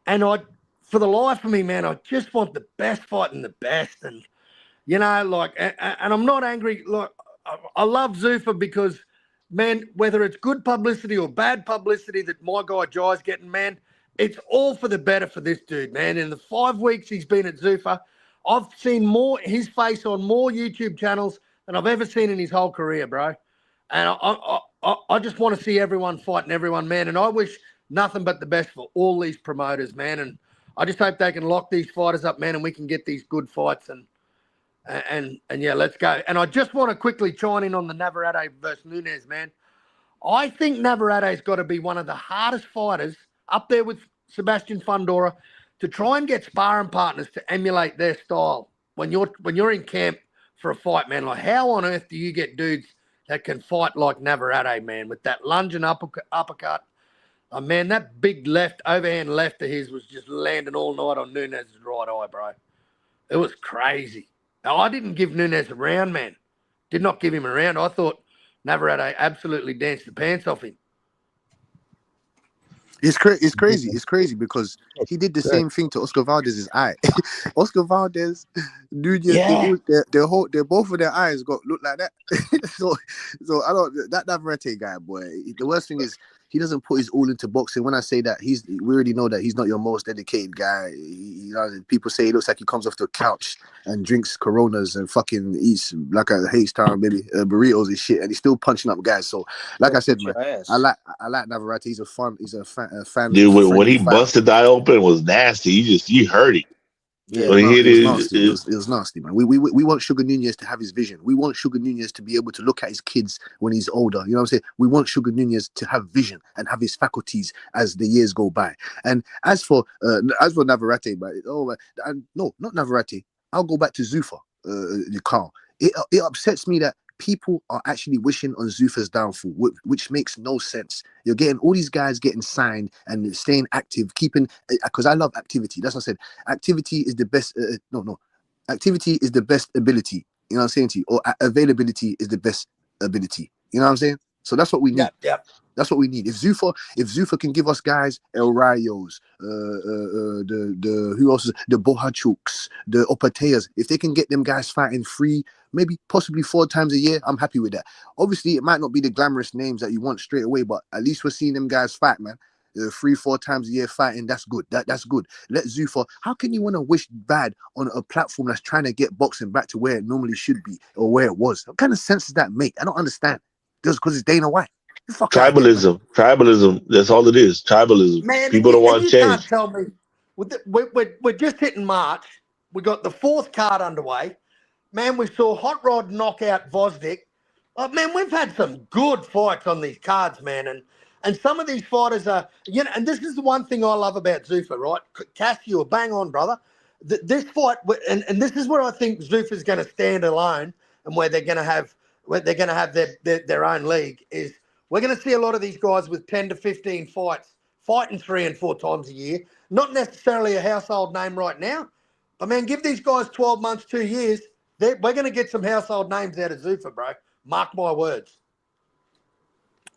And for the life of me, man, I just want the best fighting the best. And, you know, like, and I'm not angry. Like, I love Zuffa because, man, whether it's good publicity or bad publicity that my guy Jai's getting, man, it's all for the better for this dude, man. In the 5 weeks he's been at Zuffa, I've seen his face on more YouTube channels than I've ever seen in his whole career, bro. And I just want to see everyone fighting everyone, man. And I wish nothing but the best for all these promoters, man. And I just hope they can lock these fighters up, man, and we can get these good fights. And yeah, let's go. And I just want to quickly chime in on the Navarrete versus Nunez, man. I think Navarrete's got to be one of the hardest fighters up there with Sebastian Fundora to try and get sparring partners to emulate their style when you're in camp for a fight, man. Like, how on earth do you get dudes that can fight like Navarrete, man, with that lunge and uppercut? Oh, man, that big overhand left of his was just landing all night on Nunez's right eye, bro. It was crazy. Now, I didn't give Nunez a round, man. Did not give him a round. I thought Navarrete absolutely danced the pants off him. It's crazy. It's crazy because he did the same thing to Oscar Valdez's eye. Oscar Valdez, Nunez, they're both of their eyes look like that. so I don't that Navarrete guy, boy. The worst thing is he doesn't put his all into boxing. When I say that, we already know that he's not your most dedicated guy. People say he looks like he comes off the couch and drinks Coronas and fucking eats like a H-Town baby burritos and shit, and he's still punching up guys. So, like I said, man, I like Navarrete. He's a fan. Dude, when he fighter. busted that open, it was nasty. You heard it. Yeah, when he hit it was nasty. It was nasty, man. We want Sugar Nunez to have his vision. We want Sugar Nunez to be able to look at his kids when he's older. You know what I'm saying? We want Sugar Nunez to have vision and have his faculties as the years go by. And as for Navarrete, no, not Navarrete. I'll go back to Zuffa, Carl. It upsets me that people are actually wishing on Zuffa's downfall, which makes no sense. You're getting all these guys getting signed and staying active, because I love activity. That's what I said. Activity is the best. Activity is the best ability. You know what I'm saying to you? Or availability is the best ability. You know what I'm saying? So that's what we need. Yep. That's what we need. If Zuffa can give us guys, El Rayos, the who else? The Bohachuks, the Opetaias. If they can get them guys fighting free, maybe possibly 4 times a year, I'm happy with that. Obviously, it might not be the glamorous names that you want straight away, but at least we're seeing them guys fight, man. 3-4 times a year fighting, that's good. That's good. Let Zuffa. How can you want to wish bad on a platform that's trying to get boxing back to where it normally should be or where it was? What kind of sense does that make? I don't understand. Just because it's Dana White. Tribalism. That's all it is. Tribalism. Man, People don't want to change. Can't tell me. We're just hitting March. We got the 4th card underway. Man, we saw Hot Rod knock out Vosdick. Oh, man, we've had some good fights on these cards, man. And some of these fighters are, and this is the one thing I love about Zuffa, right? Cass, you were bang on, brother. This fight, and this is where I think Zuffa's going to stand alone and where they're going to have their own league is we're going to see a lot of these guys with 10 to 15 fights, fighting 3 and 4 times a year. Not necessarily a household name right now, but, man, give these guys 12 months, 2 years. We're going to get some household names out of Zuffa, bro. Mark my words.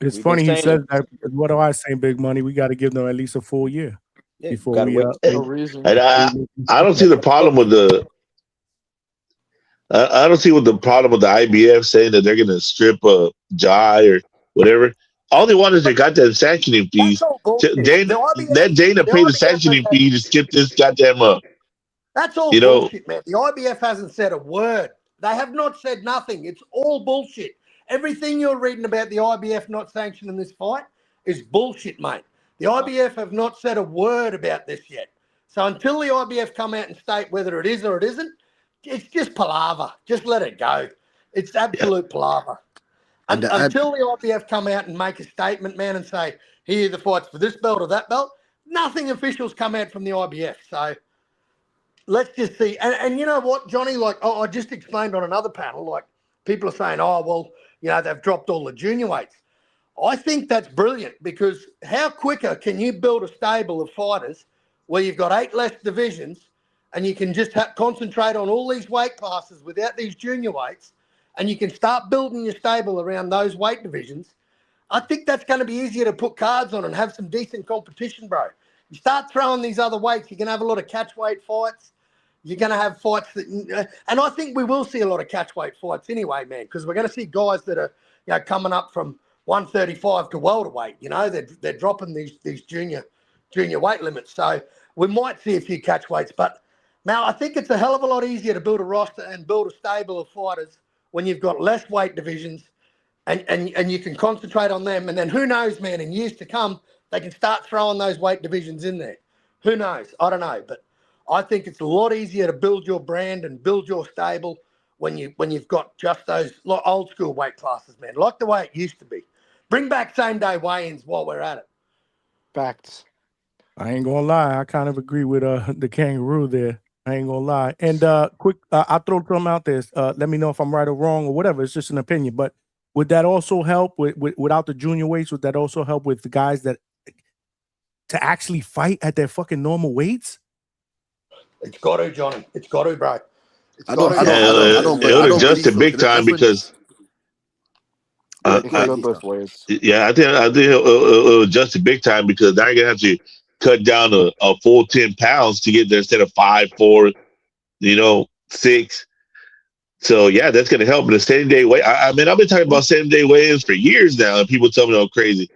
It's funny he says that. What do I say, Big Money? We got to give them at least a full year before we. And I don't see the problem with the. I don't see what the problem with the IBF saying that they're going to strip Jai or whatever. All they want is they got that sanctioning fees. Let Dana pay the sanctioning fee to skip this goddamn up. That's all bullshit, man. The IBF hasn't said a word. They have not said nothing. It's all bullshit. Everything you're reading about the IBF not sanctioning this fight is bullshit, mate. The IBF have not said a word about this yet. So until the IBF come out and state whether it is or it isn't, it's just palaver. Just let it go. It's absolute palaver. Until the IBF come out and make a statement, man, and say, here are the fights for this belt or that belt, nothing officials come out from the IBF. So let's just see. And you know what, Johnny? Like, I just explained on another panel, like, people are saying, oh, well, they've dropped all the junior weights. I think that's brilliant because how quicker can you build a stable of fighters where you've got 8 less divisions and you can just concentrate on all these weight classes without these junior weights and you can start building your stable around those weight divisions? I think that's going to be easier to put cards on and have some decent competition, bro. You start throwing these other weights, you're going to have a lot of catch weight fights. You're going to have fights that, and I think we will see a lot of catch weight fights anyway, man, because we're going to see guys that are, coming up from 135 to welterweight. They're dropping these junior weight limits, so we might see a few catch weights. But now I think it's a hell of a lot easier to build a roster and build a stable of fighters when you've got less weight divisions, and you can concentrate on them. And then who knows, man? In years to come, they can start throwing those weight divisions in there. Who knows? I don't know, but I think it's a lot easier to build your brand and build your stable when you've got just those old school weight classes, man, like the way it used to be. Bring back same day weigh-ins while we're at it. Facts. I ain't gonna lie. I kind of agree with the kangaroo there. I ain't gonna lie. And quick, I'll throw something out there. Let me know if I'm right or wrong or whatever. It's just an opinion. But would that also help without the junior weights? Would that also help with the guys that to actually fight at their fucking normal weights? It's got to, Johnny. It's got to, bro. I don't adjust it big time because. I think it'll adjust it big time because now you're gonna have to cut down a full 10 pounds to get there instead of 5, 4, 6. So yeah, that's gonna help. But the same day weight, I mean, I've been talking about same day weigh-ins for years now, and people tell me I'm crazy.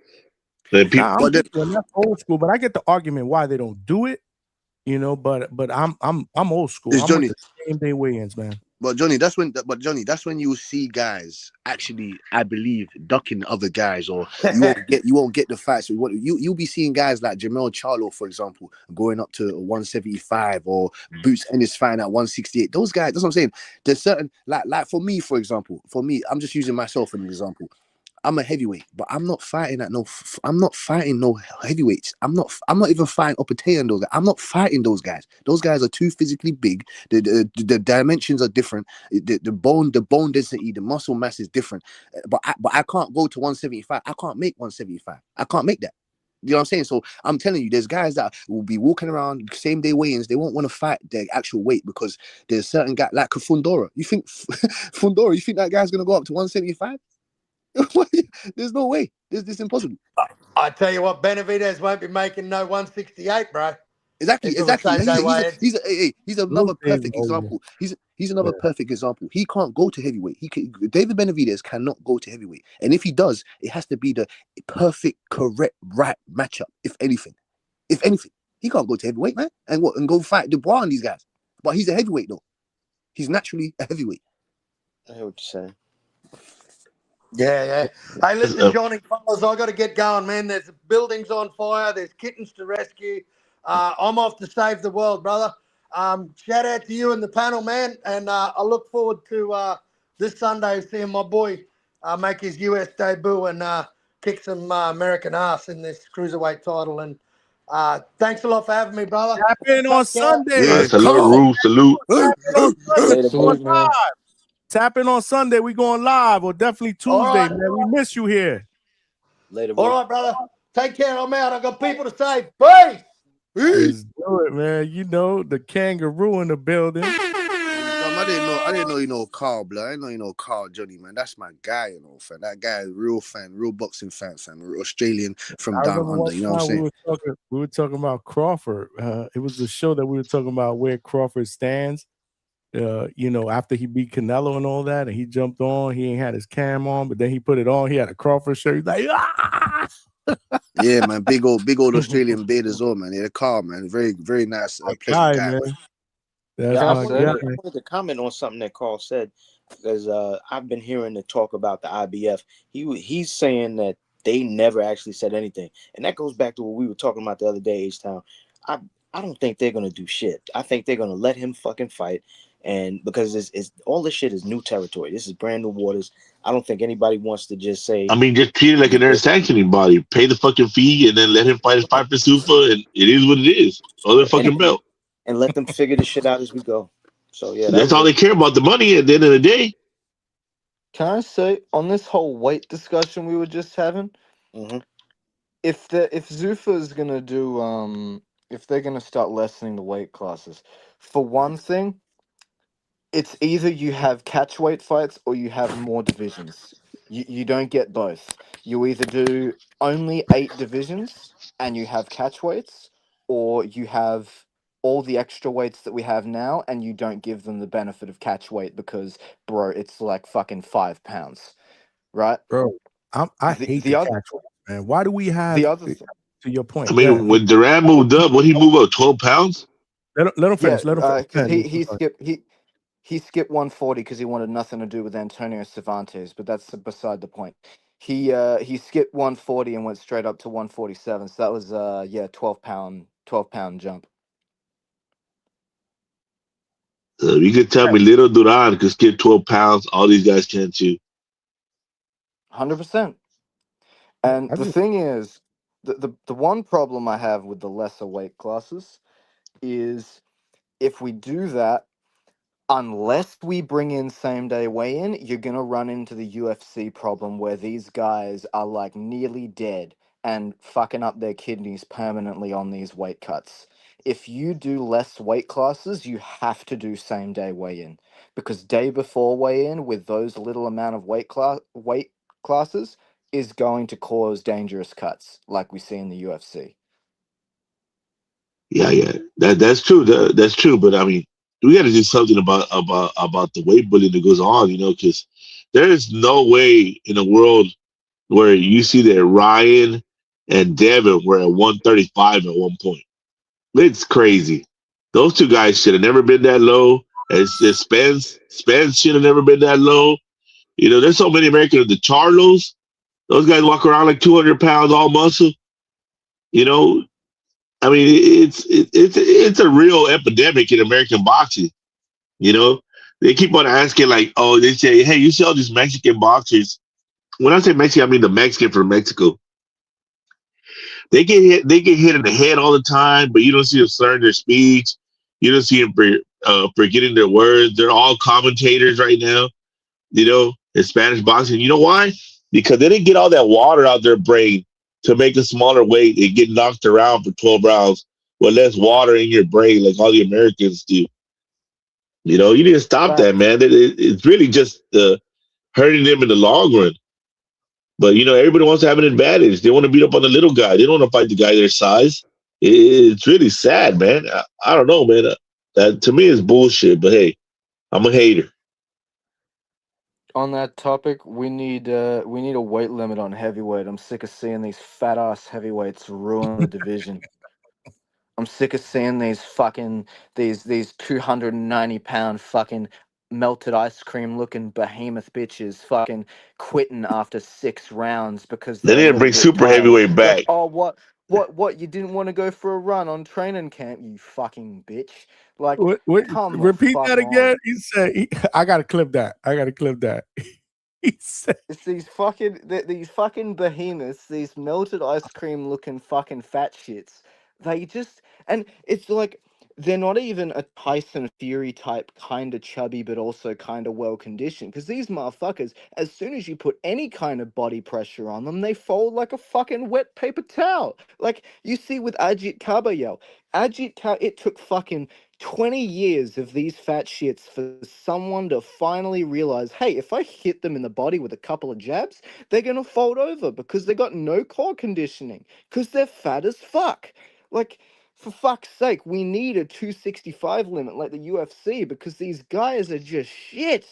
Nah, I'm with you, and that's old school, but I get the argument why they don't do it. You know, but I'm old school. It's I'm Johnny. with the same day weigh-ins, man. But Johnny, that's when you will see guys actually, I believe, ducking other guys, or you won't get the fights. You'll be seeing guys like Jamel Charlo, for example, going up to 175, or Boots Ennis fighting at 168. Those guys, that's what I'm saying. There's certain like for me, for example, I'm just using myself as an example. I'm a heavyweight, but I'm not fighting I'm not fighting no heavyweights. I'm not even fighting Opetaia and those guys. I'm not fighting those guys. Those guys are too physically big. The dimensions are different. The bone density, the muscle mass is different. But I can't go to 175. I can't make 175. I can't make that. You know what I'm saying? So I'm telling you, there's guys that will be walking around same day weigh-ins. They won't want to fight their actual weight because there's certain guy like Fundora. You think Fundora? You think that guy's gonna go up to 175? There's no way. This is impossible. I tell you what, Benavidez won't be making no 168, bro. Exactly. He's another perfect over. example. He's another perfect example. He can't go to heavyweight. David Benavidez cannot go to heavyweight, and if he does, it has to be the perfect, correct, right matchup. If anything, he can't go to heavyweight, man, and go fight Dubois and these guys. But he's a heavyweight though. He's naturally a heavyweight. I hear what you're saying. Yeah. Hey, listen, Johnny, fellas, I got to get going, man. There's buildings on fire. There's kittens to rescue. I'm off to save the world, brother. Shout out to you and the panel, man. And I look forward to this Sunday seeing my boy make his US debut and kick some American ass in this cruiserweight title. And thanks a lot for having me, brother. Tap in on Sunday. Yeah, salute. Salute, man. Tap in on Sunday. We going live, or definitely Tuesday, man. We miss you here. Later, all right, brother. Take care. I'm out. I got people to say. Peace. Let's do it, man. You know the kangaroo in the building. I didn't know you know Carl, blood. I didn't know you know Carl Johnny, man. That's my guy, you know, fan. That guy is real fan, real boxing fan, Australian from down under. You know what I'm saying? We were talking about Crawford. It was the show that we were talking about where Crawford stands. You know, after he beat Canelo and all that, and he jumped on, he ain't had his cam on, but then he put it on. He had a Crawford shirt. He's like, ah! Yeah, man, big old Australian beard as well, man. Yeah, Carl, man, very, very nice, pleasant guy, man. I wanted to comment on something that Carl said, because I've been hearing the talk about the IBF. He's saying that they never actually said anything, and that goes back to what we were talking about the other day, H-Town. I don't think they're gonna do shit. I think they're gonna let him fucking fight. And because it's all this shit is new territory. This is brand new waters. I don't think anybody wants to just say. I mean, just treat it like an sanctioning body. Pay the fucking fee and then let him fight his fight for Zuffa, and it is what it is. Other fucking belt. And let them figure this shit out as we go. So yeah, that's all they care about, the money at the end of the day. Can I say on this whole weight discussion we were just having, if Zuffa is gonna do if they're gonna start lessening the weight classes, for one thing, it's either you have catch weight fights or you have more divisions. You don't get both. You either do only 8 divisions and you have catch weights, or you have all the extra weights that we have now and you don't give them the benefit of catch weight because, bro, it's like fucking 5 pounds, right? Bro, I hate the catch weight, man. Why do we have the other to your point? I mean, when Duran moved up, what he move up 12 pounds? Let him finish. Let him finish. Because he skipped 140 because he wanted nothing to do with Antonio Cervantes, but that's beside the point. He skipped 140 and went straight up to 147. So that was 12 pound jump. You could tell me Little Duran could skip 12 pounds. All these guys can too. 100%. And the thing is, the one problem I have with the lesser weight classes is if we do that, unless we bring in same day weigh-in, you're going to run into the UFC problem where these guys are like nearly dead and fucking up their kidneys permanently on these weight cuts. If you do less weight classes, you have to do same day weigh-in, because day before weigh-in with those little amount of weight classes is going to cause dangerous cuts like we see in the UFC. Yeah, that's true. That's true. But I mean, we got to do something about the weight bullying that goes on, you know, because there is no way in the world where you see that Ryan and Devin were at 135 at one point. It's crazy. Those two guys should have never been that low. It's Spence should have never been that low. You know, there's so many Americans. The Charlos, those guys walk around like 200 pounds, all muscle. You know, I mean, it's a real epidemic in American boxing. You know, they keep on asking like, oh, they say, hey, you see all these Mexican boxers. When I say Mexican, I mean the Mexican from Mexico. They get hit. They get hit in the head all the time, but you don't see them slurring their speech. You don't see them forgetting their words. They're all commentators right now. You know, in Spanish boxing. You know why? Because they didn't get all that water out their brain to make a smaller weight and get knocked around for 12 rounds with less water in your brain, like all the Americans do. You know, you need to stop that, man. It's really just hurting them in the long run. But you know, everybody wants to have an advantage. They want to beat up on the little guy. They don't want to fight the guy their size. It's really sad, man. I don't know, man. That to me is bullshit. But hey, I'm a hater. On that topic, we need a weight limit on heavyweight. I'm sick of seeing these fat ass heavyweights ruin the division. I'm sick of seeing these 290-pound fucking melted ice cream looking behemoth bitches fucking quitting after 6 rounds because They they're a need to little bring bit super tired. heavyweight back. Like, oh, what? You didn't want to go for a run on training camp, you fucking bitch. Like, come the repeat fuck that again. on. He said, "I gotta clip that. I gotta clip that." He said, It's these fucking behemoths, these melted ice cream looking fucking fat shits. They just, and it's like they're not even a Tyson Fury type kind of chubby, but also kind of well conditioned. Because these motherfuckers, as soon as you put any kind of body pressure on them, they fold like a fucking wet paper towel. Like you see with Ajit Kabayel. It took fucking 20 years of these fat shits for someone to finally realize, hey, if I hit them in the body with a couple of jabs, they're going to fold over because they got no core conditioning because they're fat as fuck. Like, for fuck's sake, we need a 265 limit like the UFC because these guys are just shit.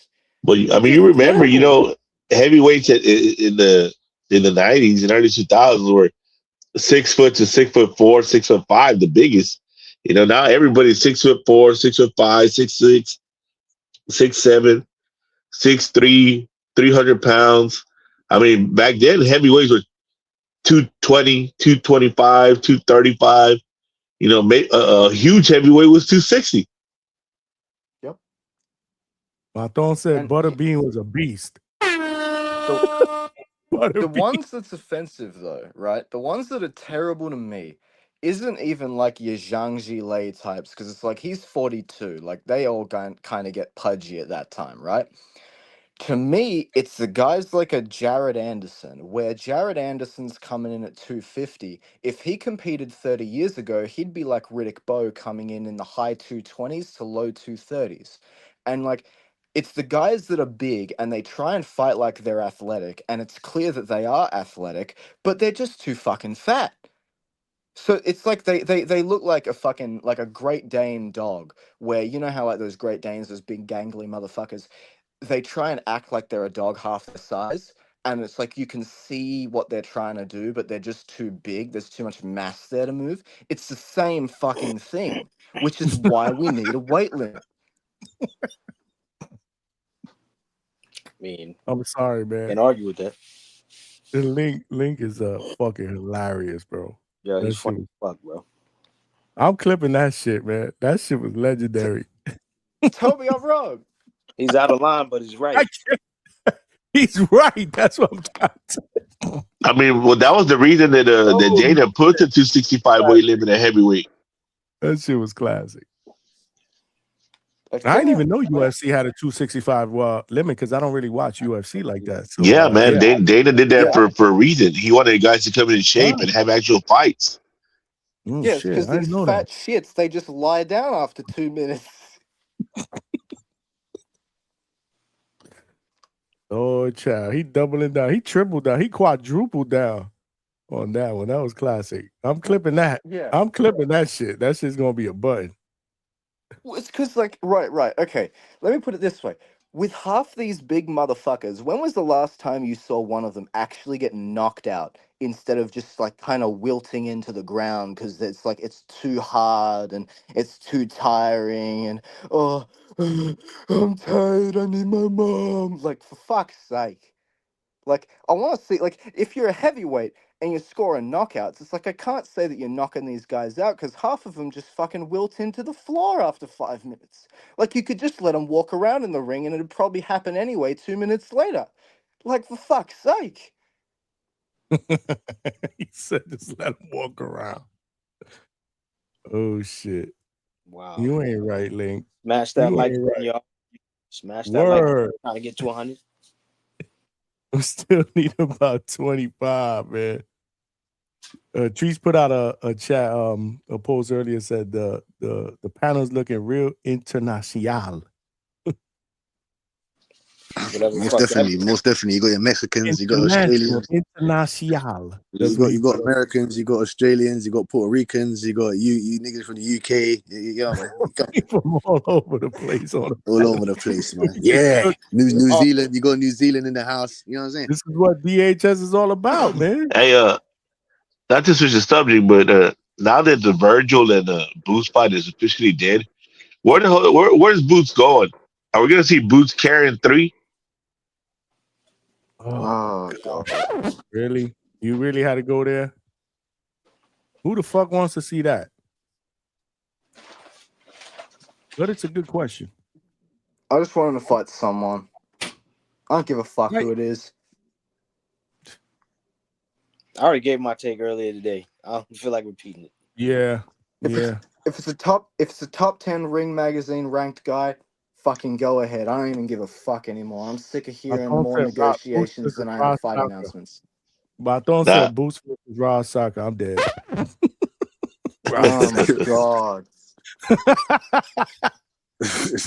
But I mean, you remember, you know, heavyweights in the '90s and early 2000s were 6 foot to 6'4", 6'5", the biggest. You know, now everybody's 6'4", 6'5", 6'6", 6'7", 6'3", 300 pounds. I mean, back then heavyweights were 220, 225, 235. You know, a huge heavyweight was 260. Yep. Maton said Butterbean was a beast. The ones that's offensive though, right? The ones that are terrible to me isn't even like your Zhang Zhilei types because it's like he's 42. Like they all kind of get pudgy at that time, right? To me, it's the guys like a Jared Anderson, where Jared Anderson's coming in at 250. If he competed 30 years ago, he'd be like Riddick Bowe coming in the high 220s to low 230s. And like, it's the guys that are big and they try and fight like they're athletic, and it's clear that they are athletic, but they're just too fucking fat. So it's like they look like a fucking like a Great Dane dog, where you know how like those Great Danes, those big gangly motherfuckers, they try and act like they're a dog half the size, and it's like you can see what they're trying to do, but they're just too big. There's too much mass there to move. It's the same fucking thing, which is why we need a weight limit. I mean, I'm sorry, man. Can't argue with that. The link is fucking hilarious, bro. Yeah, That he's shit funny was- as fuck, bro. I'm clipping that shit, man. That shit was legendary. Tell me I'm wrong. He's out of line, but he's right. He's right. That's what I'm trying to. I mean, well, that was the reason that that Dana put the 265 weight limit at heavyweight. That shit was classic. I didn't even know UFC had a 265 limit because I don't really watch UFC like that. So, Yeah, man. Dana did that for a reason. He wanted guys to come in shape and have actual fights. Yes, because these fat shits, they just lie down after 2 minutes. Oh, child. He doubling down. He tripled down. He quadrupled down on that one. That was classic. I'm clipping that. Yeah. I'm clipping that shit. That shit's going to be a button. Well, it's because, like, right. Okay. Let me put it this way. with half these big motherfuckers, when was the last time you saw one of them actually get knocked out instead of just like kind of wilting into the ground because it's like it's too hard and it's too tiring and oh, I'm tired, I need my mom. Like, for fuck's sake. Like, I want to see, like, if you're a heavyweight and you're scoring knockouts, it's like, I can't say that you're knocking these guys out because half of them just fucking wilt into the floor after 5 minutes. Like, you could just let them walk around in the ring and it'd probably happen anyway 2 minutes later. Like, for fuck's sake. He said, just let him walk around. Oh, shit. Wow. You ain't right, Link. Smash that You like ain't button, right. y'all. Smash that like Word. button. Trying to get to 100. We still need about 25, man. Trees put out a chat, a post earlier, said the panel's looking real international. Most definitely. You got your Mexicans, you got Australians, International. you got Americans, you got Australians, you got Puerto Ricans, you got you niggas from the UK. You know, man. From all over the place. All over the place, man. Yeah. New Zealand, you got New Zealand in the house. You know what I'm saying? This is what DHS is all about, man. Hey, not to switch the subject, but now that the Virgil and the Boots fight is officially dead, where's Boots going? Are we gonna see Boots carrying 3? Oh God. Really? You really had to go there? Who the fuck wants to see that? But it's a good question. I just want him to fight someone. I don't give a fuck who it is. I already gave my take earlier today. I don't feel like repeating it. Yeah. If it's a top 10 Ring Magazine ranked guy, fucking go ahead. I don't even give a fuck anymore. I'm sick of hearing more negotiations than I have fight announcements. But I don't say Boots versus Raw Soccer. I'm dead. Oh my God.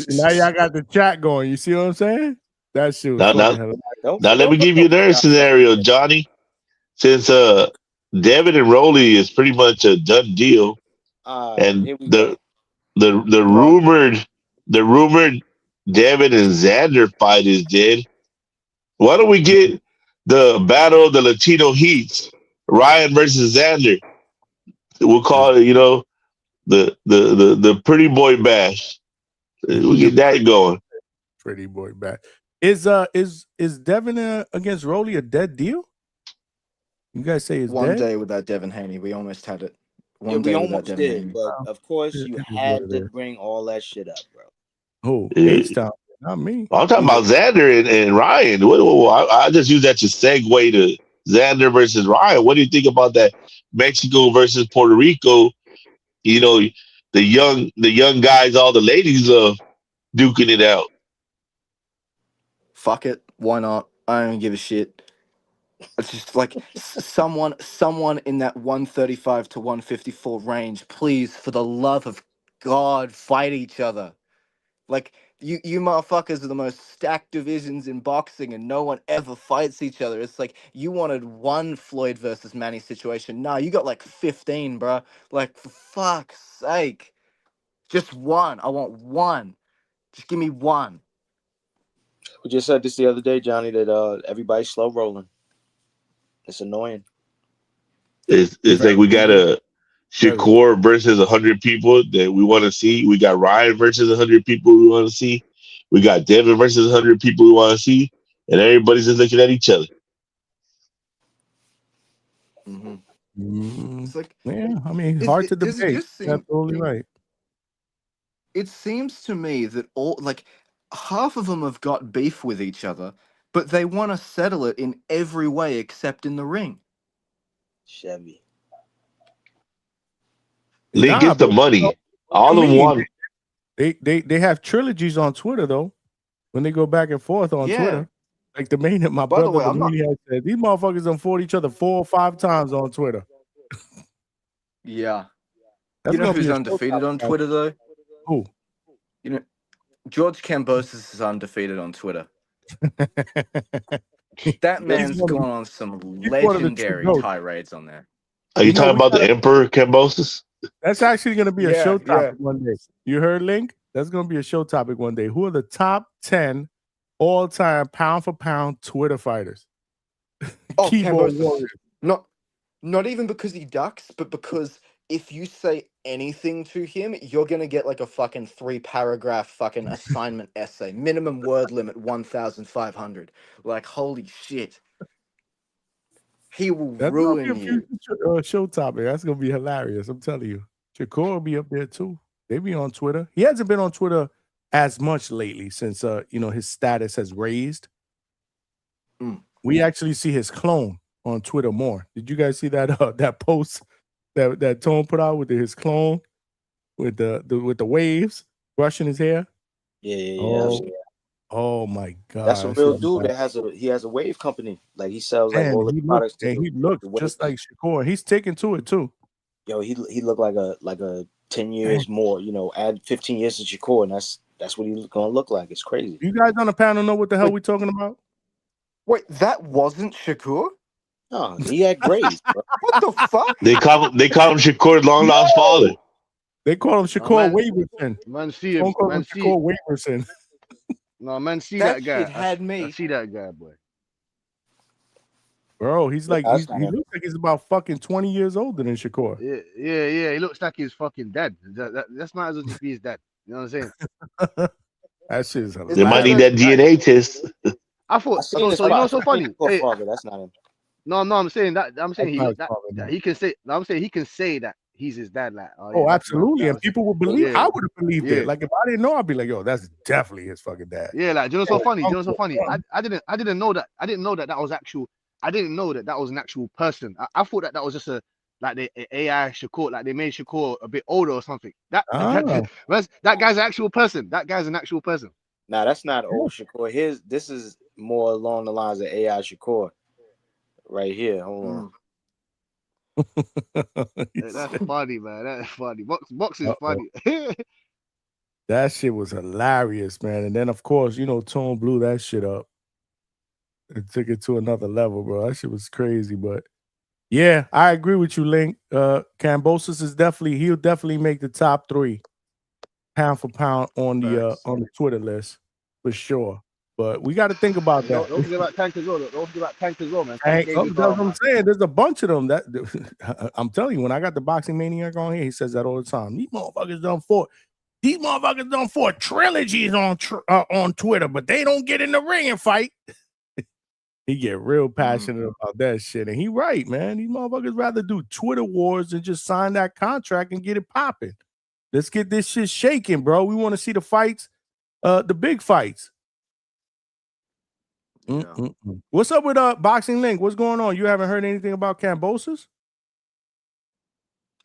Now y'all got the chat going. You see what I'm saying? That shit was Now let me give you their scenario, Johnny. Since Devin and Rolly is pretty much a done deal, and the rumored Devin and Xander fight is dead. Why don't we get the battle of the Latino Heats, Ryan versus Xander? We'll call it, the pretty boy bash. We get that going. Pretty boy bash. Is Devin against Rolly a dead deal? You guys say it's one dead? day without Devin Haney. We almost had it. Yeah, we almost did, but of course you had to bring all that shit up, bro. Oh, H-Town, not me. I'm talking about Xander and Ryan. I just use that to segue to Xander versus Ryan. What do you think about that Mexico versus Puerto Rico? The young guys, all the ladies duking it out. Fuck it. Why not? I don't give a shit. It's just like someone in that 135 to 154 range, please, for the love of God, fight each other. Like, you motherfuckers are the most stacked divisions in boxing and no one ever fights each other. It's like you wanted one Floyd versus Manny situation. Nah, you got like 15, bro. Like, for fuck's sake. Just one. I want one. Just give me one. We just said this the other day, Johnny, that everybody's slow rolling. It's annoying. It's like we got a Shakur versus 100 people that we want to see. We got Ryan versus 100 people we want to see. We got Devin versus 100 people we want to see. And everybody's just looking at each other. It's like, yeah, I mean, hard to debate. Absolutely right. It seems to me that half of them have got beef with each other, but they want to settle it in every way except in the ring. Chevy. Lee gets the money. All of one. They have trilogies on Twitter though. When they go back and forth on Twitter, like the main my By the brother, way, Maniac said these motherfuckers done fought each other 4 or 5 times on Twitter. Yeah. That's you know gonna who's be a undefeated on Twitter though? Who? You know, George Kambosos is undefeated on Twitter. That man's gone on some legendary tirades on there. Are you talking about the Emperor Kambosos? That's actually going to be a show Yeah. topic one day. You heard, Link? That's going to be a show topic one day. Who are the top 10 all-time pound for pound Twitter fighters. Oh, Keyboard Cambosos. warrior. Not even because he ducks, but because if you say anything to him, you're gonna get like a fucking 3-paragraph fucking assignment essay. Minimum word limit 1,500. Like holy shit. He will That's gonna be a ruin you. future show topic. That's gonna be hilarious. I'm telling you. Shakur will be up there too. They be on Twitter. He hasn't been on Twitter as much lately since his status has raised. We actually see his clone on Twitter more. Did you guys see that that post that Tone put out with his clone with the waves brushing his hair? Yeah. Oh my god. That's a that real shit was dude bad. that has a wave company. Like he sells like Man, all the products to he the looks wave. just like Shakur. He's taking to it too. Yo, he looked like a 10 years more, add 15 years to Shakur, and that's what he's gonna look like. It's crazy. You guys on the panel know what the hell we talking about? Wait, that wasn't Shakur? No, he had grades, bro. What the fuck? They call him Shakur's long lost father. They call him Shakur Waverson. Man, see him. Don't call him Man, see. Shakur Waverson. No, man, see That that guy. shit had me. I see that guy, boy. Bro, he's like That's he not him. looks like he's about fucking 20 years older than Shakur. Yeah. He looks like his fucking dad. That's not as if he's his dad. You know what I'm saying? That shit is hilarious. They might need that DNA test. I thought. I seen his So you know what's so father. funny? Hey, Father, that's not him. no, I'm saying that. I'm saying That's not his that father, no. he can say. No, I'm saying he can say that he's his dad. Like, Oh, yeah, that's absolutely. my And people would believe. Yeah. I would have believed Yeah. it. Like if I didn't know, I'd be like, yo, that's definitely his fucking dad. Yeah, like, do you know so funny? Uncle. I didn't know that. I didn't know that was actual. I didn't know that was an actual person. I thought that was just the AI Shakur, like they made Shakur a bit older or something. That guy's an actual person. That guy's an actual person. Nah, that's not old Shakur. This is more along the lines of AI Shakur. Right here. Hold on. That's funny, man. That's funny. Boxing's funny. That shit was hilarious, man. And then of course, Tone blew that shit up. It took it to another level, bro. That shit was crazy. But yeah, I agree with you, Link. Kambosos he'll definitely make the top 3 pound for pound on the Twitter list for sure. But we got to think about that. Don't forget about Tank as well. Don't forget about Tank as well, man. That's what I'm saying. There's a bunch of them that I'm telling you. When I got the Boxing Maniac on here, he says that all the time. These motherfuckers done 4 trilogies on Twitter, but they don't get in the ring and fight. He get real passionate about that shit, and he right, man. These motherfuckers rather do Twitter wars than just sign that contract and get it popping. Let's get this shit shaking, bro. We want to see the fights, the big fights. What's up with Boxing Link? What's going on? You haven't heard anything about Kambosos?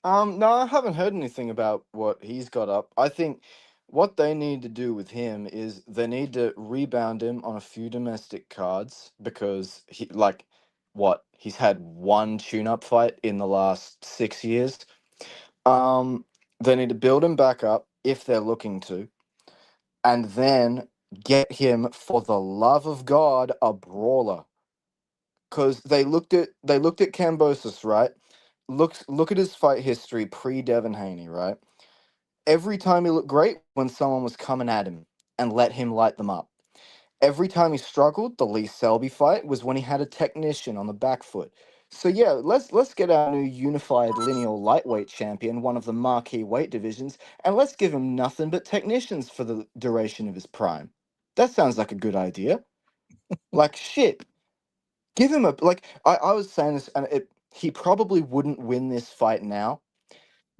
No, I haven't heard anything about what he's got up. I think what they need to do with him is they need to rebound him on a few domestic cards because he's had 1 tune-up fight in the last 6 years. They need to build him back up if they're looking to, and then get him, for the love of God, a brawler. Because they looked at Kambosos, right? Look at his fight history pre-Devin Haney, right? Every time he looked great when someone was coming at him and let him light them up. Every time he struggled, the Lee Selby fight was when he had a technician on the back foot. So yeah, let's get our new unified lineal lightweight champion, one of the marquee weight divisions, and let's give him nothing but technicians for the duration of his prime. That sounds like a good idea. Like shit. Give him I was saying this, and he probably wouldn't win this fight now,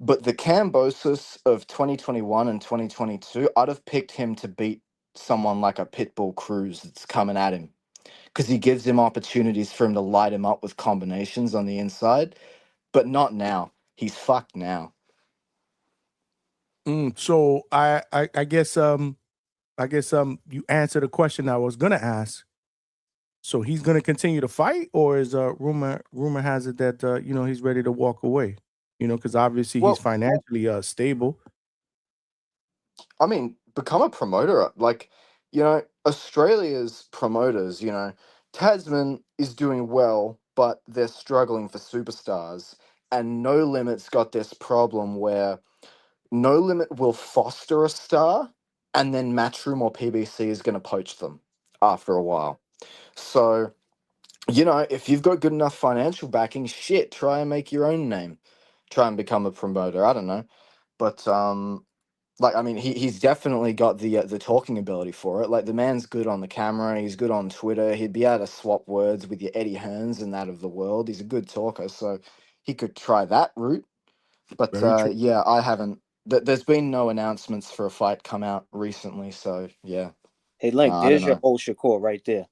but the Kambosos of 2021 and 2022, I'd have picked him to beat someone like a Pitbull Cruz that's coming at him, because he gives him opportunities for him to light him up with combinations on the inside, but not now. He's fucked now. So I guess you answered a question I was gonna ask. So he's gonna continue to fight, or is rumor has it that he's ready to walk away? Because obviously he's financially stable. I mean, become a promoter. Australia's promoters, Tasman is doing well, but they're struggling for superstars. And No Limit's got this problem where No Limit will foster a star, and then Matchroom or PBC is going to poach them. after a while. So, you know, if you've got good enough financial backing, shit, try and make your own name. Try and become a promoter. I don't know. But like, I mean, he's definitely got the talking ability for it. Like, the man's good on the camera. He's good on Twitter. He'd be able to swap words with your Eddie Hearns and that of the world. He's a good talker, so he could try that route. But Very true. yeah, I haven't. There's been no announcements for a fight come out recently, so yeah. Hey, Link, I there's don't your know. old Shakur right there.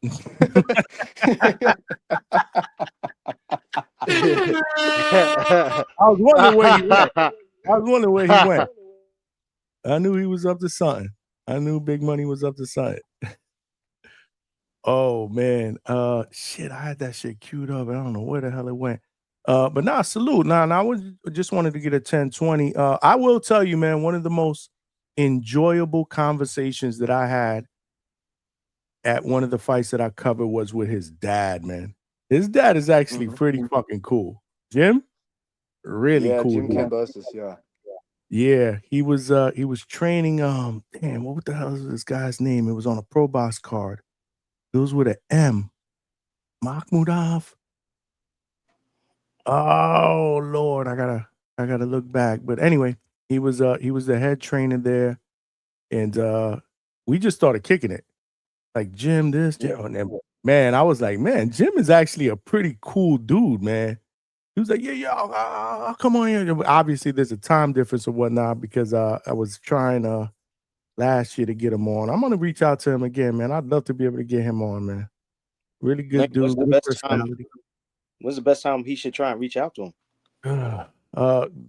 I was wondering where he went. I knew he was up to something. I knew Big Money was up to something. Oh man. Shit, I had that shit queued up. I don't know where the hell it went. But nah, salute. Nah, I just wanted to get a 10-20. I will tell you, man, one of the most enjoyable conversations that I had at one of the fights that I covered was with his dad, man. His dad is actually pretty fucking cool. Jim? Really Yeah, cool. Jim dude. Kambosos, yeah. Yeah, he was training damn, what the hell is this guy's name? It was on a pro box card. It was with an M. Makhmudov. Oh Lord, I gotta look back. But anyway, he was the head trainer there, and we just started kicking it. Like Jim, this, Jim. And then, man, I was like, man, Jim is actually a pretty cool dude, man. He was like, yeah, I'll come on here. Obviously, there's a time difference or whatnot because I was trying last year to get him on. I'm gonna reach out to him again, man. I'd love to be able to get him on, man. Really good Link, dude. when's the Good best time? personality. When's the best time he should try and reach out to him?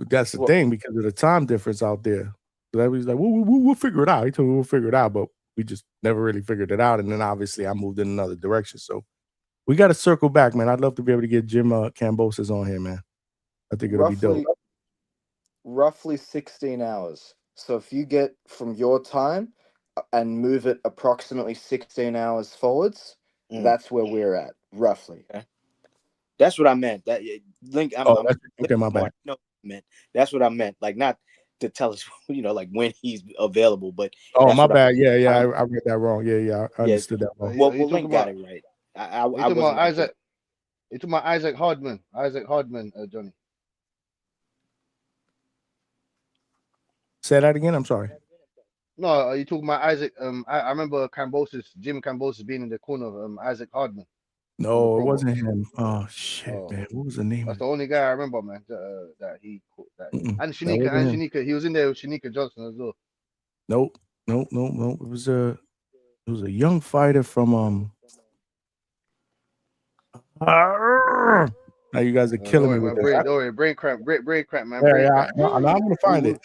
That's the thing because of the time difference out there. So that was like, we'll figure it out. He told me we'll figure it out, but we just never really figured it out. And then obviously I moved in another direction. So we got to circle back, man. I'd love to be able to get Jim Kambosos on here, man. I think it'll be dope. Roughly 16 hours. So if you get from your time and move it approximately 16 hours forwards, that's where we're at, roughly. Okay. That's what I meant. That Link. Okay, my bad. No, man, that's what I meant. Like not to tell us, like when he's available, but oh, my bad. I read that wrong. Yeah, I understood that wrong. Well, Link got it right. I talking about Isaac. You're talking about Isaac Hardman. Johnny. Say that again. I'm sorry. No, are you talking about Isaac? I remember Jim Kambosos being in the corner of Isaac Hardman. No, it wasn't him. Oh shit, man. What was the name? That's the only guy I remember, man. And Shanika. He was in there with Shanika Johnson as well. Nope. It was a young fighter from Now you guys are killing me with this. Don't worry, brain cramp, man. Yeah, I'm gonna find it.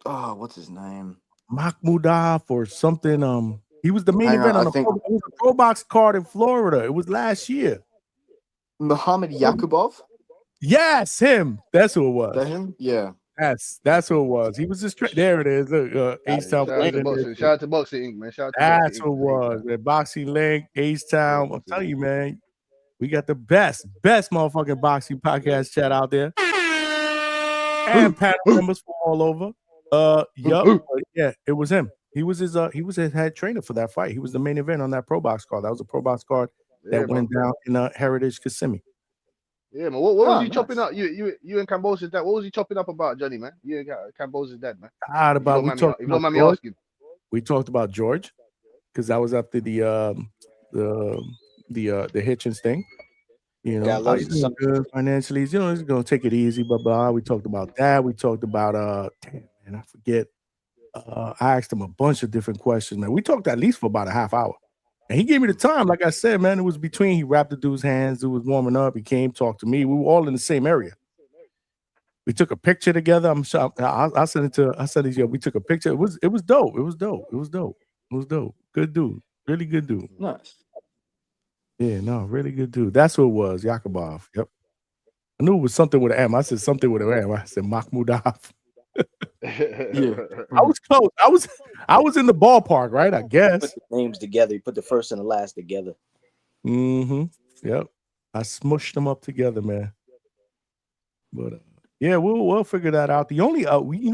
What's his name? Makhmudov or something. He was the main event on the pro box card in Florida. It was last year. Muhammad Yakubov? Yes, him. That's who it was. That him? Yeah. That's who it was. He was just there. It is. Look, Ace Town. Shout out to Boxing Inc, man. That's who it was. Man. Boxing Link, Ace Town. I'm telling you, man. We got the best motherfucking boxing podcast chat out there, and panel members from all over. Yeah, it was him. He was his head trainer for that fight. He was the main event on that pro box card. That was a pro box card that went down in Heritage Kissimmee. Yeah, man. What was he chopping up? You and Kambosos' dad. What was he chopping up about, Johnny, man? You and Kambosos' dad, man. We talked about George because that was after the Hitchens thing. You know, he's doing good financially. You know, he's gonna take it easy, blah. We talked about that. We talked about damn man, I forget. I asked him a bunch of different questions, man. We talked at least for about a half hour. And he gave me the time. Like I said, man, it was between he wrapped the dude's hands, dude was warming up, he came, talked to me. We were all in the same area. We took a picture together. I sent it to you. We took a picture. It was dope. It was dope. Good dude. Really good dude. Nice. Yeah, no, really good dude. That's who it was, Yakubov. Yep. I knew it was something with an M. I said something with an M. I said Makhmudov. Yeah. I was close. I was in the ballpark, right? I guess. Put the names together. You put the first and the last together. Yep. I smushed them up together, man. But yeah, we'll figure that out. The only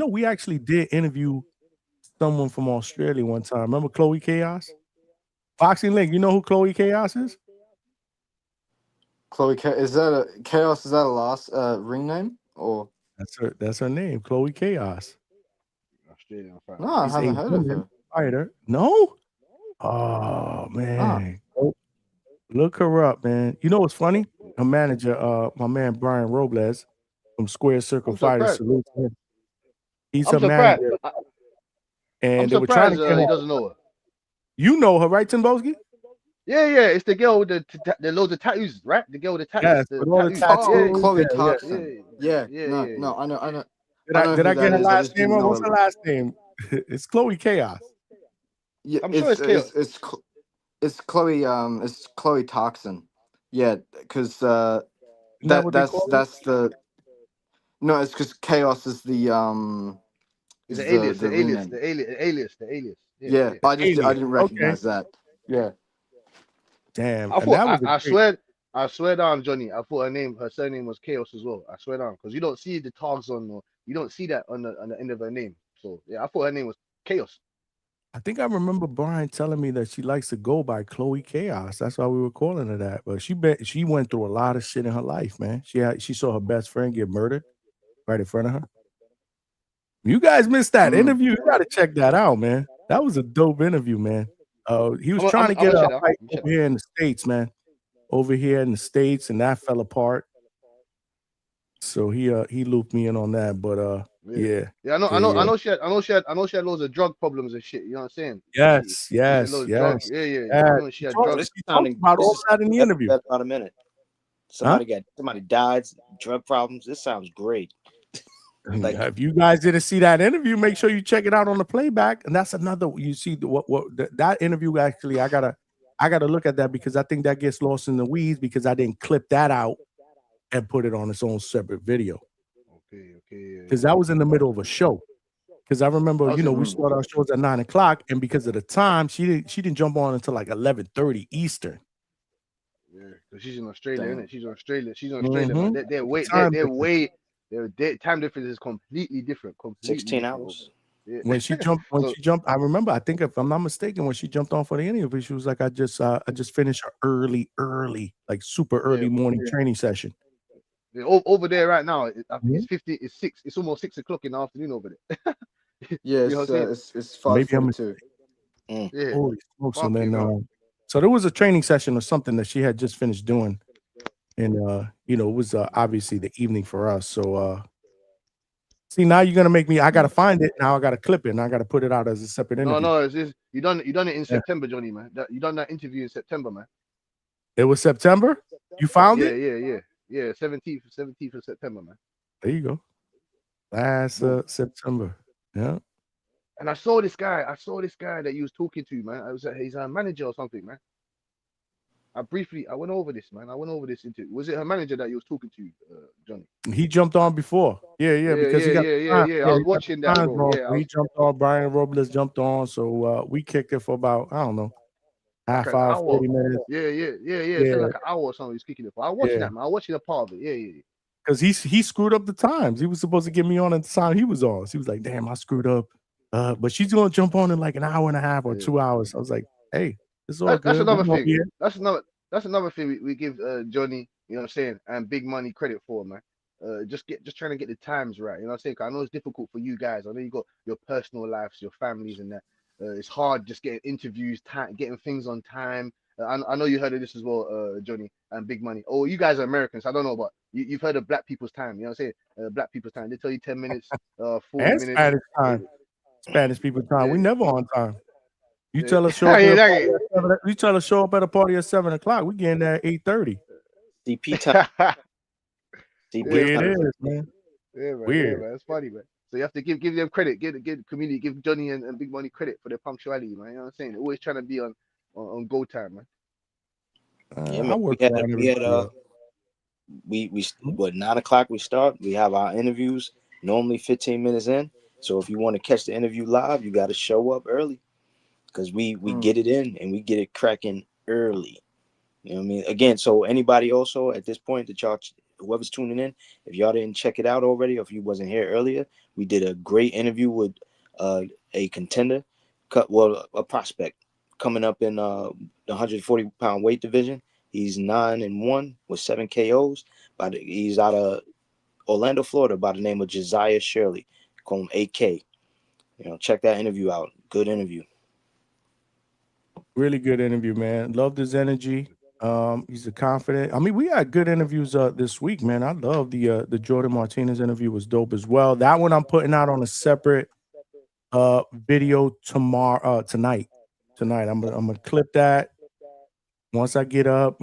we actually did interview someone from Australia one time. Remember Chloe Chaos? Boxing Link. You know who Chloe Chaos is? Chloe, is that a Chaos? Is that a last ring name or? That's her name, Chloe Chaos. Australian fighter. No, I She's haven't a heard of woman her. fighter. No? Oh man. Look her up, man. You know what's funny? Her manager, my man Brian Robles from Square Circle I'm Fighters. surprised. Salute to him. He's I'm her surprised. manager. I'm And they were trying to surprised get he her. doesn't know her. You know her, right, Timboski? Yeah, yeah. It's the girl with the loads of tattoos, right? The girl with the tattoos. Yes, The with all the tattoos. tattoos. Oh, Chloe Yeah, yeah. Thompson. Yeah, no, I know, I know. Did I I know did who I get that her is. I last just name didn't wrong? know What's her. her last name? It's Chloe Chaos. Yeah, I'm sure it's chaos. it's Chloe. It's Chloe Toxin. Yeah, because Isn't that what they call her? that's the no. It's because Chaos is the It's is an alias, the the ring alias, name. the alias. Yeah, Yeah, yeah. I Alias. didn't Okay. recognize that. Yeah. Damn. I And thought that was a great. I swear down, Johnny. I thought her surname was Chaos as well. I swear down, because you don't see the tags you don't see that on the end of her name. So yeah, I thought her name was Chaos. I think I remember Brian telling me that she likes to go by Chloe Chaos. That's why we were calling her that. But she went through a lot of shit in her life, man. She saw her best friend get murdered right in front of her. You guys missed that interview. You got to check that out, man. That was a dope interview, man. He was trying to get a fight over here in the States, man. Over here in the States, and that fell apart. So he looped me in on that. But yeah. Yeah, I know she had loads of drug problems and shit. You know what I'm saying? Yes. She had loads of drug. Yeah. I know she had drugs. This is Talked sounding about all that in the interview. about a minute. Somebody died, drug problems. This sounds great. Like, if you guys didn't see that interview, make sure you check it out on the playback. And that's another. You see that interview actually. I gotta look at that because I think that gets lost in the weeds because I didn't clip that out and put it on its own separate video. Okay. Because that was in the middle of a show. Because I remember, we start our shows at 9:00, and because of the time, she didn't jump on until like 11:30 Eastern. Yeah, because she's in Australia, isn't it? She's in Australia. Mhm. Man. Their time difference is completely different. 16 hours. Yeah. When she jumped, I remember. I think if I'm not mistaken, when she jumped on for the interview, she was like, "I just finished an early, like super early morning training session." Yeah, over there right now, it's almost 6 o'clock in the afternoon over there. Yeah, You know what I'm saying? it's Maybe I'm 5:42. Yeah. Holy smokes! And Fucking then, hell. so there was a training session or something that she had just finished doing, and it was obviously the evening for us. So, see, now you're gonna make me. I gotta find it now. I gotta clip it, and I gotta put it out as a separate interview. No, it's you done it in September, Johnny, man. You done that interview in September, man. It was September. You found it? Yeah. 17th of September, man. There you go. Last September. Yeah. And I saw this guy that you was talking to, man. He's a manager or something, man. I went over this, man. Was it her manager that you was talking to, Johnny? He jumped on before. Yeah. Because he got I was watching that, bro. He jumped on. Brian Robles jumped on. So we kicked it for about, I don't know, half like hour, hour. 40 minutes. Yeah. It's been like an hour or something. He was kicking it for. I was watching that, man. I was watching a part of it. Yeah. Because he screwed up the times. He was supposed to get me on at the time he was on. So he was like, "Damn, I screwed up." But she's gonna jump on in like an hour and a half or 2 hours. I was like, "Hey, it's all good." That's another thing. That's another thing we give Johnny, you know what I'm saying, and Big Money credit for, man. Just trying to get the times right. You know what I'm saying? 'Cause I know it's difficult for you guys. I know you got your personal lives, your families, and that. It's hard just getting interviews, getting things on time. I know you heard of this as well, Johnny and Big Money. Oh, you guys are Americans. I don't know, but you've heard of Black people's time. You know what I'm saying? Black people's time. They tell you 10 minutes, 40 and minutes. Spanish time. Spanish people time. We never on time. You Yeah. tell us show up. You tell us show up at a party at 7 o'clock. We getting there at 8:30. CP time. Weird it is, man. Yeah, man. Weird. Yeah, man. It's funny, man. So you have to give them credit, give the community, give Johnny and Big Money credit for their punctuality, man. You know what I'm saying? They're always trying to be on go time, man. Yeah, man. What 9 o'clock we start. We have our interviews normally 15 minutes in. So if you want to catch the interview live, you got to show up early because we get it in and we get it cracking early. You know what I mean? Again, so anybody also at this point that y'all, whoever's tuning in, if y'all didn't check it out already, or if you wasn't here earlier, we did a great interview with a contender, a prospect coming up in the 140-pound weight division. He's 9-1 with 7 KOs. He's out of Orlando, Florida, by the name of Josiah Shirley. Call him AK. Check that interview out. Good interview. Really good interview, man. Loved his energy. He's a confident. I mean, we had good interviews this week, man. I love the Jordan Martinez interview was dope as well. That one I'm putting out on a separate video tonight. I'm gonna clip that once I get up.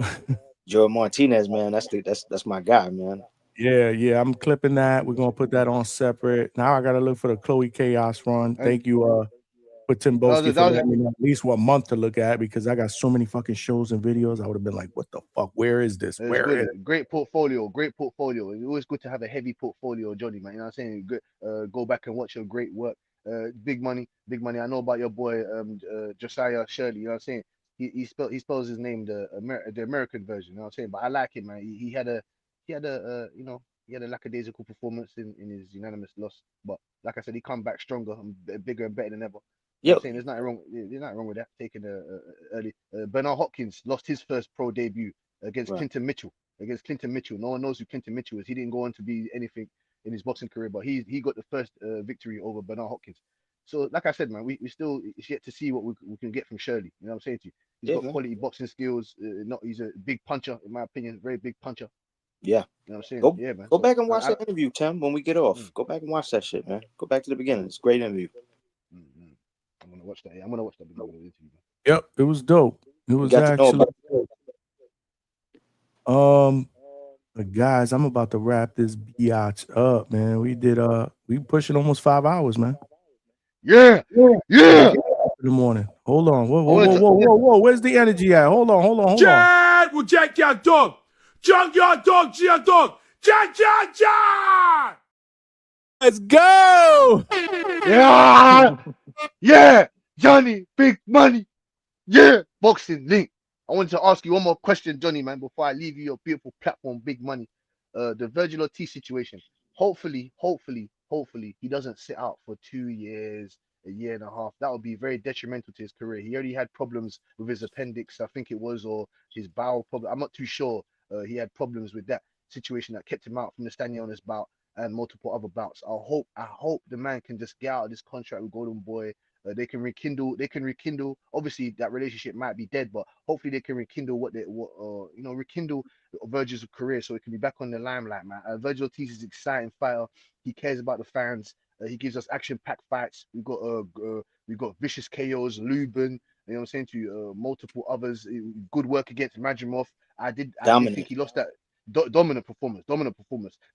Jordan Martinez, man, that's my guy, man. Yeah, I'm clipping that. We're gonna put that on separate. Now I gotta look for the Chloe Chaos run. Thank you, for Tim Boski for letting me know at least 1 month to look at, because I got so many fucking shows and videos. I would have been like, what the fuck? Where is this? It's Where good. is Great portfolio. It's always good to have a heavy portfolio, Johnny, man. You know what I'm saying? Good, go back and watch your great work. Big money. I know about your boy, Jusiyah Shirley. You know what I'm saying? He spells his name the American version. You know what I'm saying? But I like him, man. He had a he had a lackadaisical performance in his unanimous loss. But like I said, he come back stronger and bigger and better than ever. You know what I'm saying? There's nothing wrong with that. Taking early. Bernard Hopkins lost his first pro debut against Clinton Mitchell. No one knows who Clinton Mitchell is. He didn't go on to be anything in his boxing career, but he got the first victory over Bernard Hopkins. So, like I said, man, we still it's yet to see what we can get from Shirley. You know what I'm saying to you? He's got quality boxing skills. He's a big puncher, in my opinion, very big puncher. Yeah. You know what I'm saying? Man. Go back and watch that interview, Tim, when we get off. Go back and watch that shit, man. Go back to the beginning. It's a great interview. I'm gonna watch that. Yeah, I'm gonna watch that beginning of the interview. Yep, it was dope. It was actually dope. Guys, I'm about to wrap this biatch up, man. We pushing almost 5 hours, man. Yeah. In the morning. Hold on. Whoa. Where's the energy at? Hold on. Chad will jack your dog. Junk your dog, Gia dog. Ja. Let's go. Yeah, Johnny, big money. Yeah, boxing link. I want to ask you one more question, Johnny, man, before I leave you your beautiful platform, big money. The Virgil Ortiz situation. Hopefully, he doesn't sit out for 2 years, a year and a half. That would be very detrimental to his career. He already had problems with his appendix, I think it was, or his bowel problem. I'm not too sure. He had problems with that situation that kept him out from the Stanionis bout and multiple other bouts. I hope the man can just get out of this contract with Golden Boy. They can rekindle. Obviously, that relationship might be dead, but hopefully they can rekindle rekindle Virgil's career so it can be back on the limelight, man. Virgil Ortiz is an exciting fighter. He cares about the fans. He gives us action-packed fights. We've got vicious KOs, Lubin. You know what I'm saying to you? Multiple others. Good work against Madrimov. I did think he lost that. Dominant performance,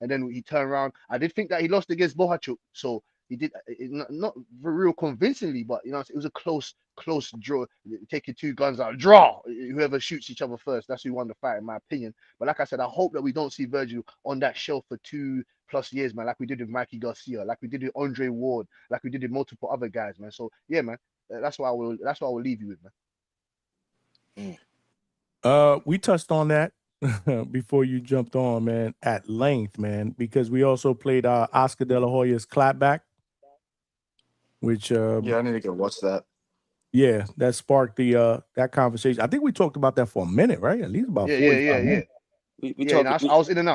and then he turned around. I did think that he lost against Bohachuk, so he did not real convincingly, but it was a close draw. Taking 2 guns out, draw. Whoever shoots each other first, that's who won the fight, in my opinion. But like I said, I hope that we don't see Virgil on that shelf for 2+ years, man, like we did with Mikey Garcia, like we did with Andre Ward, like we did with multiple other guys, man. So yeah, man, that's what I will leave you with, man. We touched on that before you jumped on, man, at length, man, because we also played Oscar De La Hoya's clapback, which I need to go watch that. Yeah, that sparked the that conversation. I think we talked about that for a minute, right? At least about 45 minutes. I was in and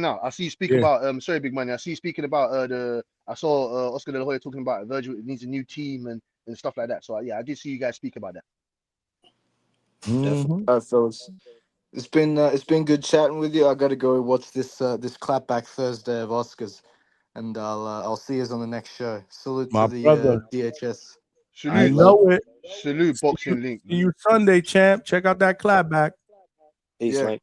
out. I see you speaking about sorry, big money. I see you speaking about I saw Oscar De La Hoya talking about Virgil needs a new team and stuff like that. So I did see you guys speak about that. Fellas, it's been good chatting with you. I got to go watch this clapback Thursday of Oscars, and I'll see you on the next show. Salute My to the brother. DHS. I know it. Salute boxing link. See you Sunday, champ. Check out that clapback. Peace, mate.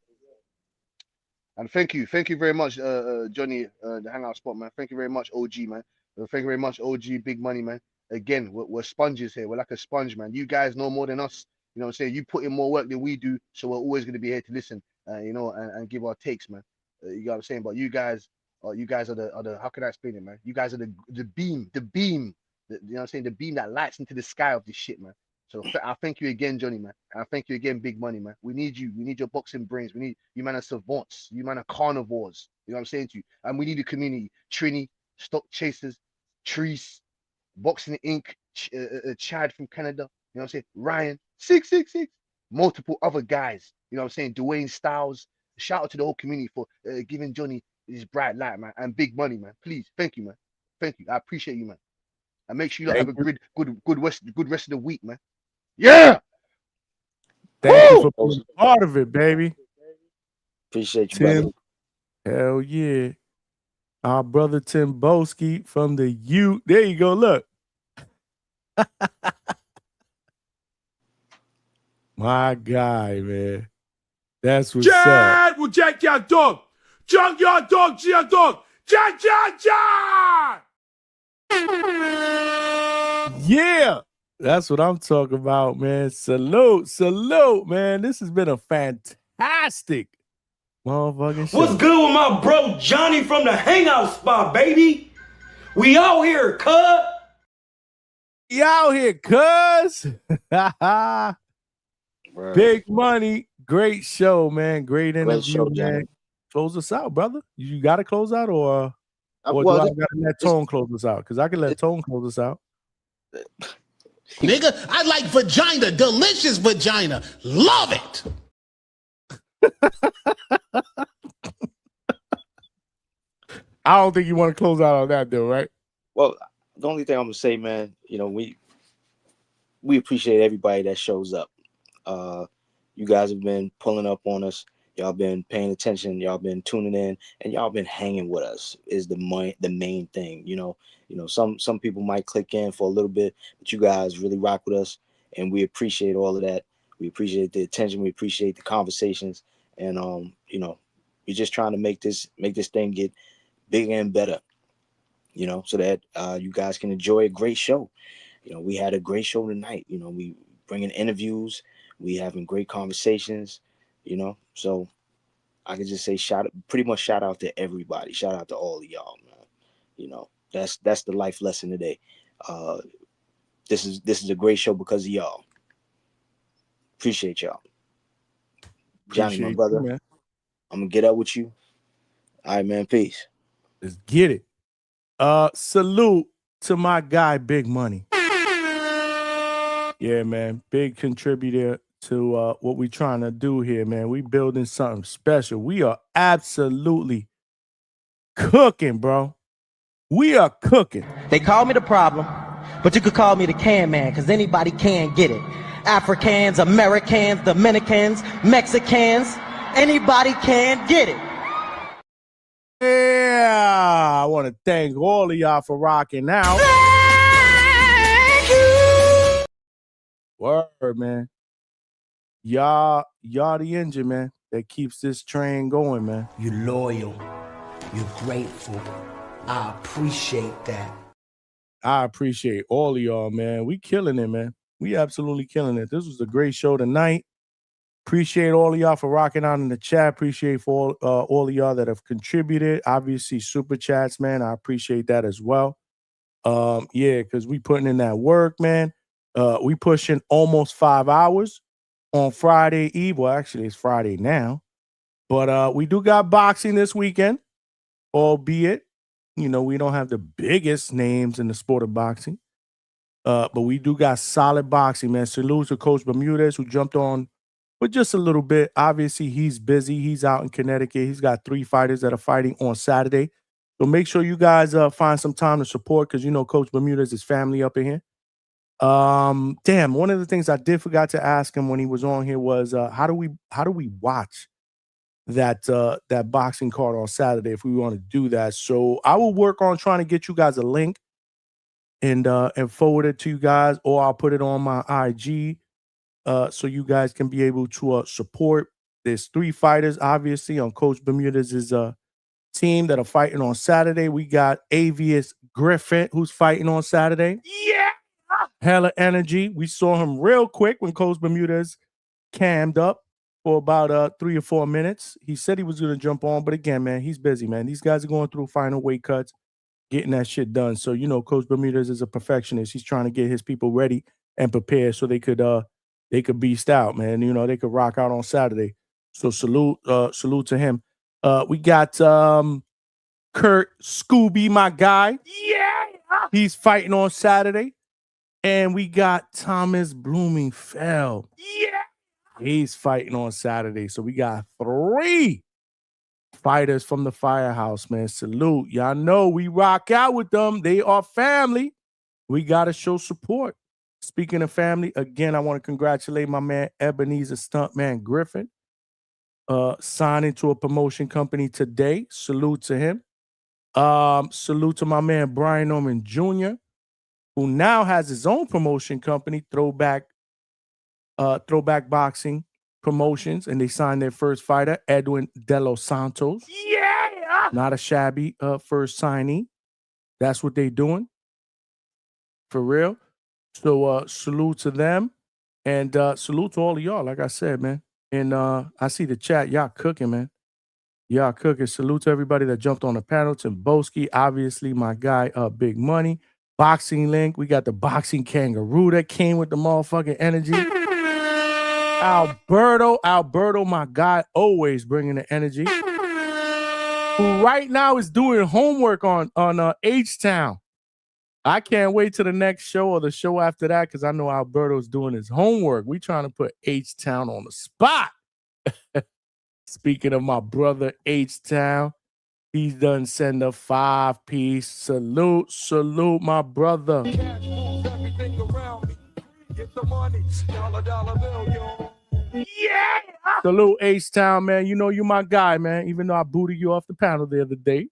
And thank you very much, Johnny, the Hangout spot, man. Thank you very much, OG, man. Thank you very much, OG, big money, man. Again, we're sponges here. We're like a sponge, man. You guys know more than us. You know what I'm saying? You put in more work than we do, so we're always going to be here to listen, and give our takes, man. You know what I'm saying? But you guys are the how can I explain it, man? You guys are the beam, you know what I'm saying? The beam that lights into the sky of this shit, man. So I thank you again, Johnny, man. I thank you again, big money, man. We need you. We need your boxing brains. We need you, man, are savants. You, man, are carnivores. You know what I'm saying to you? And we need a community. Trini, stock chasers, trees, Boxing Inc. Chad from Canada. You know what I'm saying? Ryan 666. Multiple other guys. You know what I'm saying? Dwayne Styles. Shout out to the whole community for giving Johnny his bright light, man, and big money, man. Please, thank you, man. Thank you. I appreciate you, man. And make sure you have a good rest of the week, man. Yeah. Thank you for being part of it, baby. Appreciate you, Tim. brother. Hell yeah. Our brother Tim Boski from the U. There you go. Look. My guy, man. That's what's up. Chad will jack your dog. Jack your dog, your dog. Jack. Yeah. That's what I'm talking about, man. Salute, man. This has been a fantastic motherfucking show. What's good with my bro Johnny from the Hangout spot, baby? We out here, cuz. We out here, cuz. Big money. Great show, man. Great interview, show, man. Johnny. Close us out, brother. You got to close out or well, do I got to let Tone close us out? Because I can let Tone close us out. Nigga, I like vagina. Delicious vagina. Love it. I don't think you want to close out on that, though, right? Well, the only thing I'm gonna say, man, you know, we appreciate everybody that shows up. You guys have been pulling up on us. Y'all been paying attention. Y'all been tuning in, and y'all been hanging with us. Is the main thing. You know, some people might click in for a little bit, but you guys really rock with us, and we appreciate all of that. We appreciate the attention. We appreciate the conversations, and you know, we're just trying to make this thing get bigger and better. You know, so that you guys can enjoy a great show. You know, we had a great show tonight. You know, we bringing interviews, we having great conversations. You know, so I could just say pretty much shout out to everybody. Shout out to all of y'all, man. You know, that's the life lesson today. This is a great show because of y'all. Appreciate y'all. Johnny, my brother, man. I'm gonna get up with you. All right, man. Peace. Let's get it. Salute to my guy, Big Money. Yeah, man. Big contributor to what we trying to do here, man. We building something special. We are absolutely cooking, bro. We are cooking. They call me the problem, but you could call me the can man, because anybody can get it. Africans, Americans, Dominicans, Mexicans, anybody can get it. Yeah, I want to thank all of y'all for rocking out. Word, man. Y'all the engine, man, that keeps this train going, man. You're loyal. You're grateful. I appreciate that. I appreciate all of y'all, man. We killing it, man. We absolutely killing it. This was a great show tonight. Appreciate all of y'all for rocking out in the chat. Appreciate for all of y'all that have contributed. Obviously, super chats, man. I appreciate that as well. Yeah, because we putting in that work, man. We pushing almost 5 hours on Friday Eve. Well, actually, it's Friday now. But we do got boxing this weekend, albeit, you know, we don't have the biggest names in the sport of boxing. But we do got solid boxing, man. Salute to Coach Bermudez, who jumped on for just a little bit. Obviously, he's busy. He's out in Connecticut. He's got 3 fighters that are fighting on Saturday. So make sure you guys find some time to support, because you know Coach Bermudez is family up in here. Damn, one of the things I did forgot to ask him when he was on here was how do we watch that boxing card on Saturday if we want to do that. So I will work on trying to get you guys a link and forward it to you guys, or I'll put it on my IG so you guys can be able to support. There's 3 fighters, obviously, on Coach Bermudez's team that are fighting on Saturday. We got Avius Griffin, who's fighting on Saturday. Yeah. Hella energy. We saw him real quick when Coach Bermudez cammed up for about 3 or 4 minutes. He said he was going to jump on, but again, man, he's busy, man. These guys are going through final weight cuts, getting that shit done. So, you know, Coach Bermudez is a perfectionist. He's trying to get his people ready and prepared so they could beast out, man. You know, they could rock out on Saturday. So salute to him. We got Kurt Scooby, my guy. Yeah. He's fighting on Saturday. And we got Thomas Bloomingfeld. Yeah. He's fighting on Saturday. So we got 3 fighters from the Firehouse, man. Salute. Y'all know we rock out with them. They are family. We got to show support. Speaking of family, again, I want to congratulate my man Ebenezer Stuntman Griffin. Signing to a promotion company today. Salute to him. Salute to my man Brian Norman Jr., who now has his own promotion company, Throwback Boxing Promotions, and they signed their first fighter, Edwin De Los Santos. Yeah, not a shabby first signee. That's what they doing, for real. So salute to them, and salute to all of y'all. Like I said, man. And I see the chat. Y'all cooking, man. Y'all cooking. Salute to everybody that jumped on the panel. Tim Boski, obviously my guy, Big Money. Boxing Link. We got the Boxing Kangaroo that came with the motherfucking energy. Alberto, my guy, always bringing the energy. Who right now is doing homework on H-Town. I can't wait till the next show or the show after that because I know Alberto's doing his homework. We trying to put H-Town on the spot. Speaking of my brother H-Town, he's done send a 5-piece. Salute, my brother. Yeah. Salute H-Town, man. You know you my guy, man. Even though I booted you off the panel the other day.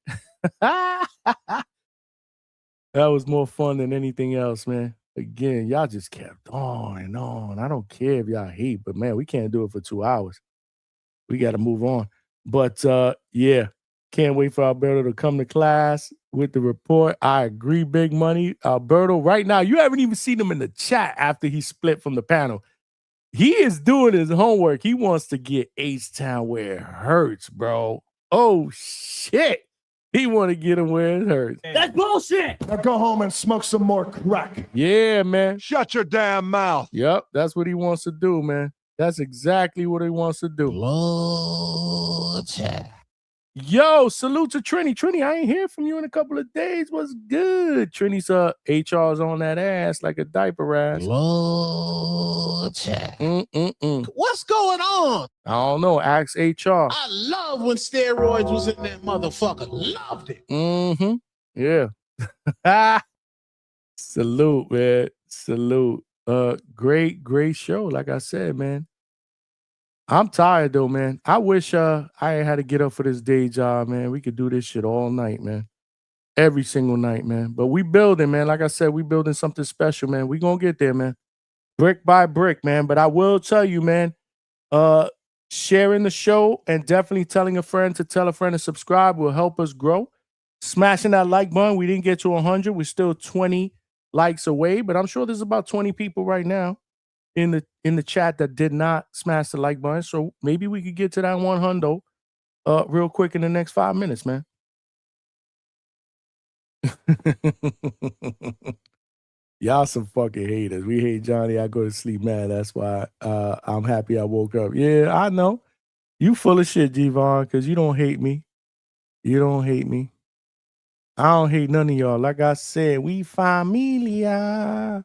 That was more fun than anything else, man. Again, y'all just kept on and on. I don't care if y'all hate, but man, we can't do it for 2 hours. We got to move on. But yeah, can't wait for Alberto to come to class with the report. I agree, Big Money. Alberto, right now, you haven't even seen him in the chat after he split from the panel. He is doing his homework. He wants to get H-Town where it hurts, bro. Oh, shit. He want to get him where it hurts. That's bullshit. Now go home and smoke some more crack. Yeah, man. Shut your damn mouth. Yep, that's what he wants to do, man. That's exactly what he wants to do. Yo, salute to Trini. Trini, I ain't hear from you in a couple of days. What's good? Trini's HR's on that ass like a diaper rash. What's going on? I don't know. Ask HR. I love when steroids was in that motherfucker. Loved it. Mm-hmm. Yeah. Salute, man. Salute. Great show. Like I said, man. I'm tired though, man. I wish I ain't had to get up for this day job, man. We could do this shit all night, man. Every single night, man. But we building, man. Like I said, we building something special, man. We gonna get there, man. Brick by brick, man. But I will tell you, man, sharing the show and definitely telling a friend to tell a friend to subscribe will help us grow. Smashing that like button. We didn't get to 100. We're still 20 likes away, but I'm sure there's about 20 people right now in the chat that did not smash the like button. So maybe we could get to that 100 real quick in the next 5 minutes, man. Y'all some fucking haters. We hate Johnny. I go to sleep mad. That's why I'm happy I woke up. Yeah, I know. You full of shit, G-Von, because you don't hate me. You don't hate me. I don't hate none of y'all. Like I said, we familia.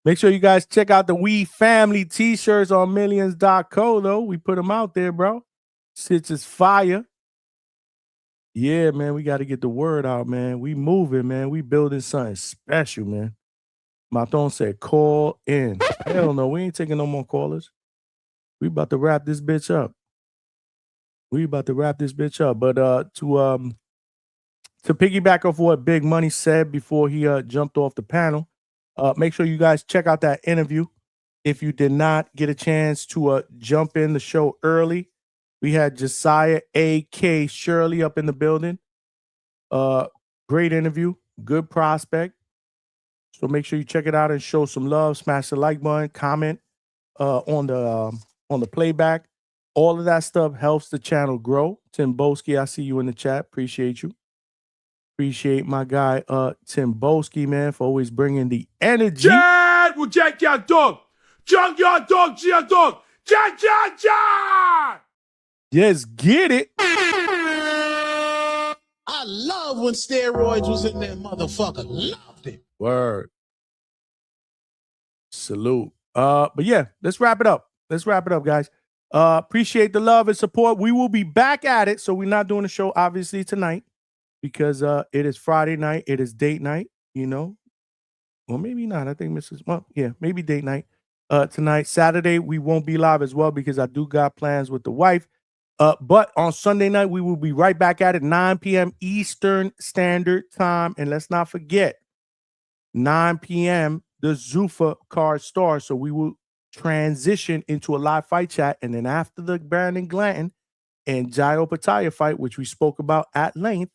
Make sure you guys check out the We Family t-shirts on millions.co, though. We put them out there, bro. Shit's is fire. Yeah, man, we got to get the word out, man. We moving, man. We building something special, man. Maton said, call in. Hell no, we ain't taking no more callers. We about to wrap this bitch up. But to piggyback off what Big Money said before he jumped off the panel, make sure you guys check out that interview. If you did not get a chance to jump in the show early, we had Josiah A.K. Shirley up in the building. Great interview, good prospect. So make sure you check it out and show some love. Smash the like button, comment on the playback. All of that stuff helps the channel grow. Tim Boski, I see you in the chat. Appreciate you. Appreciate my guy, Tim Boski, man, for always bringing the energy. Chad will jack your dog. Junk your dog, your dog. Jack. Just get it. I love when steroids was in that motherfucker. Loved it. Word. Salute. But yeah, let's wrap it up. Let's wrap it up, guys. Appreciate the love and support. We will be back at it. So we're not doing the show obviously tonight because it is Friday night. It is date night, you know. Well, maybe not. I think maybe date night. Tonight. Saturday, we won't be live as well because I do got plans with the wife. But on Sunday night, we will be right back at it, 9 p.m. Eastern Standard Time. And let's not forget, 9 p.m., the Zuffa card starts. So we will transition into a live fight chat. And then after the Brandon Glanton and Jai Opetaia fight, which we spoke about at length,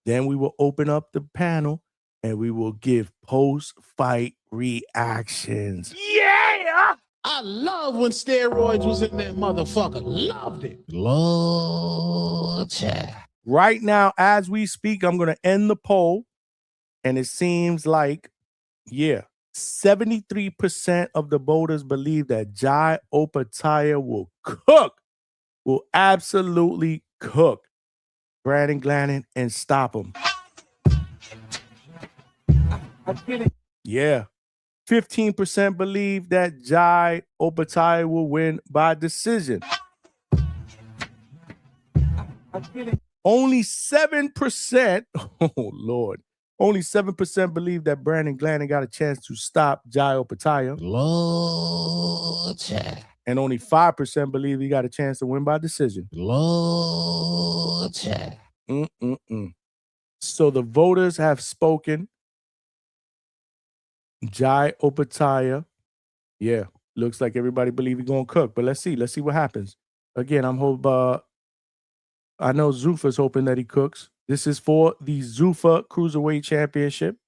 then we will open up the panel and we will give post-fight reactions. Yeah! I love when steroids was in that motherfucker. Loved it. Lord, yeah. Right now, as we speak, I'm going to end the poll. And it seems like, 73% of the voters believe that Jai Opetaia will absolutely cook Brandon Glanton and stop him. Yeah. 15% believe that Jai Opetaia will win by decision. Only 7%, oh Lord, only 7% believe that Brandon Glanton got a chance to stop Jai Opetaia. Lord, yeah. And only 5% believe he got a chance to win by decision. Lord, yeah. So the voters have spoken. Jai Opetaia, looks like everybody believe he's gonna cook. But let's see what happens. Again, I know Zuffa's hoping that he cooks. This is for the Zuffa Cruiserweight Championship.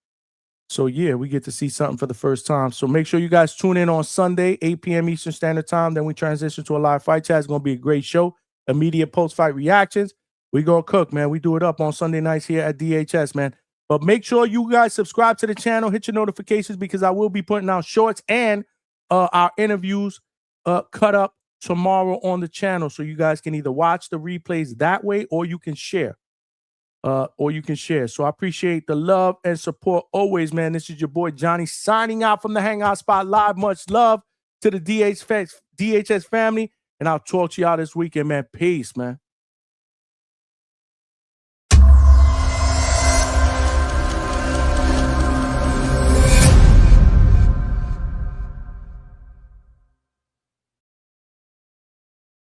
So we get to see something for the first time. So make sure you guys tune in on Sunday, 8 p.m. Eastern Standard Time. Then we transition to a live fight chat. It's gonna be a great show. Immediate post-fight reactions. We gonna cook, man. We do it up on Sunday nights here at DHS, man. But make sure you guys subscribe to the channel, hit your notifications because I will be putting out shorts and our interviews cut up tomorrow on the channel. So you guys can either watch the replays that way or you can share. So I appreciate the love and support always, man. This is your boy Johnny signing out from the Hangout Spot Live. Much love to the DHS family. And I'll talk to y'all this weekend, man. Peace, man.